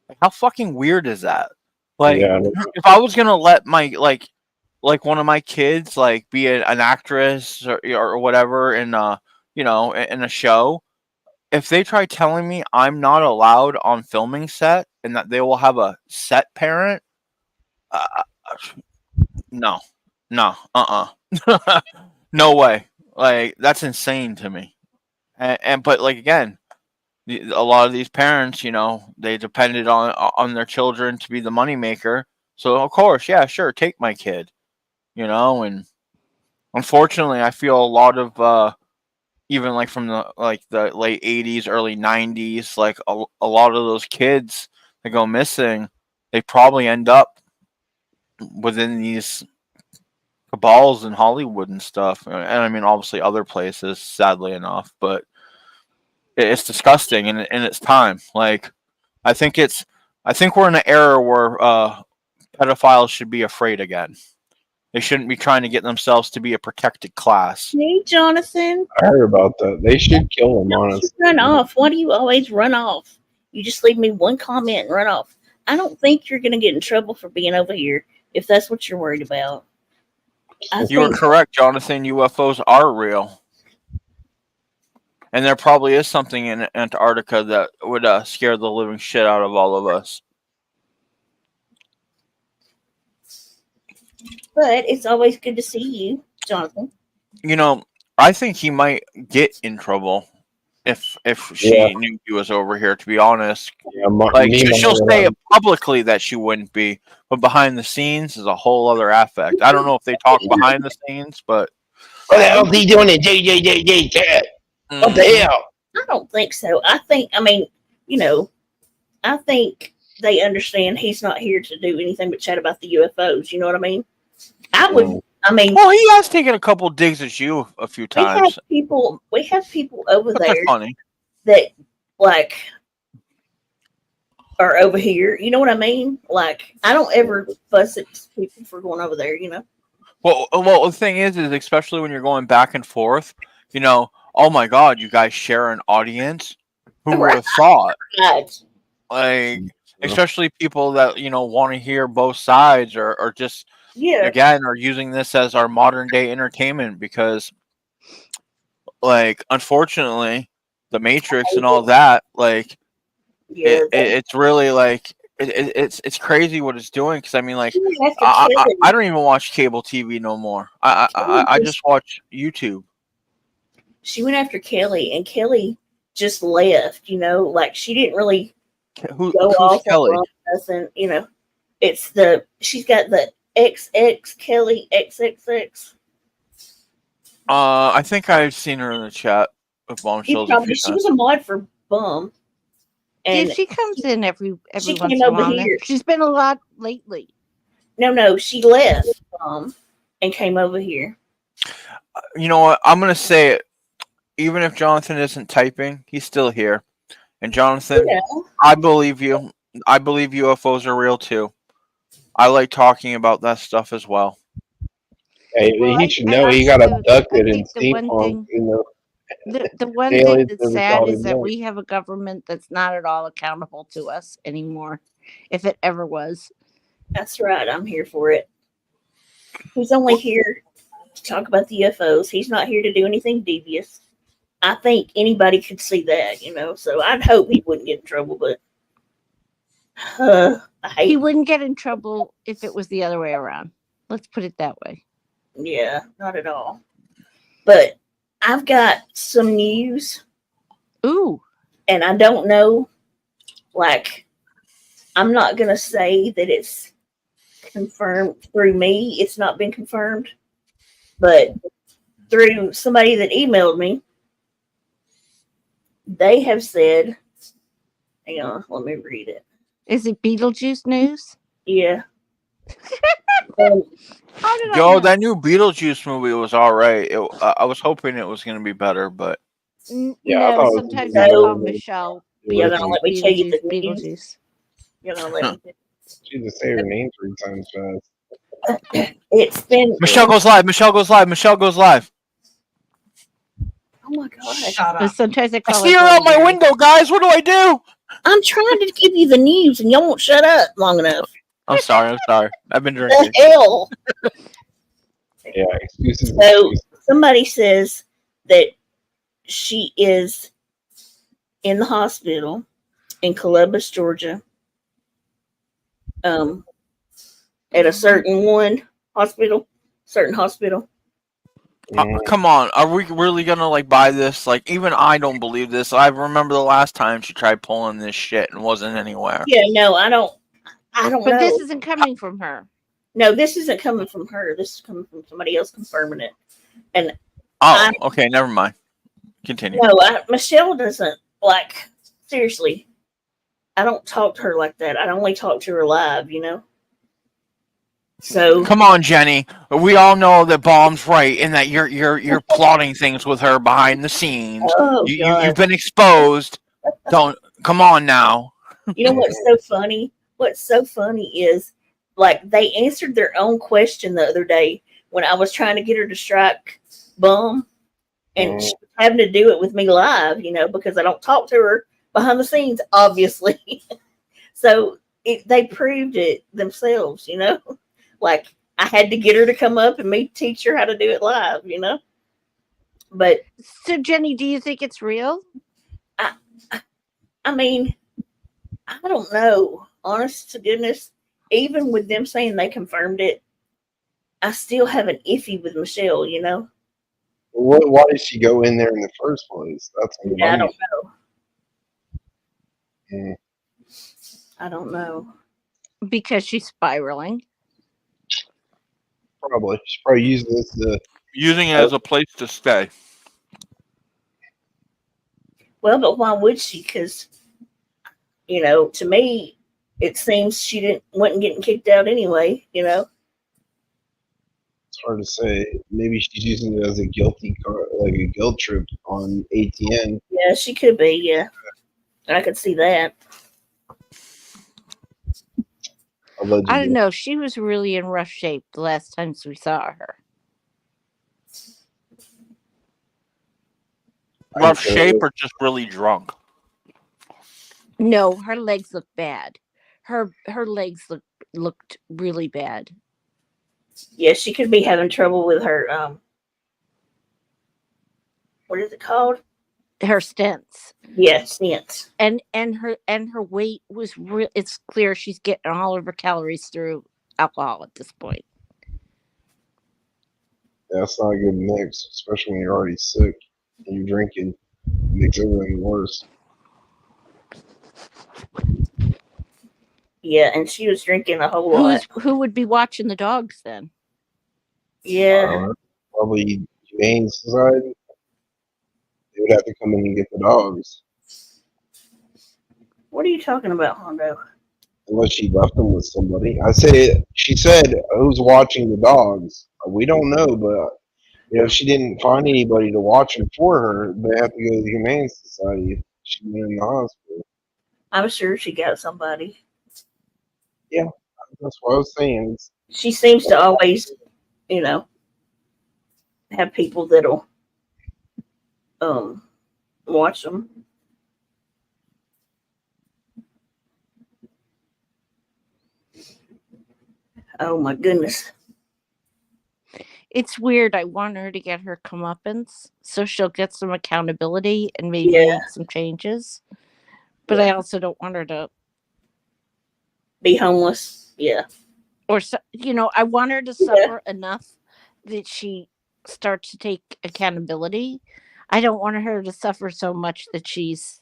Like, how fucking weird is that? Like, Yeah. if I was gonna let my like one of my kids like be an actress or whatever in you know, in a show, if they try telling me I'm not allowed on filming set and that they will have a set parent, uh, no, no, no way. Like, that's insane to me. And but like again, a lot of these parents, you know, they depended on their children to be the moneymaker. So of course, yeah, sure, take my kid, you know. And unfortunately, I feel a lot of even like from the late 80s, early 90s, like a lot of those kids that go missing, they probably end up within these cabals in Hollywood and stuff. And I mean, obviously other places, sadly enough, but it's disgusting, and it's time. Like, I think we're in an era where pedophiles should be afraid again. They shouldn't be trying to get themselves to be a protected class. Hey, Jonathan. I heard about that. They should kill him, honestly. Run off. Why do you always run off? You just leave me one comment and run off. I don't think you're going to get in trouble for being over here if that's what you're worried about. You are correct, Jonathan. UFOs are real. And there probably is something in Antarctica that would scare the living shit out of all of us. But it's always good to see you, Jonathan. You know, I think he might get in trouble if she knew he was over here, to be honest. Yeah, like, she'll say it publicly that she wouldn't be, but behind the scenes is a whole other affect. I don't know if they talk behind the scenes, but what the hell is he doing in JJJJ chat? What the hell? I don't think so. I think they understand he's not here to do anything but chat about the UFOs. You know what I mean? Well, he has taken a couple digs at you a few times. We have people over But there they're funny. that like are over here. You know what I mean? Like, I don't ever fuss at people for going over there. You know. Well, the thing is especially when you're going back and forth, you know, oh my God, you guys share an audience. Who would have thought? Like, especially people that, you know, want to hear both sides or just, again, are using this as our modern day entertainment because, like, unfortunately, the Matrix and all that, like, it's really like, it's crazy what it's doing. Because I mean, like, I don't even watch cable TV no more. I just watch YouTube. She went after Kelly, and Kelly just left. You know, like, she didn't really who's off Kelly? on us, and you know, she's got the XX Kelly XXX. I think I've seen her in the chat with Bombshells. She was a mod for Bum. And yeah, she comes in every she once came in a over while. here. She's been a lot lately. No, she left and came over here. You know what? I'm gonna say it. Even if Jonathan isn't typing, he's still here. And Jonathan, I believe you. I believe UFOs are real too. I like talking about that stuff as well. Hey, he should know he got abducted and steampunk. The one thing that's sad is that we have a government that's not at all accountable to us anymore, if it ever was. That's right. I'm here for it. He's only here to talk about the UFOs. He's not here to do anything devious. I think anybody could see that, you know. So I'd hope he wouldn't get in trouble, but he wouldn't get in trouble if it was the other way around. Let's put it that way. Yeah, not at all. But I've got some news. Ooh. And I don't know, like, I'm not going to say that it's confirmed through me. It's not been confirmed. But through somebody that emailed me, they have said, hang on, let me read it. Is it Beetlejuice news? Yeah. How did I Yo, know? that new Beetlejuice movie was all right. I was hoping it was going to be better, but Yeah, I No, thought it was sometimes gonna I be better call than Michelle the You're gonna original. let me tell you Beetlejuice, the news? Beetlejuice. You're gonna let me. She just say her name 3 times fast. It's been. Michelle goes live. Michelle goes live. Michelle goes live. Oh my gosh! Shut But up. sometimes I I call see her her out my Goldberry. window, guys. What do I do? I'm trying to give you the news, and y'all won't shut up long enough. I'm sorry. I'm sorry. I've been The drinking. hell! Yeah, excuses. So somebody says that she is in the hospital in Columbus, Georgia. At a certain hospital. Come on, are we really gonna like buy this? Like, even I don't believe this. I remember the last time she tried pulling this shit and wasn't anywhere. Yeah, no, I don't But know. this isn't coming from her. No, this isn't coming from her. This is coming from somebody else confirming it. And Oh, okay, never mind. Continue. no, Michelle doesn't like. Seriously, I don't talk to her like that. I only talk to her live. So Come on, Jenny. We all know that Bomb's right and that you're plotting things with her behind the scenes. Oh, You've God. been exposed. Don't come on now. you know what's so funny? What's so funny is like they answered their own question the other day when I was trying to get her to strike Bum, and she was having to do it with me live, because I don't talk to her behind the scenes, obviously. So they proved it themselves, Like I had to get her to come up and me teach her how to do it live, But So, Jenny, do you think it's real? I mean, I don't know. Honest to goodness, even with them saying they confirmed it, I still have an iffy with Michelle, Why did she go in there in the first place? That's what Yeah, I I'm. don't know. Mm. I don't know. Because she's spiraling. Probably. She's probably using this to. Using it as a place to stay. Well, but why would she? Because, to me, it seems she wasn't getting kicked out anyway, It's hard to say. Maybe she's using it as a guilty card, like a guilt trip on ATN. Yeah, she could be, yeah. I could see that. Allegedly. I don't know. She was really in rough shape the last times we saw her. Rough shape or just really drunk? No, her legs look bad. Her legs looked really bad. Yeah, she could be having trouble with her, what is it called? Her stents. Yeah, stents. And her weight was real. It's clear she's getting all of her calories through alcohol at this point. Yeah, that's not a good mix, especially when you're already sick and you're drinking. It makes everything worse. Yeah, and she was drinking a whole lot. Who would be watching the dogs then? Yeah. Probably Humane Society. They would have to come in and get the dogs. What are you talking about, Hondo? Unless she left them with somebody. She said, who's watching the dogs? We don't know, but if she didn't find anybody to watch them for her, they have to go to the Humane Society. She's been in the hospital. I'm sure she got somebody. Yeah, that's what I was saying. She seems to always, have people that'll watch them. Oh my goodness. It's weird. I want her to get her comeuppance so she'll get some accountability and maybe make some changes. But I also don't want her to be homeless. Yeah. Or, I want her to suffer enough that she starts to take accountability. I don't want her to suffer so much that she's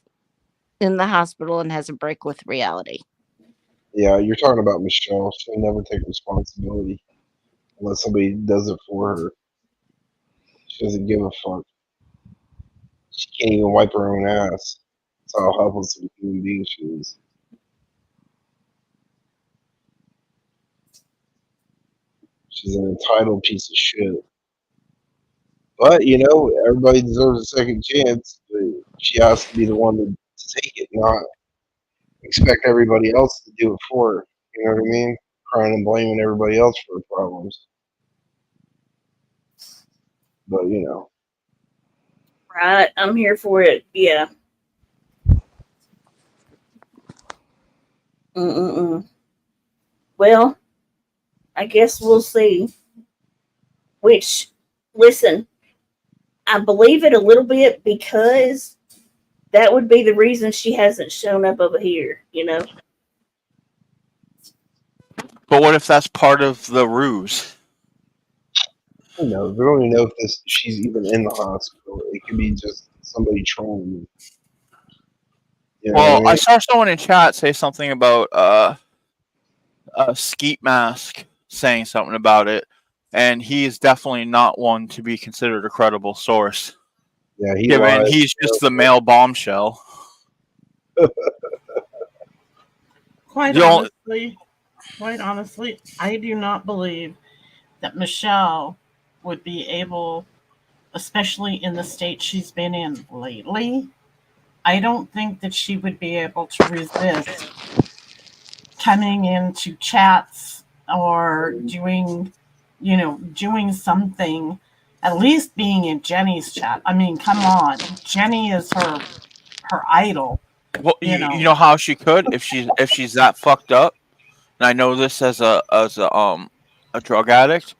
in the hospital and has a break with reality. Yeah, you're talking about Michelle. She'll never take responsibility unless somebody does it for her. She doesn't give a fuck. She Can't even wipe her own ass. That's how helpless of a human being she is. She's an entitled piece of shit. But, you know, everybody deserves a second chance. But she has to be the one to take it, not expect everybody else to do it for her. You know what I mean? Crying and blaming everybody else for her problems. But, you know. Right, I'm here for it. Yeah. Well, I guess we'll see. Which, listen, I believe it a little bit because that would be the reason she hasn't shown up over here, you know? But what if that's part of the ruse? Who knows? We don't even know if she's even in the hospital. It could be just somebody trolling me. You know Well, what I I mean? saw someone in chat say something about a skeet mask saying something about it, and he is definitely not one to be considered a credible source. Yeah, he given lies. he's just the male bombshell. Quite honestly, I do not believe that Michelle would be able, especially in the state she's been in lately, I don't think that she would be able to resist coming into chats or doing something, at least being in Jenny's chat. I mean, come on. Jenny is her idol. Well, you know how she could if she's that fucked up. And I know this as a drug addict.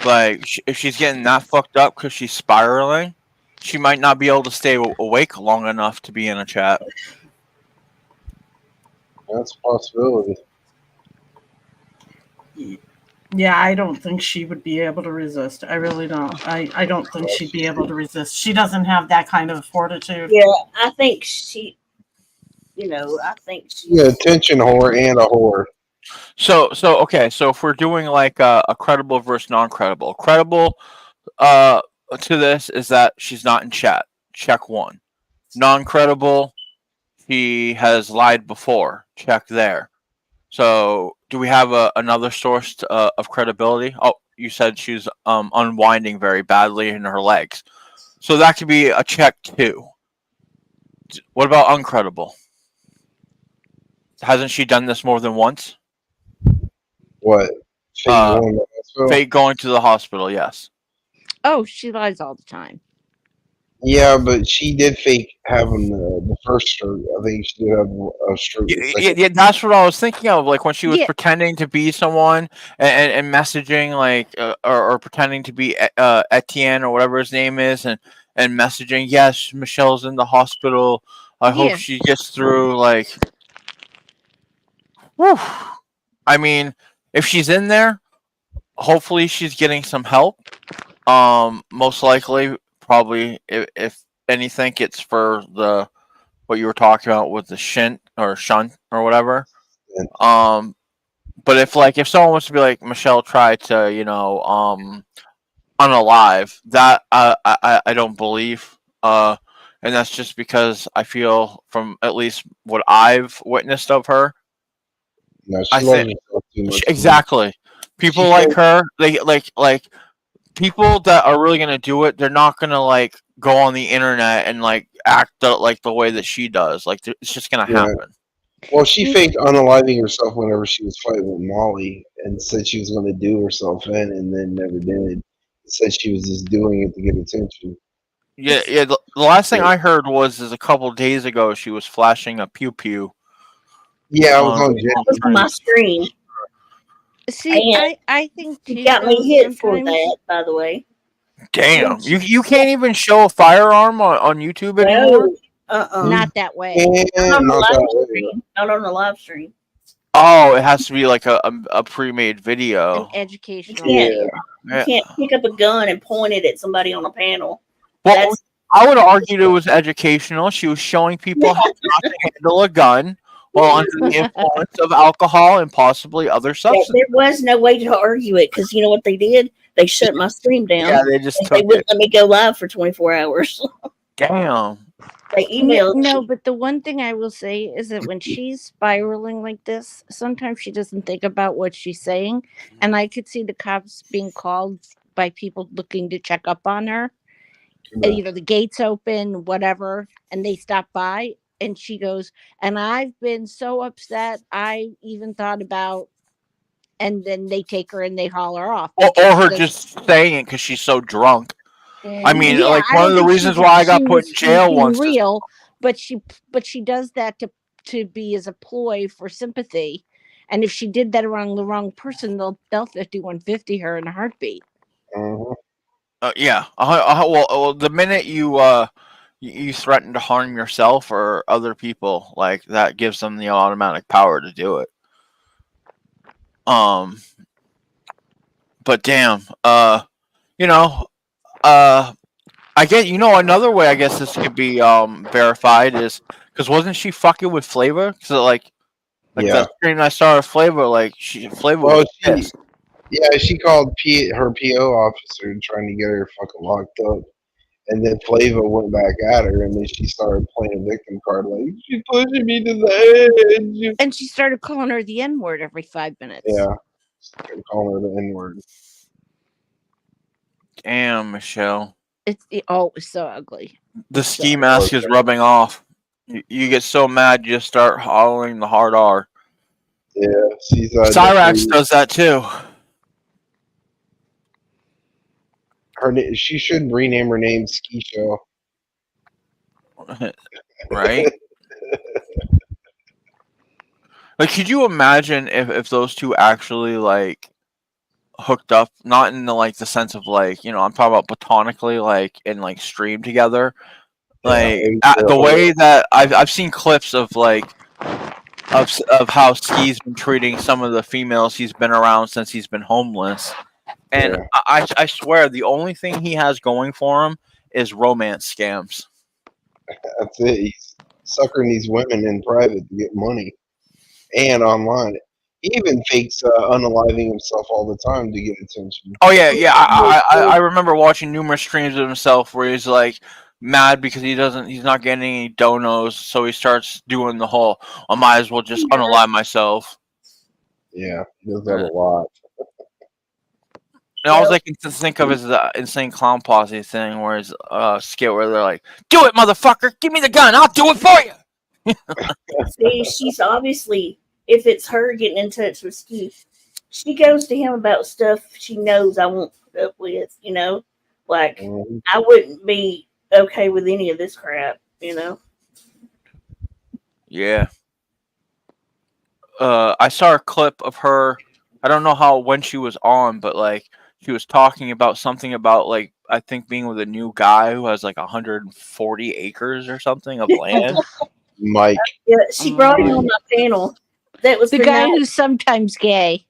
Like if she's getting that fucked up because she's spiraling, she might not be able to stay awake long enough to be in a chat. That's a possibility. Yeah, I don't think she would be able to resist. I really don't. I don't think she'd be able to resist. She doesn't have that kind of fortitude. Yeah, I think she, I think she. Yeah, attention whore and a whore. So okay. So if we're doing like a credible versus non-credible, credible to this is that she's not in chat. Check one. Non-credible, she has lied before. Check there. So do we have another source of credibility? Oh, you said she's unwinding very badly in her legs. So that could be a check too. What about uncredible? Hasn't she done this more than once? What? Fake going to the hospital, yes. Oh, she lies all the time. Yeah, but she did fake having the first stroke. I think she did have a stroke. Yeah, that's what I was thinking of. Like when she was pretending to be someone and messaging, like or pretending to be Etienne or whatever his name is, and messaging. Yes, Michelle's in the hospital. I hope she gets through. Like, whew. I mean, if she's in there, hopefully she's getting some help. Most likely. Probably, if anything, it's for what you were talking about with the shunt or whatever. But if someone wants to be like Michelle tried to, unalive, that I don't believe. And that's just because I feel from at least what I've witnessed of her. No, I think exactly. People like her, they like. People that are really gonna do it, they're not gonna go on the internet and act like the way that she does. Like it's just gonna happen. Well, she faked unaliving herself whenever she was fighting with Molly, and said she was going to do herself in, and then never did. Said she was just doing it to get attention. Yeah. The last thing I heard was a couple days ago she was flashing a pew pew. Yeah, I was on That was on my screen. See, I think she got me hit for that, by the way. Damn, you can't even show a firearm on YouTube anymore. Not that way. Not on the live stream. Not on the live stream. Oh, it has to be like a pre-made video. An educational. You can't pick up a gun and point it at somebody on a panel. Well, I would argue it was educational. She was showing people how not to handle a gun while under the influence of alcohol and possibly other substances. There was no way to argue it because you know what they did? They shut my stream down. Yeah, they just they wouldn't let me go live for 24 hours. Damn. They emailed. No, but the one thing I will say is that when she's spiraling like this, sometimes she doesn't think about what she's saying. And I could see the cops being called by people looking to check up on her. And, you know, the gates open, whatever, and they stop by. And she goes, and I've been so upset, I even thought about, and then they take her and they haul her off. Or her just saying it because she's so drunk. I mean, Yeah, like I one don't of the think reasons she why I got put was in jail being once. real, but she does that to be as a ploy for sympathy. And if she did that around the wrong person, they'll 5150 her in a heartbeat. Yeah. Well, the minute you you threaten to harm yourself or other people, like that gives them the automatic power to do it. But damn, you know, I get, you know, another way I guess this could be verified is because wasn't she fucking with Flavor? So like Yeah. that screen I saw her Flavor, like Flavor was pissed. She called her PO officer trying to get her fucking locked up. And then Flava went back at her, and then she started playing a victim card, like, she's pushing me to the edge. And she started calling her the N-word every 5 minutes. Yeah. Started calling her the N-word. Damn, Michelle. It was so ugly. The ski mask is rubbing off. You get so mad, you just start hollering the hard R. Yeah, she's Cyrax does that too. She should rename her name Ski Show. Right? Like, could you imagine if those two actually like hooked up? Not in the like the sense of like, you know, I'm talking about platonically, like and like stream together. Like the way that I've seen clips of like of how Ski's been treating some of the females he's been around since he's been homeless. And I swear the only thing he has going for him is romance scams. That's it. He's suckering these women in private to get money and online. He even fakes unaliving himself all the time to get attention. Oh yeah. I remember watching numerous streams of himself where he's like mad because he's not getting any donos, so he starts doing the whole I might as well just unalive myself. Yeah, he does that a lot. And all I can think of is the Insane Clown Posse thing, where it's skit where they're like, "Do it, motherfucker! Give me the gun! I'll do it for you." See, she's obviously, if it's her getting in touch with Ski, she goes to him about stuff she knows I won't put up with. You know, like I wouldn't be okay with any of this crap. You know. Yeah. I saw a clip of her. I don't know when she was on, but like she was talking about something about like I think being with a new guy who has like 140 acres or something of land. Mike. Yeah, she brought him on my panel. That was the guy who's sometimes gay.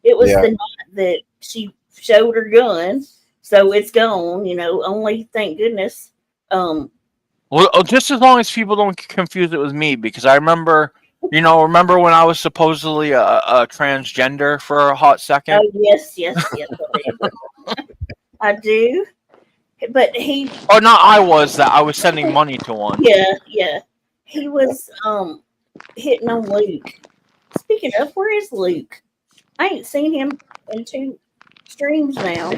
It was the night that she showed her gun, so it's gone. You know, only thank goodness. Well, just as long as people don't confuse it with me, because I remember. You know, remember when I was supposedly a transgender for a hot second? Oh, yes. I do. But he... Oh, not I was. That I was sending money to one. Yeah. He was hitting on Luke. Speaking of, where is Luke? I ain't seen him in 2 streams now.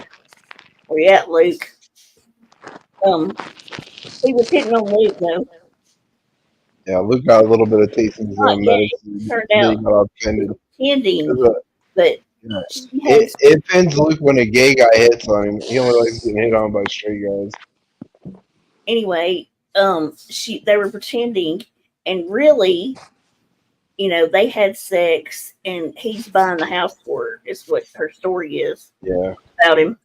Where you at, Luke? He was hitting on Luke, though. Yeah, Luke got a little bit of taste in his own medicine. Turned He out got offended. ending, but It offends Luke when a gay guy hits on him. He only likes getting hit on by straight guys. Anyway, they were pretending, and really, you know, they had sex, and he's buying the house for her. Is what her story is. Yeah. About him.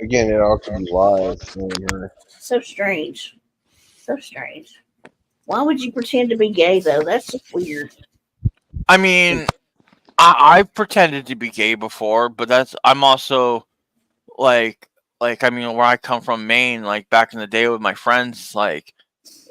Again, it all comes lies. So strange. So strange. Why would you pretend to be gay though? That's just weird. I mean, I've pretended to be gay before, but I'm also like I mean, where I come from, Maine, like back in the day with my friends, like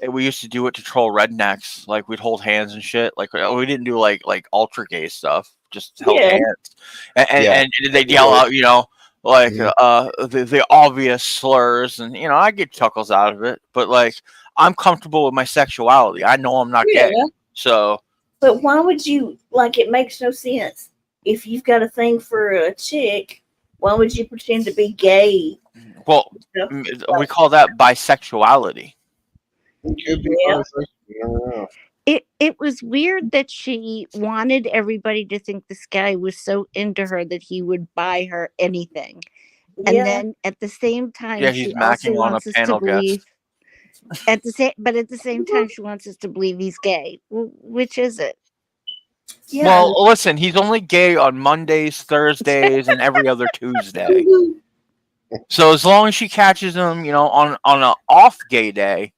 we used to do it to troll rednecks. Like we'd hold hands and shit. Like we didn't do like ultra gay stuff. Just held hands, and they'd yell out, you know, like the obvious slurs, and I get chuckles out of it. But like, I'm comfortable with my sexuality. I know I'm not gay, so. But why would you like? It makes no sense. If you've got a thing for a chick, why would you pretend to be gay? Well, we call that bisexuality. Could be bisexual. I don't know. It was weird that she wanted everybody to think this guy was so into her that he would buy her anything. And then at the same time, Yeah, he's she also macking on a wants us to panel believe guest. but at the same time, she wants us to believe he's gay. Which is it? Yeah. Well, listen, he's only gay on Mondays, Thursdays, and every other Tuesday. So as long as she catches him, on an off gay day,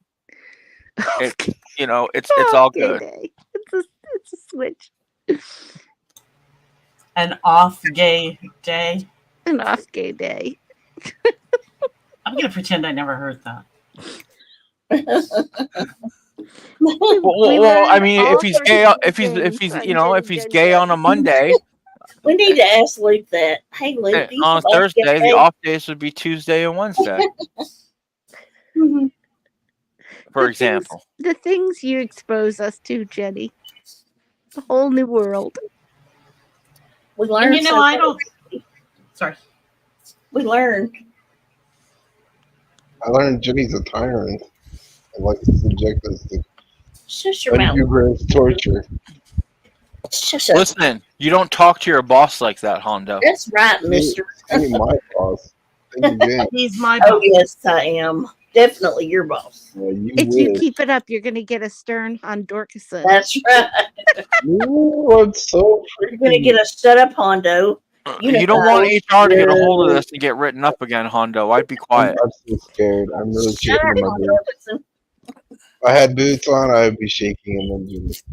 it's all good. Day. It's a switch. An off gay day. An off gay day. I'm gonna pretend I never heard that. Well, I mean, if he's gay, if he's gay on a Monday, we need to ask Luke that. Hey, Luke, on Thursday, the off days would be Tuesday and Wednesday, for example. The things you expose us to, Jenny. A whole new world. We learned. And I don't. Sorry. We learned. I learned Jenny's a tyrant and likes to subject us to Shush your mouth. unhumorous torture. Listen, you don't talk to your boss like that, Hondo. That's right, mister. You're my boss. He's my boss. Oh, yes, I am. Definitely your boss. If you keep it up, you're going to get a stern Hondorkison. That's right. Ooh, I'm so freaking. You're going to get a shut up, Hondo. You don't want HR to get a hold of this and get written up again, Hondo. I'd be quiet. I'm so scared. I'm really shaking my boots. If I had boots on, I would be shaking and then just.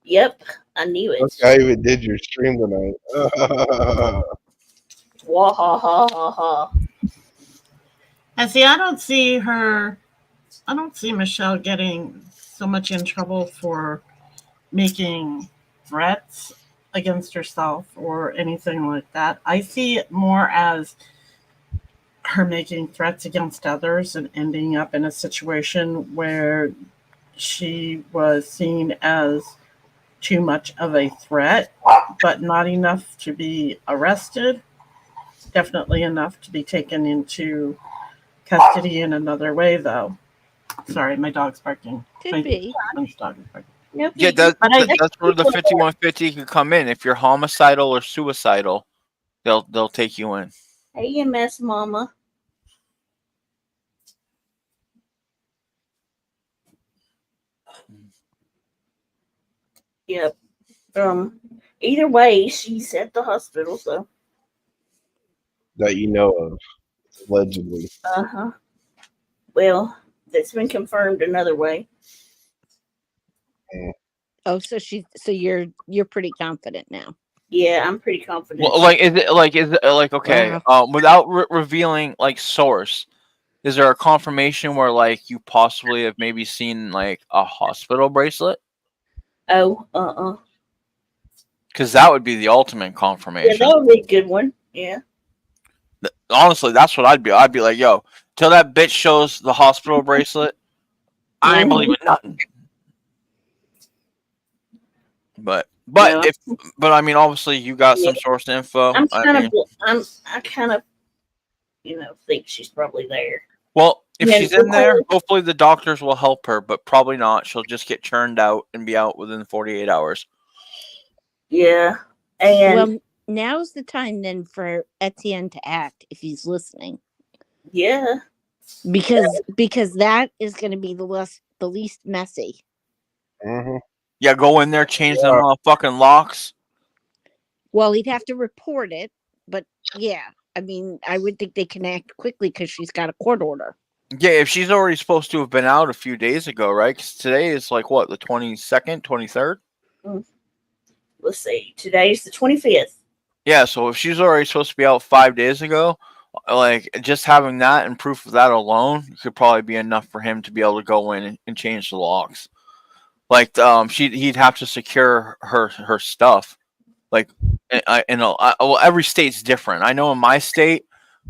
Yep, I knew it. Look, I even did your stream tonight. Wah ha ha ha ha. And see, I don't see Michelle getting so much in trouble for making threats against herself or anything like that. I see it more as her making threats against others and ending up in a situation where she was seen as too much of a threat, but not enough to be arrested. Definitely enough to be taken into custody in another way, though. Sorry, my dog's barking. Could be. My dog is barking. Yeah, that's where the 5150 can come in. If you're homicidal or suicidal, they'll take you in. Hey, MS Mama. Yep. Either way, she's at the hospital, so. That you know of, allegedly. Uh-huh. Well, that's been confirmed another way. Oh, so you're pretty confident now. Yeah, I'm pretty confident. Well, is it okay? Without revealing source, is there a confirmation where you possibly have maybe seen a hospital bracelet? Oh, Because that would be the ultimate confirmation. Yeah, that would be a good one. Yeah. Honestly, that's what I'd be. I'd be like, yo, till that bitch shows the hospital bracelet, I ain't believing nothing. But I mean, obviously, you got some source info. I kind of, think she's probably there. Well, if she's in there, hopefully the doctors will help her, but probably not. She'll just get churned out and be out within 48 hours. Yeah, and well, now's the time then for Etienne to act if he's listening. Yeah, because that is going to be the least messy. Mm-hmm. Yeah, go in there, change them fucking locks. Well, he'd have to report it, but yeah, I mean, I would think they can act quickly because she's got a court order. Yeah, if she's already supposed to have been out a few days ago, right? Because today is the 22nd, 23rd? Let's see. Today's the 25th. Yeah, so if she's already supposed to be out 5 days ago, just having that and proof of that alone could probably be enough for him to be able to go in and change the locks. He'd have to secure her stuff. Like, well, every state's different. I know in my state,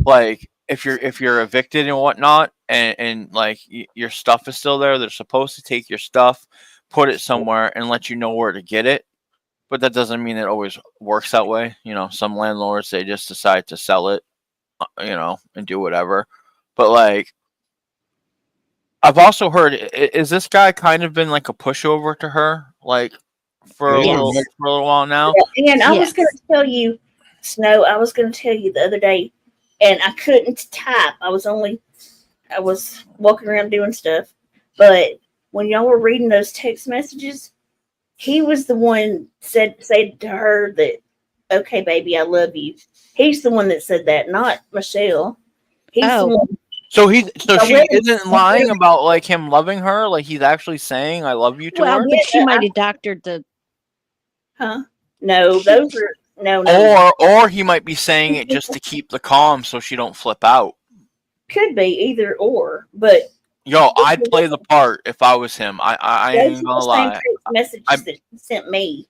like if you're evicted and whatnot, and like your stuff is still there, they're supposed to take your stuff, put it somewhere, and let you know where to get it. But that doesn't mean it always works that way. Some landlords, they just decide to sell it, and do whatever. But like, I've also heard, is this guy kind of been like a pushover to her, like for a little while now? And I was going to tell you, Snow. I was going to tell you the other day, and I couldn't type. I was walking around doing stuff. But when y'all were reading those text messages, he was the one said to her that, "Okay, baby, I love you." He's the one that said that, not Michelle. He's the one. So she isn't lying about like him loving her. Like he's actually saying "I love you" to her. But she might have doctored the. Huh? No, those are no. Or he might be saying it just to keep the calm, so she don't flip out. Could be either or, but yo, I'd play the part if I was him. I ain't gonna lie. Messages that he sent me,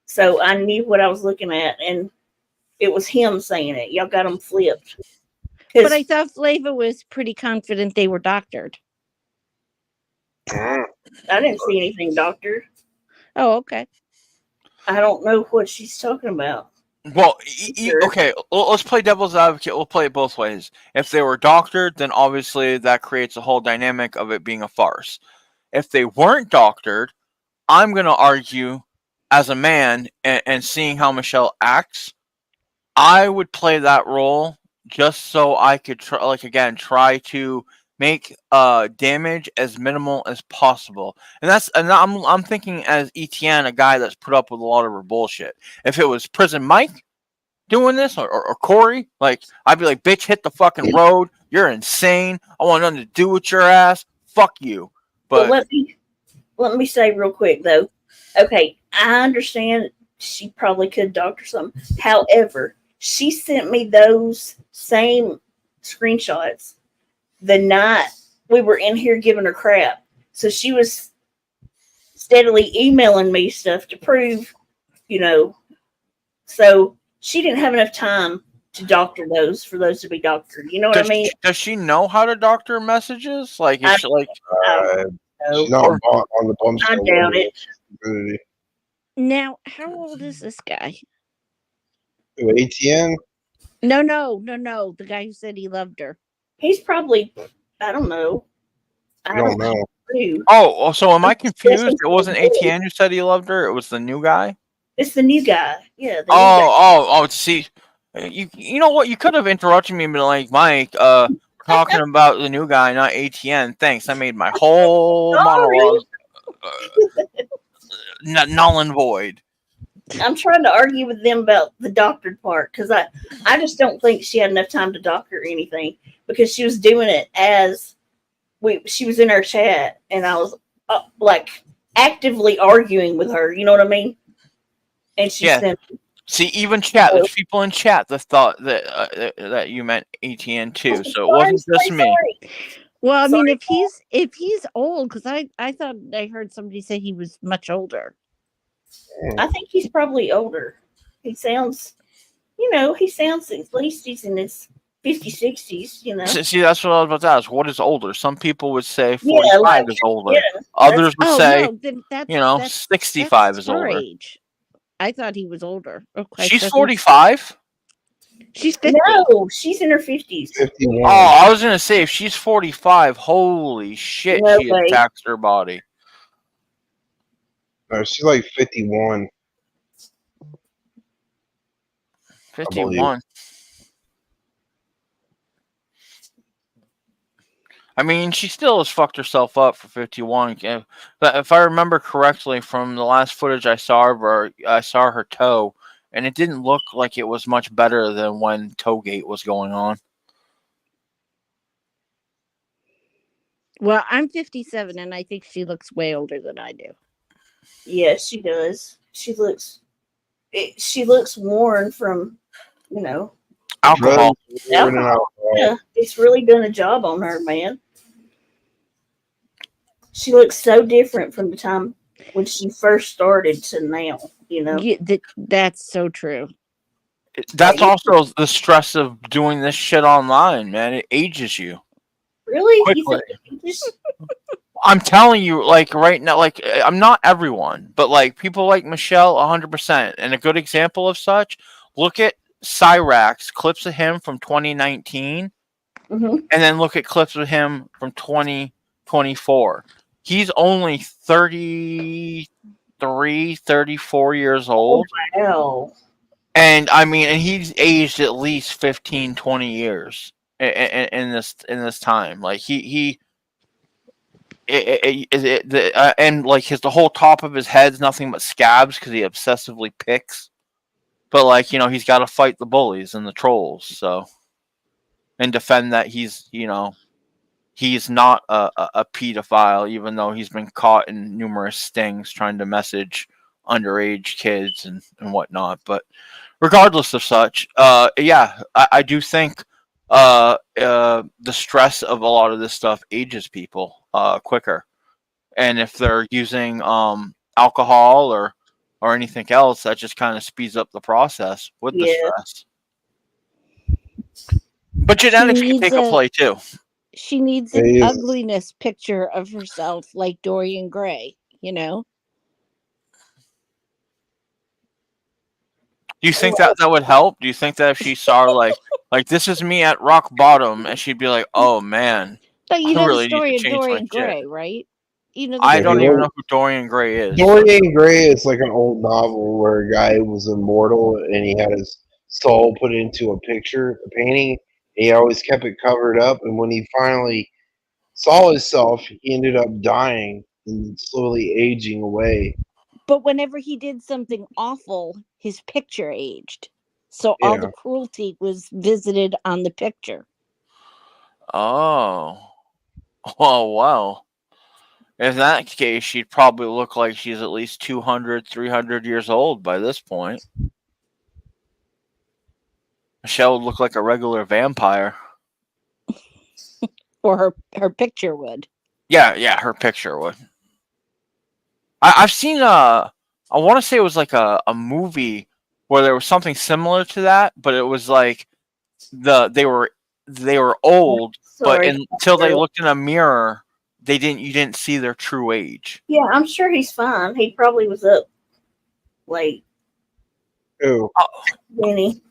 so I knew what I was looking at, and it was him saying it. Y'all got them flipped. But I thought Flava was pretty confident they were doctored. I didn't see anything doctored. Oh, okay. I don't know what she's talking about. Well, okay, let's play devil's advocate. We'll play it both ways. If they were doctored, then obviously that creates a whole dynamic of it being a farce. If they weren't doctored, I'm going to argue as a man and seeing how Michelle acts, I would play that role just so I could try to make damage as minimal as possible. And I'm thinking as Etienne, a guy that's put up with a lot of her bullshit. If it was Prison Mike doing this or Corey, like I'd be like, bitch, hit the fucking road. You're insane. I want nothing to do with your ass. Fuck you. But let me say real quick though. Okay, I understand she probably could doctor something. However, she sent me those same screenshots the night we were in here giving her crap. So she was steadily emailing me stuff to prove, so she didn't have enough time to doctor those for those to be doctored. You know what I mean? Does she know how to doctor messages? Like, is she like? She's not on the bump. I doubt it. Now, how old is this guy? ATN? No. The guy who said he loved her. He's probably, I don't know. I don't know. Oh, so am I confused? It wasn't ATN who said he loved her. It was the new guy. It's the new guy. Yeah. See, you know what? You could have interrupted me and been like, Mike, talking about the new guy, not ATN. Thanks. I made my whole monologue null and void. I'm trying to argue with them about the doctored part because I just don't think she had enough time to doctor anything because she was doing it as she was in our chat and I was like actively arguing with her. You know what I mean? And she sent. See, even chat. There's people in chat that thought that you meant ATN too, so it wasn't just me. Well, I mean, if he's old, because I thought I heard somebody say he was much older. I think he's probably older. He sounds, at least he's in his 50s, 60s, See, that's what I was about to ask. What is older? Some people would say 45 is older. Others would say, 65 is older. Age. I thought he was older. Okay, she's 45? She's 50. No, she's in her 50s. 51. Oh, I was going to say, if she's 45, holy shit, she attacks her body. No, she's like 51. 51. I mean, she still has fucked herself up for 51. But if I remember correctly from the last footage I saw of her, I saw her toe, and it didn't look like it was much better than when Toegate was going on. Well, I'm 57, and I think she looks way older than I do. Yes, she does. She looks worn from, alcohol. Yeah, it's really done a job on her, man. She looks so different from the time when she first started to now. You know, That's so true. That's also the stress of doing this shit online, man. It ages you really? You quickly. think just I'm telling you, like right now, like I'm not everyone, but like people like Michelle, 100%. And a good example of such, look at Cyrax, clips of him from 2019, and then look at clips of him from 2024. He's only 33, 34 years old. hell. And I mean, and he's aged at least 15, 20 years in this time. Like and like the whole top of his head's nothing but scabs because he obsessively picks. But like he's got to fight the bullies and the trolls, so and defend that he's not a pedophile, even though he's been caught in numerous stings trying to message underage kids and whatnot. But regardless of such, I do think the stress of a lot of this stuff ages people quicker. And if they're using alcohol or anything else, that just kind of speeds up the process with the stress. But genetics can take a play too. She needs an ugliness picture of herself like Dorian Gray, Do you think that would help? Do you think that if she saw like this is me at rock bottom, and she'd be like, oh man, But you I know really the story need of to change my Dorian shit. Gray, right? I don't even know who Dorian Gray is. Dorian Gray is like an old novel where a guy was immortal and he had his soul put into a picture, a painting. And he always kept it covered up, and when he finally saw himself, he ended up dying and slowly aging away. But whenever he did something awful, his picture aged. So all the cruelty was visited on the picture. Oh wow. In that case, she'd probably look like she's at least 200, 300 years old by this point. Michelle would look like a regular vampire. Or her picture would. Yeah, her picture would. I've seen I want to say it was like a movie where there was something similar to that, but it was like they were old, but until they looked in a mirror, you didn't see their true age. Yeah, I'm sure he's fine. He probably was up late. Who? Benny.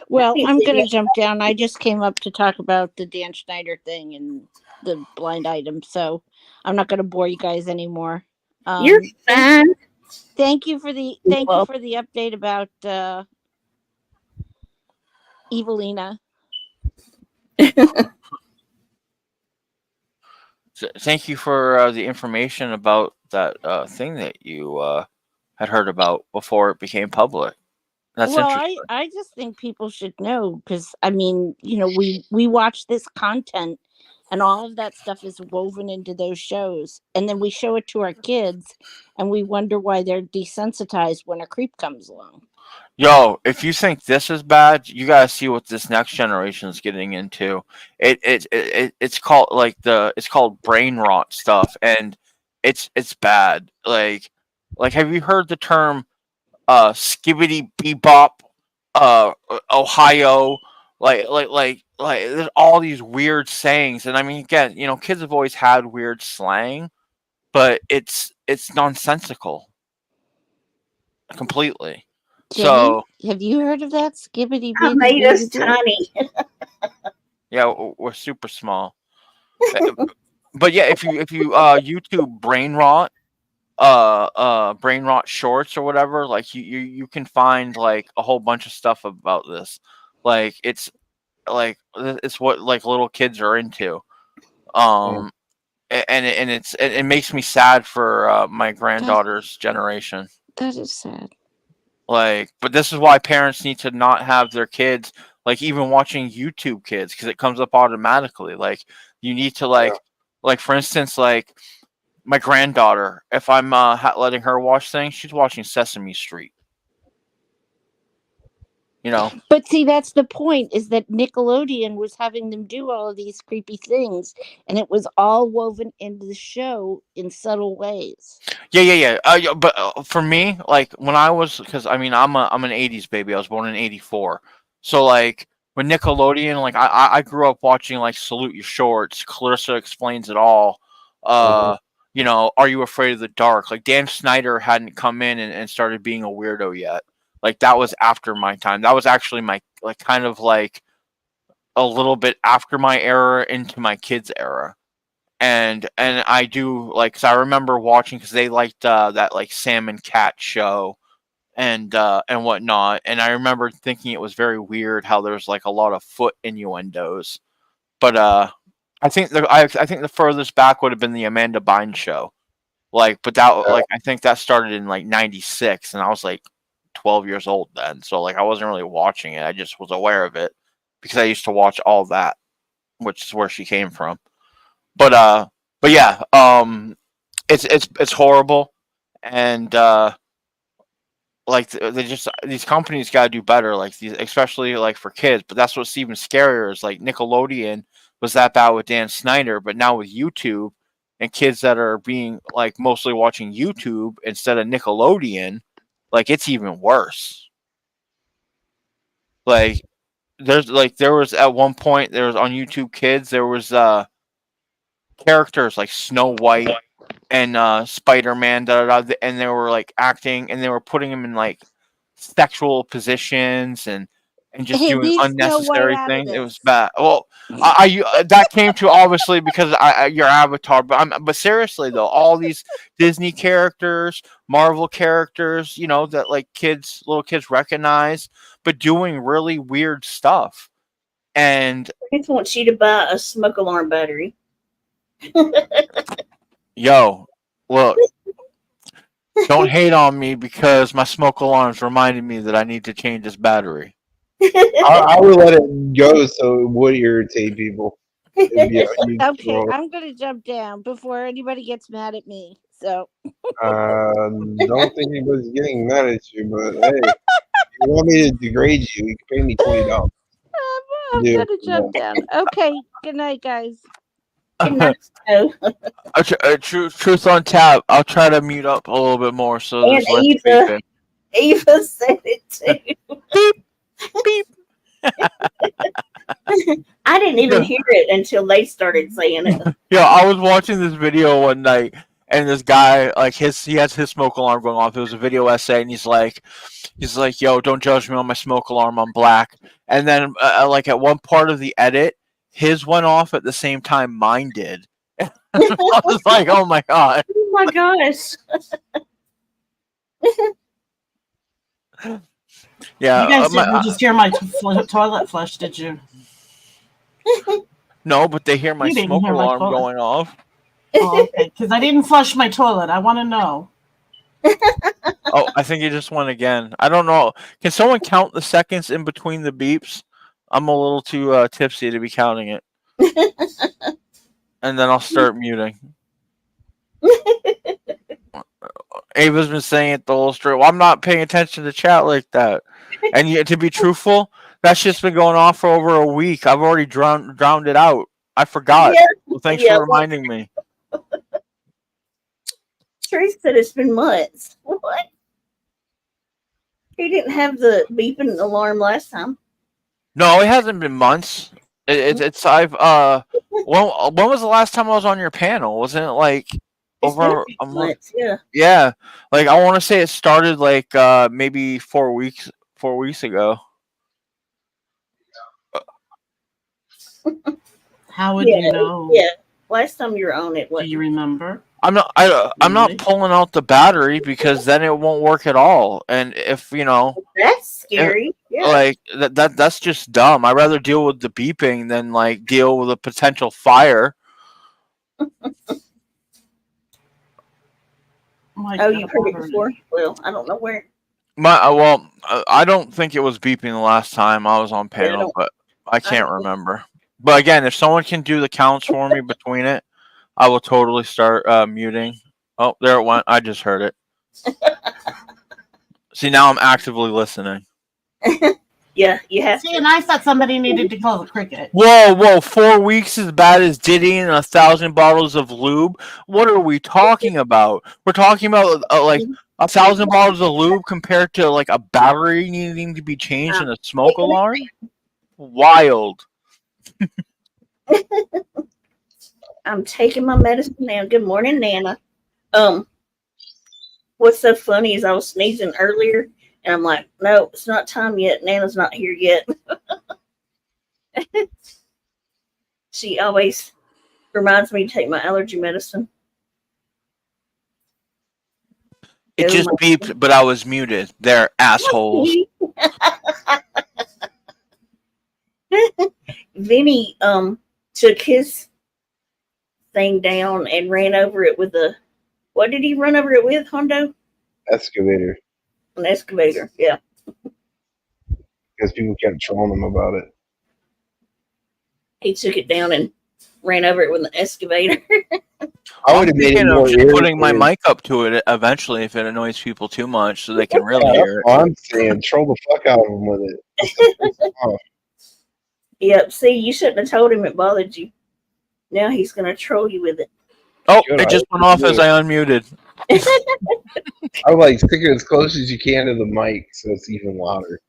Well, I'm going to jump down. I just came up to talk about the Dan Schneider thing and the blind item, so I'm not going to bore you guys anymore. You're fine. Thank you for the update about Evelina. Thank you for the information about that thing that you had heard about before it became public. That's interesting. I just think people should know because I mean, we watch this content and all of that stuff is woven into those shows, and then we show it to our kids, and we wonder why they're desensitized when a creep comes along. Yo, if you think this is bad, you gotta see what this next generation is getting into. It's called it's called brain rot stuff, and it's bad. Like have you heard the term skibbity bebop Ohio? Like there's all these weird sayings, and I mean again, kids have always had weird slang, but it's nonsensical completely. Jenny, So have you heard of that skibbity? I made us tiny. Yeah, we're super small. But yeah, if you YouTube brain rot shorts or whatever, like you can find like a whole bunch of stuff about this. Like it's what like little kids are into. And it makes me sad for my granddaughter's generation. That is sad. But this is why parents need to not have their kids like even watching YouTube Kids, because it comes up automatically. Like you need to like for instance, like my granddaughter, if I'm letting her watch things, she's watching Sesame Street. You know. But see, that's the point, is that Nickelodeon was having them do all of these creepy things, and it was all woven into the show in subtle ways. Yeah. But for me, like when I was, because I mean, I'm an '80s baby. I was born in '84, so like when Nickelodeon, like I grew up watching like Salute Your Shorts, Clarissa Explains It All. You know, Are You Afraid of the Dark? Like Dan Snyder hadn't come in and started being a weirdo yet. Like that was after my time. That was actually my like kind of like a little bit after my era into my kids' era. And I do like, cause I remember watching, cause they liked that like Sam and Cat show and whatnot, and I remember thinking it was very weird how there's like a lot of foot innuendos. But I think the furthest back would have been the Amanda Bynes show. Like, but that like I think that started in like '96, and I was like 12 years old then, so like I wasn't really watching it. I just was aware of it because I used to watch all that, which is where she came from. But yeah, it's horrible, and like they just, these companies got to do better, like these, especially like for kids. But that's what's even scarier is like Nickelodeon was that bad with Dan Snyder, but now with YouTube and kids that are being like mostly watching YouTube instead of Nickelodeon, like it's even worse. Like there was at one point, there was on YouTube Kids, there was characters like Snow White and Spider-Man, and they were like acting, and they were putting him in like sexual positions and just doing unnecessary things. It was bad. Well, that came to obviously because your Avatar, but seriously though, all these Disney characters, Marvel characters, you know, that like little kids recognize, but doing really weird stuff. And I just want you to buy a smoke alarm battery. Yo, look, don't hate on me because my smoke alarms reminded me that I need to change this battery. I would let it go so it would irritate people. Okay, I'm gonna jump down before anybody gets mad at me. So Don't think anybody's getting mad at you, but hey, if you want me to degrade you, you can pay me $20. I'm gonna jump down. Okay, good night, guys. Good night. Truth on tap. I'll try to mute up a little bit more so And there's less Eva, beeping. Eva said it too. Beep, beep. I didn't even hear it until they started saying it. Yo, I was watching this video one night, and this guy, like he has his smoke alarm going off. It was a video essay, and he's like, "Yo, don't judge me on my smoke alarm. I'm black." And then, like at one part of the edit, his went off at the same time mine did. I was like, "Oh my god!" Oh my gosh. Yeah, You guys didn't just hear my toilet flush, did you? No, but they hear my You didn't smoke hear my alarm toilet. going off. Oh, okay, because I didn't flush my toilet. I want to know. Oh, I think it just went again. I don't know. Can someone count the seconds in between the beeps? I'm a little too tipsy to be counting it. And then I'll start muting. Ava's been saying it the whole story. Well, I'm not paying attention to chat like that. And yet, to be truthful, that shit's been going on for over a week. I've already drowned it out. I forgot. Yeah. Well, thanks Yeah, for reminding me. Trace said it's been months. What? He didn't have the beeping alarm last time. No, it hasn't been months. It's I've when was the last time I was on your panel? Wasn't it like over a month? Months, yeah. Yeah, like I want to say it started like maybe 4 weeks ago. How would you know? Yeah. Last time you were on it, what? Do you remember? I'm not pulling out the battery because then it won't work at all. And if That's scary. Yeah. like that's just dumb. I'd rather deal with the beeping than like deal with a potential fire. Oh, you've heard it before? Well, I don't know where. I don't think it was beeping the last time I was on panel, but I can't remember. But again, if someone can do the counts for me between it, I will totally start muting. Oh, there it went. I just heard it. See, now I'm actively listening. Yeah, you have See, and I thought somebody needed to kill the cricket. Whoa! 4 weeks as bad as Diddy and 1,000 bottles of lube. What are we talking about? We're talking about like 1,000 bottles of lube compared to like a battery needing to be changed in a smoke alarm. Wild. I'm taking my medicine now. Good morning, Nana. What's so funny is I was sneezing earlier, and I'm like, no, it's not time yet. Nana's not here yet. She always reminds me to take my allergy medicine. It just beeped, but I was muted. They're assholes. Vinny took his thing down and ran over it with a, what did he run over it with, Hondo? Excavator. An excavator, yeah. Because people kept trolling him about it. He took it down and ran over it with an excavator. I would have made it more just putting my mic up to it eventually if it annoys people too much so they can really hear it. I'm saying troll the fuck out of him with it. Yep, see, you shouldn't have told him it bothered you. Now he's going to troll you with it. Oh, it just went off as I unmuted. I would like stick it as close as you can to the mic so it's even louder.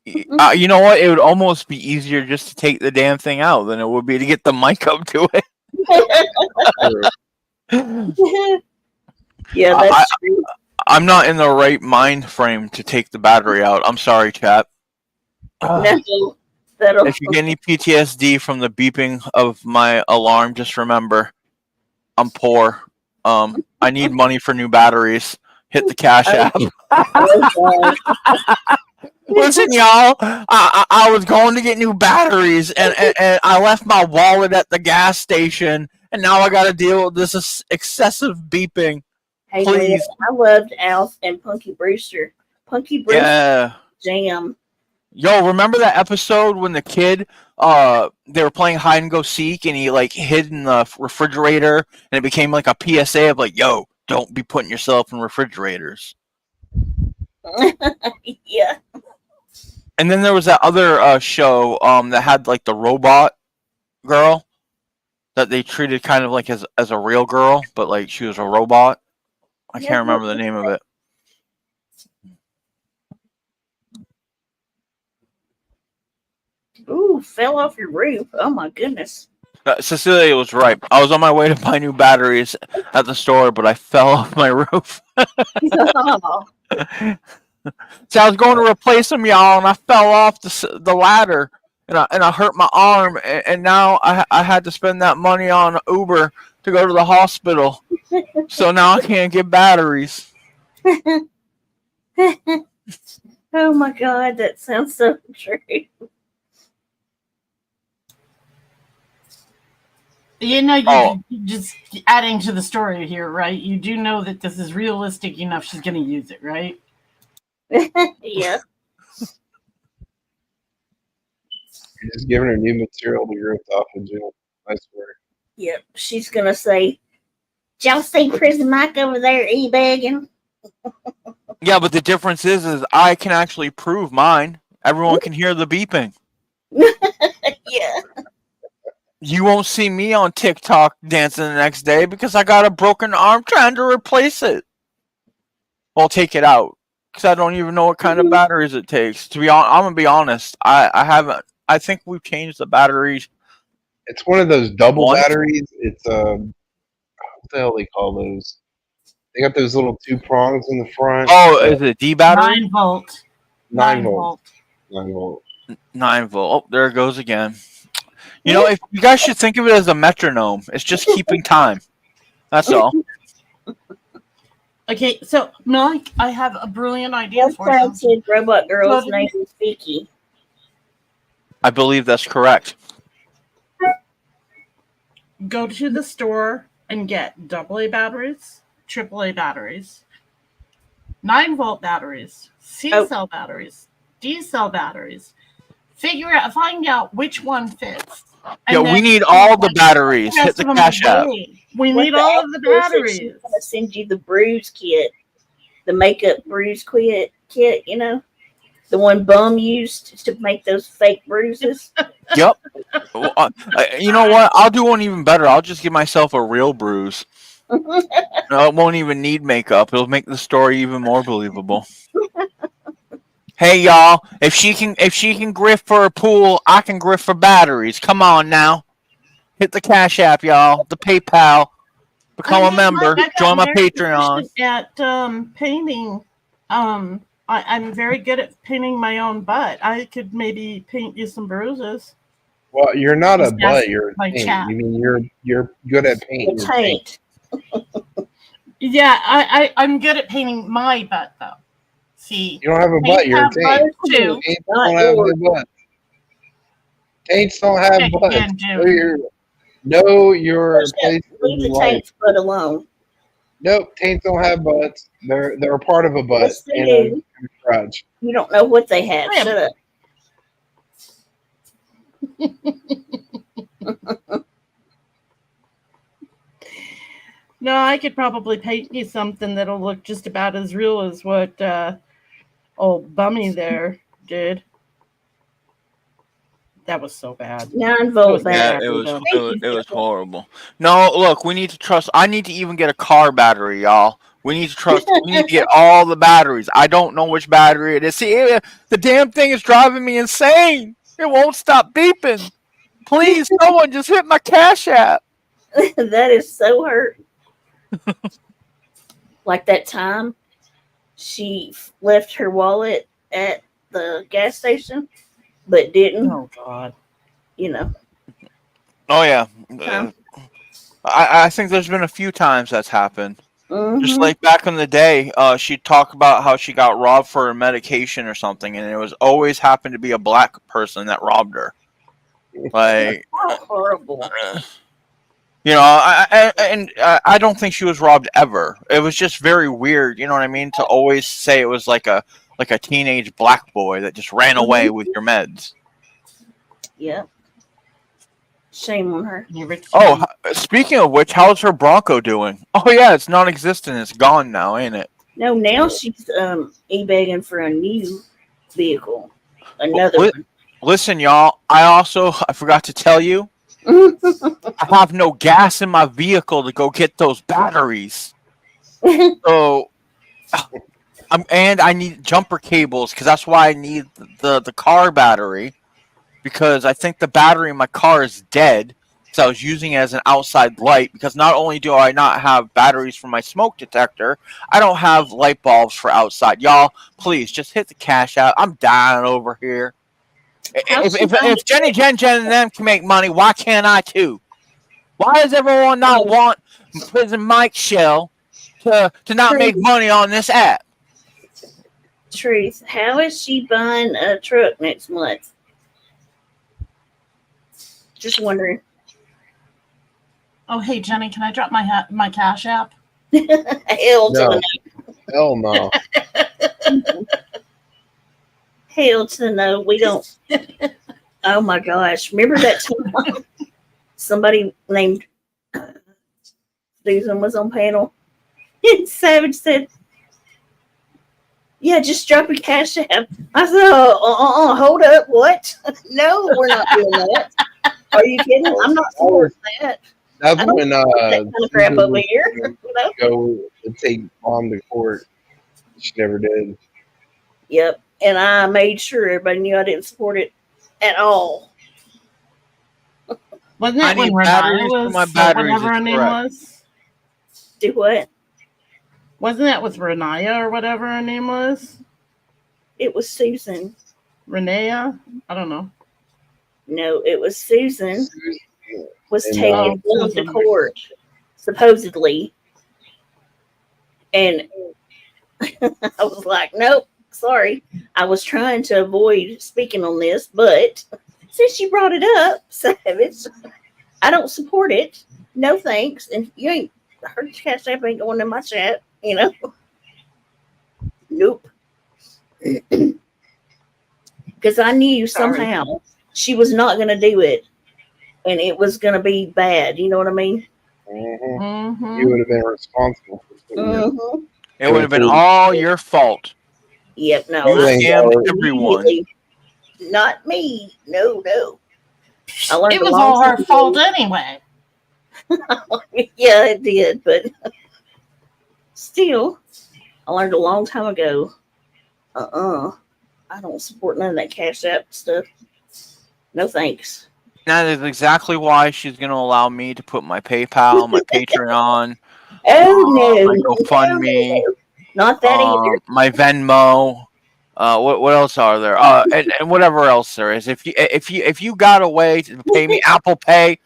You know what? It would almost be easier just to take the damn thing out than it would be to get the mic up to it. Yeah, that's true. I'm not in the right mind frame to take the battery out. I'm sorry, chat. If you get any PTSD from the beeping of my alarm, just remember, I'm poor. I need money for new batteries. Hit the cash app. Listen, y'all. I was going to get new batteries, and I left my wallet at the gas station, and now I got to deal with this excessive beeping. Hey, Please. I loved Alf and Punky Brewster. Punky Brewster Yeah. jam. Yo, remember that episode when the kid, they were playing hide and go seek, and he like hid in the refrigerator, and it became like a PSA of like, "Yo, don't be putting yourself in refrigerators." Yeah. And then there was that other show that had like the robot girl that they treated kind of like as a real girl, but like she was a robot. I can't remember the name of it. Ooh, fell off your roof. Oh my goodness. Cecilia was right. I was on my way to buy new batteries at the store, but I fell off my roof. Oh. So I was going to replace them, y'all, and I fell off the ladder, and I hurt my arm, and now I had to spend that money on Uber to go to the hospital. So now I can't get batteries. Oh my God, that sounds so true. You know, you're just adding to the story here, right? You do know that this is realistic enough she's going to use it, right? Yeah. You're just giving her new material to rip off in jail. I swear. Yep. She's going to say, "Did y'all see Prison Mike over there e-bagging?" Yeah, but the difference is I can actually prove mine. Everyone can hear the beeping. Yeah. You won't see me on TikTok dancing the next day because I got a broken arm trying to replace it. Well, take it out because I don't even know what kind of batteries it takes. To be honest, I'm gonna be honest. I haven't. I think we've changed the batteries. It's one of those double batteries. It's what the hell they call those? They got those little two prongs in the front. Oh, is it D battery? 9 volt. 9 volt. 9 volt. 9 volt. Oh, there it goes again. You know, if you guys should think of it as a metronome. It's just keeping time. That's all. Okay, so Mike, I have a brilliant idea That for you. said robot girl's name is Vicky. I believe that's correct. Go to the store and get AA batteries, AAA batteries, 9 volt batteries, C cell batteries, D cell batteries. Find out which one fits. Yeah, we need all the batteries. Hit the cash app. We need all of the batteries. She's gonna send you the bruise kit, the makeup bruise kit. You know. The one Bum used to make those fake bruises. Yep. Well, you know what? I'll do one even better. I'll just give myself a real bruise. No, it won't even need makeup. It'll make the story even more believable. Hey y'all, if she can grift for a pool, I can grift for batteries. Come on now. Hit the Cash App, y'all. The PayPal. Become a member. Join my Patreon. At painting, I'm very good at painting my own butt. I could maybe paint you some bruises. Well, you're not a That's butt. You're a my paint. chat. You mean you're good at paint. You're Paint. Yeah, I'm good at painting my butt though. See, You don't have a paints butt. You're a have taint. butts, too. Taints don't have a butt. Taints don't have Okay, butts. again, Jim. Know your place Leave in the life. taint's butt alone. Nope, taints don't have butts. They're a part of a butt Yes, they in do. a crotch. You don't know what they have. Shut up. No, I could probably paint you something that'll look just about as real as what old Bummy there did. That was so bad. 9-volt Yeah, battery. it was horrible. No, look, we need to trust. I need to even get a car battery, y'all. We need to trust. We need to get all the batteries. I don't know which battery it is. See, the damn thing is driving me insane. It won't stop beeping. Please, someone just hit my Cash App. That is so hurt. Like that time she left her wallet at the gas station, but didn't. Oh God! You know. Oh yeah. I think there's been a few times that's happened. Just like back in the day, she'd talk about how she got robbed for a medication or something, and it was always happened to be a black person that robbed her. Like, How horrible. you know, I don't think she was robbed ever. It was just very weird, you know what I mean? To always say it was like a teenage black boy that just ran away with your meds. Yep. Shame on her. Oh, speaking of which, how's her Bronco doing? Oh yeah, it's non-existent. It's gone now, ain't it? No, now she's e-begging for a new vehicle. Another one. Listen, y'all. I forgot to tell you. I have no gas in my vehicle to go get those batteries. So, and I need jumper cables because that's why I need the car battery. Because I think the battery in my car is dead. So I was using it as an outside light. Because not only do I not have batteries for my smoke detector, I don't have light bulbs for outside. Y'all, please just hit the Cash App. I'm dying over here. If Jenny Jen and them can make money, why can't I too? Why does everyone not want Prison Mike Shell to not make money on this app? Truth. How is she buying a truck next month? Just wondering. Oh, hey Jenny, can I drop my Cash App? Hell to No. the Hell no. no. Hell to the no. We don't. Oh my gosh. Remember that time somebody named Susan was on panel? And Savage said, yeah, just drop your Cash App. I said, hold up. What? No, we're not doing that. Are you kidding? I'm not for that. That's I don't when want that kind of crap over here. You know? go to take Mom to court. She never did. Yep. And I made sure everybody knew I didn't support it at all. Wasn't that when Renaya was, whatever her name was? Do what? Wasn't that with Renaya or whatever her name was? It was Susan. Renaya? I don't know. No, it was Susan. Was And, taking them to court, supposedly. And I was like, nope, sorry. I was trying to avoid speaking on this, but since you brought it up, Savage, I don't support it. No thanks. And you ain't, her Cash App ain't going in my chat, you know? Nope. Because I knew somehow she was not going to do it. And it was going to be bad. You know what I mean? Mm-hmm. You would have been responsible for Mm-hmm. It would have been all your fault. Yep, no. You Everything's scammed already- everyone. Not me. No. I learned It a was long all her time fault ago. anyway. Yeah, it did, but still, I learned a long time ago. I don't support none of that Cash App stuff. No thanks. That is exactly why she's going to allow me to put my PayPal, my Patreon, my GoFundMe, Not that either. my Venmo. What else are there? And whatever else there is. If you got a way to pay me Apple Pay,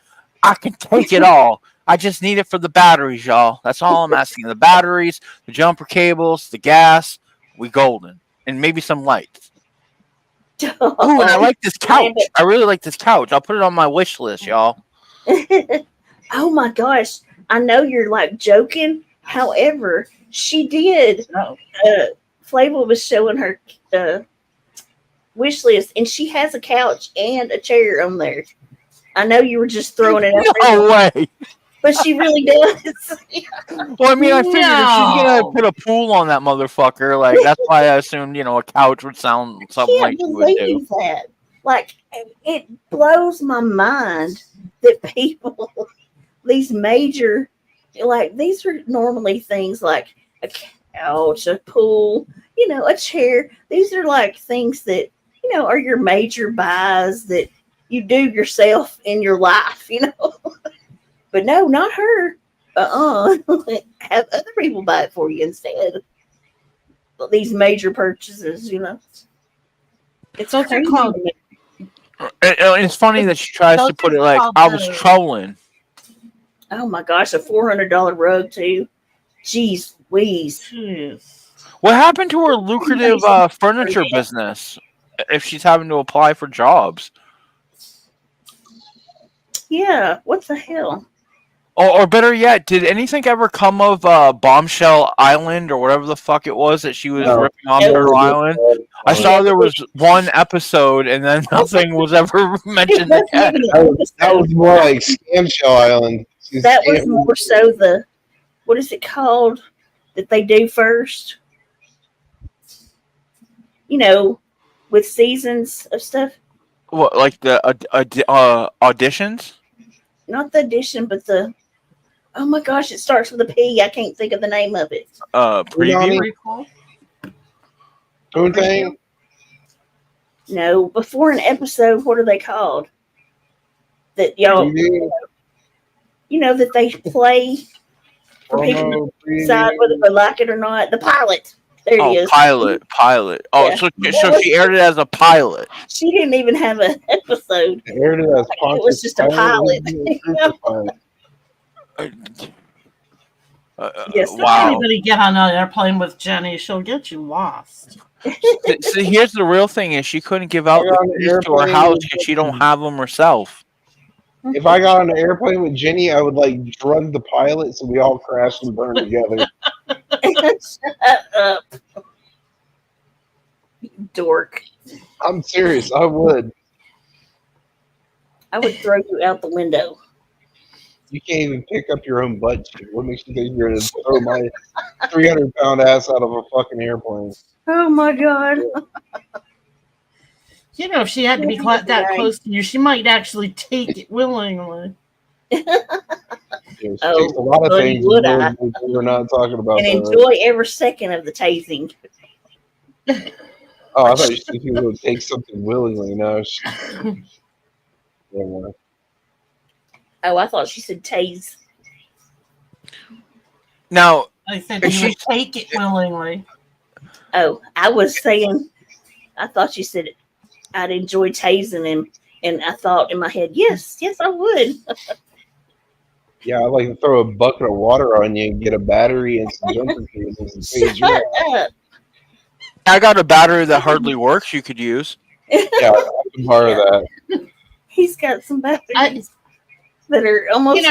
I can take it all. I just need it for the batteries, y'all. That's all I'm asking. The batteries, the jumper cables, the gas. We golden, and maybe some lights. Ooh, and I like this couch. I really like this couch. I'll put it on my wish list, y'all. Oh my gosh. I know you're like joking. However, she did. Flavor was showing her wish list, and she has a couch and a chair on there. I know you were just throwing it out there. No way. But she really does. Well, I mean, I figured if she's gonna put a pool on that motherfucker, like that's why I assumed, a couch would sound something like she would do. Believe that. Like, it blows my mind that people, these major, like, these are normally things like a couch, a pool, a chair. These are like things that, are your major buys that you do yourself in your life, But no, not her. Have other people buy it for you instead. These major purchases, It's Those are crazy. called. It's funny that she tries to put it like I was trolling. Oh my gosh, a $400 rug too. Jeez, Louise. What happened to her lucrative furniture business? If she's having to apply for jobs, Yeah, what the hell? or better yet, did anything ever come of Bombshell Island or whatever the fuck it was that she was No. ripping on Turtle Island? I saw there was one episode and then nothing was ever mentioned again. That was more like Scam Show Island. That was more so what is it called that they do first? With seasons of stuff. What, like the auditions? Not the audition, but oh my gosh, it starts with a P. I can't think of the name of it. Preview. Spoon thing? No, before an episode, what are they called? That y'all, that they play for people to decide whether they like it or not. The pilot. There it is. Pilot. Oh, Yeah. so she aired it as a pilot. She didn't even have an episode. They aired it as It was just a pilot. Yes, Wow. Don't anybody get on an airplane with Jenny. She'll get you lost. See, here's the real thing: is she couldn't give out the keys to her house because she don't have them herself. If I got on an airplane with Jenny, I would drug the pilot so we all crashed and burned together. Shut up. You dork. I'm serious. I would. I would throw you out the window. You can't even pick up your own butt cheek. What makes you think you're going to throw my 300-pound ass out of a fucking airplane? Oh my god. If she had to be that close to you, she might actually take it willingly. It takes a lot of things. We're not talking about And that. enjoy every second of the tasing. Oh, I thought you said people would take something willingly. No. Oh, I thought she said tase. Now, I said you would take it willingly. Oh, I was saying, I thought you said I'd enjoy tasing him, and I thought in my head, yes, I would. Yeah, I'd like to throw a bucket of water on you and get a battery and some jumper cables and tase you out. I got a battery that hardly works. You could use. Yeah, I can borrow that. He's got some batteries that are almost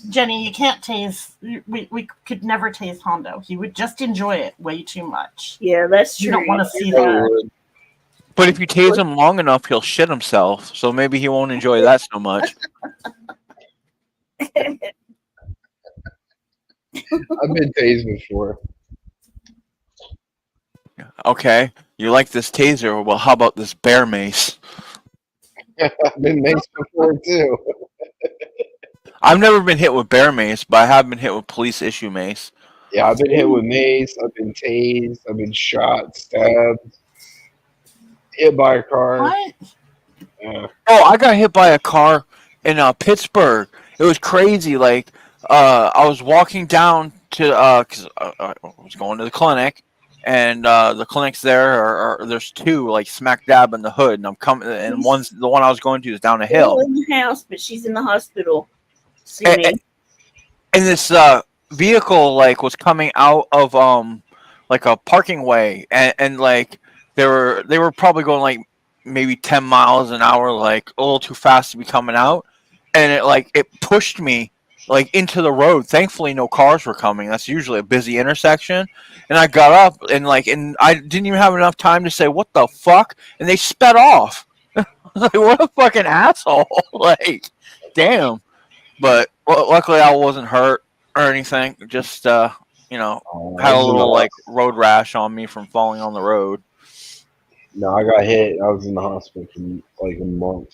Jenny, you can't tase. We could never tase Hondo. He would just enjoy it way too much. Yeah, that's true. You don't want to see that. But if you tase him long enough, he'll shit himself. So maybe he won't enjoy that so much. I've been tased before. Okay, you like this taser? Well, how about this bear mace? I've been maced before too. I've never been hit with bear mace, but I have been hit with police issue mace. Yeah, I've been hit with mace. I've been tased. I've been shot, stabbed, hit by a car. What? Yeah. Oh, I got hit by a car in Pittsburgh. It was crazy. Like, I was walking down to because I was going to the clinic, and the clinics there are there's two like smack dab in the hood, and I'm coming, and the one I was going to is down a hill. In the house, but she's in the hospital. See And, me. and this vehicle like was coming out of like a parking way, and like they were probably going like maybe 10 miles an hour, like a little too fast to be coming out, and it pushed me like into the road. Thankfully no cars were coming. That's usually a busy intersection. And I got up and I didn't even have enough time to say what the fuck, and they sped off. Like, what a fucking asshole. Like, damn. But luckily I wasn't hurt or anything. Just had a little like road rash on me from falling on the road. No, I got hit. I was in the hospital for like a month.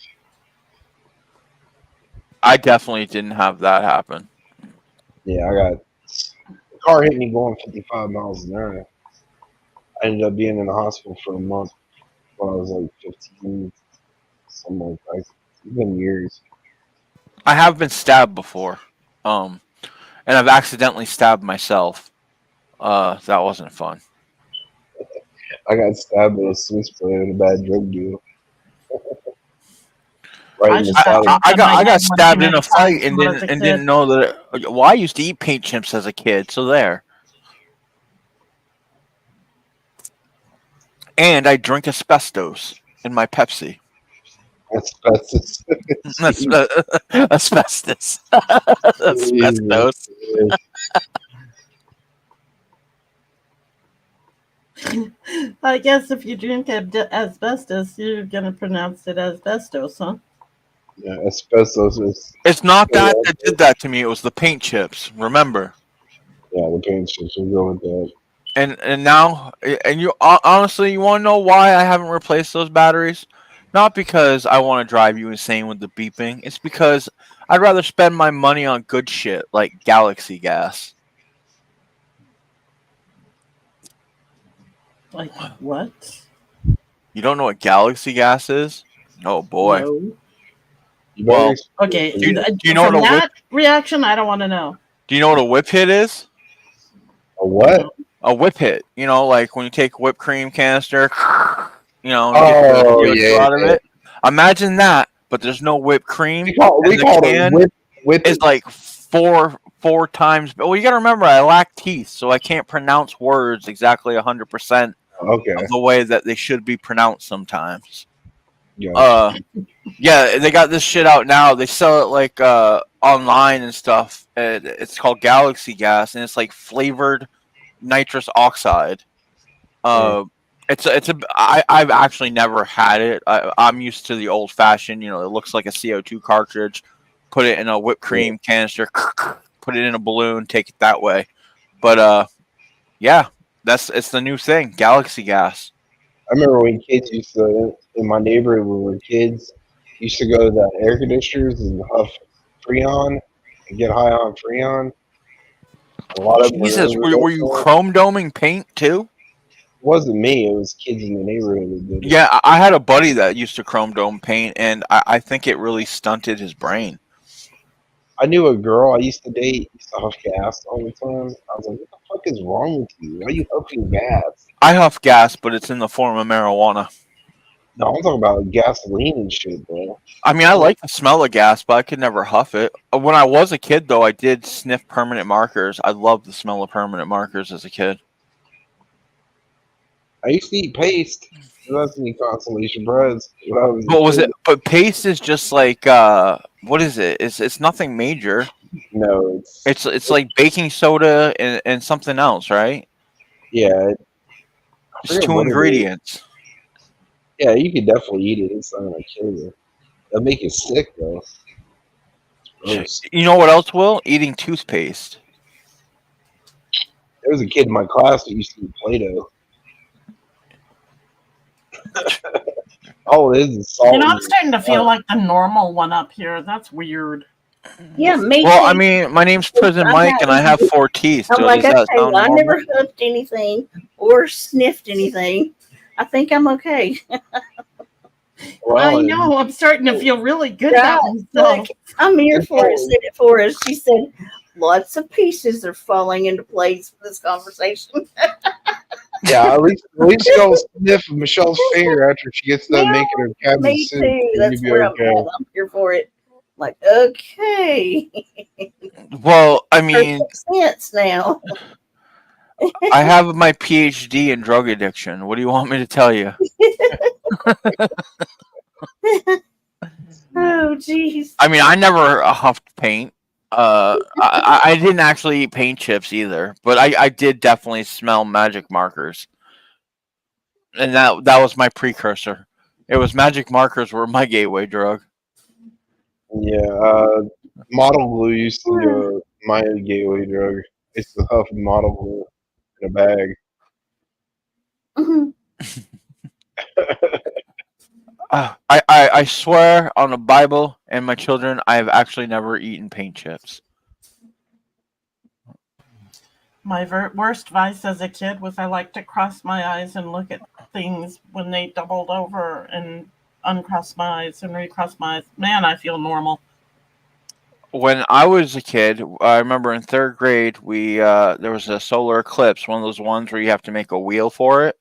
I definitely didn't have that happen. Yeah, the car hit me going 55 miles an hour. I ended up being in the hospital for a month when I was like 15, something like that. It's been years. I have been stabbed before, and I've accidentally stabbed myself. That wasn't fun. I got stabbed with a switchblade in a bad drug deal. I got stabbed in a fight and didn't know that. Well, I used to eat paint chips as a kid, so there. And I drink asbestos in my Pepsi. Asbestos. Asbestos. Asbestos. I guess if you drink asbestos, you're gonna pronounce it asbestos, huh? Yeah, asbestos is. It's not that did that to me. It was the paint chips. Remember? Yeah, the paint chips will go with that. And now, and you honestly, you want to know why I haven't replaced those batteries? Not because I want to drive you insane with the beeping. It's because I'd rather spend my money on good shit like Galaxy Gas. Like what? You don't know what Galaxy Gas is? Oh boy. No. Well, okay. Do you know from what a whip? that reaction? I don't want to know. Do you know what a whip hit is? A what? A whip hit. You know, like when you take whipped cream canister, you know, you get out of it. Imagine that, but there's no whipped cream. We call it whip. It's like four times. Well, you got to remember, I lack teeth, so I can't pronounce words exactly 100% of the way that they should be pronounced sometimes. Yeah. Yeah, they got this shit out now. They sell it like online and stuff. It's called Galaxy Gas, and it's like flavored nitrous oxide. I've actually never had it. I'm used to the old fashioned. You know, it looks like a CO2 cartridge. Put it in a whipped cream canister. Put it in a balloon. Take it that way. But yeah, it's the new thing. Galaxy Gas. I remember when kids used to, in my neighborhood when we were kids, used to go to the air conditioners and huff Freon and get high on Freon. A lot of Jesus, were you chrome doming paint too? It wasn't me. It was kids in the neighborhood that did it. Yeah, I had a buddy that used to chrome dome paint, and I think it really stunted his brain. I knew a girl I used to date used to huff gas all the time. I was like, what the fuck is wrong with you? Why are you huffing gas? I huff gas, but it's in the form of marijuana. No, I'm talking about gasoline and shit, bro. I mean, I like the smell of gas, but I could never huff it. When I was a kid, though, I did sniff permanent markers. I loved the smell of permanent markers as a kid. I used to eat paste. That's any consolation prize. What was it? But paste is just like what is it? It's nothing major. No, it's like baking soda and something else, right? Yeah, it's 2 ingredients. Yeah, you could definitely eat it. It's not gonna kill you. It'll make you sick though. You know what else will? Eating toothpaste. There was a kid in my class that used to eat Play-Doh. Oh, it is salt. You know, I'm starting to feel like the normal one up here. That's weird. Yeah, me Well, too. I mean, my name's Prison Mike, and I have 4 teeth. I'm So like, does that okay, sound well, I normal? never huffed anything or sniffed anything. I think I'm okay. I know. I'm starting to feel really good Right, about myself. look, I'm here for it. Said it for us. She said, lots of pieces are falling into place for this conversation. Yeah, at least go sniff Michelle's finger after she gets done making her cabbage Me soup. too. and That's you'll be where okay. I'm at. I'm here for it. Like, okay. Well, I mean, Perfect sense now. I have my PhD in drug addiction. What do you want me to tell you? Oh, jeez. I mean, I never huffed paint. I didn't actually eat paint chips either, but I did definitely smell magic markers, and that was my precursor. It was magic markers were my gateway drug. Yeah, model glue used to be my gateway drug. It's the huff model glue in a bag. I swear on the Bible and my children, I have actually never eaten paint chips. My worst vice as a kid was I liked to cross my eyes and look at things when they doubled over and uncross my eyes and recross my eyes. Man, I feel normal. When I was a kid, I remember in 3rd grade, we there was a solar eclipse, one of those ones where you have to make a wheel for it.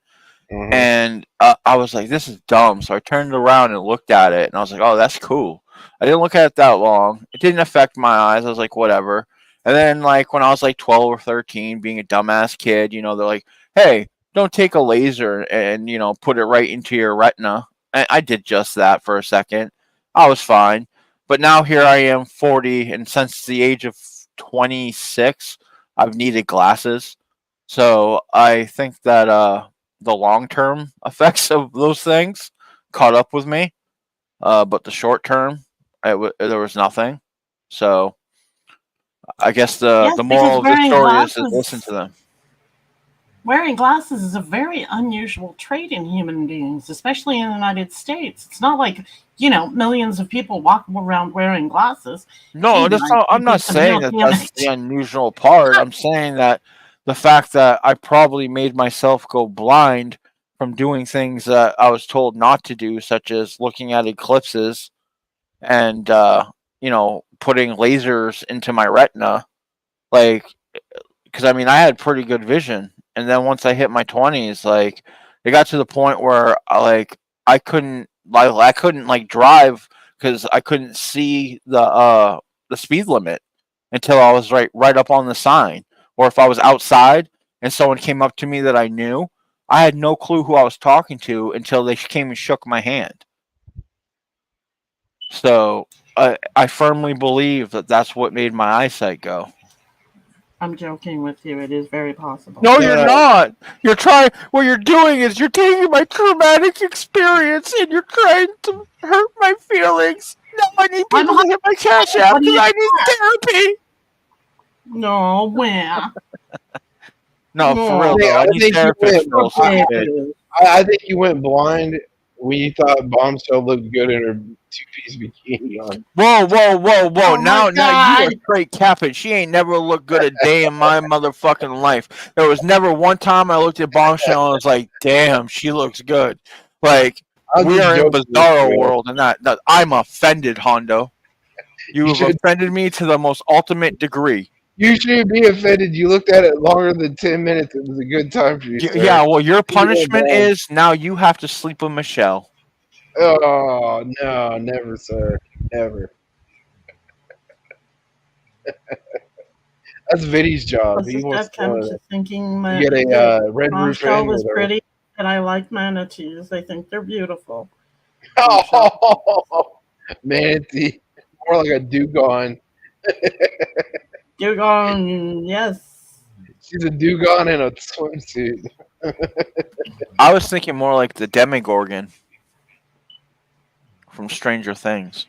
And I was like, this is dumb. So I turned around and looked at it, and I was like, oh, that's cool. I didn't look at it that long. It didn't affect my eyes. I was like, whatever. And then, like, when I was like 12 or 13, being a dumbass kid, they're like, hey, don't take a laser and, put it right into your retina. And I did just that for a second. I was fine. But now here I am, 40, and since the age of 26, I've needed glasses. So I think that the long term effects of those things caught up with me, but the short term, there was nothing. So I guess the Yes, moral because of the story is to listen to them. Wearing glasses is a very unusual trait in human beings, especially in the United States. It's not like, millions of people walk around wearing glasses. No, I'm not saying that that's the unusual part. I'm saying that the fact that I probably made myself go blind from doing things that I was told not to do, such as looking at eclipses and putting lasers into my retina, like, because I mean I had pretty good vision, and then once I hit my 20s, like, it got to the point where I couldn't drive because I couldn't see the speed limit until I was right up on the sign, or if I was outside and someone came up to me that I knew, I had no clue who I was talking to until they came and shook my hand. So I firmly believe that that's what made my eyesight go. I'm joking with you. It is very possible. No, you're not. You're trying. What you're doing is you're taking my traumatic experience and you're trying to hurt my feelings. No, I need people to hit my cash app because I need therapy. No, where? No, for real though. I need therapy for I think you went blind when you thought Bombshell looked good in her 2-piece bikini on. Whoa! Oh now you are straight capping. She ain't never looked good a day in my motherfucking life. There was never one time I looked at Bombshell and I was like, damn, she looks good. Like, we are in bizarro world, and that I'm offended, Hondo. You have offended me to the most ultimate degree. You shouldn't be offended. You looked at it longer than 10 minutes. It was a good time for you, sir. Yeah, well, your punishment is now you have to sleep with Michelle. Oh, no, never, sir. Never. That's Vinny's job. He wants I've come to thinking my get a red roof Bombshell was pretty, and I like manatees. I think they're beautiful. Oh, manatee. More like a dugong. Dugong, yes. She's a dugong in a swimsuit. I was thinking more like the Demogorgon from Stranger Things.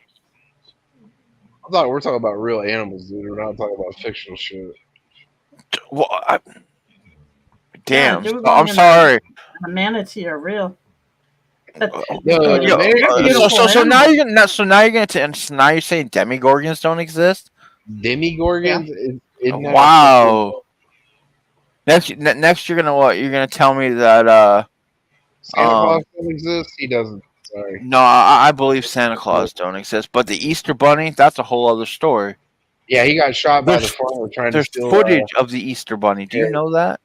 I thought we're talking about real animals, dude. We're not talking about fictional shit. Well, damn. Yeah, I'm sorry. A manatee are real. But Yo, they're beautiful so now animals. now you're saying demigorgons don't exist? Demigorgons? Isn't that a fucking Wow. Next you're gonna what? You're gonna tell me that Santa Claus don't exist? He doesn't. Sorry. no, I believe Santa Claus don't exist, but the Easter Bunny, that's a whole other story. Yeah, he got shot by the There's farmer trying to there's steal. footage of the Easter Bunny. Do you know that?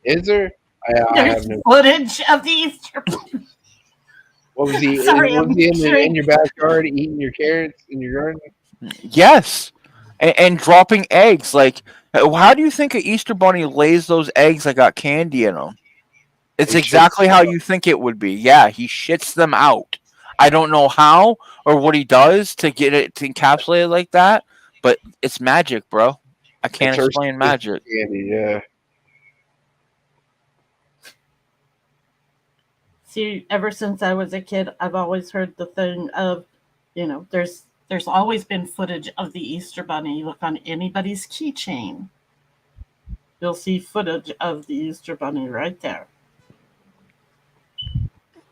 Is there? I There's have no. footage of the Easter Bunny. What was he? Sorry, was I'm he picturing. in your backyard eating your carrots in your garden? Yes, and dropping eggs. Like, how do you think an Easter Bunny lays those eggs that got candy in them? It's He shits exactly them how out. you think it would be. Yeah, he shits them out. I don't know how or what he does to get it to encapsulate it like that, but it's magic, bro. I can't It's Hershey's explain magic. candy. Yeah. See, ever since I was a kid, I've always heard the thing of, there's always been footage of the Easter Bunny. You look on anybody's keychain, you'll see footage of the Easter Bunny right there.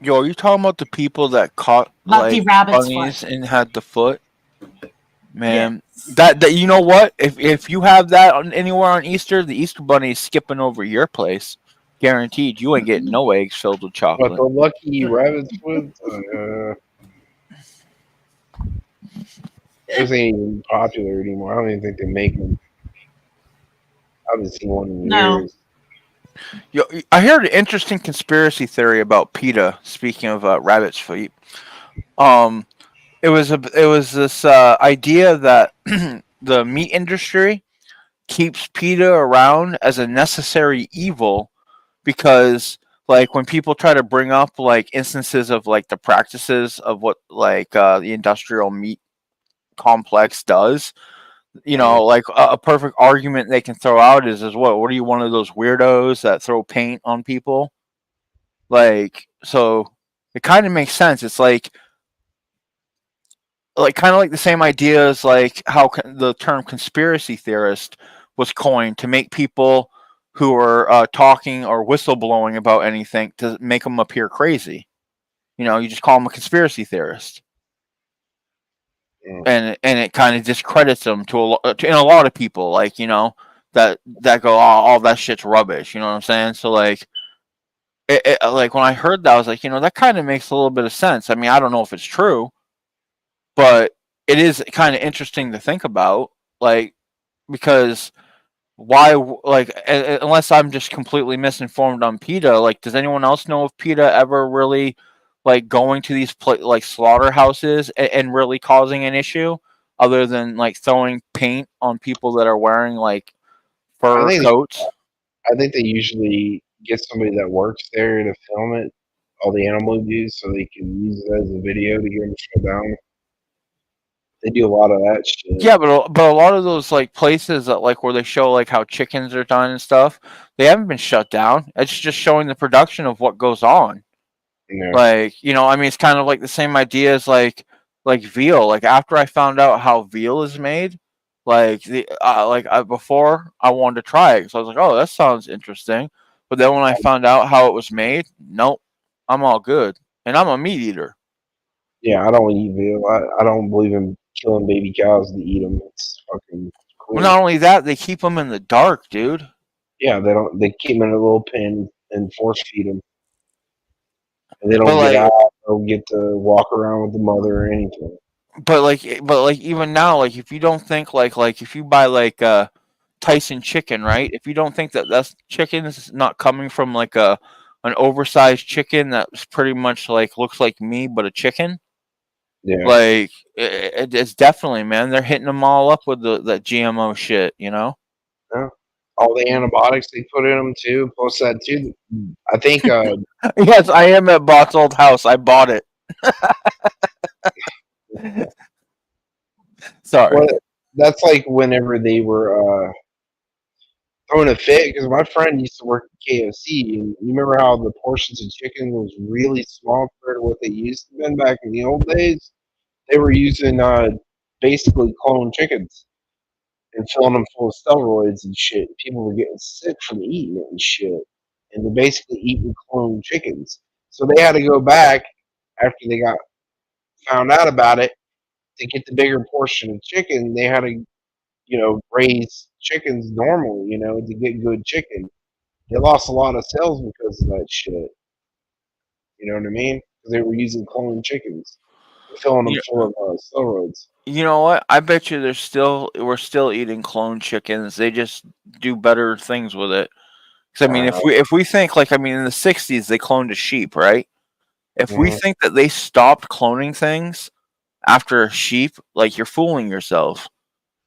Yo, are you talking about the people that caught Lucky like Rabbit's bunnies foot. and had the foot? Man, Yes. that you know what? If you have that anywhere on Easter, the Easter Bunny is skipping over your place. Guaranteed, you ain't getting no eggs filled with But chocolate. the lucky rabbit's foot, those ain't even popular anymore. I don't even think they make them. I haven't seen one in No. years. Yo, I heard an interesting conspiracy theory about PETA. Speaking of rabbit's feet, it was this idea that the meat industry keeps PETA around as a necessary evil because like when people try to bring up like instances of like the practices of what like the industrial meat complex does, like a perfect argument they can throw out is what are you, one of those weirdos that throw paint on people? Like, so it kind of makes sense. It's like kind of like the same idea as like how the term conspiracy theorist was coined to make people who are talking or whistleblowing about anything to make them appear crazy. You just call them a conspiracy theorist, and it kind of discredits them in a lot of people. Like that go, oh, all that shit's rubbish. You know what I'm saying? So like. Like when I heard that, I was like, that kind of makes a little bit of sense. I mean, I don't know if it's true, but it is kind of interesting to think about, like, because why, like, unless I'm just completely misinformed on PETA, like, does anyone else know if PETA ever really, like, going to these, like, slaughterhouses and really causing an issue, other than, like, throwing paint on people that are wearing, like, fur coats? I think they usually get somebody that works there to film it, all the animal abuse, so they can use it as a video to get them shut down. They do a lot of that shit. Yeah, but a lot of those like places that like where they show like how chickens are done and stuff, they haven't been shut down. It's just showing the production of what goes on. Yeah. Like I mean, it's kind of like the same idea as like veal. Like after I found out how veal is made, like before I wanted to try it, so I was like, oh, that sounds interesting. But then when I found out how it was made, nope, I'm all good, and I'm a meat eater. Yeah, I don't eat veal. I don't believe in killing baby cows to eat them. It's fucking cool. Well, not only that, they keep them in the dark, dude. Yeah, they don't. They keep them in a little pen and force feed them, and they don't But, get like- out. They don't get to walk around with the mother or anything. But even now, like if you don't think like if you buy like Tyson chicken, right? If you don't think that chicken is not coming from like an oversized chicken that's pretty much like looks like me but a chicken, Yeah. like it's definitely, man, they're hitting them all up with the GMO shit, Yeah. All the antibiotics they put in them too. Plus that too. I think. Yes, I am at Bot's old house. I bought it. Sorry. Well, that's like whenever they were throwing a fit, because my friend used to work at KFC, and you remember how the portions of chicken was really small compared to what they used to been back in the old days? They were using basically cloned chickens and filling them full of steroids and shit. People were getting sick from eating it and shit. And they're basically eating cloned chickens. So they had to go back after they got found out about it to get the bigger portion of chicken. They had to, raise chickens normally, to get good chicken. They lost a lot of sales because of that shit. You know what I mean? Because they were using cloned chickens, filling them You, full of steroids. you know what? I bet you we're still eating cloned chickens. They just do better things with it. Because I mean, if we think like in the '60s they cloned a sheep, right? If we Mhm. think that they stopped cloning things after a sheep, like you're fooling yourself.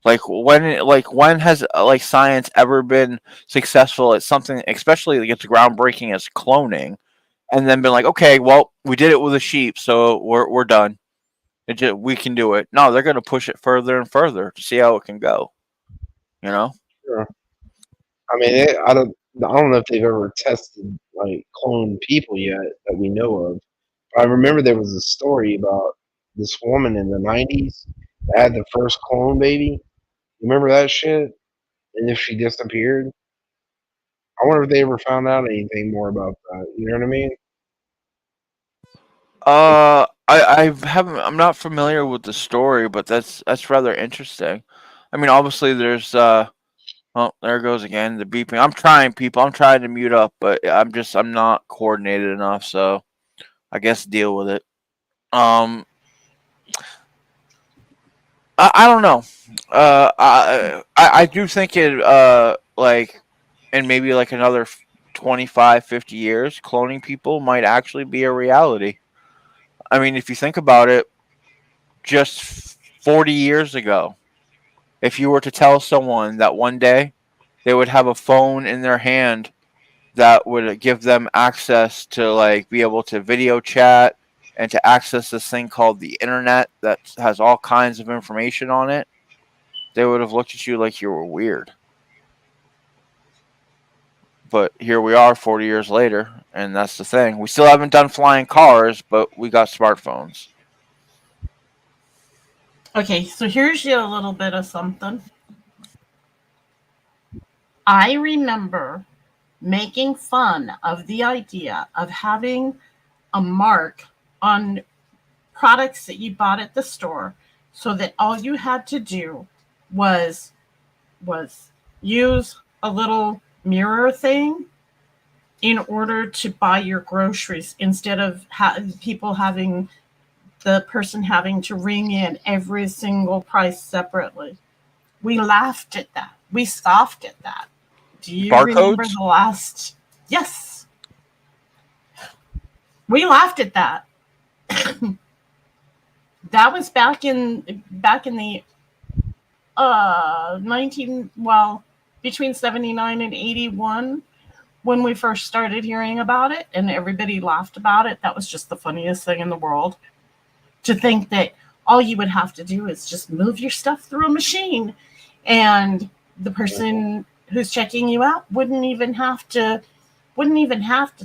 When has science ever been successful at something, especially like it's groundbreaking as cloning, and then been like, okay, well, we did it with a sheep, so we're done. We can do it. No, they're going to push it further and further to see how it can go. You know? Sure. I mean, I don't know if they've ever tested like cloned people yet that we know of. I remember there was a story about this woman in the '90s that had the first clone baby. You remember that shit? And if she disappeared, I wonder if they ever found out anything more about that. You know what I mean? I haven't. I'm not familiar with the story, but that's rather interesting. I mean, obviously, there's Oh, there goes again the beeping. I'm trying, people. I'm trying to mute up, but I'm not coordinated enough. So I guess deal with it. Um, I don't know. I do think it in maybe like another 25, 50 years, cloning people might actually be a reality. I mean, if you think about it, just 40 years ago, if you were to tell someone that one day they would have a phone in their hand that would give them access to like be able to video chat and to access this thing called the internet that has all kinds of information on it, they would have looked at you like you were weird. But here we are 40 years later, and that's the thing. We still haven't done flying cars, but we got smartphones. Okay, so here's you a little bit of something. I remember making fun of the idea of having a mark on products that you bought at the store so that all you had to do was use a little mirror thing in order to buy your groceries instead of the person having to ring in every single price separately. We laughed at that. We scoffed at that. Do you remember Barcodes? the last? Yes. We laughed at that. That was back in the between 79 and 81 when we first started hearing about it and everybody laughed about it. That was just the funniest thing in the world. To think that all you would have to do is just move your stuff through a machine and the person who's checking you out wouldn't even have to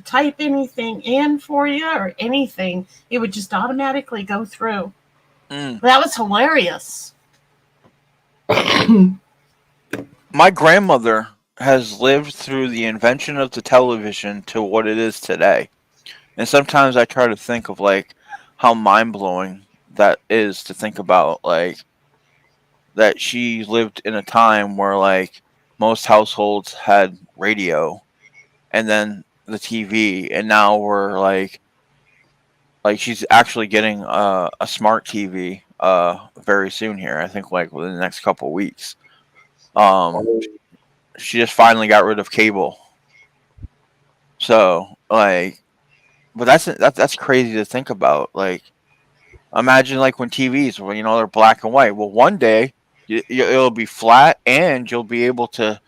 type anything in for you or anything. It would just automatically go through. That was hilarious. My grandmother has lived through the invention of the television to what it is today. And sometimes I try to think of like how mind-blowing that is to think about, like that she lived in a time where like most households had radio and then the TV, and now we're like she's actually getting a smart TV very soon here. I think like within the next couple of weeks. She just finally got rid of cable. So like, but that's crazy to think about. Like, imagine like when TVs, when they're black and white. Well, one day it'll be flat, and you'll be able to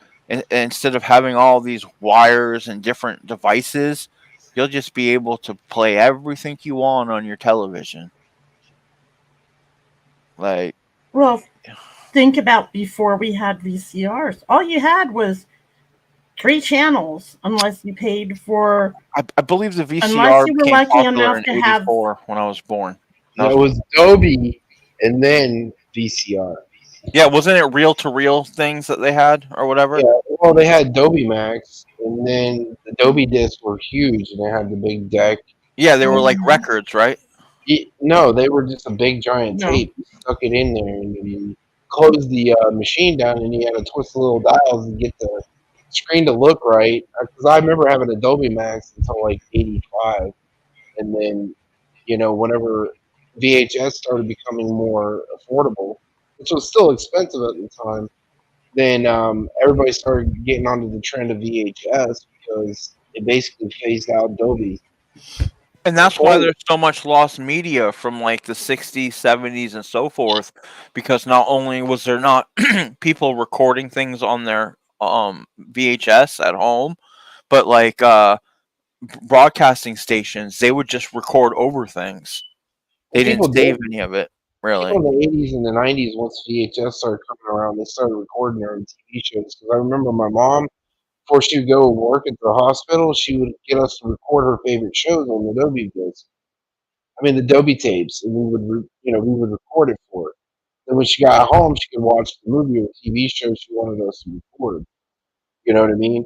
instead of having all these wires and different devices, you'll just be able to play everything you want on your television. Like, well, think about before we had VCRs. All you had was 3 channels, unless you paid for. I believe the VCR unless you were became lucky popular enough in to have. '84 when I was born. It was Dolby and then VCR. Yeah, wasn't it reel-to-reel things that they had or whatever? Yeah, well, they had Dolby Max, and then the Dolby discs were huge, and they had the big deck, Yeah, they were like records, right? No, they were just a big giant No. tape. You stuck it in there, and you closed the machine down, and you had to twist the little dials and get the screen to look right. Because I remember having Adobe Max until like '85, and then whenever VHS started becoming more affordable, which was still expensive at the time, then everybody started getting onto the trend of VHS because it basically phased out Adobe. And that's why there's so much lost media from like the 60s, 70s, and so forth, because not only was there not people recording things on their VHS at home, but like broadcasting stations, they would just record over things. They People didn't did. save any of it, really. People in the '80s and the '90s, once VHS started coming around, they started recording their own TV shows. Because I remember my mom, before she would go work at the hospital, she would get us to record her favorite shows on the Adobe disc. I mean, the Adobe tapes, and we would record it for her. Then when she got home, she could watch the movie or TV show she wanted us to record. You know what I mean?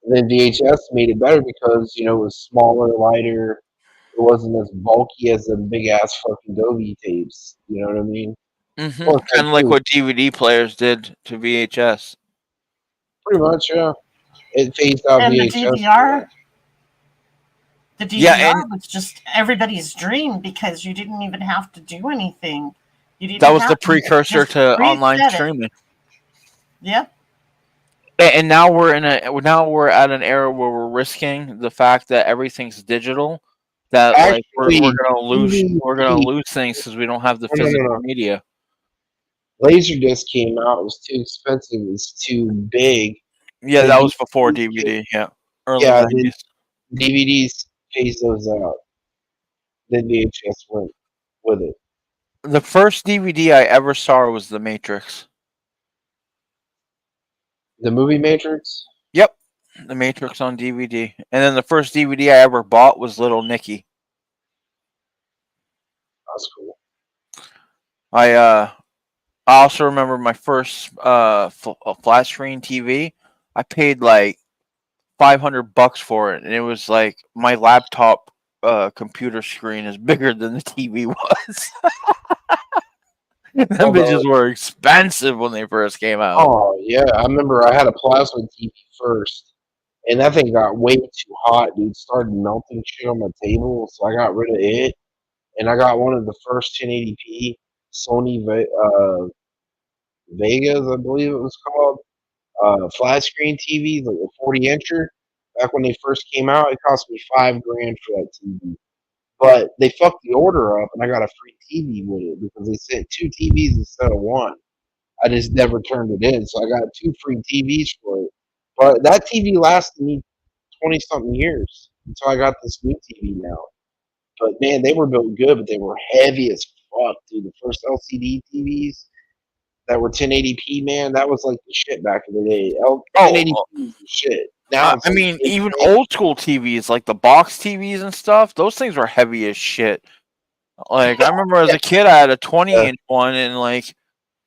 And then VHS made it better because it was smaller, lighter. It wasn't as bulky as the big ass fucking Adobe tapes. You know what I mean? Plus, Kind of like what DVD players did to VHS. pretty much, yeah. It phased out And the VHS. DVR. The DVR Yeah, and was just everybody's dream because you didn't even have to do anything. You didn't that was the have to precursor just to online reset it. streaming. Yep. And now we're at an era where we're risking the fact that everything's digital. That like we're gonna lose things because we don't have the physical media. Laserdisc came out. It was too expensive. It was too big. Yeah, Then that was before DVD. Yeah, early yeah, 90s. then DVDs phased those out. Then VHS went with it. The first DVD I ever saw was The Matrix. The movie Matrix? Yep, The Matrix on DVD. And then the first DVD I ever bought was Little Nicky. That's cool. I also remember my first flat screen TV. I paid like $500 for it, and it was like my laptop computer screen is bigger than the TV was. Them bitches were expensive when they first came out. Oh yeah, I remember I had a plasma TV first, and that thing got way too hot, dude. Started melting shit on my table, so I got rid of it, and I got one of the first 1080p Sony Vegas, I believe it was called, flat screen TVs, like a 40-incher. Back when they first came out, it cost me $5,000 for that TV. But they fucked the order up, and I got a free TV with it because they sent 2 TVs instead of 1. I just never turned it in, so I got 2 free TVs for it. But that TV lasted me 20-something years until I got this new TV now. But man, they were built good, but they were heavy as fuck, dude. The first LCD TVs that were 1080p, man, that was like the shit back in the day. 1080p was the shit. Now I mean, even old school TVs, like the box TVs and stuff, those things were heavy as shit. Like, I remember as a kid, I had a 20-inch one, and like,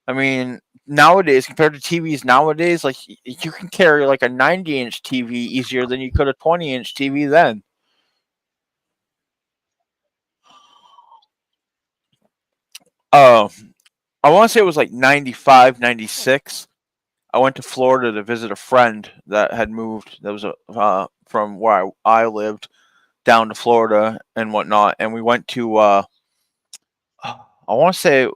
I mean, nowadays, compared to TVs nowadays, like, you can carry like a 90-inch TV easier than you could a 20-inch TV then. I want to say it was like 95, 96. I went to Florida to visit a friend that had moved. That was from where I lived down to Florida and whatnot, and we went to. I want to say it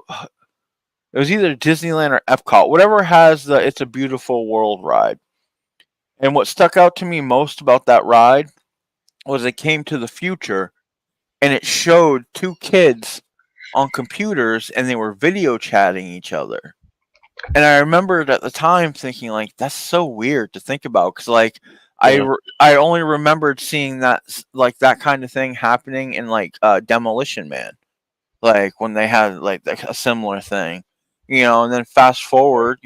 was either Disneyland or Epcot, whatever has the "It's a Beautiful World" ride. And what stuck out to me most about that ride was it came to the future, and it showed 2 kids on computers, and they were video chatting each other. And I remembered at the time thinking, like, that's so weird to think about, because like I only remembered seeing that, like, that kind of thing happening in like Demolition Man, like when they had like a similar thing, and then fast forward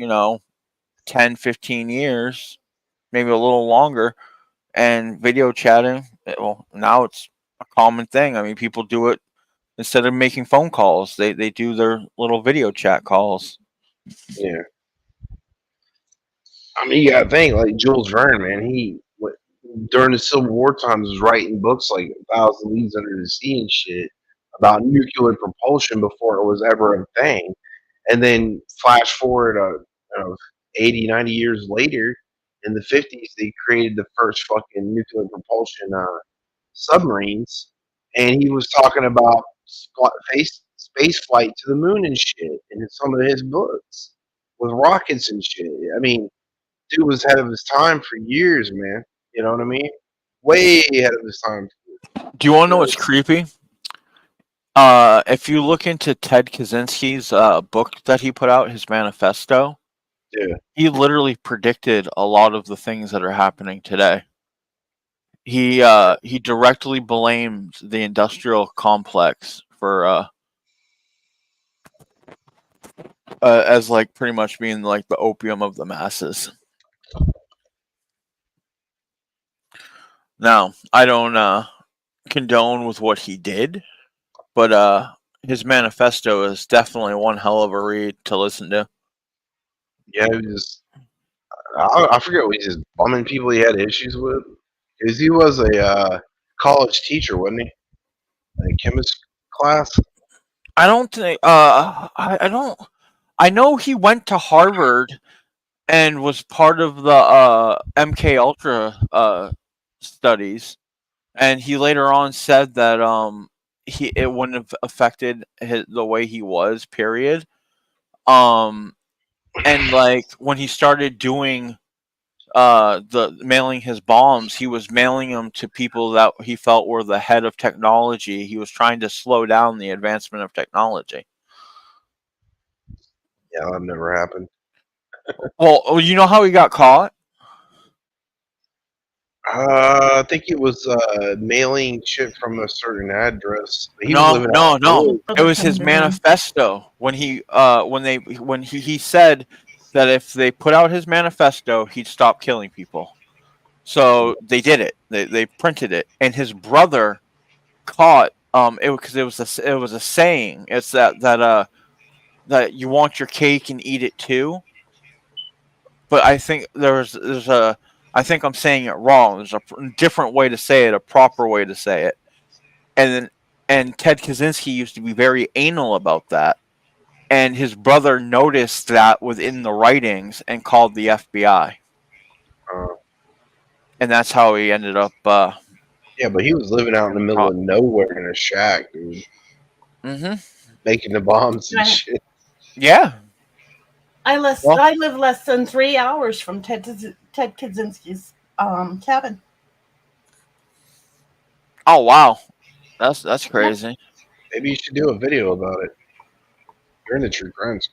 10, 15 years, maybe a little longer, and video chatting, well, now it's a common thing. I mean, people do it instead of making phone calls, they do their little video chat calls. Yeah. I mean, you gotta think, like, Jules Verne, man, he during the Civil War times was writing books like 1,000 Leagues Under the Sea and shit about nuclear propulsion before it was ever a thing. And then flash forward 80, 90 years later, in the 50s, they created the first fucking nuclear propulsion submarines. And he was talking about space flight to the moon and shit in some of his books with rockets and shit. I mean, dude was ahead of his time for years, man. You know what I mean? Way ahead of his time. Do you want to know what's creepy? If you look into Ted Kaczynski's book that he put out, his manifesto, yeah, he literally predicted a lot of the things that are happening today. He directly blamed the industrial complex for as like pretty much being like the opium of the masses. Now, I don't condone with what he did, but his manifesto is definitely one hell of a read to listen to. Yeah, he was I forget what he's just bumming people he had issues with. Because he was a college teacher, wasn't he? In a chemist class. I don't think. I don't. I know he went to Harvard and was part of the MK Ultra studies, and he later on said that it wouldn't have affected the way he was. Period. And like when he started doing the mailing his bombs, he was mailing them to people that he felt were the head of technology. He was trying to slow down the advancement of technology. Yeah, that never happened. Well, you know how he got caught? I think it was mailing shit from a certain address. He was No, living no, out no. It was his manifesto when he said that if they put out his manifesto, he'd stop killing people. So they did it. They printed it, and his brother caught it because it was a saying. It's that you want your cake and eat it too. But I think there's a I think I'm saying it wrong. There's a different way to say it, a proper way to say it. And Ted Kaczynski used to be very anal about that. And his brother noticed that within the writings and called the FBI. And that's how he ended up yeah, but he was living out in the middle of nowhere in a shack, dude. Mm-hmm. Making the bombs and Right. shit. Yeah. I live less than 3 hours from Ted Kaczynski's cabin. Oh wow. That's crazy. Maybe you should do a video about it. You're in the true crimes.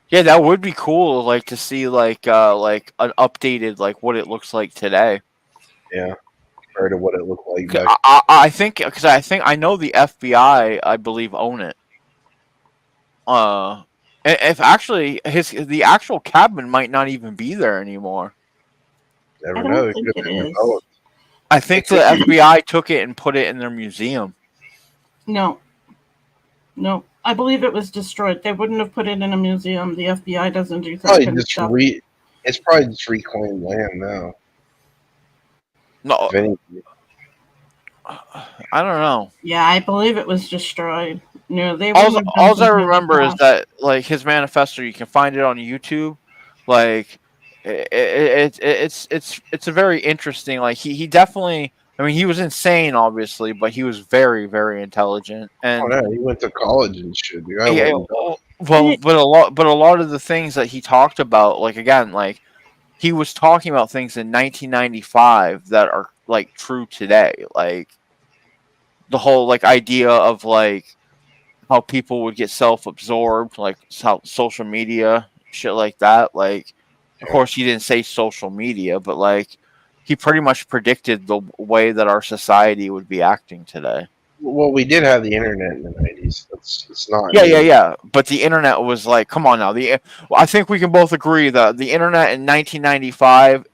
Yeah, that would be cool, like to see like an updated like what it looks like today. Yeah, compared to what it looked like back. I think because I know the FBI I believe own it. If actually the actual cabin might not even be there anymore. Never know. It could have been developed. I think the FBI took it and put it in their museum. No, I believe it was destroyed. They wouldn't have put it in a museum. The FBI doesn't do that Probably kind of just stuff. It's probably just reclaimed land now. No, If anything. I don't know. Yeah, I believe it was destroyed. No, they All wouldn't have done I something remember like is that like his manifesto. You can find it on YouTube. Like it's a very interesting. Like he definitely. I mean, he was insane, obviously, but he was very, very intelligent. And Oh yeah, he went to college and shit. The guy yeah, went and well, but a lot of the things that he talked about, like again, like he was talking about things in 1995 that are like true today, like the whole like idea of like how people would get self-absorbed, like how social media, shit like that. Like, of course, he didn't say social media, but like he pretty much predicted the way that our society would be acting today. Well, we did have the internet in the 90s. It's not. Yeah. But the internet was like, come on now. I think we can both agree that the internet in 1995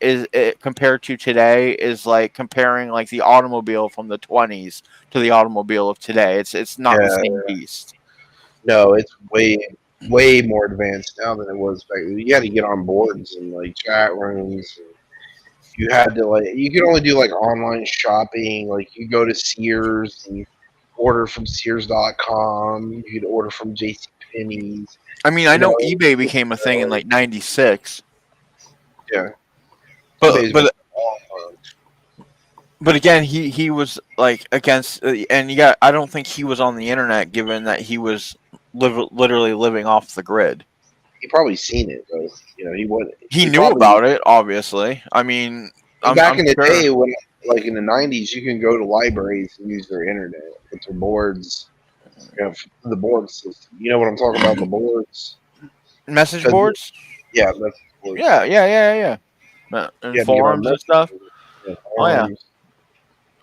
compared to today is like comparing like the automobile from the 20s to the automobile of today. It's not the same beast. No, it's way more advanced now than it was back then. You had to get on boards and like chat rooms. you had to you could only do online shopping. Like you go to Sears and order from Sears.com. You could order from JCPenney's. I mean, I know eBay became a thing in like '96. Yeah, but again, he was like against, and I don't think he was on the internet, given that he was literally living off the grid. He probably seen it though. He would. He knew about it, obviously. I mean, back in the sure. day, when in the '90s, you can go to libraries and use their internet with their boards. The board system. You know what I'm talking about? The boards, message boards. Yeah, message boards. Yeah. And forums and stuff. Oh yeah. I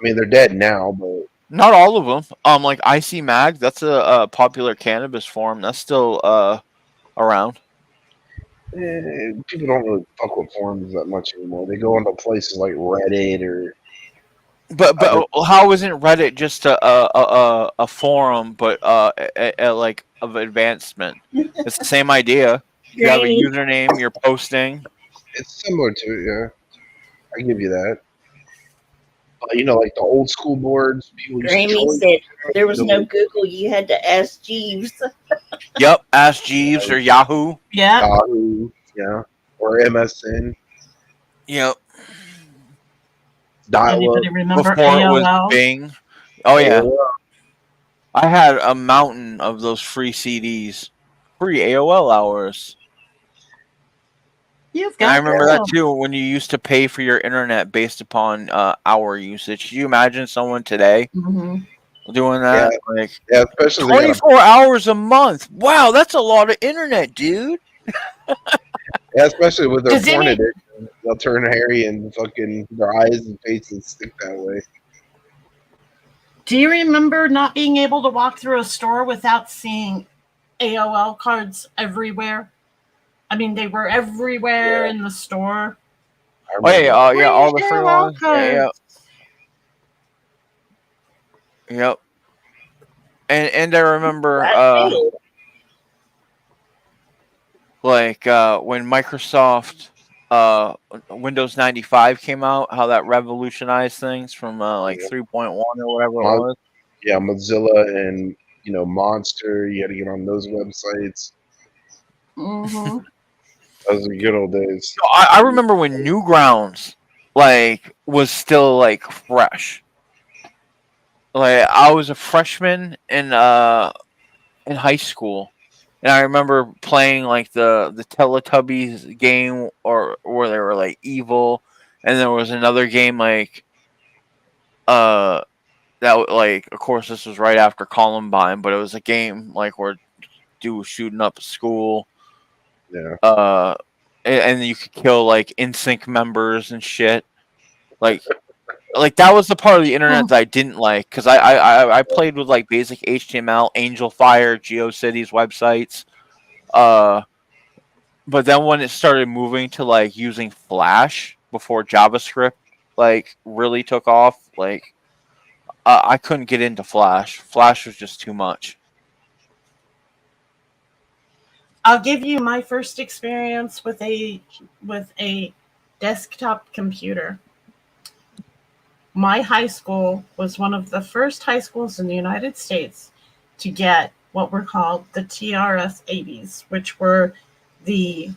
mean, they're dead now, but not all of them. Like IC Mag, that's a popular cannabis forum. That's still around. People don't really fuck with forums that much anymore. They go into places like Reddit or. But how isn't Reddit just a forum, but like of advancement? It's the same idea. You have a username, you're posting. It's similar to it, yeah. I give you that. Like the old school boards. Grammy said there was no Google. You had to ask Jeeves. Yep, ask Jeeves or Yahoo. Yeah. Yahoo, yeah, or MSN. Yep. Anybody remember Before AOL? it was Bing. Oh yeah. I had a mountain of those free CDs, free AOL hours. I remember that too. When you used to pay for your internet based upon hour usage. Can you imagine someone today doing that? Yeah, especially 24 hours a month. Wow, that's a lot of internet, dude. Yeah, especially with their porn addiction. They'll turn hairy and fucking their eyes and faces stick that way. Do you remember not being able to walk through a store without seeing AOL cards everywhere? I mean, they were everywhere in the store. Oh yeah, all the free ones. Yep. And I remember when Microsoft Windows 95 came out, how that revolutionized things from 3.1 or whatever it was. Yeah, Mozilla and Monster. You had to get on those websites. Mm-hmm. Those were good old days. I remember when Newgrounds was still fresh. I was a freshman in high school, and I remember playing the Teletubbies game, or where they were evil, and there was another game that of course this was right after Columbine, but it was a game where dude was shooting up a school. Yeah. And you could kill NSYNC members and shit. That was the part of the internet that I didn't like, because I played with basic HTML, Angel Fire, GeoCities websites. But then when it started moving to using Flash before JavaScript really took off, I couldn't get into Flash. Flash was just too much. I'll give you my first experience with a desktop computer. My high school was one of the first high schools in the United States to get what were called the TRS-80s, which were the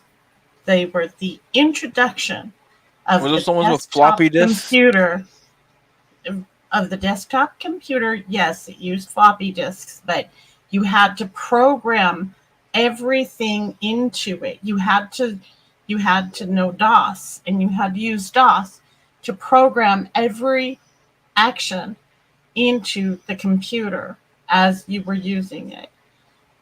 introduction of Were those the the ones with desktop floppy disks? computer. Of the desktop computer, yes, it used floppy disks, but you had to program everything into it. You had to know DOS, and you had to use DOS to program every action into the computer as you were using it.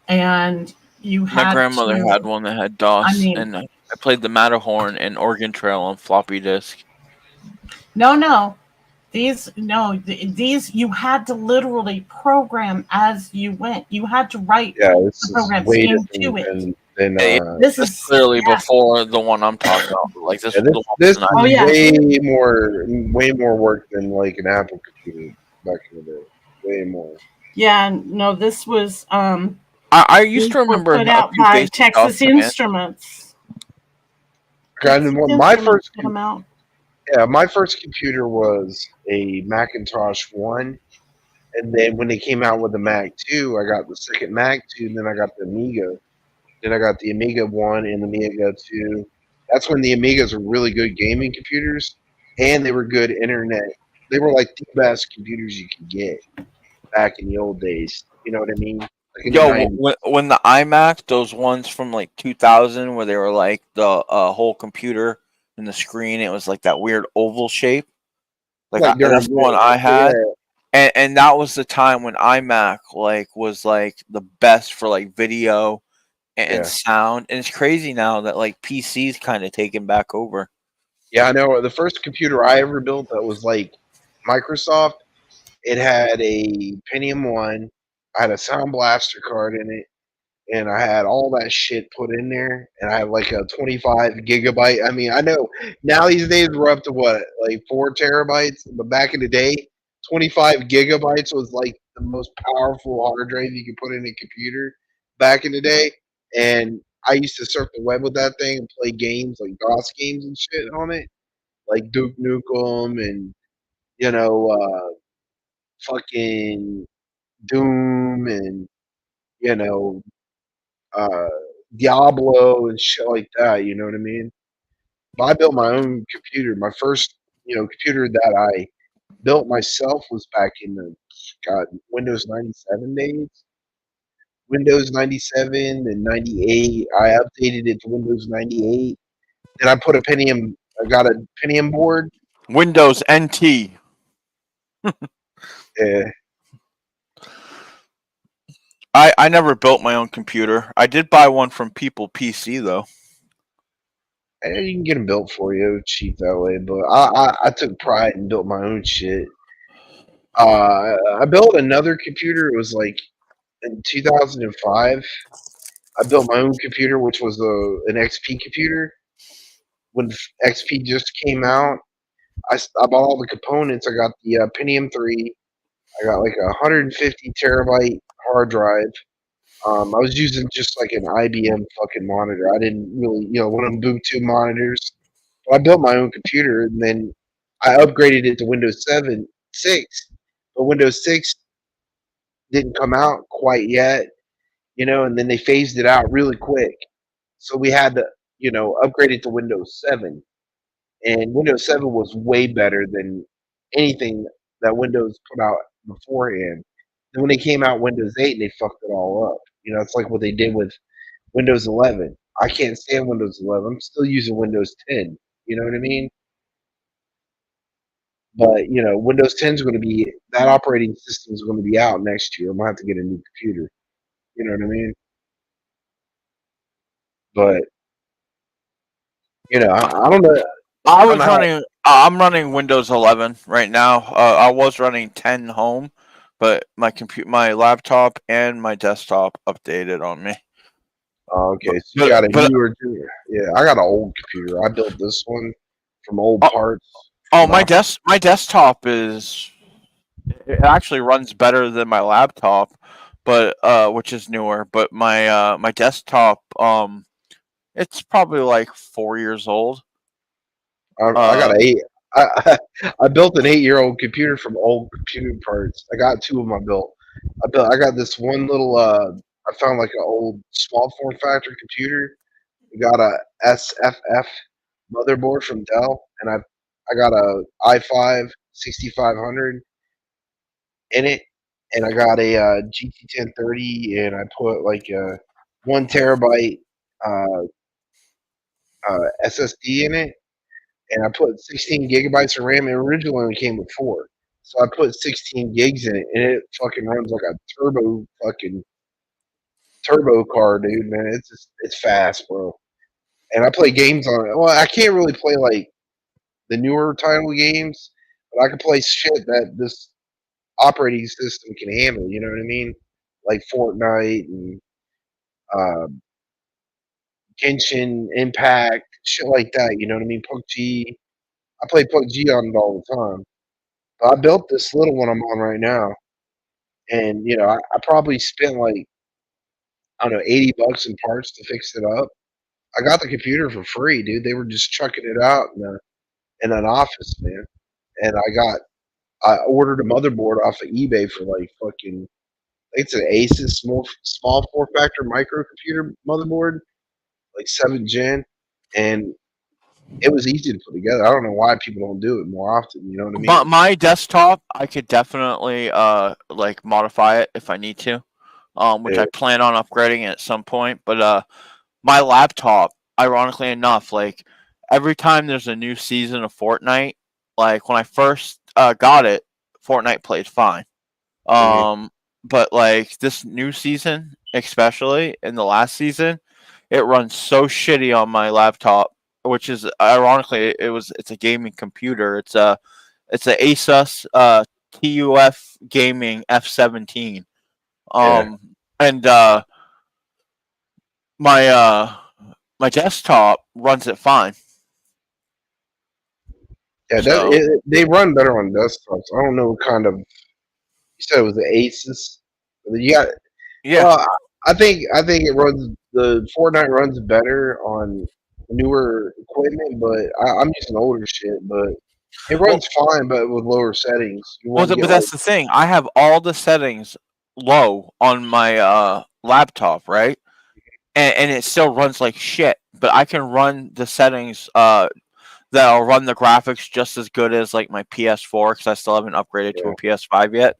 And you had My grandmother had one that had DOS, and I played the Matterhorn and Oregon Trail on floppy disk. These you had to literally program as you went. You had to write the programs into it. This is clearly before the one I'm talking about. This is way more work than an Apple computer back in the day. Way more. Yeah, no, this was I used to remember put out by Texas Instruments. My first Yeah, my first computer was a Macintosh 1. And then when they came out with the Mac 2, I got the second Mac 2, and then I got the Amiga. Then I got the Amiga 1 and the Amiga 2. That's when the Amigas were really good gaming computers, and they were good internet. They were like the best computers you could get back in the old days. You know what I mean? Like in the Yo, 90s. when the iMac, those ones from like 2000, where they were like the whole computer and the screen, it was like that weird oval shape. Like That's during, the one I yeah, had, and that was the time when iMac was like the best for like video and yeah. sound. And it's crazy now that like PC's kind of taken back over. Yeah, I know. The first computer I ever built that was like Microsoft, it had a Pentium 1. I had a Sound Blaster card in it, and I had all that shit put in there, and I had like a 25 gigabyte. I mean, I know now these days we're up to what, like 4 terabytes, but back in the day, 25 gigabytes was like the most powerful hard drive you could put in a computer back in the day. And I used to surf the web with that thing and play games like DOS games and shit on it, like Duke Nukem and you know, fucking Doom and you know, uh, Diablo and shit like that. You know what I mean? But I built my own computer. My first, computer that I built myself was back in the Windows 97 days. Windows 97 and 98. I updated it to Windows 98. Then I put a Pentium. I got a Pentium board. Windows NT. Yeah. I never built my own computer. I did buy one from People PC though. You can get them built for you cheap that way, but I took pride and built my own shit. I built another computer. It was like in 2005. I built my own computer, which was an XP computer. When XP just came out, I bought all the components. I got the Pentium 3. I got like a 150 terabyte hard drive. I was using just like an IBM fucking monitor. I didn't really, one of them Ubuntu monitors. But I built my own computer, and then I upgraded it to Windows 7, 6. But Windows 6 didn't come out quite yet, and then they phased it out really quick. So we had to, upgrade it to Windows 7. And Windows 7 was way better than anything that Windows put out beforehand. Then when they came out Windows 8, they fucked it all up. It's like what they did with Windows 11. I can't stand Windows 11. I'm still using Windows 10. You know what I mean? But Windows 10 is going to be that operating system is going to be out next year. I'm gonna have to get a new computer. You know what I mean? But I don't know. I I don't was know how. running. I'm running Windows 11 right now. I was running 10 home, but my laptop, and my desktop updated on me. Oh, okay, so you But got a but newer. Yeah, I got an old computer. I built this one from old parts. my desktop it actually runs better than my laptop, but which is newer. But my desktop it's probably like 4 years old. I got I I built an 8-year-old computer from old computer parts. I got two of them. I got this one little. I found like an old small form factor computer. We got a SFF motherboard from Dell, and I got a i5 6500 in it, and I got a GT 1030, and I put like a 1 terabyte uh, SSD in it, and I put 16 gigabytes of RAM. It originally only came with 4, so I put 16 gigs in it, and it fucking runs like a turbo car, dude. Man, it's fast, bro. And I play games on it. Well, I can't really play like the newer title games, but I can play shit that this operating system can handle. You know what I mean? Like Fortnite and uh, Genshin Impact, shit like that. You know what I mean? PUBG. I play PUBG on it all the time. But I built this little one I'm on right now, and I probably spent like I don't know $80 in parts to fix it up. I got the computer for free, dude. They were just chucking it out, and in an office, man. And I ordered a motherboard off of eBay for like fucking. It's an Asus small form factor microcomputer motherboard, like 7th gen, and it was easy to put together. I don't know why people don't do it more often. You know what I mean? My desktop, I could definitely like modify it if I need to, which Yeah. I plan on upgrading at some point. But my laptop, ironically enough, like every time there's a new season of Fortnite, like when I first got it, Fortnite played fine. But like this new season, especially in the last season, it runs so shitty on my laptop, which is ironically it's a gaming computer. It's a Asus TUF Gaming F17. And my my desktop runs it fine. Yeah, So- they run better on desktops. I don't know what kind of. You said it was the Asus. You got. Yeah. Well, I think it runs the Fortnite runs better on newer equipment, but I'm using older shit. But it runs fine, but with lower settings. You Well, won't get but that's the thing. I have all the settings low on my laptop, right? And it still runs like shit. But I can run the settings that'll run the graphics just as good as like my PS4 because I still haven't upgraded to a PS5 yet.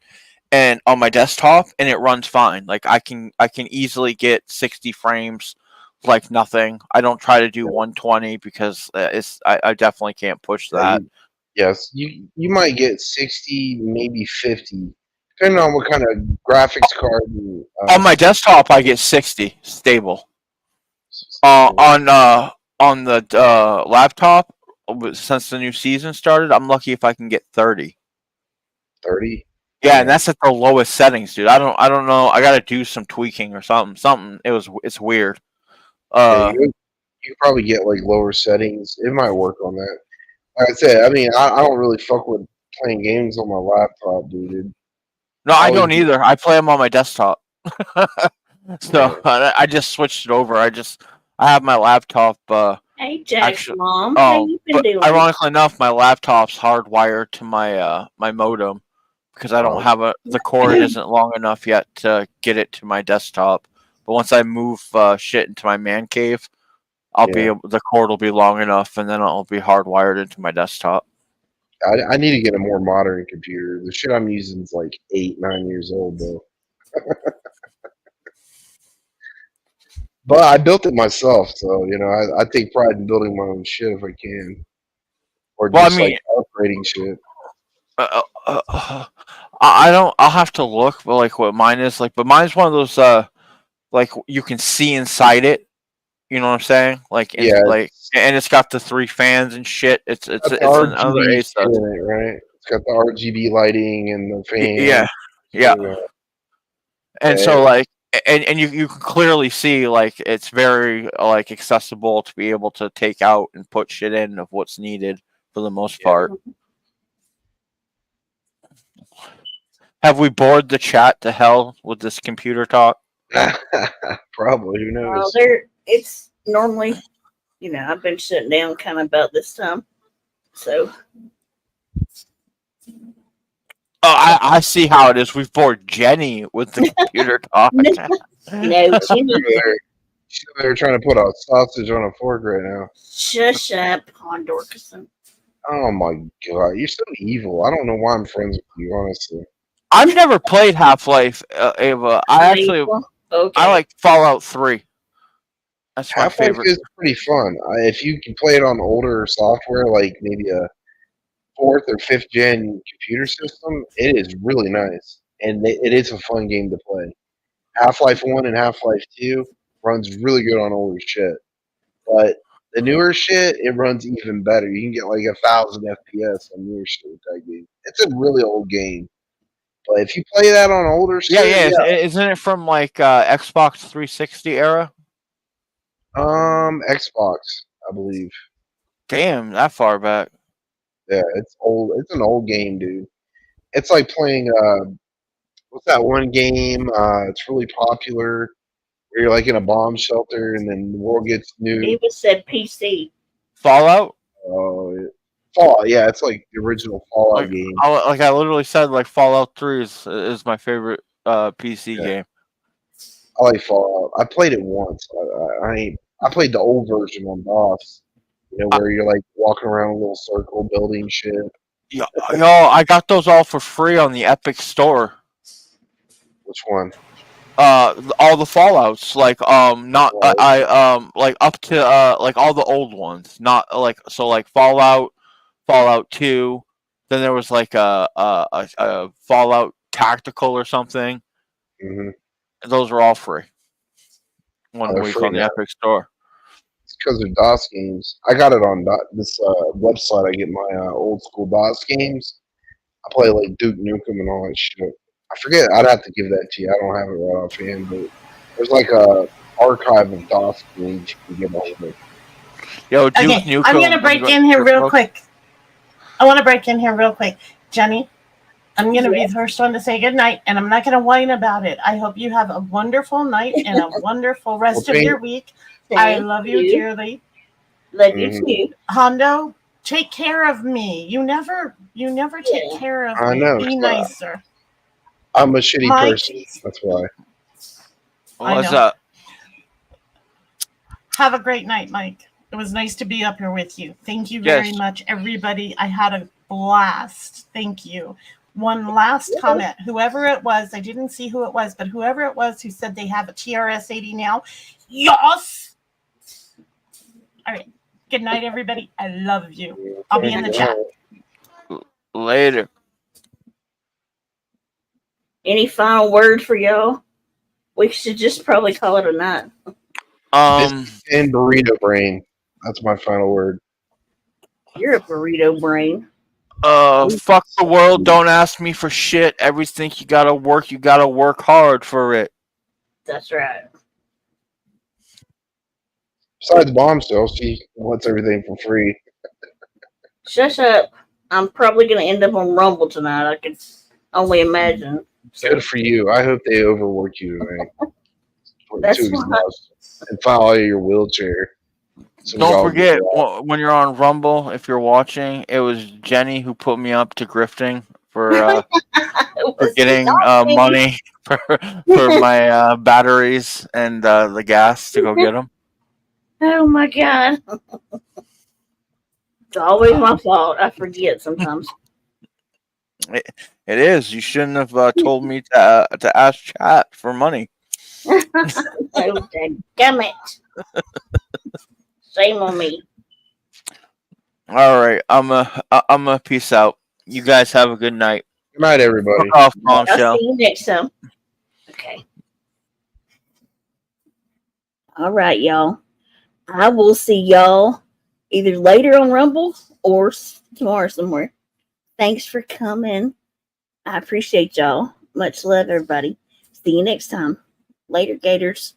And on my desktop, and it runs fine. Like I can easily get 60 frames, like nothing. I don't try to do 120 because I definitely can't push that. Yes, you might get 60, maybe 50, depending on what kind of graphics card. On my desktop, I get 60 stable. On the laptop, since the new season started, I'm lucky if I can get 30. 30. Yeah, and that's at the lowest settings, dude. I don't know. I got to do some tweaking or something. It's weird. Yeah, you could probably get like lower settings. It might work on that. Like I said, I mean, I don't really fuck with playing games on my laptop, dude. No, I don't either. I play them on my desktop. So I just switched it over. I have my laptop. Hey, Jack's mom. Oh, How you been but doing? ironically enough, my laptop's hardwired to my my modem because I don't have the cord isn't long enough yet to get it to my desktop. But once I move shit into my man cave, the cord will be long enough, and then it'll be hardwired into my desktop. I need to get a more modern computer. The shit I'm using is like 8, 9 years old, though. But I built it myself, so you know I take pride in building my own shit if I can, or Well, I just mean- like upgrading shit. I don't. I'll have to look, but like what mine is like. But mine's one of those like you can see inside it. You know what I'm saying? Like Yeah, like, and it's got the 3 fans and shit. It's Got the another RGB Asus. shit in it, right? It's got the RGB lighting and the fan. Yeah. And so Yeah. like, and you can clearly see like it's very like accessible to be able to take out and put shit in of what's needed for the most part. Have we bored the chat to hell with this computer talk? Probably. Who Well, knows? it's normally, I've been shutting down kind of about this time. So, Oh, I see how it is. We've bored Jenny with the computer talk. no, Jenny. They're trying to put a sausage on a fork right now. Shush up, Hondorkison. Oh my god, you're so evil. I don't know why I'm friends with you, honestly. I've never played Half-Life, Ava. I like Fallout 3. That's my Half-Life favorite. is pretty fun. If you can play it on older software, like maybe a 4th or 5th gen computer system, it is really nice, and it is a fun game to play. Half-Life 1 and Half-Life 2 runs really good on older shit, but the newer shit, it runs even better. You can get like 1,000 FPS on newer shit with that game. It's a really old game, but if you play that on older shit, Isn't it from like Xbox 360 era? Xbox, I believe. Damn, that far back. Yeah, it's old. It's an old game, dude. It's like playing what's that one game? It's really popular where you're like in a bomb shelter and then the world gets nuked. Eva said PC. Fallout? Oh, Fallout, yeah, it's like the original Fallout Like game. I literally said, like Fallout 3 is my favorite PC game. I like Fallout. I played it once. I played the old version on DOS. You know, where you're like walking around a little circle building shit. Yo, I got those all for free on the Epic Store. Which one? All the Fallouts, like not like up to like all the old ones, not like so like Fallout 2. Then there was like a Fallout Tactical or something. Mm-hmm. And those were all free. They're One week free on the now. Epic Store. It's because they're DOS games. I got it on this website. I get my old school DOS games. I play like Duke Nukem and all that shit. I forget. I'd have to give that to you. I don't have it right offhand, but there's like a archive of DOS games you can get hold of. Yo, Okay, I'm going to break in here real quick. I want to break in here real quick. Jenny, I'm going to be the first one to say goodnight, and I'm not going to whine about it. I hope you have a wonderful night and a wonderful rest of your week. I love you dearly. Love you too. Hondo, take care of me. You never take care of me. I know. Be nicer. I'm a shitty Mike. person. That's why. What's up? Have a great night, Mike. It was nice to be up here with you. Thank you very much, everybody. I had a blast. Thank you. One last comment. Whoever it was, I didn't see who it was, but whoever it was who said they have a TRS-80 now, yes! All right. Good night, everybody. I love you. I'll be in the chat. Later. Any final word for y'all? We should just probably call it a night. And burrito brain. That's my final word. You're a burrito brain. Fuck the world. Don't ask me for shit. Everything you gotta work hard for it. That's right. Besides Bombshell, she wants everything for free. Shush up. I'm probably going to end up on Rumble tonight. I can only imagine. Good for you. I hope they overwork you tonight. That's Too why. exhausted. And file out of your wheelchair. So Don't forget, when you're on Rumble, if you're watching, it was Jenny who put me up to grifting for getting money for my batteries and the gas to go get them. Oh my God. It's always my fault. I forget sometimes. It is. You shouldn't have told me to ask chat for money. Oh, damn it. Shame on me. All right, I'm a peace out. You guys have a good night. Good night, everybody. Fuck off, I'll Bombshell. see you next time. Okay. All right, y'all. I will see y'all either later on Rumble or tomorrow somewhere. Thanks for coming. I appreciate y'all. Much love, everybody. See you next time. Later, Gators.